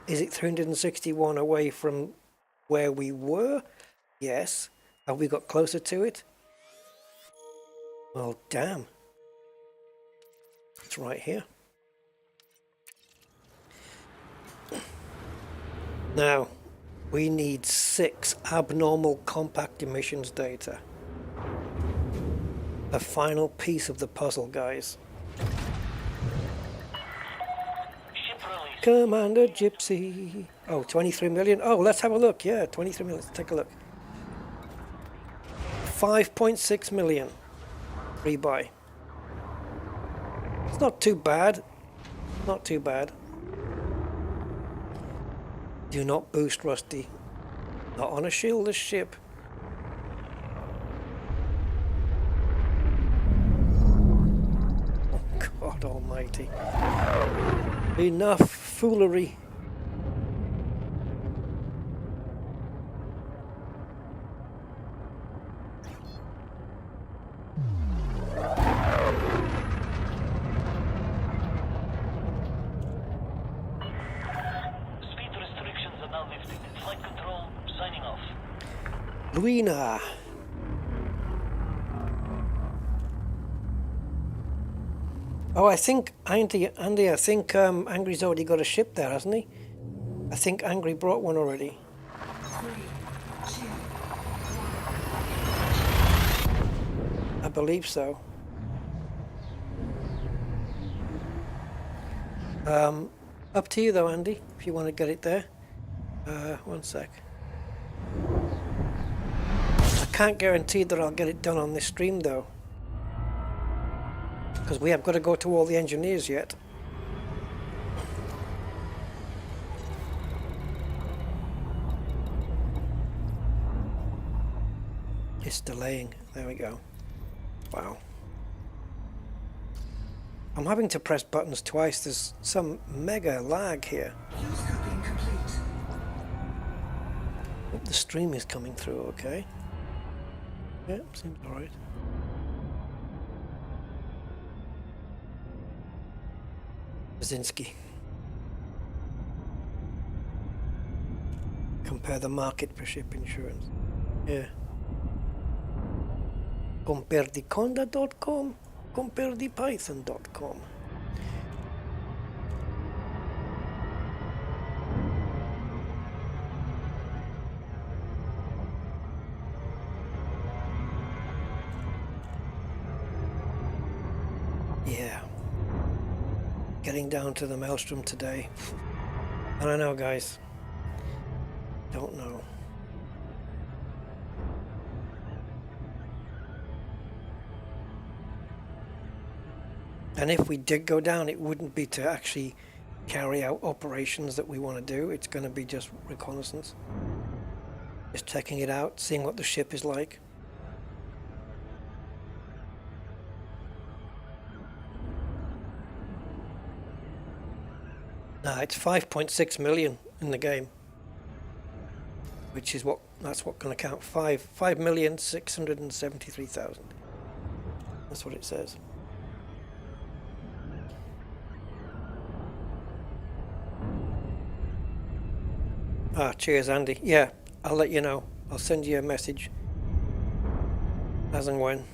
Is it 361 away from where we were? Yes. Have we got closer to it? Well, damn. It's right here. Now, we need 6 abnormal compact emissions data. A final piece of the puzzle, guys. Commander Gypsy. Oh, 23 million. Oh, let's have a look. Yeah, 23 million. Let's take a look. 5.6 million. Rebuy. It's not too bad. Not too bad. Do not boost, Rusty. Not on a shieldless ship. Oh, God almighty. Enough foolery. Luina. Oh, I think Andy, I think Angry's already got a ship there, hasn't he? I think Angry brought one already. 3, 2, I believe so. Up to you though, Andy, if you want to get it there. One sec. I can't guarantee that I'll get it done on this stream though, because we have got to go to all the engineers yet. It's delaying. There we go. Wow. I'm having to press buttons twice. There's some mega lag here. fuel scooping complete. Hope the stream is coming through okay. Yeah, seems alright. Brzezinski. Compare the market for ship insurance. Yeah. Comparetheconda.com, comparethePython.com. Yeah. Getting down to the Maelstrom today. I don't know, guys. Don't know. And if we did go down, it wouldn't be to actually carry out operations that we want to do. It's going to be just reconnaissance. Just checking it out, seeing what the ship is like. Nah, it's 5.6 million in the game, which is that's what going to count. 5,673,000. That's what it says. Ah, cheers, Andy. Yeah, I'll let you know. I'll send you a message as and when.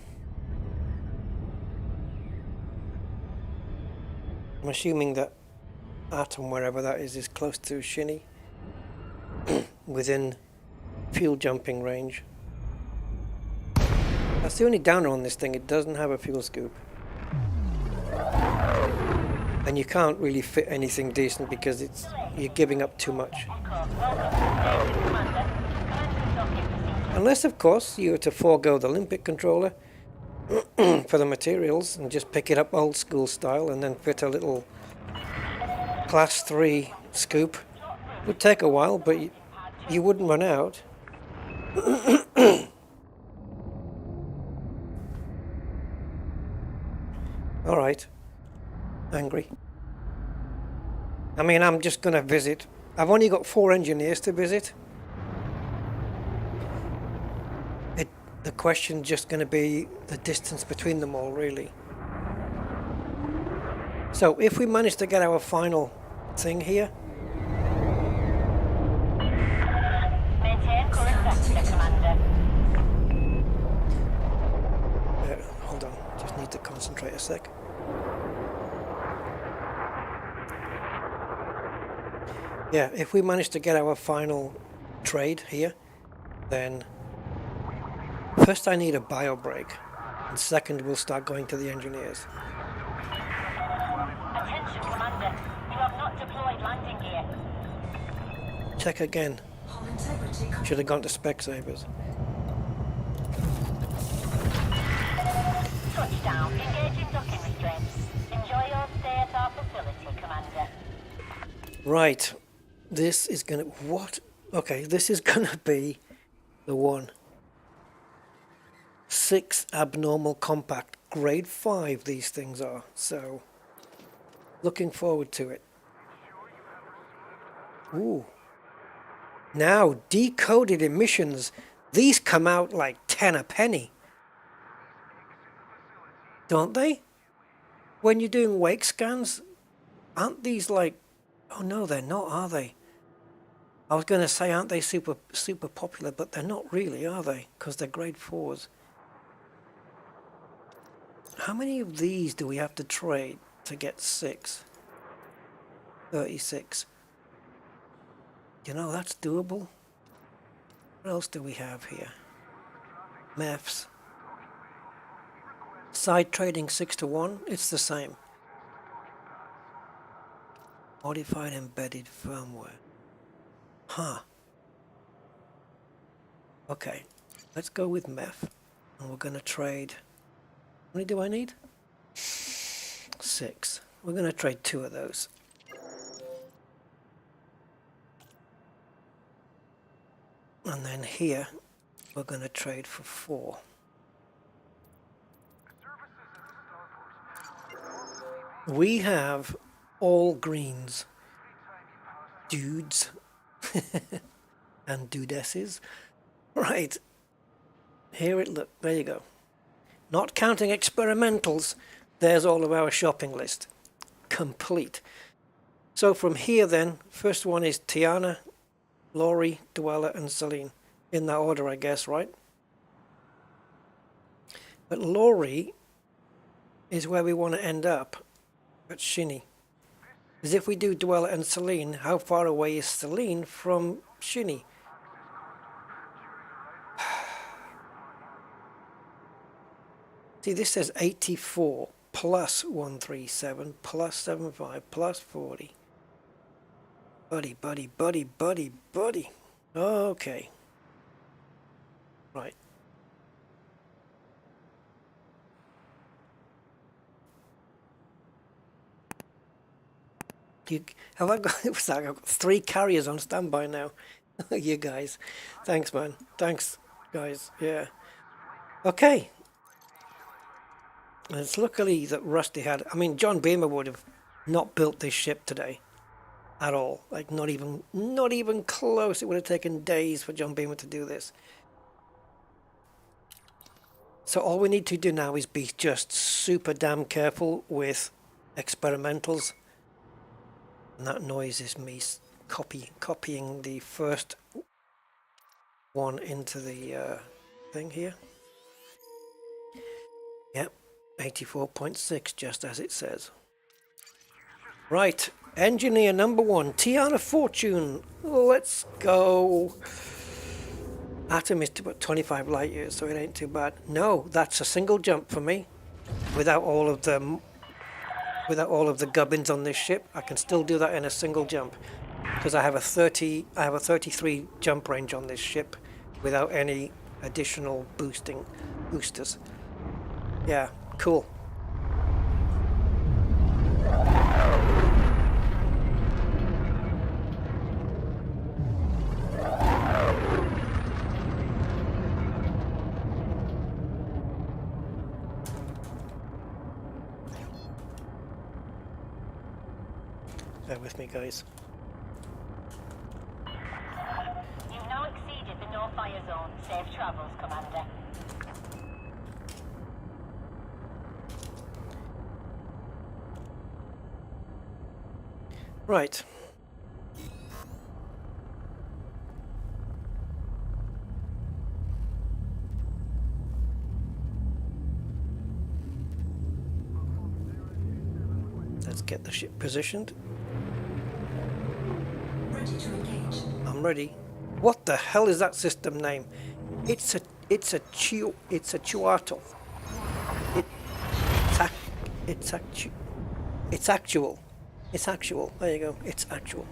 I'm assuming that Atom, wherever that is close to Shinny, within fuel jumping range. That's the only downer on this thing. It doesn't have a fuel scoop. And you can't really fit anything decent because you're giving up too much. Unless, of course, you were to forego the Olympic controller for the materials and just pick it up old school style and then fit a little class 3 scoop. It would take a while, but you wouldn't run out. All right. Angry. I mean, I'm just going to visit. I've only got 4 engineers to visit. The question just going to be the distance between them all, really. So if we manage to get our final thing here. Maintain current sector, Commander. Hold on, just need to concentrate a sec. Yeah, if we manage to get our final trade here, then first I need a bio break, and second we'll start going to the engineers. Attention, Commander. You have not deployed landing gear. Check again. Hull integrity Should have gone to Specsavers. Touchdown. Engaging docking restraints. Enjoy your stay at our facility, Commander. Right. This is gonna okay, this is gonna be the one. 6 abnormal compact, grade 5 these things are, so looking forward to it. Ooh. Now, decoded emissions, these come out like 10 a penny. Don't they? When you're doing wake scans, aren't these like, oh no, they're not, are they? I was going to say, aren't they super popular? But they're not really, are they? Because they're grade 4s. How many of these do we have to trade to get 6? 36. You know, that's doable. What else do we have here? Maths. Side trading 6-to-1. It's the same. Modified embedded firmware. Huh. Okay. Let's go with meth. And we're going to trade. How many do I need? 6. We're going to trade 2 of those. And then here, we're going to trade for 4. We have all greens. Dudes. And dudesses. Right. Here it look. There you go. Not counting experimentals, there's all of our shopping list. Complete. So from here then, first one is Tiana, Laurie, Dweller and Celine. In that order, I guess, right? But Laurie is where we want to end up at Shinny. Because if we do Dweller and Celine, how far away is Celine from Shinny? See, this says 84 plus 137 plus 75 plus 40. Buddy. Okay. Right. Have I got, I've got 3 carriers on standby now. You guys. Thanks, man. Thanks, guys. Yeah. Okay. And it's luckily that Rusty had... I mean, John Beamer would have not built this ship today. At all. Like, not even close. It would have taken days for John Beamer to do this. So all we need to do now is be just super damn careful with experimentals. And that noise is me copying the first one into the thing here. Yep, 84.6, just as it says. Right, engineer number 1, Tiana Fortune. Let's go. Atom is about 25 light years, so it ain't too bad. No, that's a single jump for me. Without all of the gubbins on this ship, I can still do that in a single jump. Because I have a 33 jump range on this ship without any additional boosters. Yeah, cool. Bear with me, guys. You've now exceeded the no-fire zone. Safe travels, Commander. Right. Let's get the ship positioned. Ready to engage. I'm ready. What the hell is that system name? It's Chuato. It's actual. It's actual. There you go. It's actual.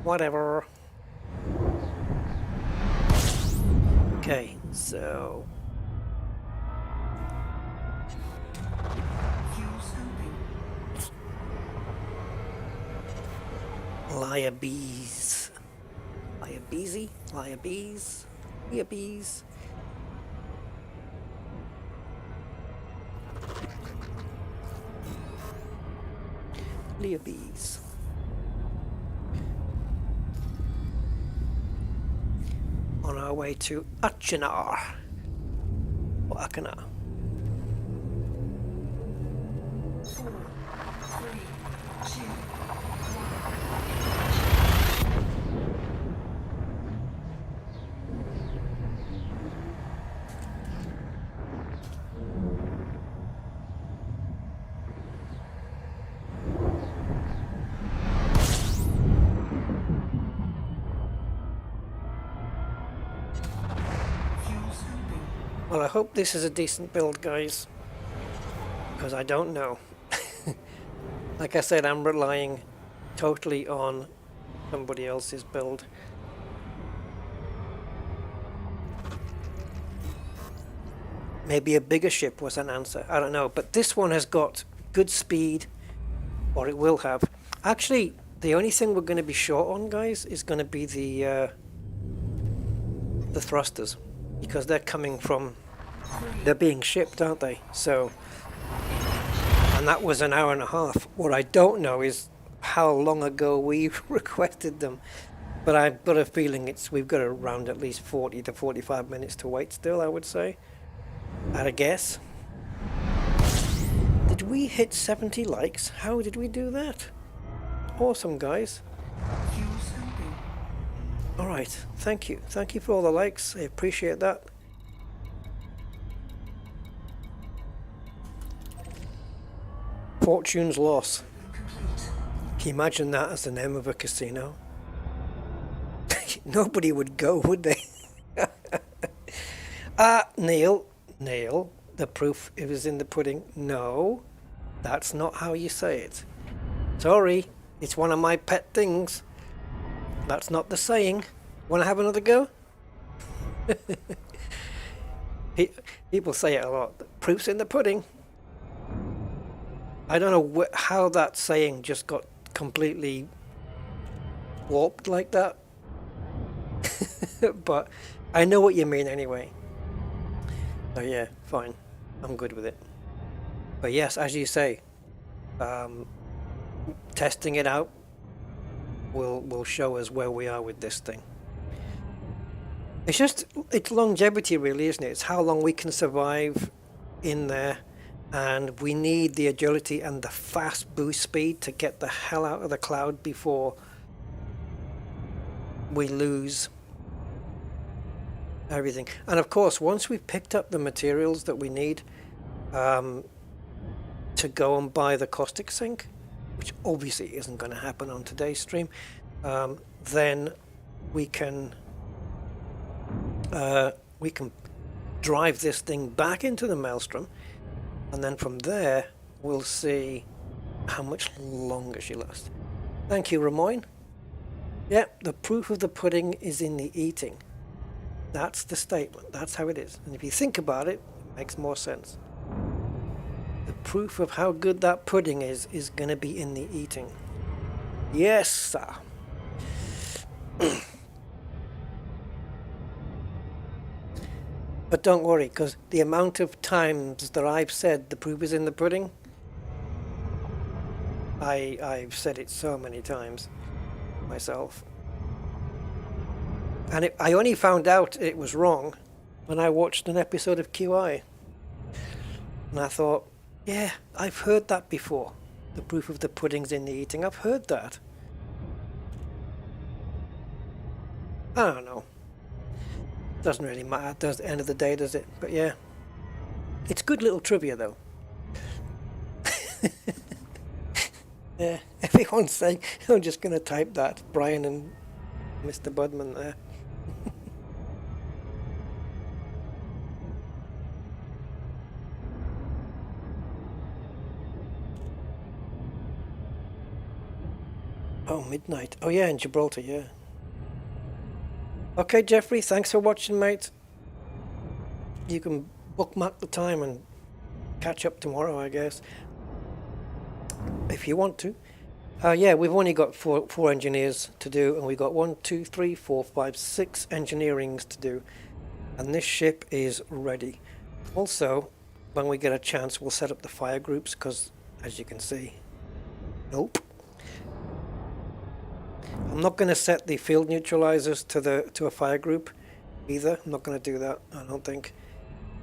Whatever. Okay, so Fuse open. liar bees. Liar beesy? Liar bees? Liar bees? Liar bees. On our way to Achenar. Or Akana. 4, 3, Well, I hope this is a decent build, guys, because I don't know. Like I said, I'm relying totally on somebody else's build. Maybe a bigger ship was an answer. I don't know. But this one has got good speed, or it will have. Actually, the only thing we're going to be short on, guys, is going to be the thrusters, because they're coming from, they're being shipped, aren't they? So, and that was an hour and a half. What I don't know is how long ago we requested them, but I've got a feeling we've got around at least 40 to 45 minutes to wait still, I would say. At a guess. Did we hit 70 likes? How did we do that? Awesome, guys. Alright, thank you. Thank you for all the likes. I appreciate that. Fortune's Loss. Can you imagine that as the name of a casino? Nobody would go, would they? Neil, the proof it was in the pudding. No, that's not how you say it. Sorry, it's one of my pet things. That's not the saying. Want to have another go? People say it a lot. The proof's in the pudding. I don't know how that saying just got completely warped like that. But I know what you mean anyway. So yeah, fine. I'm good with it. But yes, as you say, testing it out will show us where we are with this thing. It's longevity really, isn't it? It's how long we can survive in there, and we need the agility and the fast boost speed to get the hell out of the cloud before we lose everything. And of course, once we've picked up the materials that we need to go and buy the caustic sink, which obviously isn't going to happen on today's stream, then we can drive this thing back into the Maelstrom, and then from there we'll see how much longer she lasts. Thank you, Ramoyne. Yeah, the proof of the pudding is in the eating. That's the statement. That's how it is. And if you think about it, it makes more sense. The proof of how good that pudding is going to be in the eating. Yes, sir. But don't worry, because the amount of times that I've said the proof is in the pudding, I've said it so many times myself. And I only found out it was wrong when I watched an episode of QI. And I thought, yeah, I've heard that before. The proof of the pudding's in the eating. I've heard that. I don't know. Doesn't really matter, does the end of the day, does it? But yeah. It's good little trivia, though. Yeah, everyone's saying, I'm just going to type that. Brian and Mr. Budman there. Oh, midnight. Oh yeah, in Gibraltar, yeah. Okay, Jeffrey, thanks for watching, mate. You can bookmark the time and catch up tomorrow, I guess, if you want to. Yeah, we've only got four engineers to do, and we've got 1, 2, 3, 4, 5, 6 engineerings to do, and this ship is ready. Also, when we get a chance, we'll set up the fire groups, because, as you can see, nope. I'm not going to set the field neutralizers to a fire group either. I'm not going to do that, I don't think.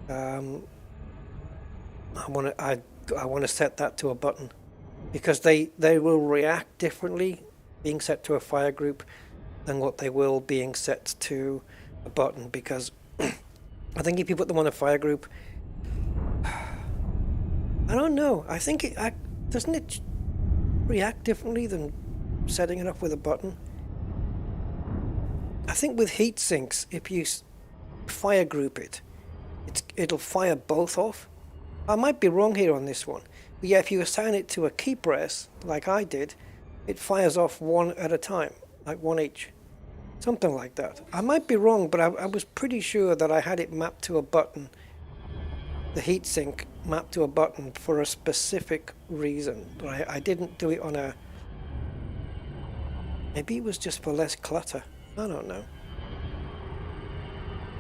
I want to set that to a button, because they will react differently being set to a fire group than what they will being set to a button, because I think if you put them on a fire group, I don't know, I think doesn't it react differently than setting it up with a button? I think with heat sinks, if you fire group it, it'll fire both off. I might be wrong here on this one, but yeah, if you assign it to a key press like I did, it fires off one at a time, like one each, something like that. I might be wrong, but I was pretty sure that I had it mapped to a button, the heatsink mapped to a button for a specific reason. I didn't do it on a, maybe it was just for less clutter, I don't know.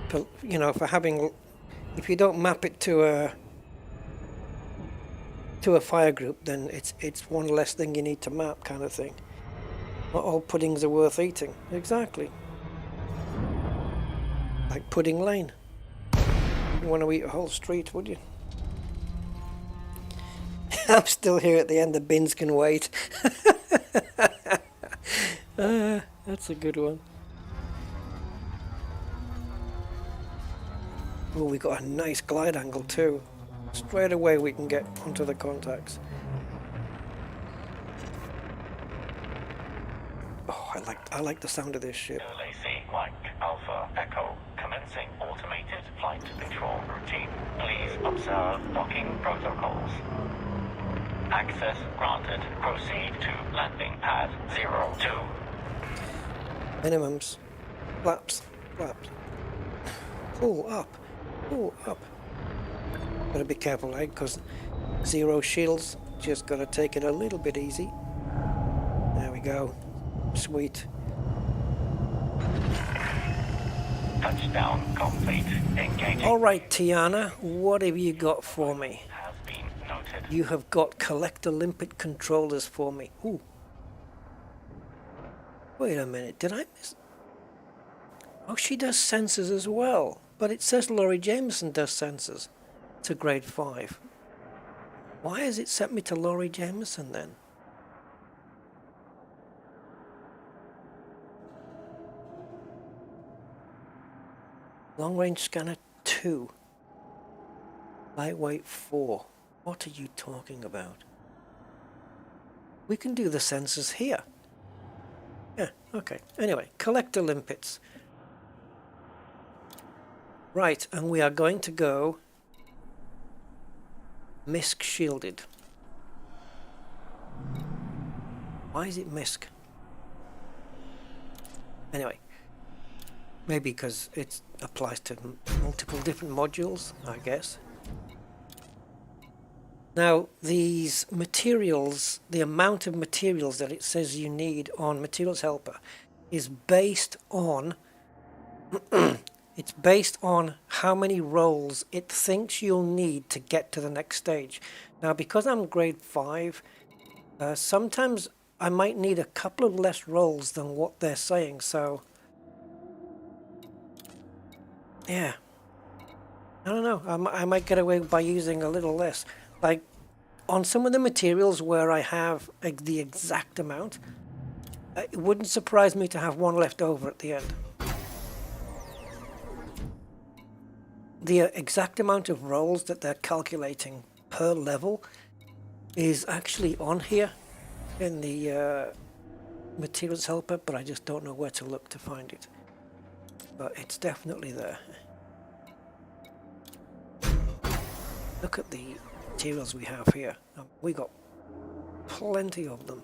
For, you know, for having, if you don't map it to a fire group, then it's one less thing you need to map, kind of thing. Not all puddings are worth eating. Exactly. Like Pudding Lane. You want to eat a whole street, would you? I'm still here at the end. The bins can wait. That's a good one. Oh, we got a nice glide angle too. Straight away we can get onto the contacts. Oh, I like the sound of this ship. LAC Mike Alpha Echo commencing automated flight control routine. Please observe docking protocols. Access granted. Proceed to landing pad 02. Minimums. Flaps. Flaps. Pull up. Pull up. Gotta be careful, eh? Because zero shields. Just gotta take it a little bit easy. There we go. Sweet. Touchdown complete. Engaging. Alright, Tiana, what have you got for me? Has been noted. You have got collector limpet controllers for me. Ooh. Wait a minute, did I miss? Oh, she does sensors as well. But it says Laurie Jameson does sensors to grade 5. Why has it set me to Laurie Jameson then? Long range scanner 2. Lightweight 4. What are you talking about? We can do the sensors here. Yeah, okay. Anyway, collector limpets. Right, and we are going to go MISC shielded. Why is it MISC? Anyway, maybe because it applies to multiple different modules, I guess. Now, these materials, the amount of materials that it says you need on Materials Helper is based on it's based on how many rolls it thinks you'll need to get to the next stage. Now, because I'm grade 5, sometimes I might need a couple of less rolls than what they're saying, so yeah. I don't know, I might get away by using a little less. Like, on some of the materials where I have the exact amount, it wouldn't surprise me to have one left over at the end. The exact amount of rolls that they're calculating per level is actually on here in the Materials Helper, but I just don't know where to look to find it. But it's definitely there. Look at the materials we have here. We got plenty of them.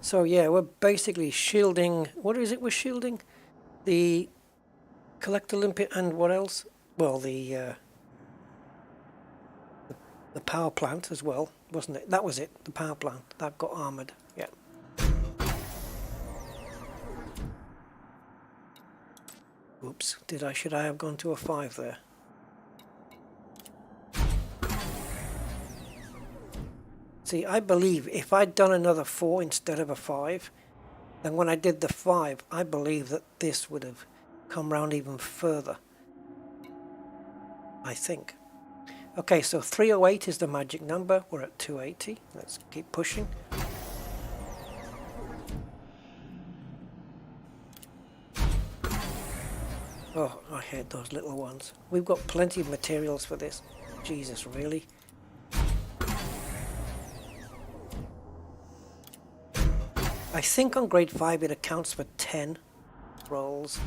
So yeah, we're basically shielding. What is it we're shielding? The collector limpet and what else? Well, the power plant as well, wasn't it? That was it. The power plant that got armored. Yeah. Oops. Should I have gone to a 5 there? See, I believe if I'd done another 4 instead of a 5, then when I did the 5, I believe that this would have come round even further. I think. Okay, so 308 is the magic number. We're at 280. Let's keep pushing. Oh, I hate those little ones. We've got plenty of materials for this. Jesus, really? I think on grade 5 it accounts for 10 rolls.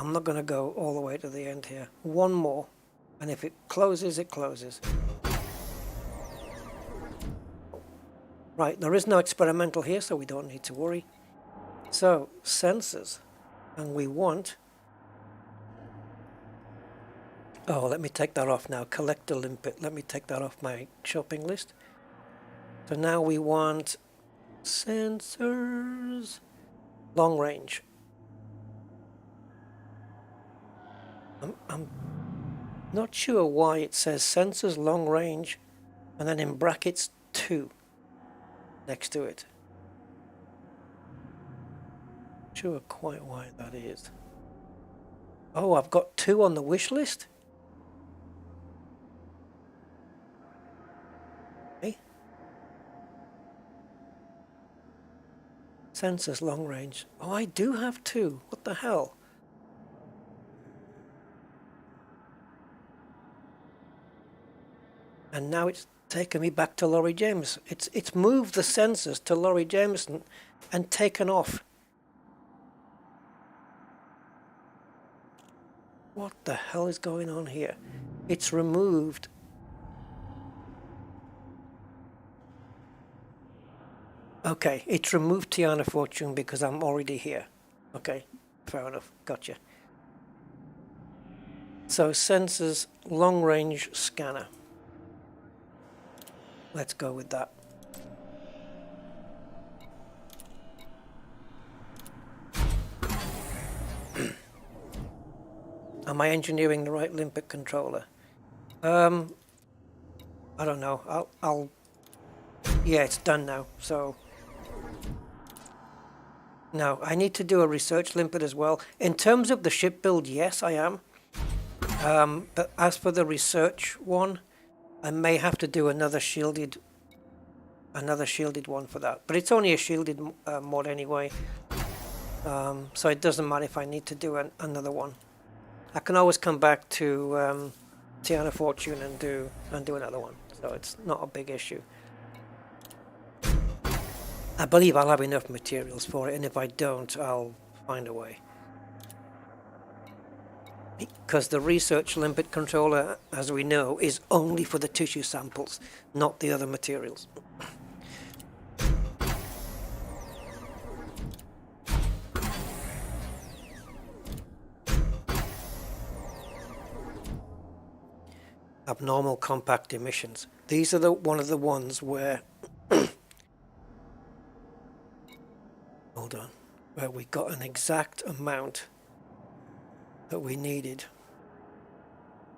I'm not going to go all the way to the end here. One more, and if it closes, it closes. Right, there is no experimental here, so we don't need to worry. So, sensors, and we want... Oh, let me take that off now. Collector limpet. Let me take that off my shopping list. So now we want sensors, long range. I'm not sure why it says sensors, long range, and then in brackets 2 next to it. Not sure quite why that is. Oh, I've got 2 on the wish list. Sensors long range. Oh, I do have 2. What the hell? And now it's taken me back to Laurie Jameson. It's moved the sensors to Laurie Jameson and taken off. What the hell is going on here? It's removed. Okay, it's removed Tiana Fortune because I'm already here. Okay, fair enough. Gotcha. So sensors, long range scanner. Let's go with that. Am I engineering the right limpet controller? I don't know. I'll yeah, it's done now. So no, I need to do a research limpet as well. In terms of the ship build, yes, I am. But as for the research one, I may have to do another shielded one for that. But it's only a shielded mod anyway, so it doesn't matter if I need to do another one. I can always come back to Tiana Fortune and do another one. So it's not a big issue. I believe I'll have enough materials for it, and if I don't, I'll find a way. Because the research limpet controller, as we know, is only for the tissue samples, not the other materials. Abnormal compact emissions. These are one of the ones where hold on, where we got an exact amount that we needed.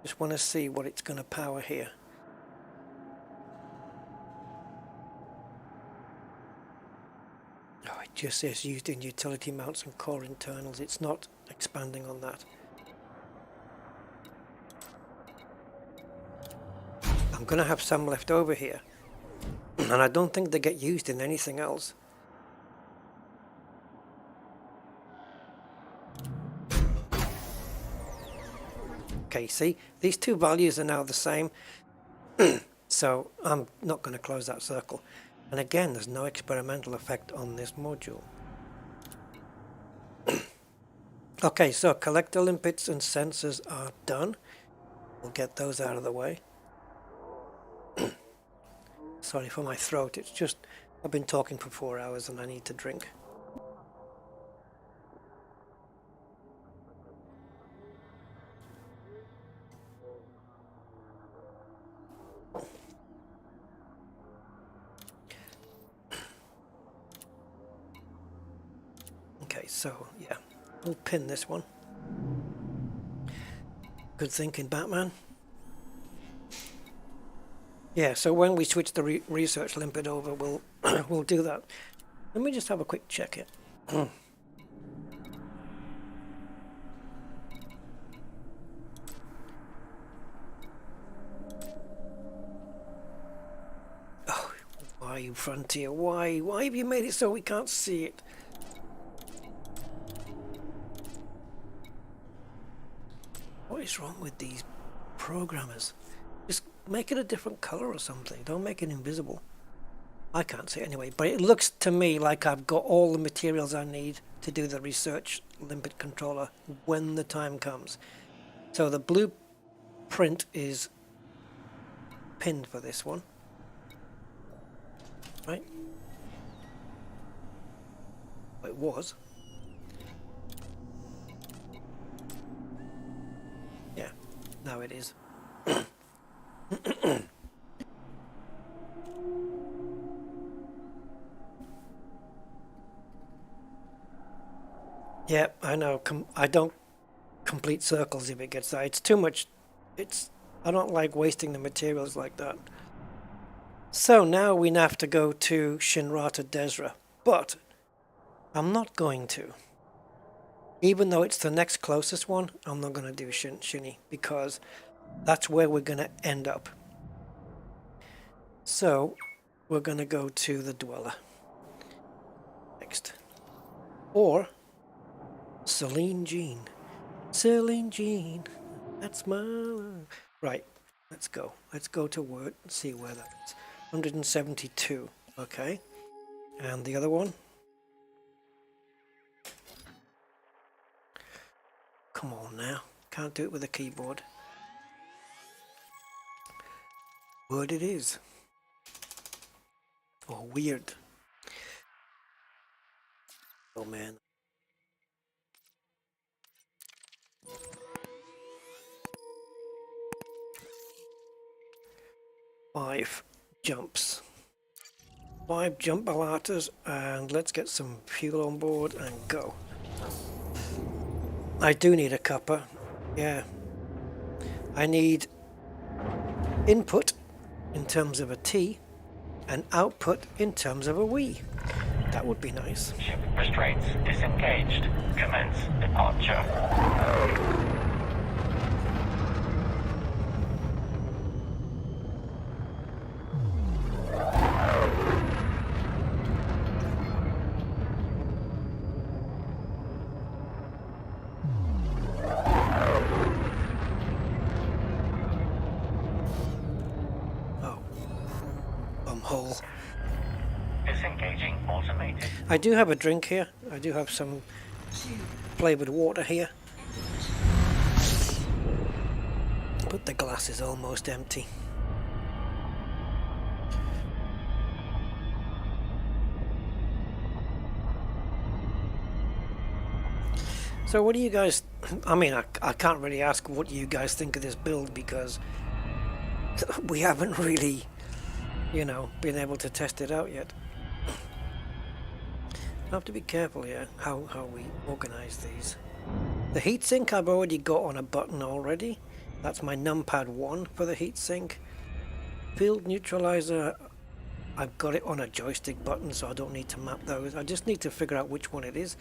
Just want to see what it's going to power here. Oh, it just says used in utility mounts and core internals. It's not expanding on that. I'm going to have some left over here, and I don't think they get used in anything else. Okay, see, these two values are now the same, so I'm not going to close that circle. And again, there's no experimental effect on this module. Okay, so collector limpets and sensors are done. We'll get those out of the way. Sorry for my throat, it's just I've been talking for 4 hours and I need to drink. Okay, so yeah, we'll pin this one. Good thinking, Batman. Yeah, so when we switch the research limpet over, we'll do that. Let me just have a quick check it. Oh, why, you Frontier? Why have you made it so we can't see it? What is wrong with these programmers? Just make it a different color or something. Don't make it invisible. I can't see it anyway, but it looks to me like I've got all the materials I need to do the research limpet controller when the time comes. So the blueprint is pinned for this one, right? It was. Yeah, now it is. Yeah, I know. I don't complete circles if it gets that. It's too much. I don't like wasting the materials like that. So now we have to go to Shinrata Desra, but I'm not going to. Even though it's the next closest one, I'm not going to do Shinny because that's where we're going to end up. So we're going to go to the Dweller next. Or Celine Jean. Celine Jean. That's my... Right. Let's go. Let's go to Word and see where that is. 172. Okay. And the other one? Come on now. Can't do it with a keyboard. Word it is. Oh, weird. Oh, man. Five jumps. 5 jump balatas, and let's get some fuel on board and go. I do need a cuppa. Yeah. I need input in terms of a T and output in terms of a Wii. That would be nice. Ship restraints disengaged. Commence departure. Hole. Disengaging automated. I do have a drink here. I do have some flavoured water here. But the glass is almost empty. So what do you guys... I mean, I can't really ask what you guys think of this build because we haven't really... you know, being able to test it out yet. I have to be careful here how we organize these. The heatsink I've already got on a button already. That's my numpad 1 for the heatsink. Field neutralizer, I've got it on a joystick button, so I don't need to map those. I just need to figure out which one it is.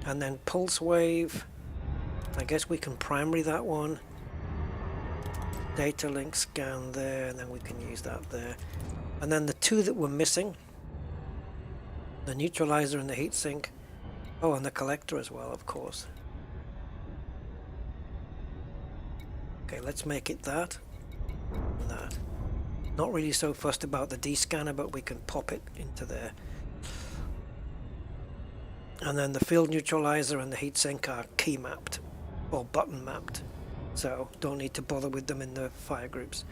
And then pulse wave, I guess we can primary that one. Data link scan there, and then we can use that there. And then the two that we're missing, the neutralizer and the heatsink. Oh, and the collector as well, of course. Okay, let's make it that and that. Not really so fussed about the D-scanner, but we can pop it into there. And then the field neutralizer and the heatsink are key mapped or button mapped, so don't need to bother with them in the fire groups.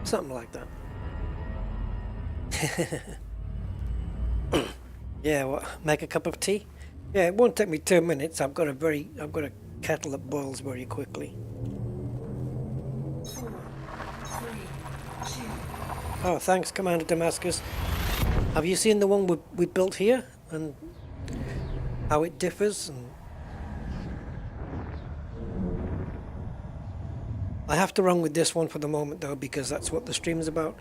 Something like that. Yeah, what? Make a cup of tea? Yeah, it won't take me 2 minutes. I've got a kettle that boils very quickly. 4, 3, 2. Oh, thanks, Commander Damascus. Have you seen the one we built here and how it differs? And I have to run with this one for the moment though, because that's what the stream is about.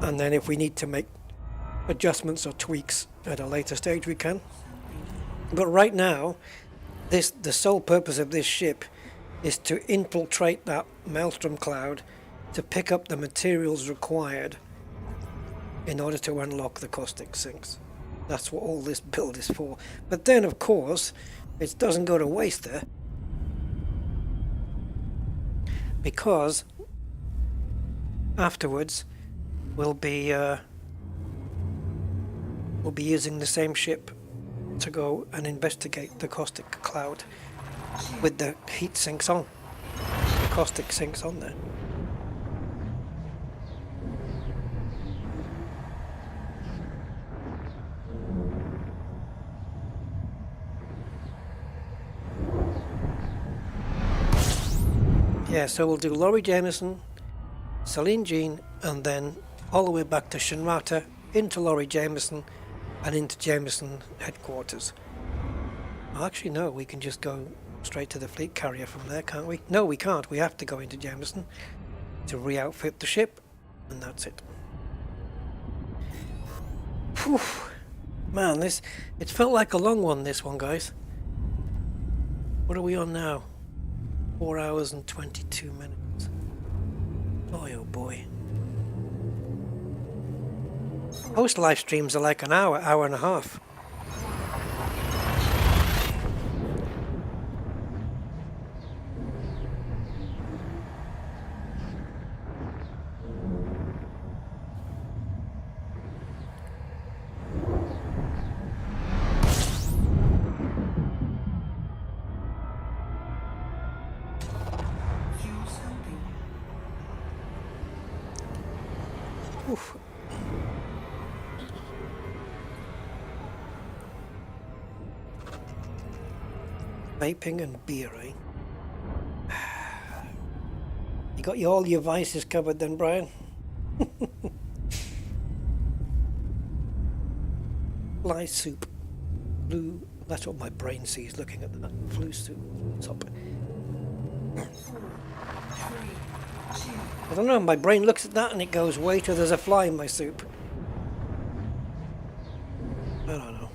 And then if we need to make adjustments or tweaks at a later stage, we can. But right now, the sole purpose of this ship is to infiltrate that Maelstrom cloud to pick up the materials required in order to unlock the caustic sinks. That's what all this build is for. But then, of course, it doesn't go to waste there, because afterwards we'll be using the same ship to go and investigate the caustic cloud with the heat sinks on, the caustic sinks on there. Yeah, so we'll do Laurie Jameson, Celine Jean, and then all the way back to Shinrata, into Laurie Jameson, and into Jameson headquarters. Well, actually, no, we can just go straight to the fleet carrier from there, can't we? No, we can't. We have to go into Jameson to re-outfit the ship, and that's it. Whew. Man, it felt like a long one, this one, guys. What are we on now? 4 hours and 22 minutes. Boy, oh boy. Most live streams are like an hour, hour and a half. Oof. Vaping and beer, eh? You got all your vices covered then, Brian? Fly soup. Blue. That's what my brain sees looking at that flu soup top. I don't know, my brain looks at that and it goes, waiter, there's a fly in my soup. I don't know.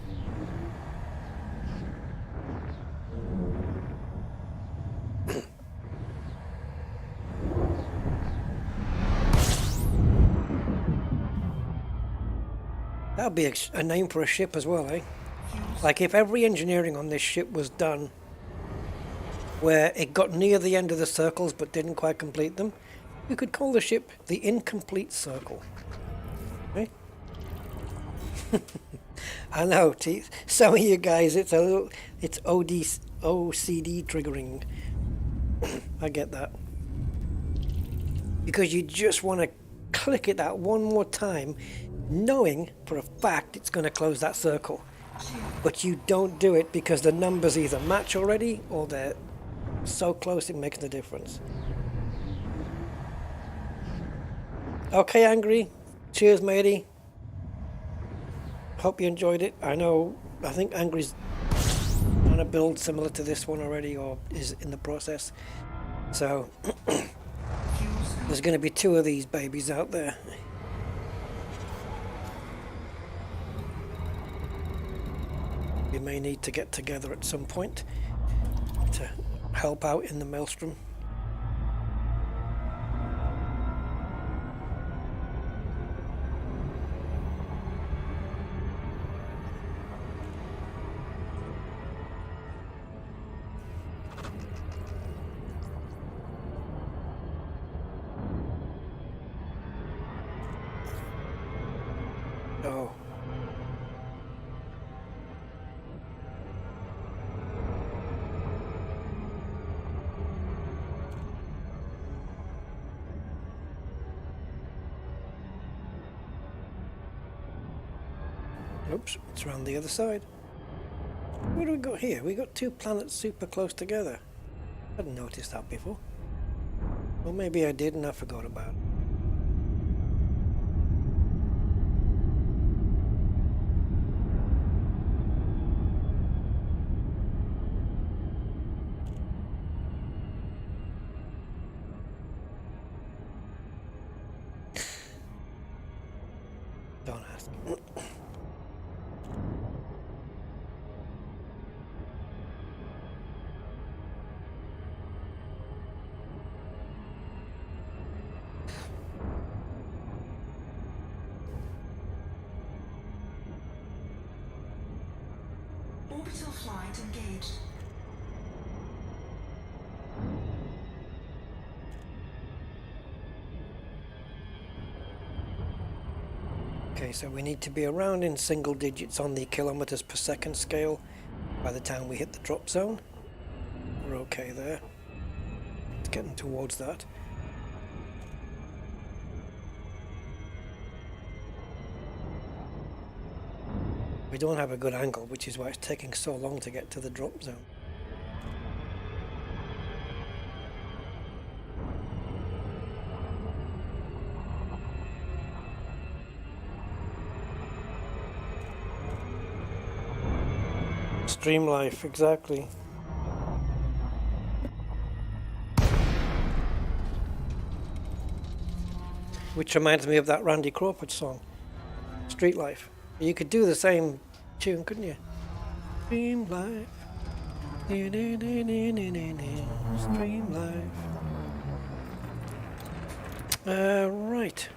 That would be a name for a ship as well, eh? Like if every engineering on this ship was done where it got near the end of the circles but didn't quite complete them, we could call the ship the Incomplete Circle. Right? I know, some of you guys, it's OCD triggering. I get that. Because you just want to click it that one more time, knowing for a fact it's going to close that circle. But you don't do it because the numbers either match already or they're so close it makes the difference. Okay, Angry. Cheers, matey. Hope you enjoyed it. I think Angry's trying to build similar to this one already, or is in the process. So, there's going to be 2 of these babies out there. We may need to get together at some point to help out in the Maelstrom. Oh. Oops, it's around the other side. What do we got here? We got 2 planets super close together. I hadn't noticed that before. Well, maybe I did and I forgot about it. Don't ask. Orbital flight engaged. Okay, so we need to be around in single digits on the kilometers per second scale by the time we hit the drop zone. We're okay there. It's getting towards that. We don't have a good angle, which is why it's taking so long to get to the drop zone. Stream life, exactly. Which reminds me of that Randy Crawford song, Street Life. You could do the same tune, couldn't you? Stream life. Stream life. Right.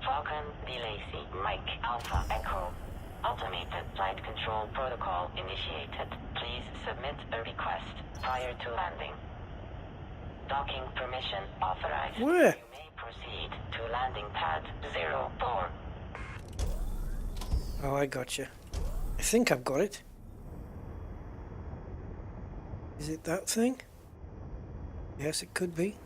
Falcon Delacy, Mike Alpha Echo. Automated flight control protocol initiated. Please submit a request prior to landing. Docking permission authorized. Where? You may proceed to landing pad 04. Oh, I got you. I think I've got it. Is it that thing? Yes, it could be.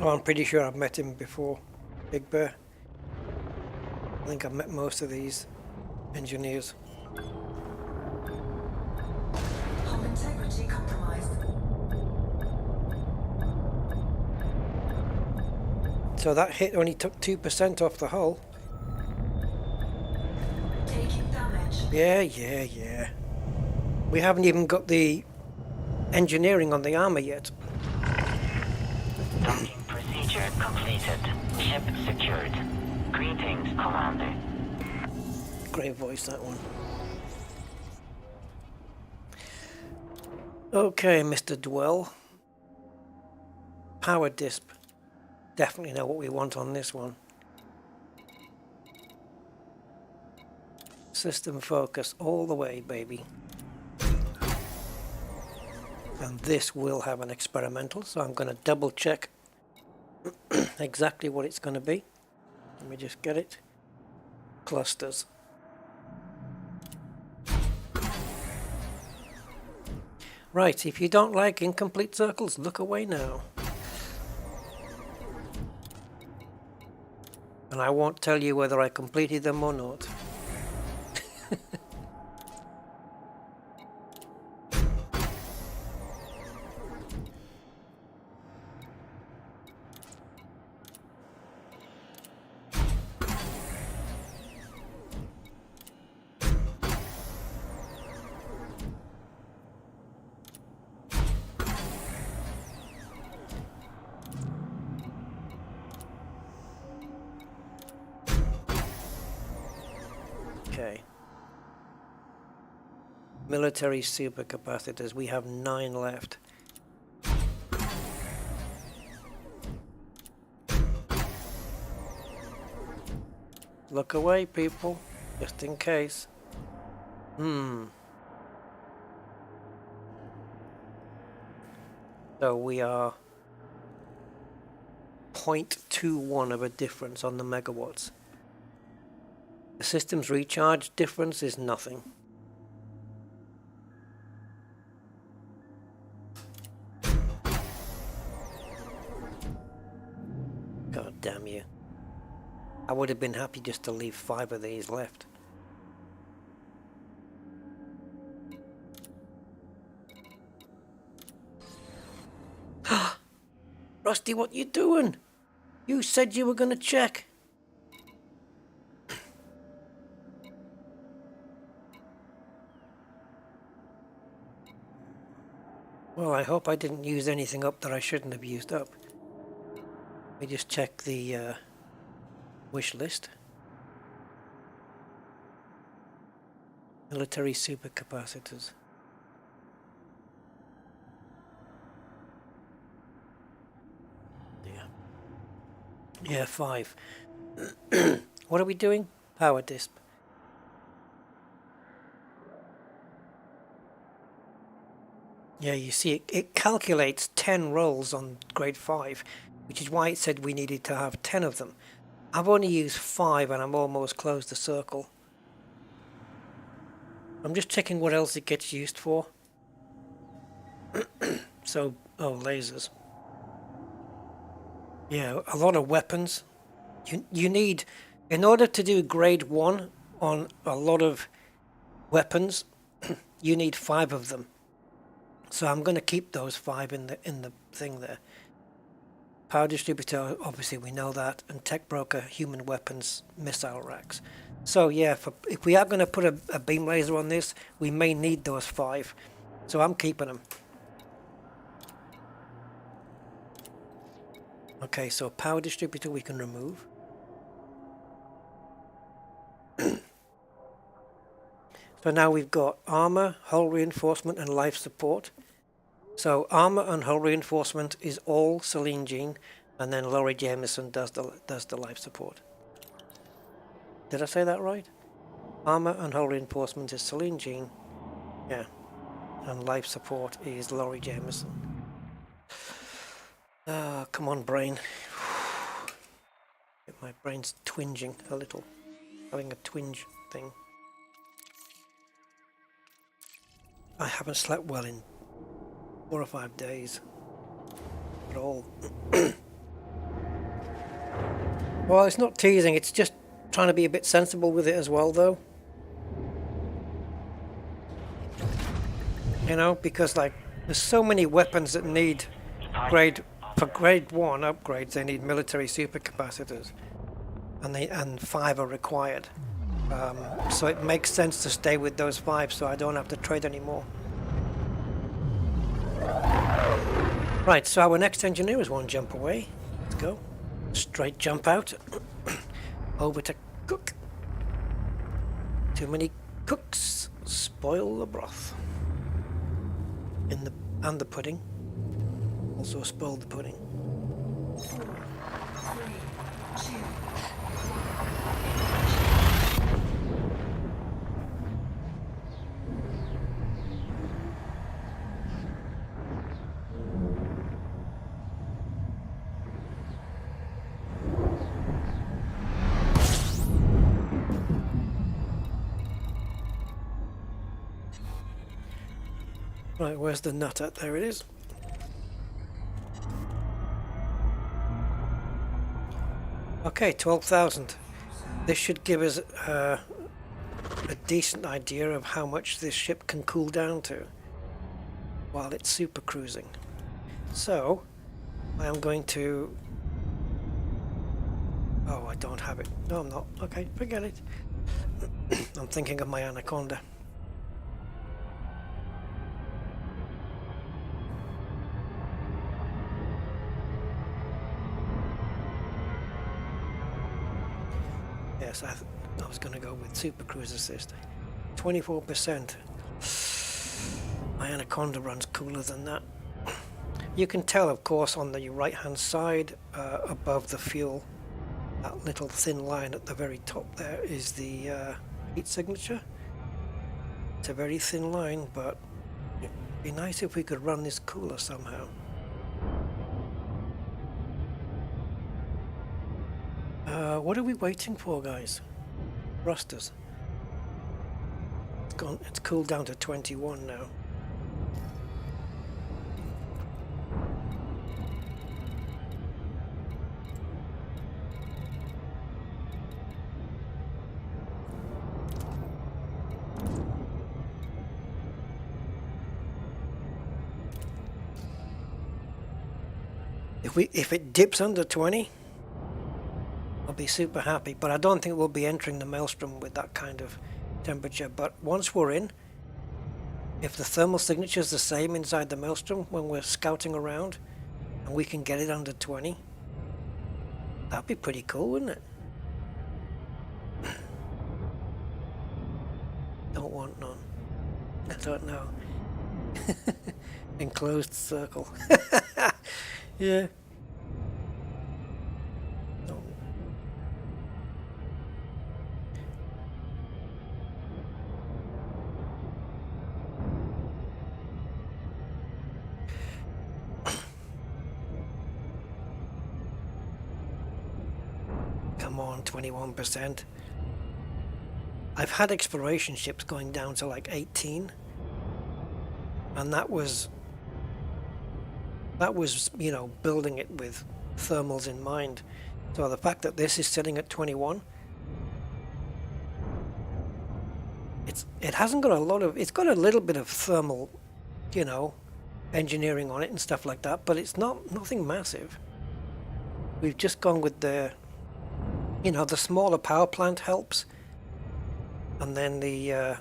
Oh, I'm pretty sure I've met him before, Big Bear. I think I've met most of these engineers. Hull integrity compromised. So that hit only took 2% off the hull. Taking damage. Yeah. We haven't even got the engineering on the armor yet. Docking procedure completed. Ship secured. Greetings, Commander. Great voice, that one. Okay, Mr. Dwell. Power disp. Definitely know what we want on this one. System focus all the way, baby. And this will have an experimental, so I'm going to double check exactly what it's going to be. Let me just get it. Clusters. Right, if you don't like incomplete circles, look away now. And I won't tell you whether I completed them or not. Okay. Military supercapacitors. We have 9 left. Look away, people, just in case. So we are 0.21 of a difference on the megawatts. The system's recharge difference is nothing. God damn you. I would have been happy just to leave 5 of these left. Rusty, what you doing? You said you were going to check. Well, I hope I didn't use anything up that I shouldn't have used up. Let me just check the wish list. Military supercapacitors. Yeah, 5. What are we doing? Power disp. Yeah, you see, it calculates 10 rolls on grade 5, which is why it said we needed to have 10 of them. I've only used 5 and I'm almost closed the circle. I'm just checking what else it gets used for. So, oh, lasers. Yeah, a lot of weapons. You need, in order to do grade 1 on a lot of weapons, you need 5 of them. So I'm going to keep those 5 in the thing there. Power distributor, obviously we know that, and tech broker, human weapons, missile racks. So yeah, if we are going to put a beam laser on this, we may need those 5. So I'm keeping them. Okay, so power distributor we can remove. So now we've got armor, hull reinforcement, and life support. So armor and hull reinforcement is all Celine Jean, and then Laurie Jameson does the life support. Did I say that right? Armor and hull reinforcement is Celine Jean, yeah, and life support is Laurie Jameson. Ah, come on, brain. My brain's twinging a little, having a twinge thing. I haven't slept well in 4 or 5 days at all. Well, it's not teasing, it's just trying to be a bit sensible with it as well, though. You know, because like there's so many weapons that need grade 1 upgrades. They need military supercapacitors, and 5 are required. So it makes sense to stay with those 5, so I don't have to trade anymore. Right, so our next engineer is 1 jump away. Let's go. Straight jump out. Over to cook. Too many cooks spoil the broth. And the pudding. Also spoil the pudding. 4, 3, 2. Right, where's the nut at? There it is. Okay, 12,000. This should give us a decent idea of how much this ship can cool down to while it's super cruising. So, I am going to... Oh, I don't have it. No, I'm not. Okay, forget it. I'm thinking of my Anaconda. Yes, I was going to go with Super Cruise Assist. 24%. My Anaconda runs cooler than that. You can tell, of course, on the right-hand side, above the fuel, that little thin line at the very top there is the heat signature. It's a very thin line, but it'd be nice if we could run this cooler somehow. What are we waiting for, guys? Thrusters. It's cooled down to 21 now. If it dips under 20, I'll be super happy, but I don't think we'll be entering the Maelstrom with that kind of temperature. But once we're in, if the thermal signature is the same inside the Maelstrom when we're scouting around, and we can get it under 20, that'd be pretty cool, wouldn't it? Don't want none. I don't know. Enclosed circle. Yeah. Come on, 21%. I've had exploration ships going down to like 18, and that was, you know, building it with thermals in mind. So the fact that this is sitting at 21, it hasn't got a lot of, it's got a little bit of thermal, you know, engineering on it and stuff like that, but it's nothing massive. We've just gone with the, you know, the smaller power plant helps, and then the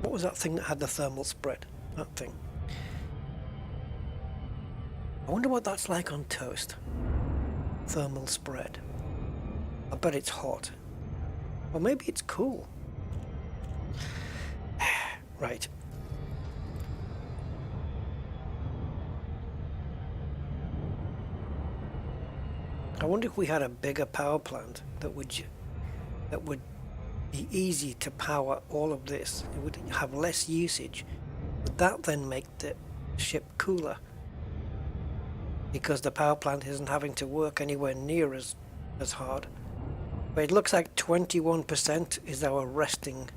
what was that thing that had the thermal spread? That thing. I wonder what that's like on toast. Thermal spread. I bet it's hot. Or maybe it's cool. Right. I wonder if we had a bigger power plant that would be easy to power all of this. It would have less usage. Would that then make the ship cooler? Because the power plant isn't having to work anywhere near as hard. But it looks like 21% is our resting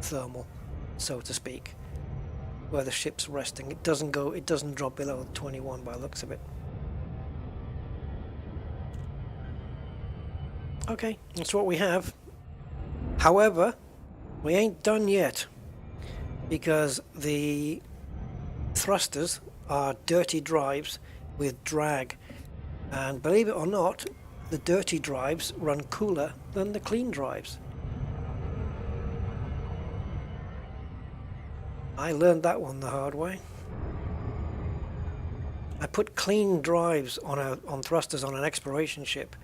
thermal, so to speak, where the ship's resting. It doesn't drop below 21 by the looks of it. Okay, that's what we have. However, we ain't done yet, because the thrusters are dirty drives with drag, and believe it or not, the dirty drives run cooler than the clean drives. I learned that one the hard way. I put clean drives on thrusters on an exploration ship,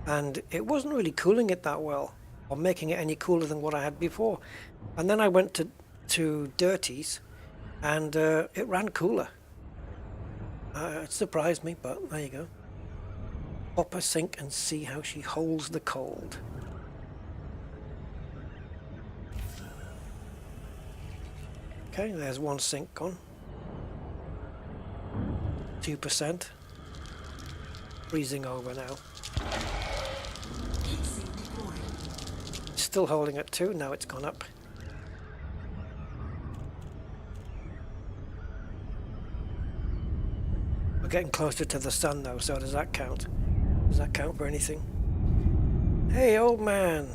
and it wasn't really cooling it that well, or making it any cooler than what I had before. And then I went to dirties, and it ran cooler. It surprised me, but there you go. Pop her sink and see how she holds the cold. Okay, there's one sink gone. 2%. Freezing over now. Still holding at 2, now it's gone up. We're getting closer to the sun though, so does that count? Does that count for anything? Hey, old man!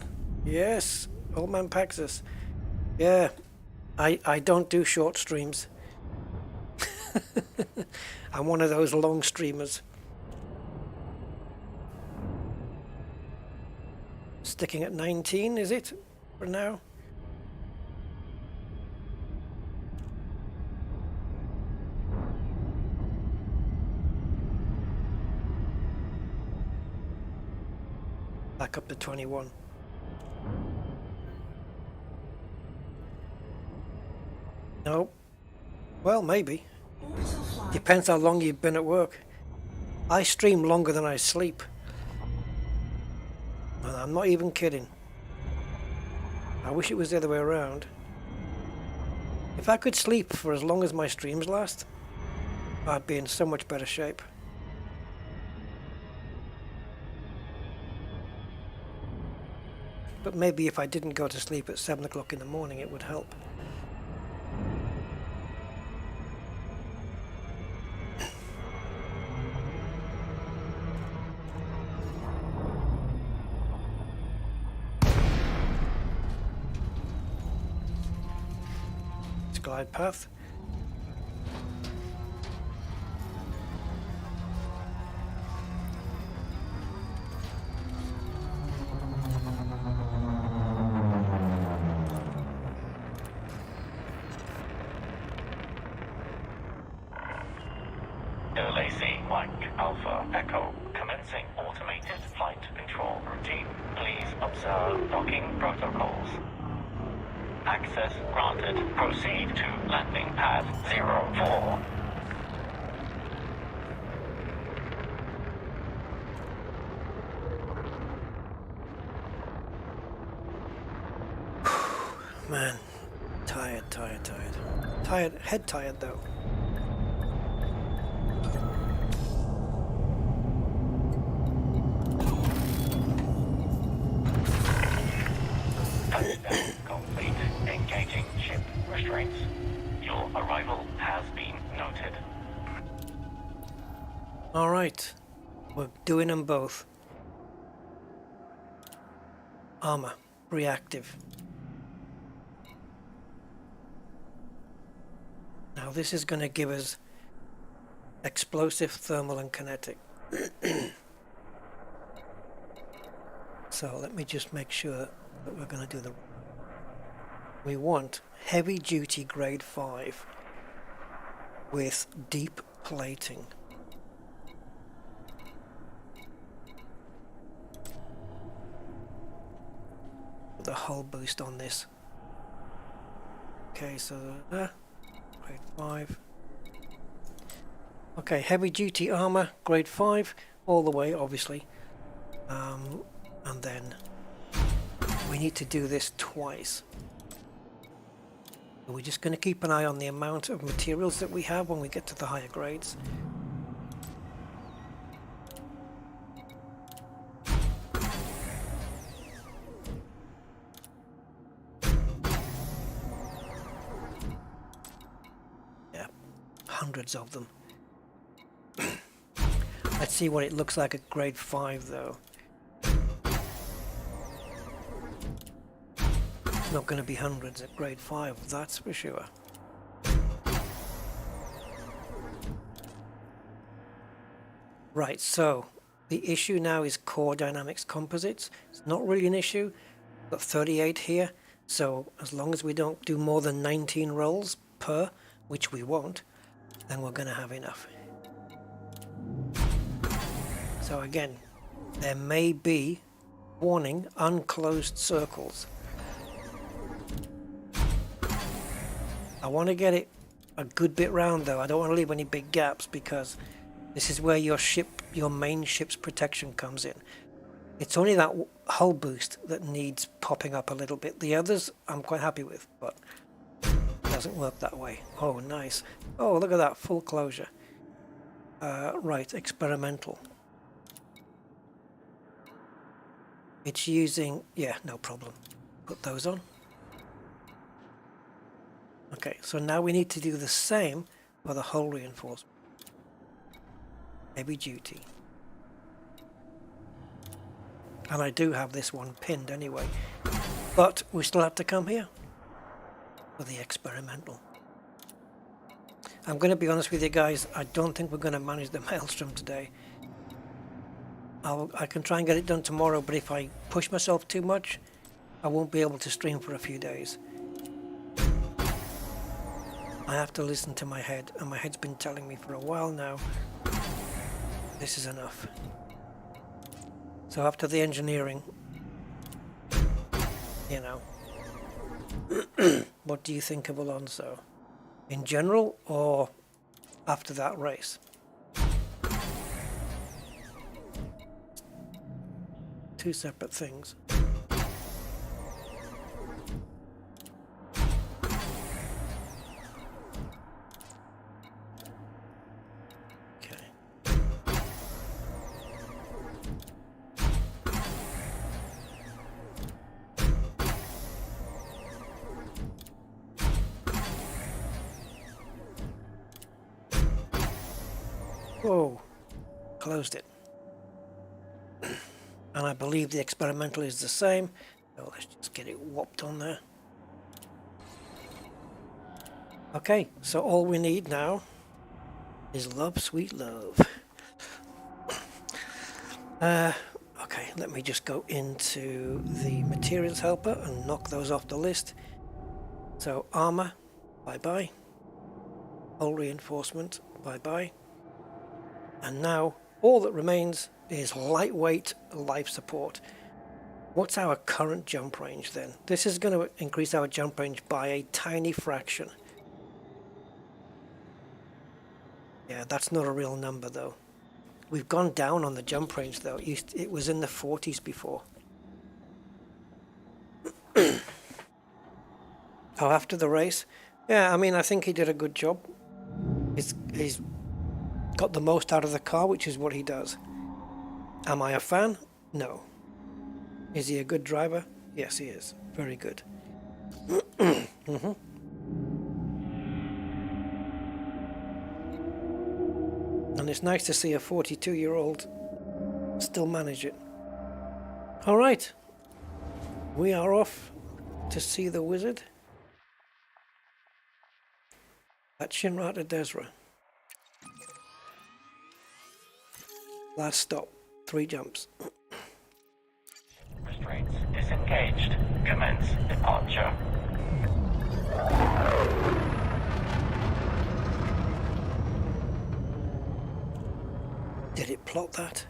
Yes, old man Paxus. Yeah, I don't do short streams. I'm one of those long streamers. Sticking at 19, is it? For now? Back up to 21. No. Well, maybe. Depends how long you've been at work. I stream longer than I sleep. And I'm not even kidding. I wish it was the other way around. If I could sleep for as long as my streams last, I'd be in so much better shape. But maybe if I didn't go to sleep at 7 o'clock in the morning, it would help. Glide path. LAC Mike Alpha Echo commencing automated flight control routine. Please observe docking protocols. Access granted. Proceed to landing pad 04. Man, tired. Head tired though. All right, we're doing them both. Armor, reactive. Now this is going to give us explosive, thermal and kinetic. So let me just make sure that we're going to do the... We want heavy duty grade 5 with deep plating. Put the hull boost on this. Okay, so grade 5. Okay, heavy duty armor, grade 5, all the way obviously. And then we need to do this twice. We're just going to keep an eye on the amount of materials that we have when we get to the higher grades. Yeah, hundreds of them. Let's see what it looks like at grade 5 though. Not going to be hundreds at grade 5, that's for sure. Right, so the issue now is core dynamics composites. It's not really an issue. We've got 38 here, so as long as we don't do more than 19 rolls per, which we won't, then we're going to have enough. So again, there may be, warning, unclosed circles. I want to get it a good bit round though. I don't want to leave any big gaps because this is where your main ship's protection comes in. It's only that hull boost that needs popping up a little bit. The others I'm quite happy with, but it doesn't work that way. Oh, nice. Oh, look at that, full closure. Right, experimental. It's using, yeah, no problem. Put those on. Okay, so now we need to do the same for the hull reinforcement. Heavy duty. And I do have this one pinned anyway. But we still have to come here for the experimental. I'm going to be honest with you guys, I don't think we're going to manage the Maelstrom today. I can try and get it done tomorrow, but if I push myself too much, I won't be able to stream for a few days. I have to listen to my head, and my head's been telling me for a while now, this is enough. So after the engineering, you know, what do you think of Alonso? In general, or after that race? Two separate things. Whoa, closed it. And I believe the experimental is the same. So let's just get it whopped on there. Okay, so all we need now is love, sweet love. Okay, let me just go into the materials helper and knock those off the list. So armor, bye-bye. Hull reinforcement, bye-bye. And now all that remains is lightweight life support. What's our current jump range then? This is going to increase our jump range by a tiny fraction. Yeah, that's not a real number though. We've gone down on the jump range though. It was in the 40s before. Oh, after the race? Yeah, I mean, I think he did a good job. He's got the most out of the car, which is what he does. Am I a fan? No. Is he a good driver? Yes, he is. Very good. And it's nice to see a 42-year-old still manage it. All right, we are off to see the wizard at Shinrata Desra. Last stop, 3 jumps. Restraints disengaged. Commence departure. Did it plot that?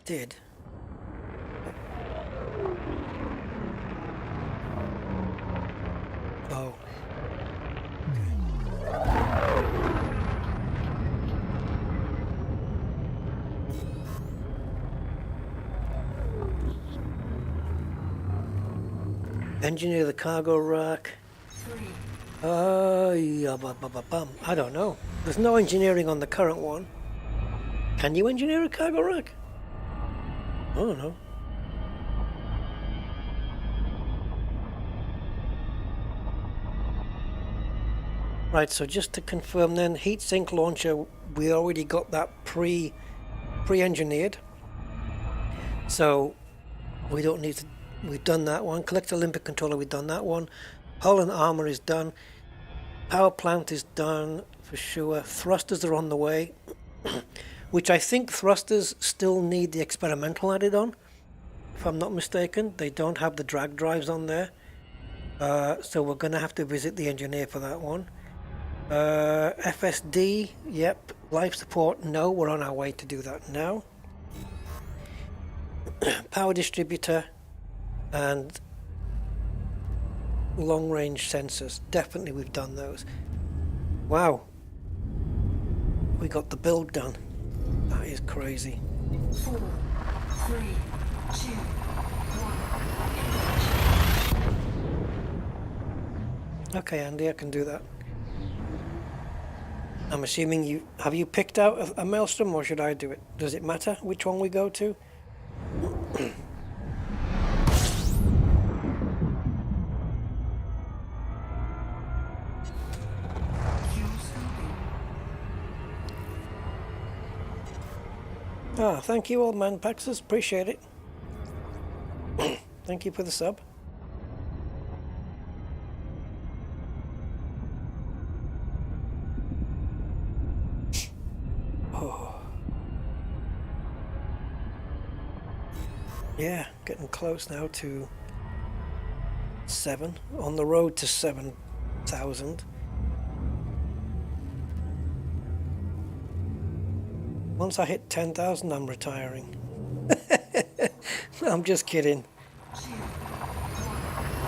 Did. Oh. Engineer the cargo rack. Yeah, I don't know. There's no engineering on the current one. Can you engineer a cargo rack? I don't know. Right, so just to confirm then, heatsink launcher, we already got that pre-engineered. So we don't need to, we've done that one. Collector limpet controller, we've done that one. Hull and armor is done. Power plant is done for sure. Thrusters are on the way. Which I think thrusters still need the experimental added on, if I'm not mistaken. They don't have the drag drives on there. So we're going to have to visit the engineer for that one. FSD, yep. Life support, no, we're on our way to do that now. Power distributor and long range sensors, definitely we've done those. Wow, we got the build done. That is crazy. 4, 3, 2, 1. Okay, Andy, I can do that. I'm assuming you have you picked out a Maelstrom, or should I do it? Does it matter which one we go to? Ah, thank you, old man Paxus. Appreciate it. Thank you for the sub. Oh. Yeah, getting close now to 7. On the road to 7,000. Once I hit 10,000, I'm retiring. I'm just kidding.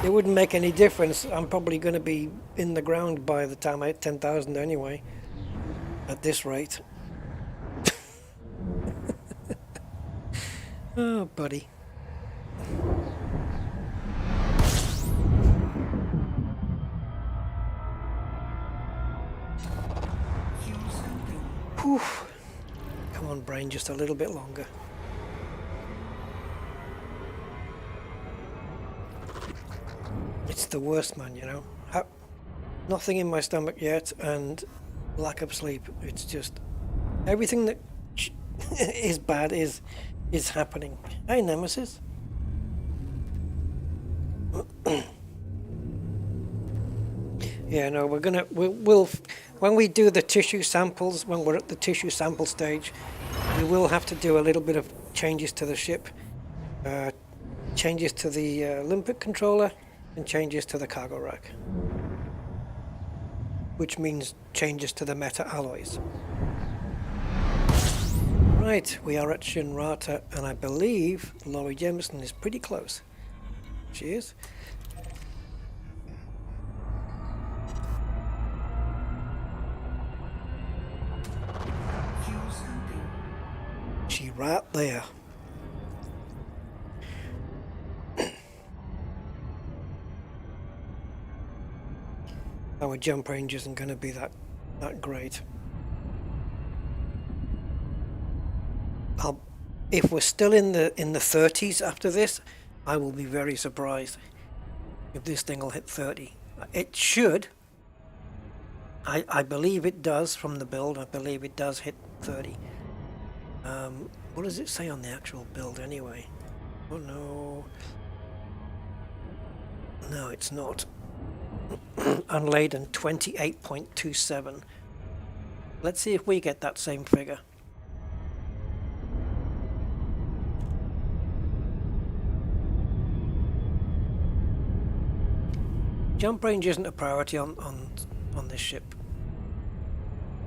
It wouldn't make any difference. I'm probably going to be in the ground by the time I hit 10,000 anyway. At this rate. Oh, buddy. Whew. Come on, brain, just a little bit longer. It's the worst, man, you know. Nothing in my stomach yet, and lack of sleep. It's just everything that is bad is happening. Hey, Nemesis. Yeah, no, we'll when we do the tissue samples, when we're at the tissue sample stage, we will have to do a little bit of changes to the ship, changes to the limpet controller, and changes to the cargo rack, which means changes to the meta alloys. Right, we are at Shinrata, and I believe Laurie Jameson is pretty close. She is. She right there. Our jump range isn't going to be that great. If we're still in the 30s after this, I will be very surprised if this thing will hit 30. It should. I believe it does from the build. I believe it does hit 30. What does it say on the actual build anyway? Oh no. No, it's not. Unladen 28.27. Let's see if we get that same figure. Jump range isn't a priority on this ship,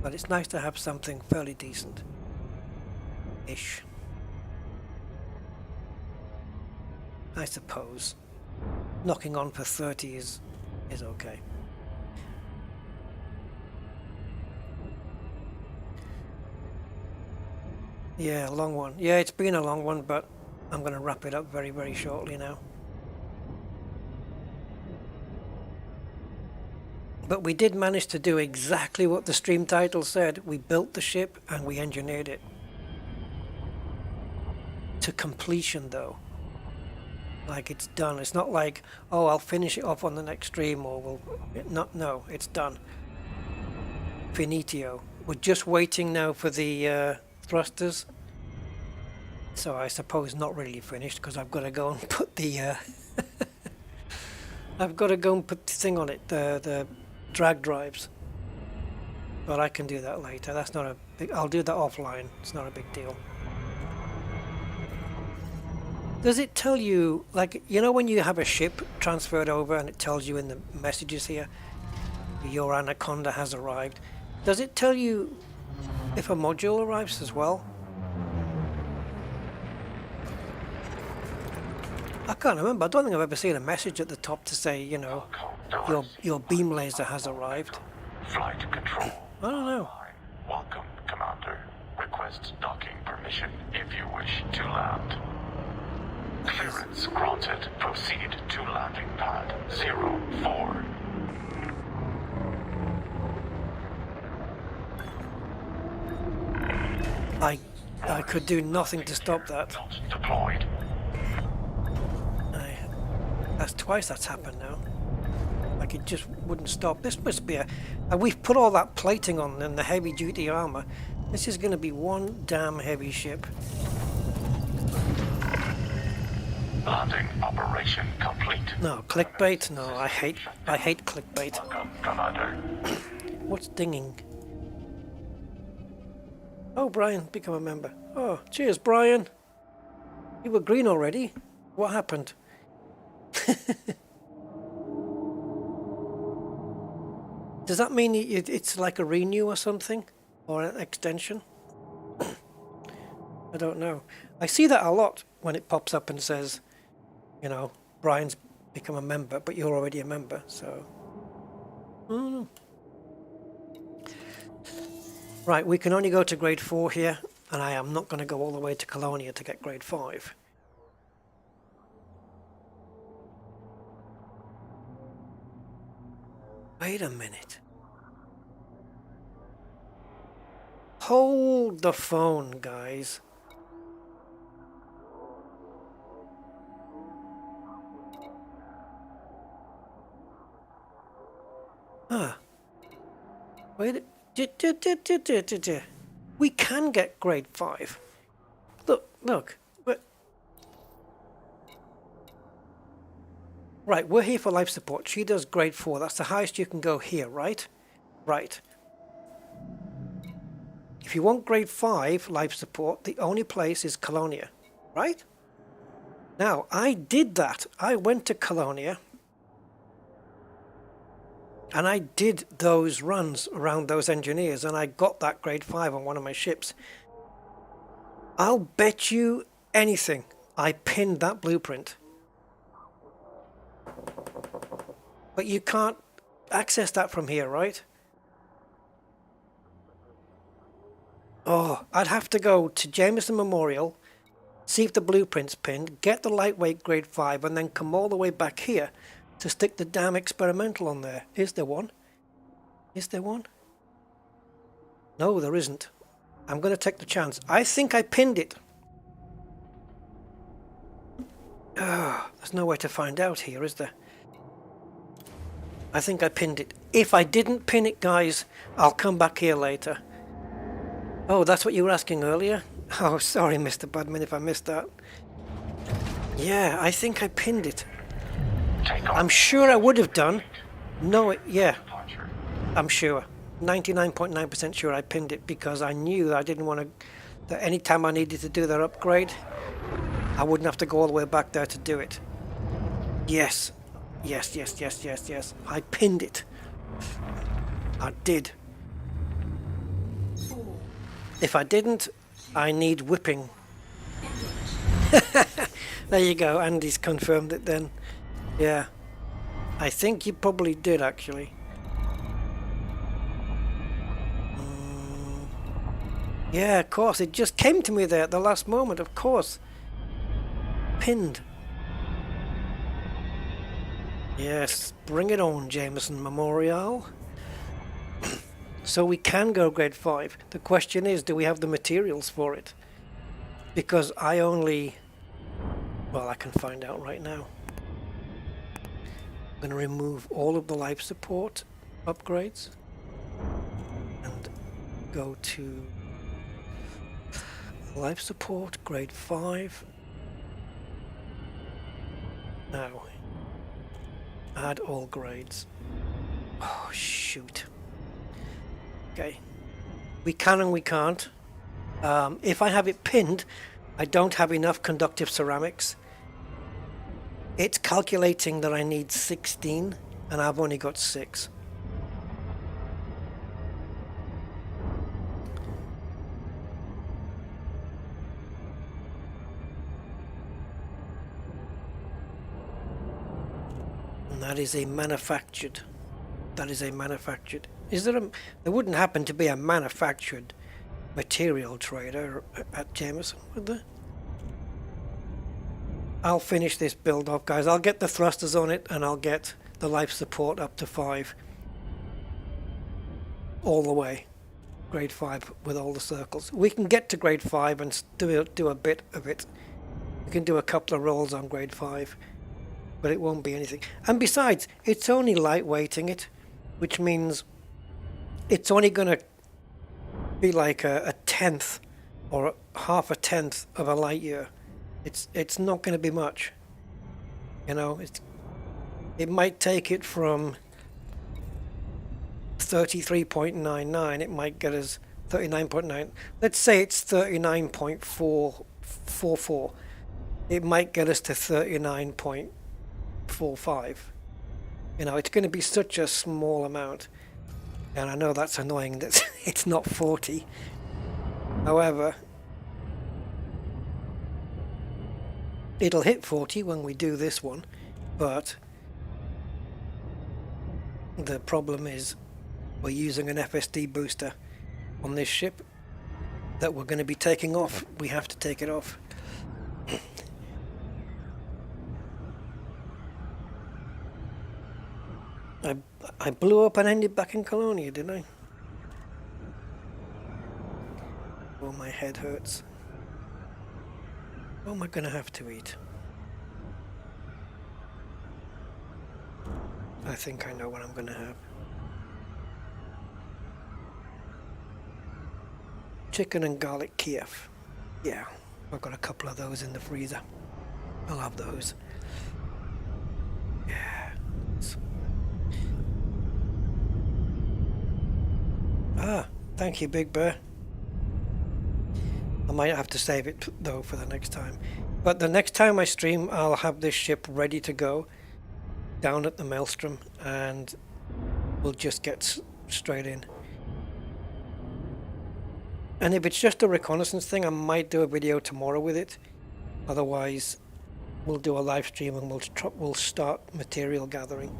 but it's nice to have something fairly decent-ish, I suppose. Knocking on for 30 is okay. Yeah, a long one. Yeah, it's been a long one, but I'm going to wrap it up very, very shortly now. But we did manage to do exactly what the stream title said. We built the ship and we engineered it. To completion though. Like it's done. It's not like, oh, I'll finish it off on the next stream or we'll... No, it's done. Finitio. We're just waiting now for the thrusters. So I suppose not really finished because I've got to go and put the... I've got to go and put the thing on it, the drag drives, but I can do that later. That's not a big... I'll do that offline. It's not a big deal. Does it tell you, like, you know when you have a ship transferred over and it tells you in the messages here, your Anaconda has arrived? Does it tell you if a module arrives as well? I can't remember. I don't think I've ever seen a message at the top to say, you know, your beam laser has arrived. Flight control. I don't know. Welcome, Commander. Request docking permission if you wish to land. Clearance granted. Proceed to landing pad 04. I could do nothing to stop that. Not deployed. That's twice that's happened now. Like it just wouldn't stop. This must be a... we've put all that plating on and the heavy duty armor. This is going to be one damn heavy ship. Landing operation complete. No, clickbait? No, I hate clickbait. Welcome, Commander. What's dinging? Oh, Brian, become a member. Oh, cheers, Brian. You were green already. What happened? Does that mean it's like a renew or something? Or an extension? I don't know. I see that a lot when it pops up and says, you know, Brian's become a member, but you're already a member, so... Right, we can only go to grade 4 here, and I am not going to go all the way to Colonia to get grade 5. Wait a minute. Hold the phone, guys. Wait. We can get grade 5. Look. Right, we're here for life support. She does grade 4. That's the highest you can go here, right? Right. If you want grade 5 life support, the only place is Colonia, right? Now, I did that. I went to Colonia and I did those runs around those engineers and I got that grade 5 on one of my ships. I'll bet you anything I pinned that blueprint. But you can't access that from here, right? Oh, I'd have to go to Jameson Memorial, see if the blueprint's pinned, get the lightweight grade 5, and then come all the way back here to stick the damn experimental on there. Is there one? Is there one? No, there isn't. I'm going to take the chance. I think I pinned it. There's no way to find out here, is there? I think I pinned it. if I didn't pin it, guys, I'll come back here later. Oh, that's what you were asking earlier? Oh, sorry, Mr. Budman, if I missed that. Yeah, I think I pinned it. I'm sure I would have done. No, yeah, I'm sure. 99.9% sure I pinned it because I knew that I didn't want to, that any time I needed to do that upgrade, I wouldn't have to go all the way back there to do it. Yes. Yes, yes, yes, yes, yes. I pinned it. I did. 4, If I didn't, I need whipping. There you go, Andy's confirmed it then. Yeah. I think you probably did actually. Yeah, of course, it just came to me there at the last moment, of course. Pinned. Yes, bring it on, Jameson Memorial. So we can go grade 5. The question is, do we have the materials for it? Because I only... Well, I can find out right now. I'm going to remove all of the life support upgrades. And go to... Life support, grade 5. Now, add all grades. Oh, shoot. Okay. We can and we can't. If I have it pinned, I don't have enough conductive ceramics. It's calculating that I need 16, and I've only got 6. And that is a manufactured. That is a manufactured. Is there a... There wouldn't happen to be a manufactured material trader at Jameson, would there? I'll finish this build up, guys. I'll get the thrusters on it, and I'll get the life support up to 5. All the way. Grade 5 with all the circles. We can get to grade 5 and do a bit of it. We can do a couple of rolls on grade 5. But it won't be anything. And besides, it's only lightweighting it, which means it's only going to be like a tenth or half a tenth of a light year. It's not going to be much. You know, it might take it from 33.99. It might get us 39.9. Let's say it's 39.444. It might get us to 39.45. You know, it's going to be such a small amount. And I know that's annoying that it's not 40. However, it'll hit 40 when we do this one, but the problem is we're using an FSD booster on this ship that we're going to be taking off. We have to take it off. I blew up and ended back in Colonia, didn't I? Oh, my head hurts. What am I going to have to eat? I think I know what I'm going to have. Chicken and garlic Kiev. Yeah, I've got a couple of those in the freezer. I'll have those. Yeah. Ah, thank you, Big Bear. I might have to save it though for the next time. But the next time I stream, I'll have this ship ready to go down at the Maelstrom, and we'll just get straight in. And if it's just a reconnaissance thing, I might do a video tomorrow with it. Otherwise, we'll do a live stream and we'll start material gathering.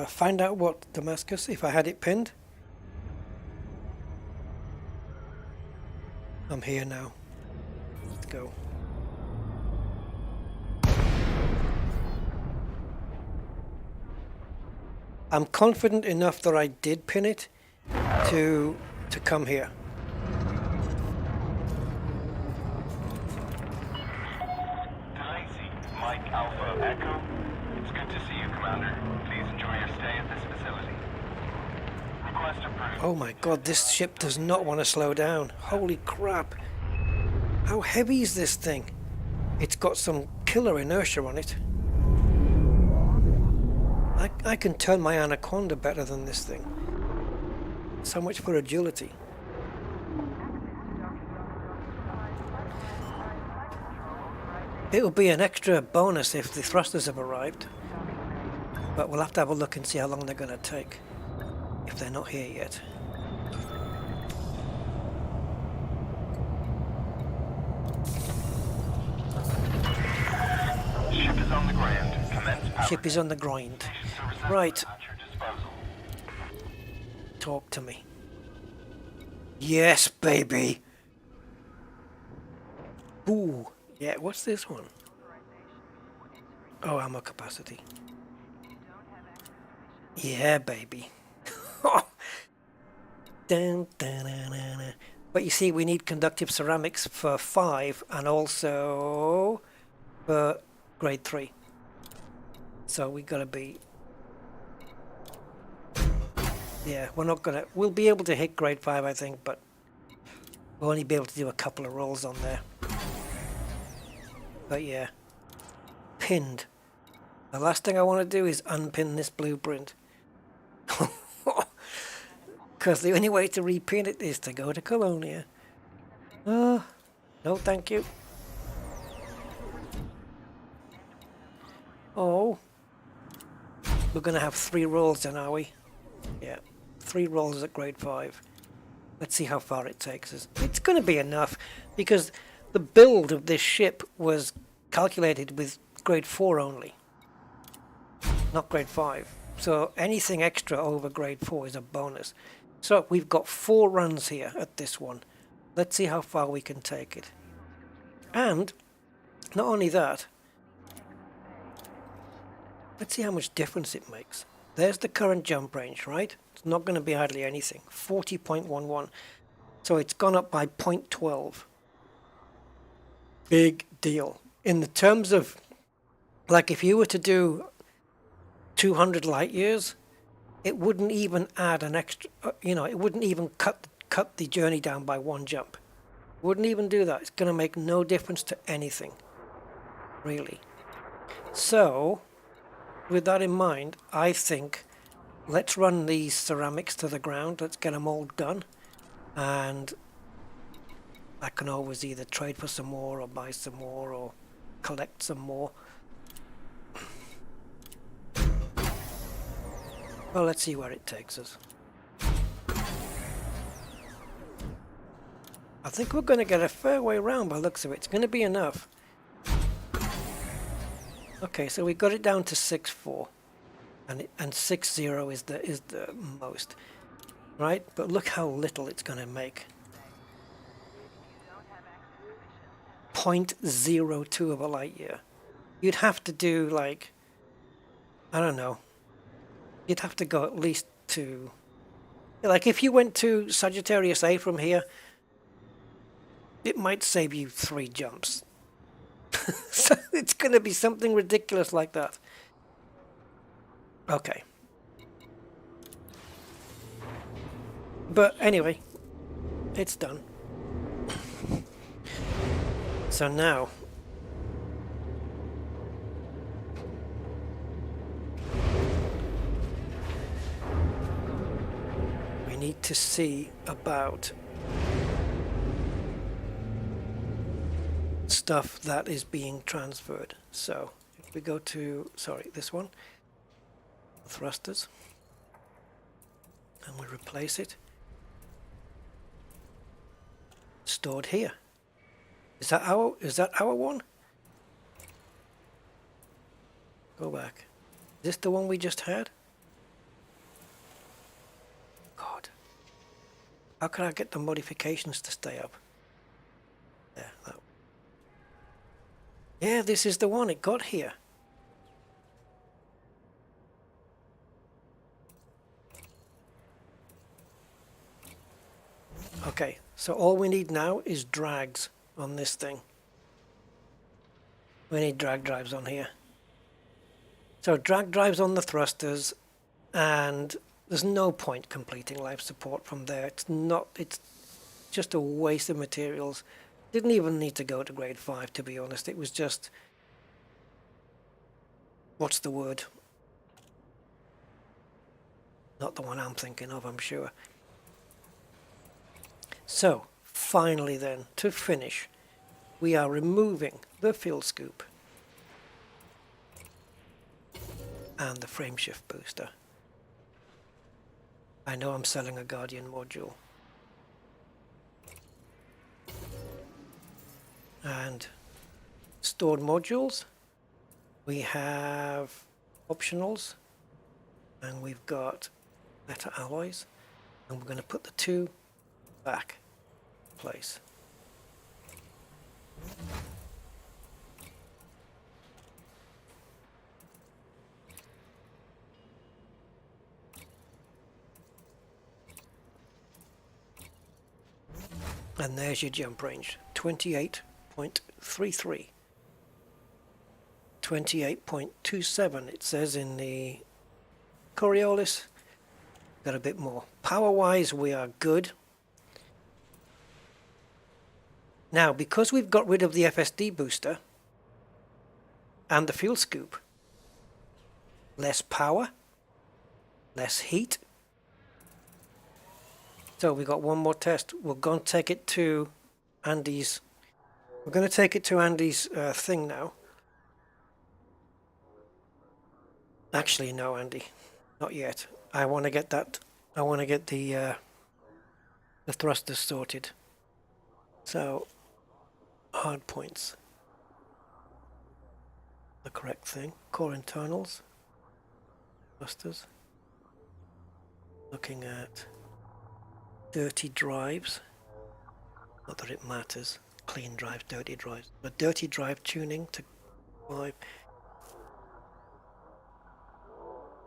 Find out what Damascus, if I had it pinned. I'm here now. Let's go. I'm confident enough that I did pin it to come here. Alpha Echo. It's good to see you, Commander. Please enjoy your stay at this facility. Request approved. Oh my god, this ship does not want to slow down. Holy crap. How heavy is this thing? It's got some killer inertia on it. I can turn my Anaconda better than this thing. So much for agility. It will be an extra bonus if the thrusters have arrived. But we'll have to have a look and see how long they're going to take. If they're not here yet. Ship is on the ground. Commence power. Ship is on the grind. Right. Talk to me. Yes, baby. Ooh. Yeah, what's this one? Oh, ammo capacity. Yeah, baby. Dun, dun, dun, dun, dun. But you see, we need conductive ceramics for 5 and also for grade 3. So we gotta be... Yeah, we're not gonna... We'll be able to hit grade 5, I think, but we'll only be able to do a couple of rolls on there. But yeah. Pinned. The last thing I want to do is unpin this blueprint. Because the only way to repin it is to go to Colonia. No thank you. Oh. We're going to have 3 rolls then, are we? Yeah. 3 rolls at grade 5. Let's see how far it takes us. It's going to be enough because the build of this ship was calculated with grade 4 only. Not grade 5. So anything extra over grade 4 is a bonus. So we've got 4 runs here at this one. Let's see how far we can take it. And not only that, let's see how much difference it makes. There's the current jump range, right? It's not going to be hardly anything. 40.11. So it's gone up by 0.12. Big deal. In the terms of, like if you were to do 200 light years, it wouldn't even add an extra, it wouldn't even cut the journey down by 1 jump. It wouldn't even do that. It's going to make no difference to anything, really. So, with that in mind, I think let's run these ceramics to the ground. Let's get them all done. And I can always either trade for some more or buy some more or collect some more. Well, let's see where it takes us. I think we're going to get a fair way round by the looks of it. It's going to be enough. Okay, so we got it down to 6.4, and 6.0 is the most, right? But look how little it's going to make. 0.02 of a light year. You'd have to do like, I don't know. You'd have to go at least to, like if you went to Sagittarius A from here, it might save you 3 jumps. So it's going to be something ridiculous like that. Okay. But anyway, it's done. So now, we need to see about stuff that is being transferred. So if we go to, sorry, this one, thrusters, and we replace it, stored here. Is that our one? Go back. Is this the one we just had? God. How can I get the modifications to stay up? There, that. Yeah, this is the one. It got here. Okay, so all we need now is drags on this thing. We need drag drives on here. So drag drives on the thrusters, and there's no point completing life support from there. It's just a waste of materials. Didn't even need to go to grade 5, to be honest. It was just, what's the word? Not the one I'm thinking of, I'm sure. So, finally then, to finish, we are removing the field scoop and the frame shift booster. I know I'm selling a Guardian module. And stored modules, we have optionals, and we've got metal alloys, and we're going to put the two back in place. And there's your jump range, 28.33. 28.27 it says in the Coriolis. Got a bit more. Power wise we are good. Now because we've got rid of the FSD booster and the fuel scoop, less power, less heat. So we got one more test. We're going to take it to Andy's. We're going to take it to Andy's thing now. Actually, no, Andy, not yet. I want to get that. I want to get the thrusters sorted. So, hard points. The correct thing. Core internals. Thrusters. Looking at dirty drives. Not that it matters. Clean drives, dirty drives. But dirty drive tuning to 5.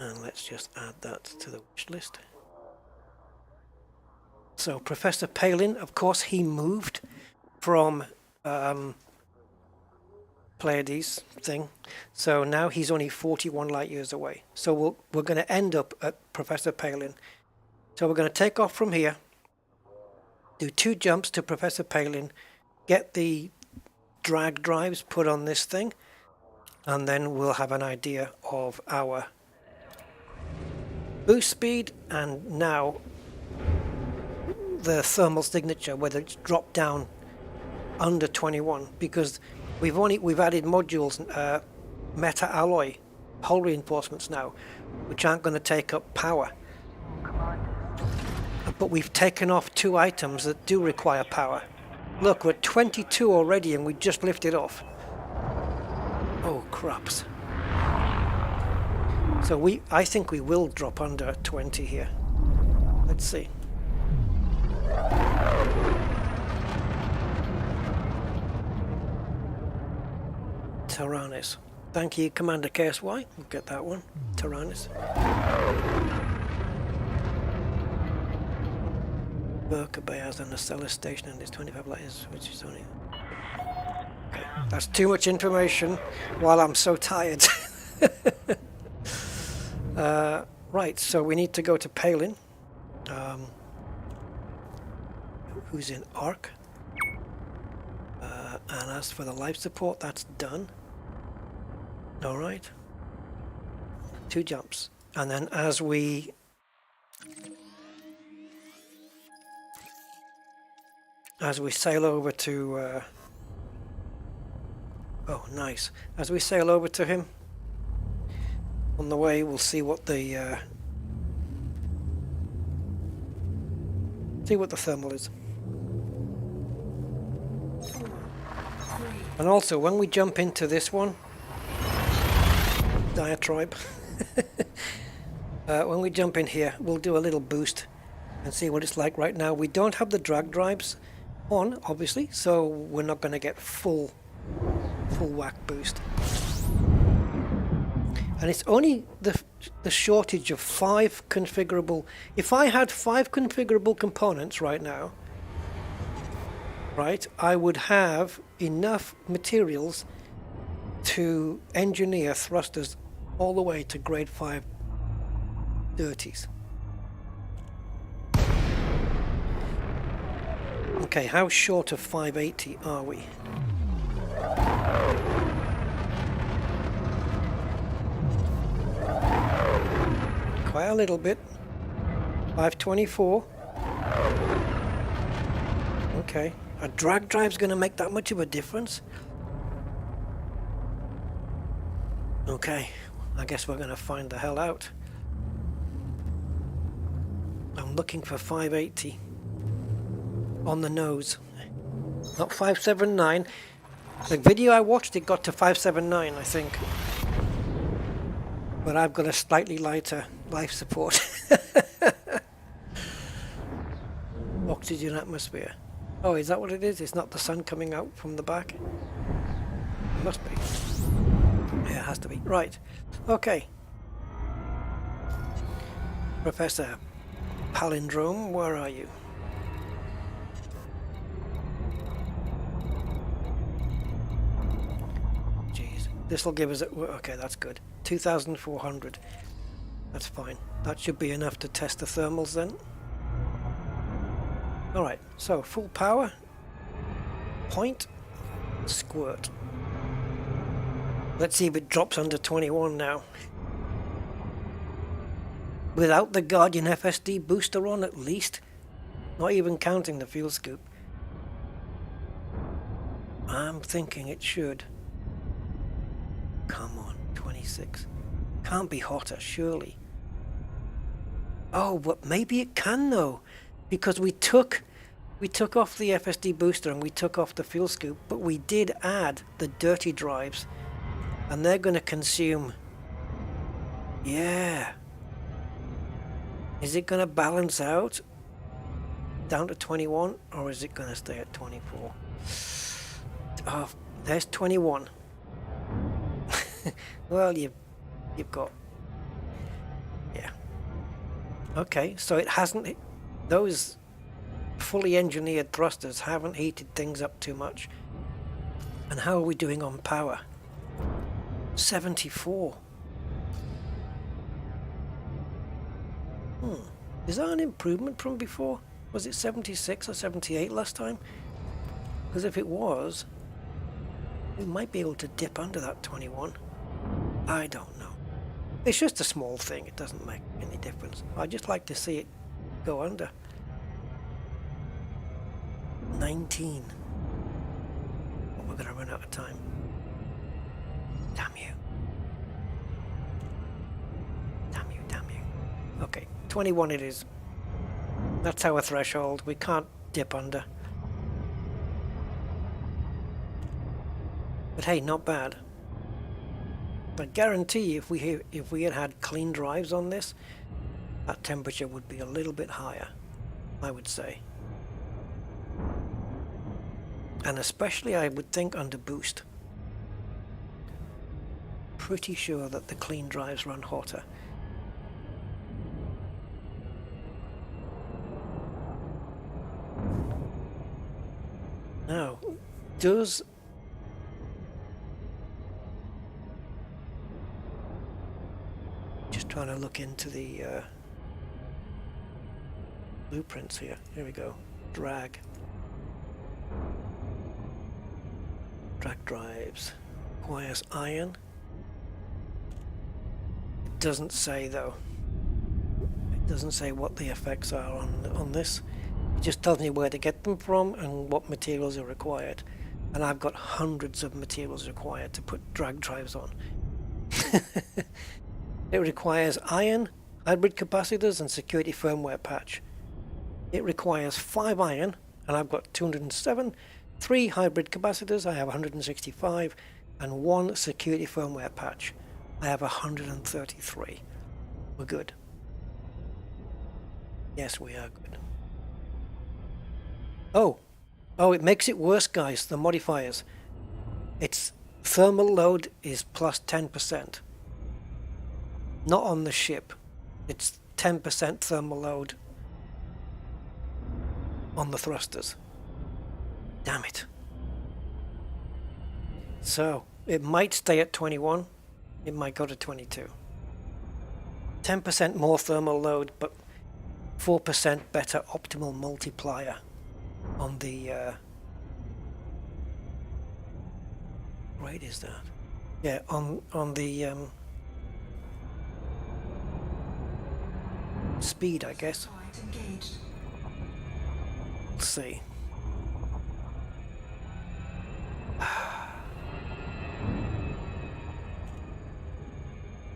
And let's just add that to the wish list. So Professor Palin, of course, he moved from Pleiades thing. So now he's only 41 light years away. So we're going to end up at Professor Palin. So we're going to take off from here, do 2 jumps to Professor Palin, get the drag drives put on this thing, and then we'll have an idea of our boost speed and now the thermal signature, whether it's dropped down under 21, because we've added modules, meta alloy hull reinforcements now, which aren't going to take up power. But we've taken off 2 items that do require power. Look, we're at 22 already and we just lifted off. Oh, crups. So I think we will drop under 20 here. Let's see. Tyrannus. Thank you, Commander KSY. We'll get that one. Tyrannus. Burka Bay has an Nacella station and it's 25 lights, which is only... Okay. That's too much information while I'm so tired. Right, so we need to go to Palin, who's in ARC. And as for the life support, that's done. Alright. 2 jumps. And then as we sail over to oh nice, as we sail over to him on the way, we'll see what the thermal is. And also when we jump into this one, diatribe, when we jump in here, we'll do a little boost and see what it's like. Right now we don't have the drag drives on, obviously, so we're not going to get full whack boost. And it's only the shortage of 5 configurable. If I had 5 configurable components right now, right, I would have enough materials to engineer thrusters all the way to grade 5 dirties. Okay, how short of 580 are we? Quite a little bit. 524. Okay, a drag drive's going to make that much of a difference? Okay, I guess we're going to find the hell out. I'm looking for 580 on the nose, not 579. The video I watched, it got to 579, I think. But I've got a slightly lighter life support. Oxygen atmosphere. Oh, is that what it is? It's not the sun coming out from the back? It must be. Yeah, it has to be. Right. Okay. Professor Palindrome, where are you? Jeez. This will give us... Okay, that's good. 2,400. That's fine. That should be enough to test the thermals then. Alright, so full power. Point. Squirt. Let's see if it drops under 21 now. Without the Guardian FSD booster on at least. Not even counting the fuel scoop. I'm thinking it should. Come on, 26. Can't be hotter, surely. Oh, but maybe it can though. Because we took off the FSD booster and we took off the fuel scoop, but we did add the dirty drives. And they're going to consume... Yeah. Is it going to balance out down to 21, or is it going to stay at 24? Oh, there's 21. Well, you've got... Yeah. Okay, so it hasn't... Those fully engineered thrusters haven't heated things up too much. And how are we doing on power? 74. Is that an improvement from before? Was it 76 or 78 last time? Because if it was, we might be able to dip under that 21. I don't know. It's just a small thing. It doesn't make any difference. I'd just like to see it go under. 19. But we're going to run out of time. Damn you. Damn you, damn you. Okay, 21 it is. That's our threshold. We can't dip under. But hey, not bad. I guarantee if we had had clean drives on this, that temperature would be a little bit higher, I would say. And especially I would think under boost. Pretty sure that the clean drives run hotter. Now, does... Just trying to look into the blueprints here. Here we go. Drag. Drag drives. Requires iron. It doesn't say though. It doesn't say what the effects are on this. It just tells me where to get them from and what materials are required. And I've got hundreds of materials required to put drag drives on. It requires iron, hybrid capacitors, and security firmware patch. It requires 5 iron, and I've got 207, 3 hybrid capacitors, I have 165, and 1 security firmware patch. I have 133. We're good. Yes, we are good. Oh, it makes it worse, guys, the modifiers. Its thermal load is plus 10%. Not on the ship. It's 10% thermal load on the thrusters. Damn it. So, it might stay at 21. It might go to 22. 10% more thermal load, but 4% better optimal multiplier on the rate is that? Yeah, on the speed, I guess. Site engaged. Let's see.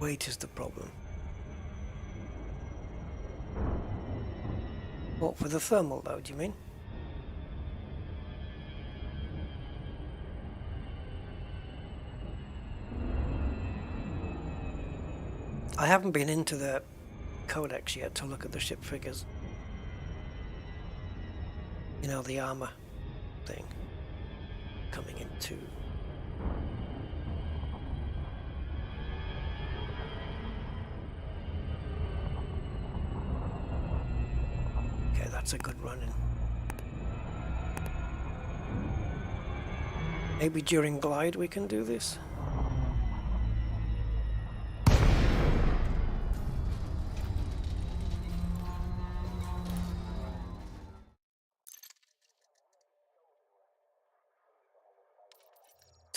Weight is the problem. What, for the thermal load, you mean? I haven't been into the codex yet to look at the ship figures. You know, the armor thing coming into. Okay, that's a good run-in. Maybe during glide we can do this.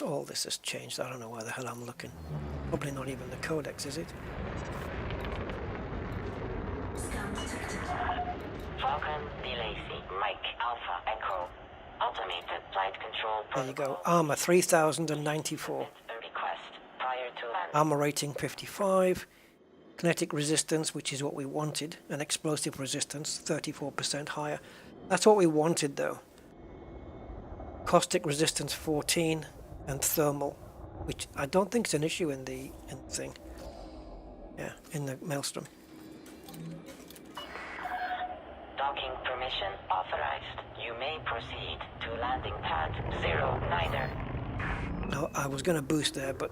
All this has changed. I don't know where the hell I'm looking. Probably not even the codex, is it? Scan detected. Falcon, Delacy, Mike, Alpha, Echo. Automated flight control There you protocol. go. Armor 3094. A request prior to landing. Armor rating 55. Kinetic resistance, which is what we wanted, and explosive resistance 34% higher. That's what we wanted though. Caustic resistance 14. And thermal, which I don't think is an issue in the thing. Yeah, in the Maelstrom. Docking permission authorized. You may proceed to landing pad 09er. No, I was going to boost there, but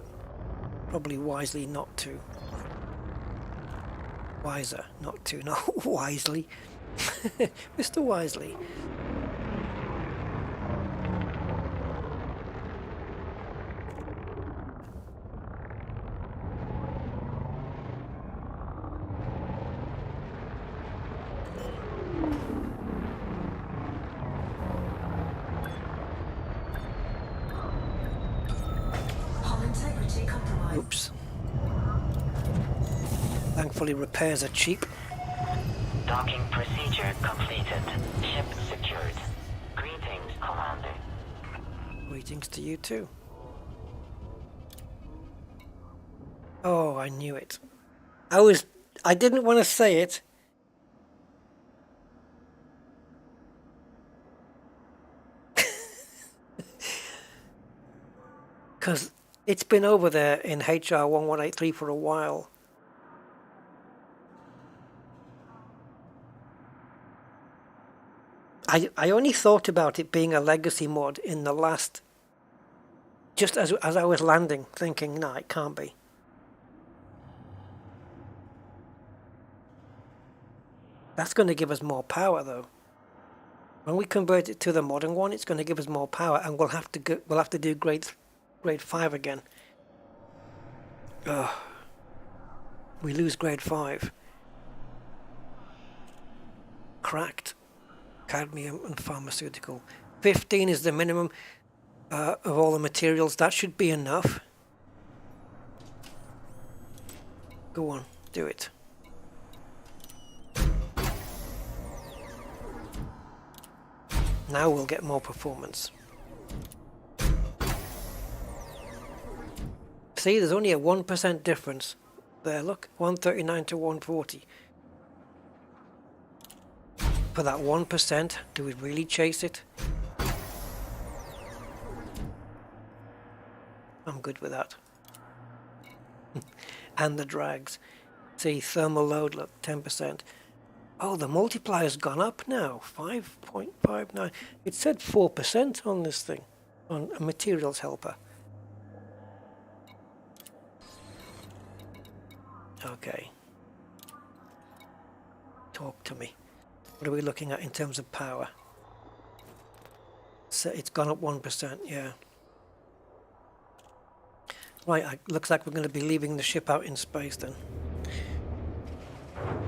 probably wisely not to. Wiser, not to, not wisely. Mr. Wisely. Oops. Thankfully repairs are cheap. Docking procedure completed. Ship secured. Greetings, Commander. Greetings to you too. Oh, I knew it. I didn't want to say it. Because it's been over there in HR 1183 for a while. I only thought about it being a legacy mod in the last, just as I was landing, thinking, no, it can't be. That's going to give us more power, though. When we convert it to the modern one, it's going to give us more power, and we'll have to do grade 5 again. Ugh. We lose grade 5. Cracked. Cadmium and pharmaceutical. 15 is the minimum of all the materials. That should be enough. Go on, do it. Now we'll get more performance. See, there's only a 1% difference there. Look, 139 to 140. For that 1%, do we really chase it? I'm good with that. And the drags. See, thermal load, look, 10%. Oh, the multiplier's gone up now, 5.59. It said 4% on this thing, on a materials helper. Okay. Talk to me. What are we looking at in terms of power? So it's gone up 1%, yeah. Right, looks like we're going to be leaving the ship out in space then.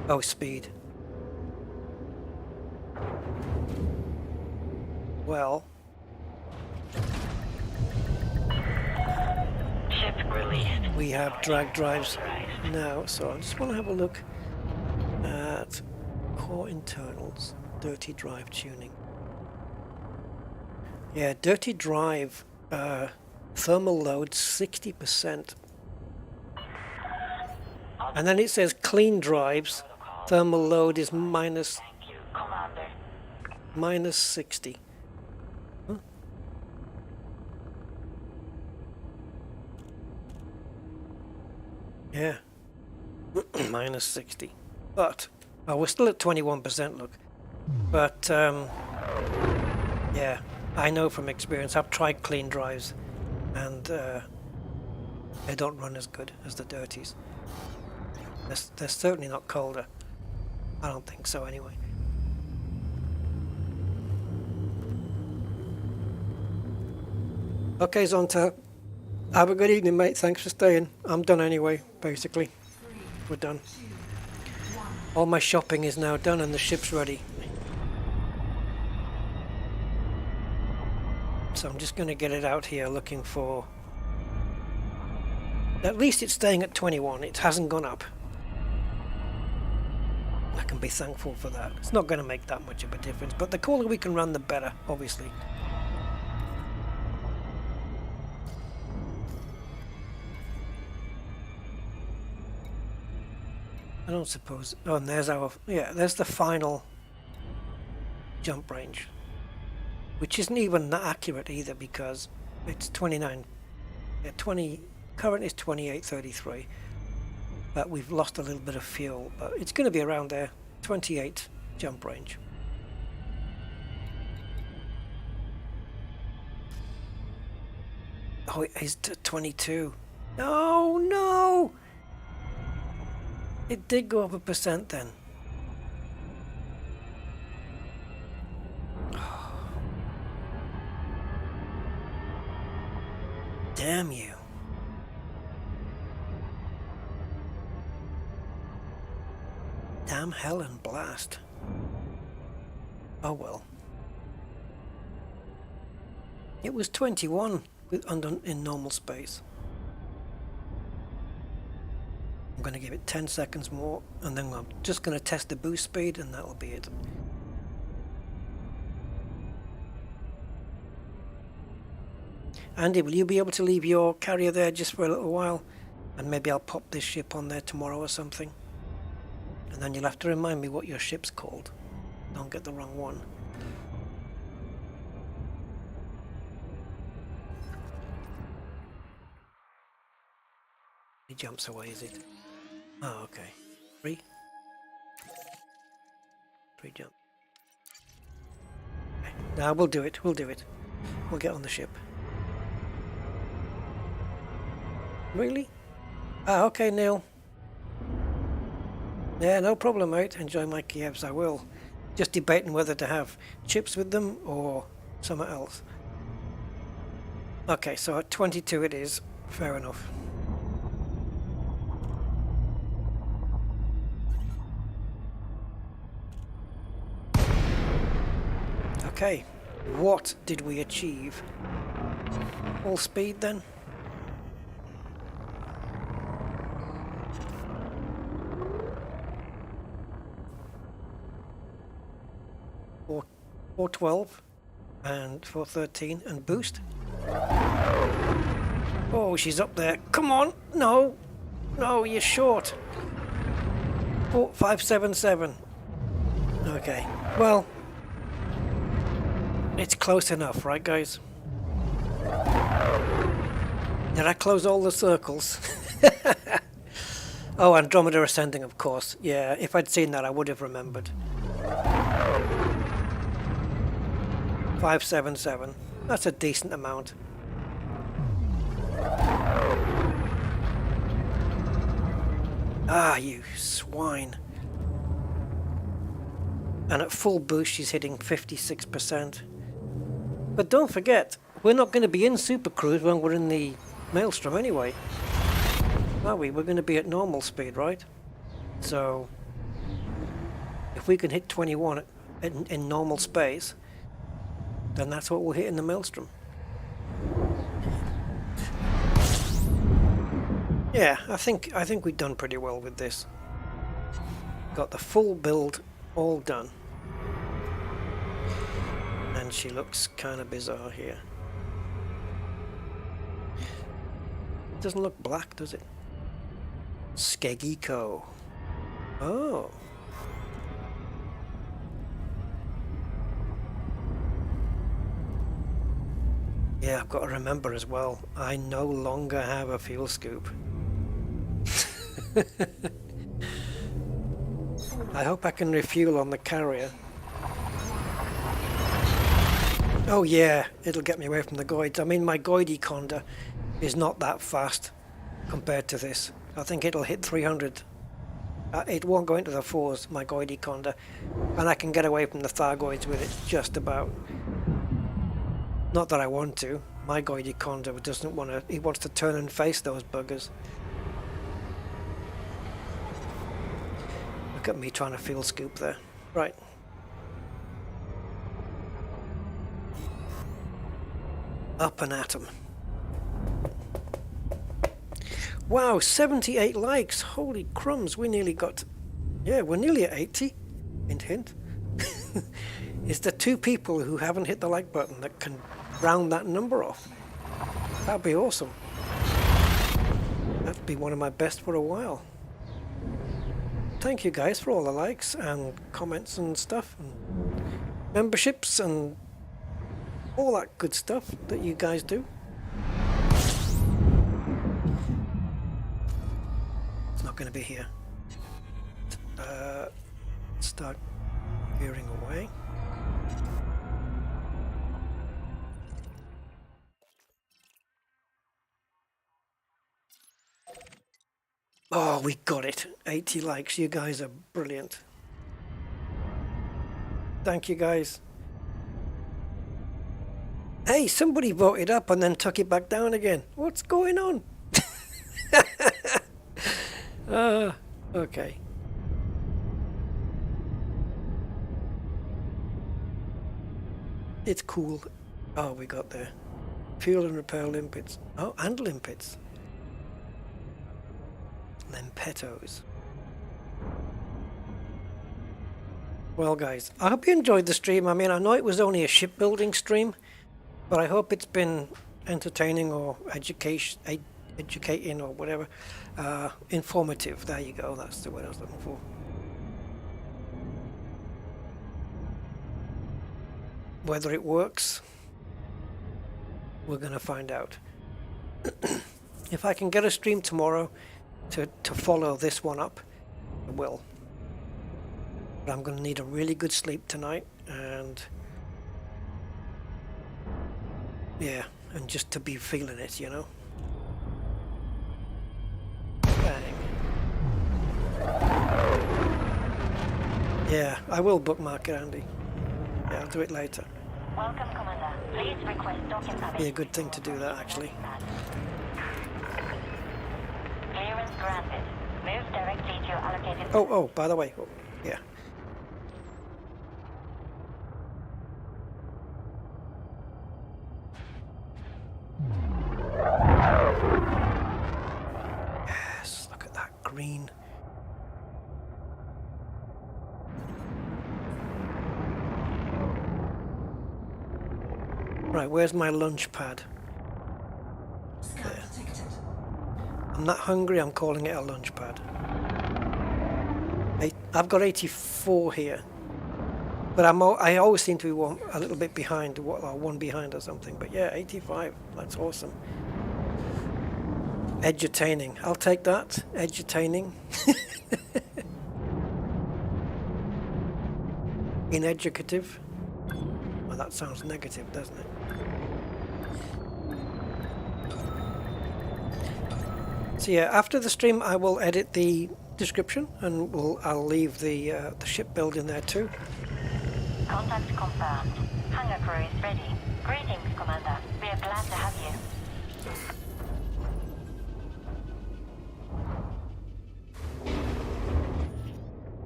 Oh, speed. Well, Ship released. we have drag drives now, so I just want to have a look at core internals, dirty drive tuning. Yeah, dirty drive thermal load 60%. And then it says clean drives, thermal load is minus Thank you, Commander. minus 60. Huh? Yeah. Minus 60. But, oh, we're still at 21%, look. But, yeah, I know from experience, I've tried clean drives, and they don't run as good as the dirties. They're certainly not colder. I don't think so, anyway. Okay, Zonta. Have a good evening, mate. Thanks for staying. I'm done anyway, basically. We're done. All my shopping is now done and the ship's ready. So I'm just going to get it out here looking for... At least it's staying at 21. It hasn't gone up. I can be thankful for that. It's not going to make that much of a difference, but the cooler we can run, the better, obviously. I don't suppose... Oh, and there's our... Yeah, there's the final jump range. Which isn't even that accurate either, because it's 29... Yeah, 20... Current is 28.33. But we've lost a little bit of fuel. But it's going to be around there. 28 jump range. Oh, it is 22. No, no! It did go up 1% then. Damn you. Damn hell and blast. Oh well. It was 21 in normal space. I'm going to give it 10 seconds more, and then I'm just going to test the boost speed, and that'll be it. Andy, will you be able to leave your carrier there just for a little while? And maybe I'll pop this ship on there tomorrow or something. And then you'll have to remind me what your ship's called. Don't get the wrong one. He jumps away, is it? Oh, okay. 3 jump. Okay. Nah, we'll do it. We'll do it. We'll get on the ship. Really? Ah, okay, Neil. Yeah, no problem, mate. Enjoy my Kievs, I will. Just debating whether to have chips with them or something else. Okay, so at 22 it is. Fair enough. Okay, what did we achieve? Full speed then? For 412 and 413 and boost. Oh, she's up there. Come on! No! No, you're short. 577. Okay, well... It's close enough, right, guys? Did I close all the circles? Oh, Andromeda Ascending, of course. Yeah, if I'd seen that, I would have remembered. 577. That's a decent amount. Ah, you swine. And at full boost, she's hitting 56%. But don't forget, we're not going to be in Super Cruise when we're in the Maelstrom anyway. Are we? We're going to be at normal speed, right? So if we can hit 21 in normal space, then that's what we'll hit in the Maelstrom. Yeah, I think we've done pretty well with this. Got the full build all done. And she looks kind of bizarre here. Doesn't look black, does it? Skegiko. Oh. Yeah, I've got to remember as well, I no longer have a fuel scoop. I hope I can refuel on the carrier. Oh yeah, it'll get me away from the Goids. I mean, my Goid Conda is not that fast compared to this. I think it'll hit 300. It won't go into the 4s, my Goid Conda. And I can get away from the Thargoids with it just about. Not that I want to. My Goid Conda doesn't want to. He wants to turn and face those buggers. Look at me trying to field scoop there. Right. Up and at 'em. Wow, 78 likes. Holy crumbs, we nearly got... Yeah, we're nearly at 80. Hint, hint. It's the 2 people who haven't hit the like button that can round that number off. That'd be awesome. That'd be one of my best for a while. Thank you guys for all the likes and comments and stuff, and memberships and all that good stuff that you guys do. It's not going to be here. Start veering away. Oh, we got it. 80 likes. You guys are brilliant. Thank you, guys. Hey, somebody voted up and then took it back down again. What's going on? Okay. It's cool. Oh, we got there. Fuel and repair limpets. Oh, and limpets. Limpetos. Well, guys, I hope you enjoyed the stream. I mean, I know it was only a shipbuilding stream, but I hope it's been entertaining or educating or whatever. Informative. There you go. That's the word I was looking for. Whether it works, we're going to find out. If I can get a stream tomorrow to follow this one up, I will. But I'm going to need a really good sleep tonight, and yeah, and just to be feeling it, you know. Bang. Yeah, I will bookmark it, Andy. Yeah, I'll do it later. Welcome, Commander. Please request docking permission. Be a good thing to do that, actually. Clearance granted. Move directly to your allocated... Oh, by the way. Oh, yeah. Yes, look at that green. Right, where's my lunch pad? There. I'm not hungry, I'm calling it a lunch pad. I've got 84 here. But I always seem to be a little bit behind, or one behind or something. But yeah, 85, that's awesome. Edutaining, I'll take that. Edutaining. Ineducative. Well, that sounds negative, doesn't it? So yeah, after the stream I will edit the description and I'll leave the ship build in there too. Contact confirmed. Hangar crew is ready. Greetings, Commander. We are glad to have you.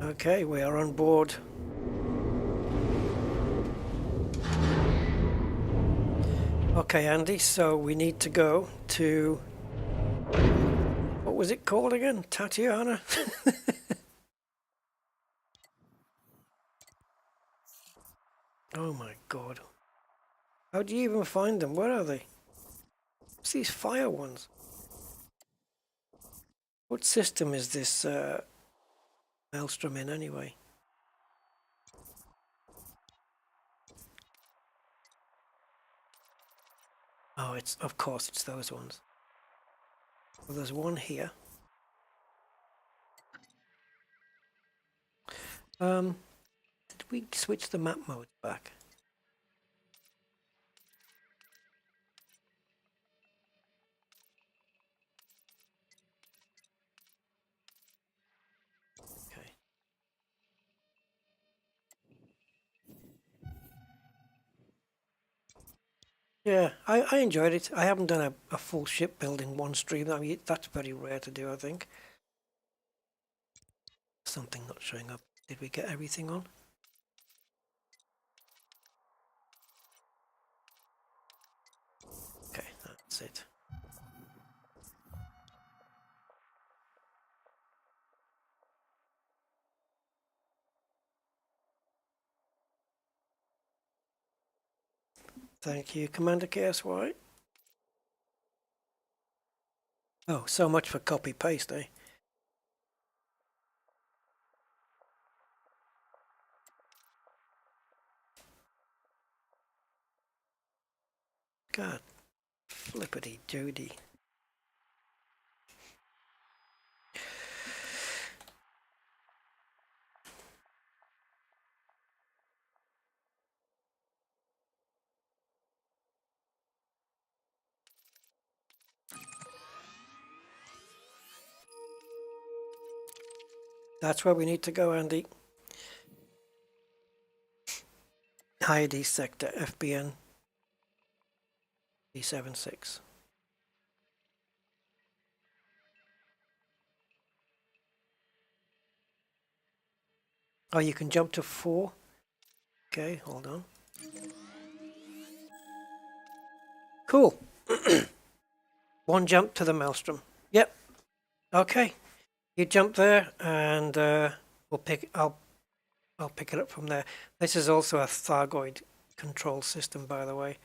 Okay, we are on board. Okay, Andy, so we need to go to... What was it called again? Tatiana? Oh my god. How do you even find them? Where are they? What's these fire ones? What system is this Maelstrom in anyway? Oh, it's, of course, it's those ones. Well, there's one here. Did we switch the map mode back? Okay. Yeah, I enjoyed it. I haven't done a full ship build in one stream. I mean, that's very rare to do, I think. Something not showing up. Did we get everything on? Okay, that's it. Thank you, Commander KSY. Oh, so much for copy-paste, eh? God, flippity doody. That's where we need to go, Andy. Heidi sector FBN B76. Oh, you can jump to 4. Okay, hold on. Cool. One jump to the Maelstrom. Yep. Okay. You jump there, and we'll pick. I'll pick it up from there. This is also a Thargoid control system, by the way.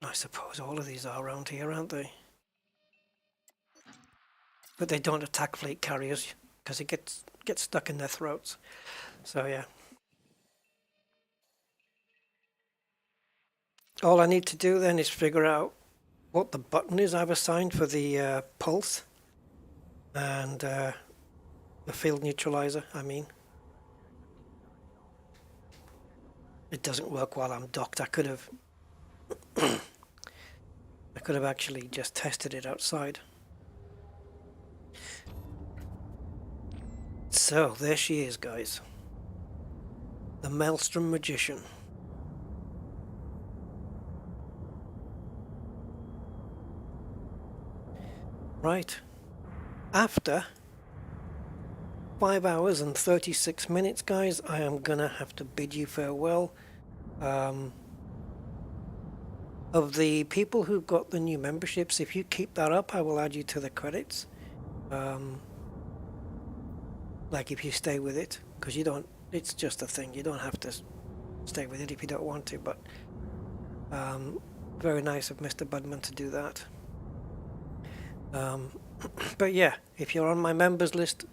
I suppose all of these are around here, aren't they? But they don't attack fleet carriers because it gets stuck in their throats. So yeah. All I need to do then is figure out what the button is I've assigned for the pulse and the field neutralizer. I mean, it doesn't work while I'm docked. I could have actually just tested it outside. So there she is, guys. The Maelstrom Magician. Right. After 5 hours and 36 minutes, guys, I am gonna have to bid you farewell. Of the people who've got the new memberships, if you keep that up, I will add you to the credits. Like if you stay with it, because you don't, it's just a thing. You don't have to stay with it if you don't want to, but very nice of Mr. Budman to do that. But yeah, if you're on my members list,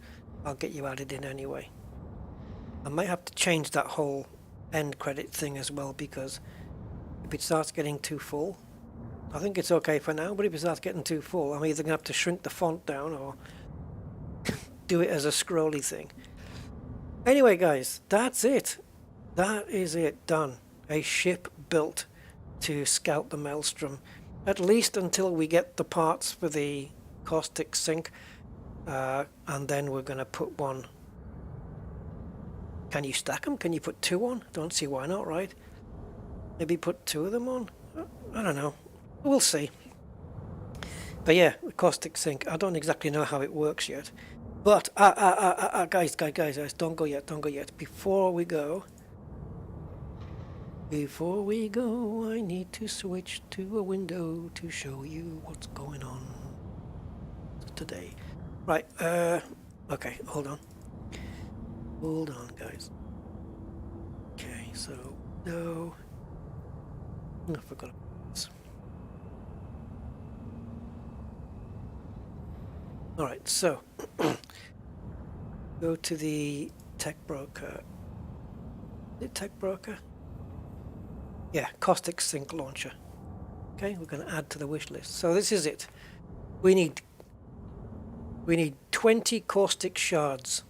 I'll get you added in anyway. I might have to change that whole end credit thing as well, because if it starts getting too full, I think it's okay for now, but if it starts getting too full, I'm either going to have to shrink the font down or do it as a scrolly thing. Anyway, guys, that's it. That is it, done. A ship built to scout the Maelstrom, at least until we get the parts for the caustic sink, and then we're going to put one. Can you stack them? Can you put 2 on? Don't see why not, right? Maybe put 2 of them on? I don't know. We'll see. But yeah, the caustic sink, I don't exactly know how it works yet. But guys, don't go yet, don't go yet. Before we go, I need to switch to a window to show you what's going on today. Right, okay, hold on, guys. Okay, so no, I forgot this. All right, so go to the tech broker. The tech broker. Yeah, caustic sync launcher. Okay, we're going to add to the wish list. So this is it. We need 20 caustic shards,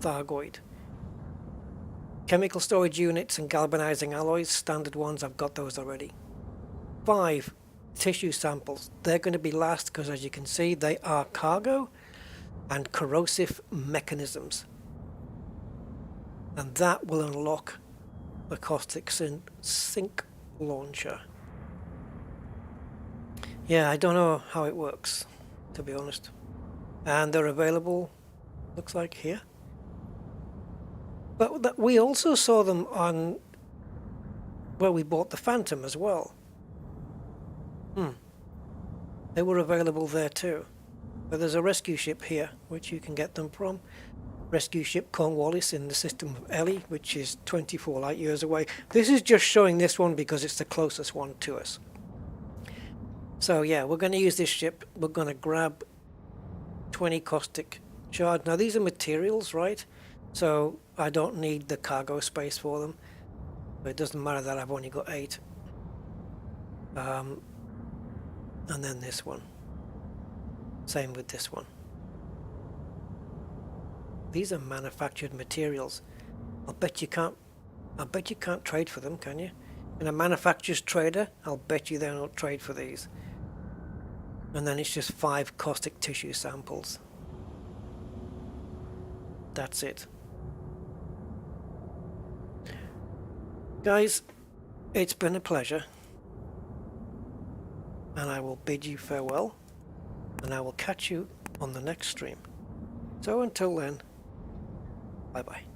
Thargoid. Chemical storage units and galvanizing alloys, standard ones, I've got those already. 5 tissue samples. They're going to be last because, as you can see, they are cargo and corrosive mechanisms. And that will unlock the caustic sync launcher. Yeah, I don't know how it works, to be honest. And they're available, looks like, here. But we also saw them on where we bought the Phantom as well. They were available there too. But there's a rescue ship here, which you can get them from. Rescue ship Cornwallis in the system of Ellie, which is 24 light years away. This is just showing this one because it's the closest one to us. So yeah, we're going to use this ship. We're going to grab 20 caustic shards. Now these are materials, right? So I don't need the cargo space for them. But it doesn't matter that I've only got 8. And then this one. Same with this one. These are manufactured materials. I'll bet you can't trade for them, can you? In a manufacturer's trader, I'll bet you they don't trade for these. And then it's just 5 caustic tissue samples. That's it. Guys, it's been a pleasure. And I will bid you farewell. And I will catch you on the next stream. So until then, bye-bye.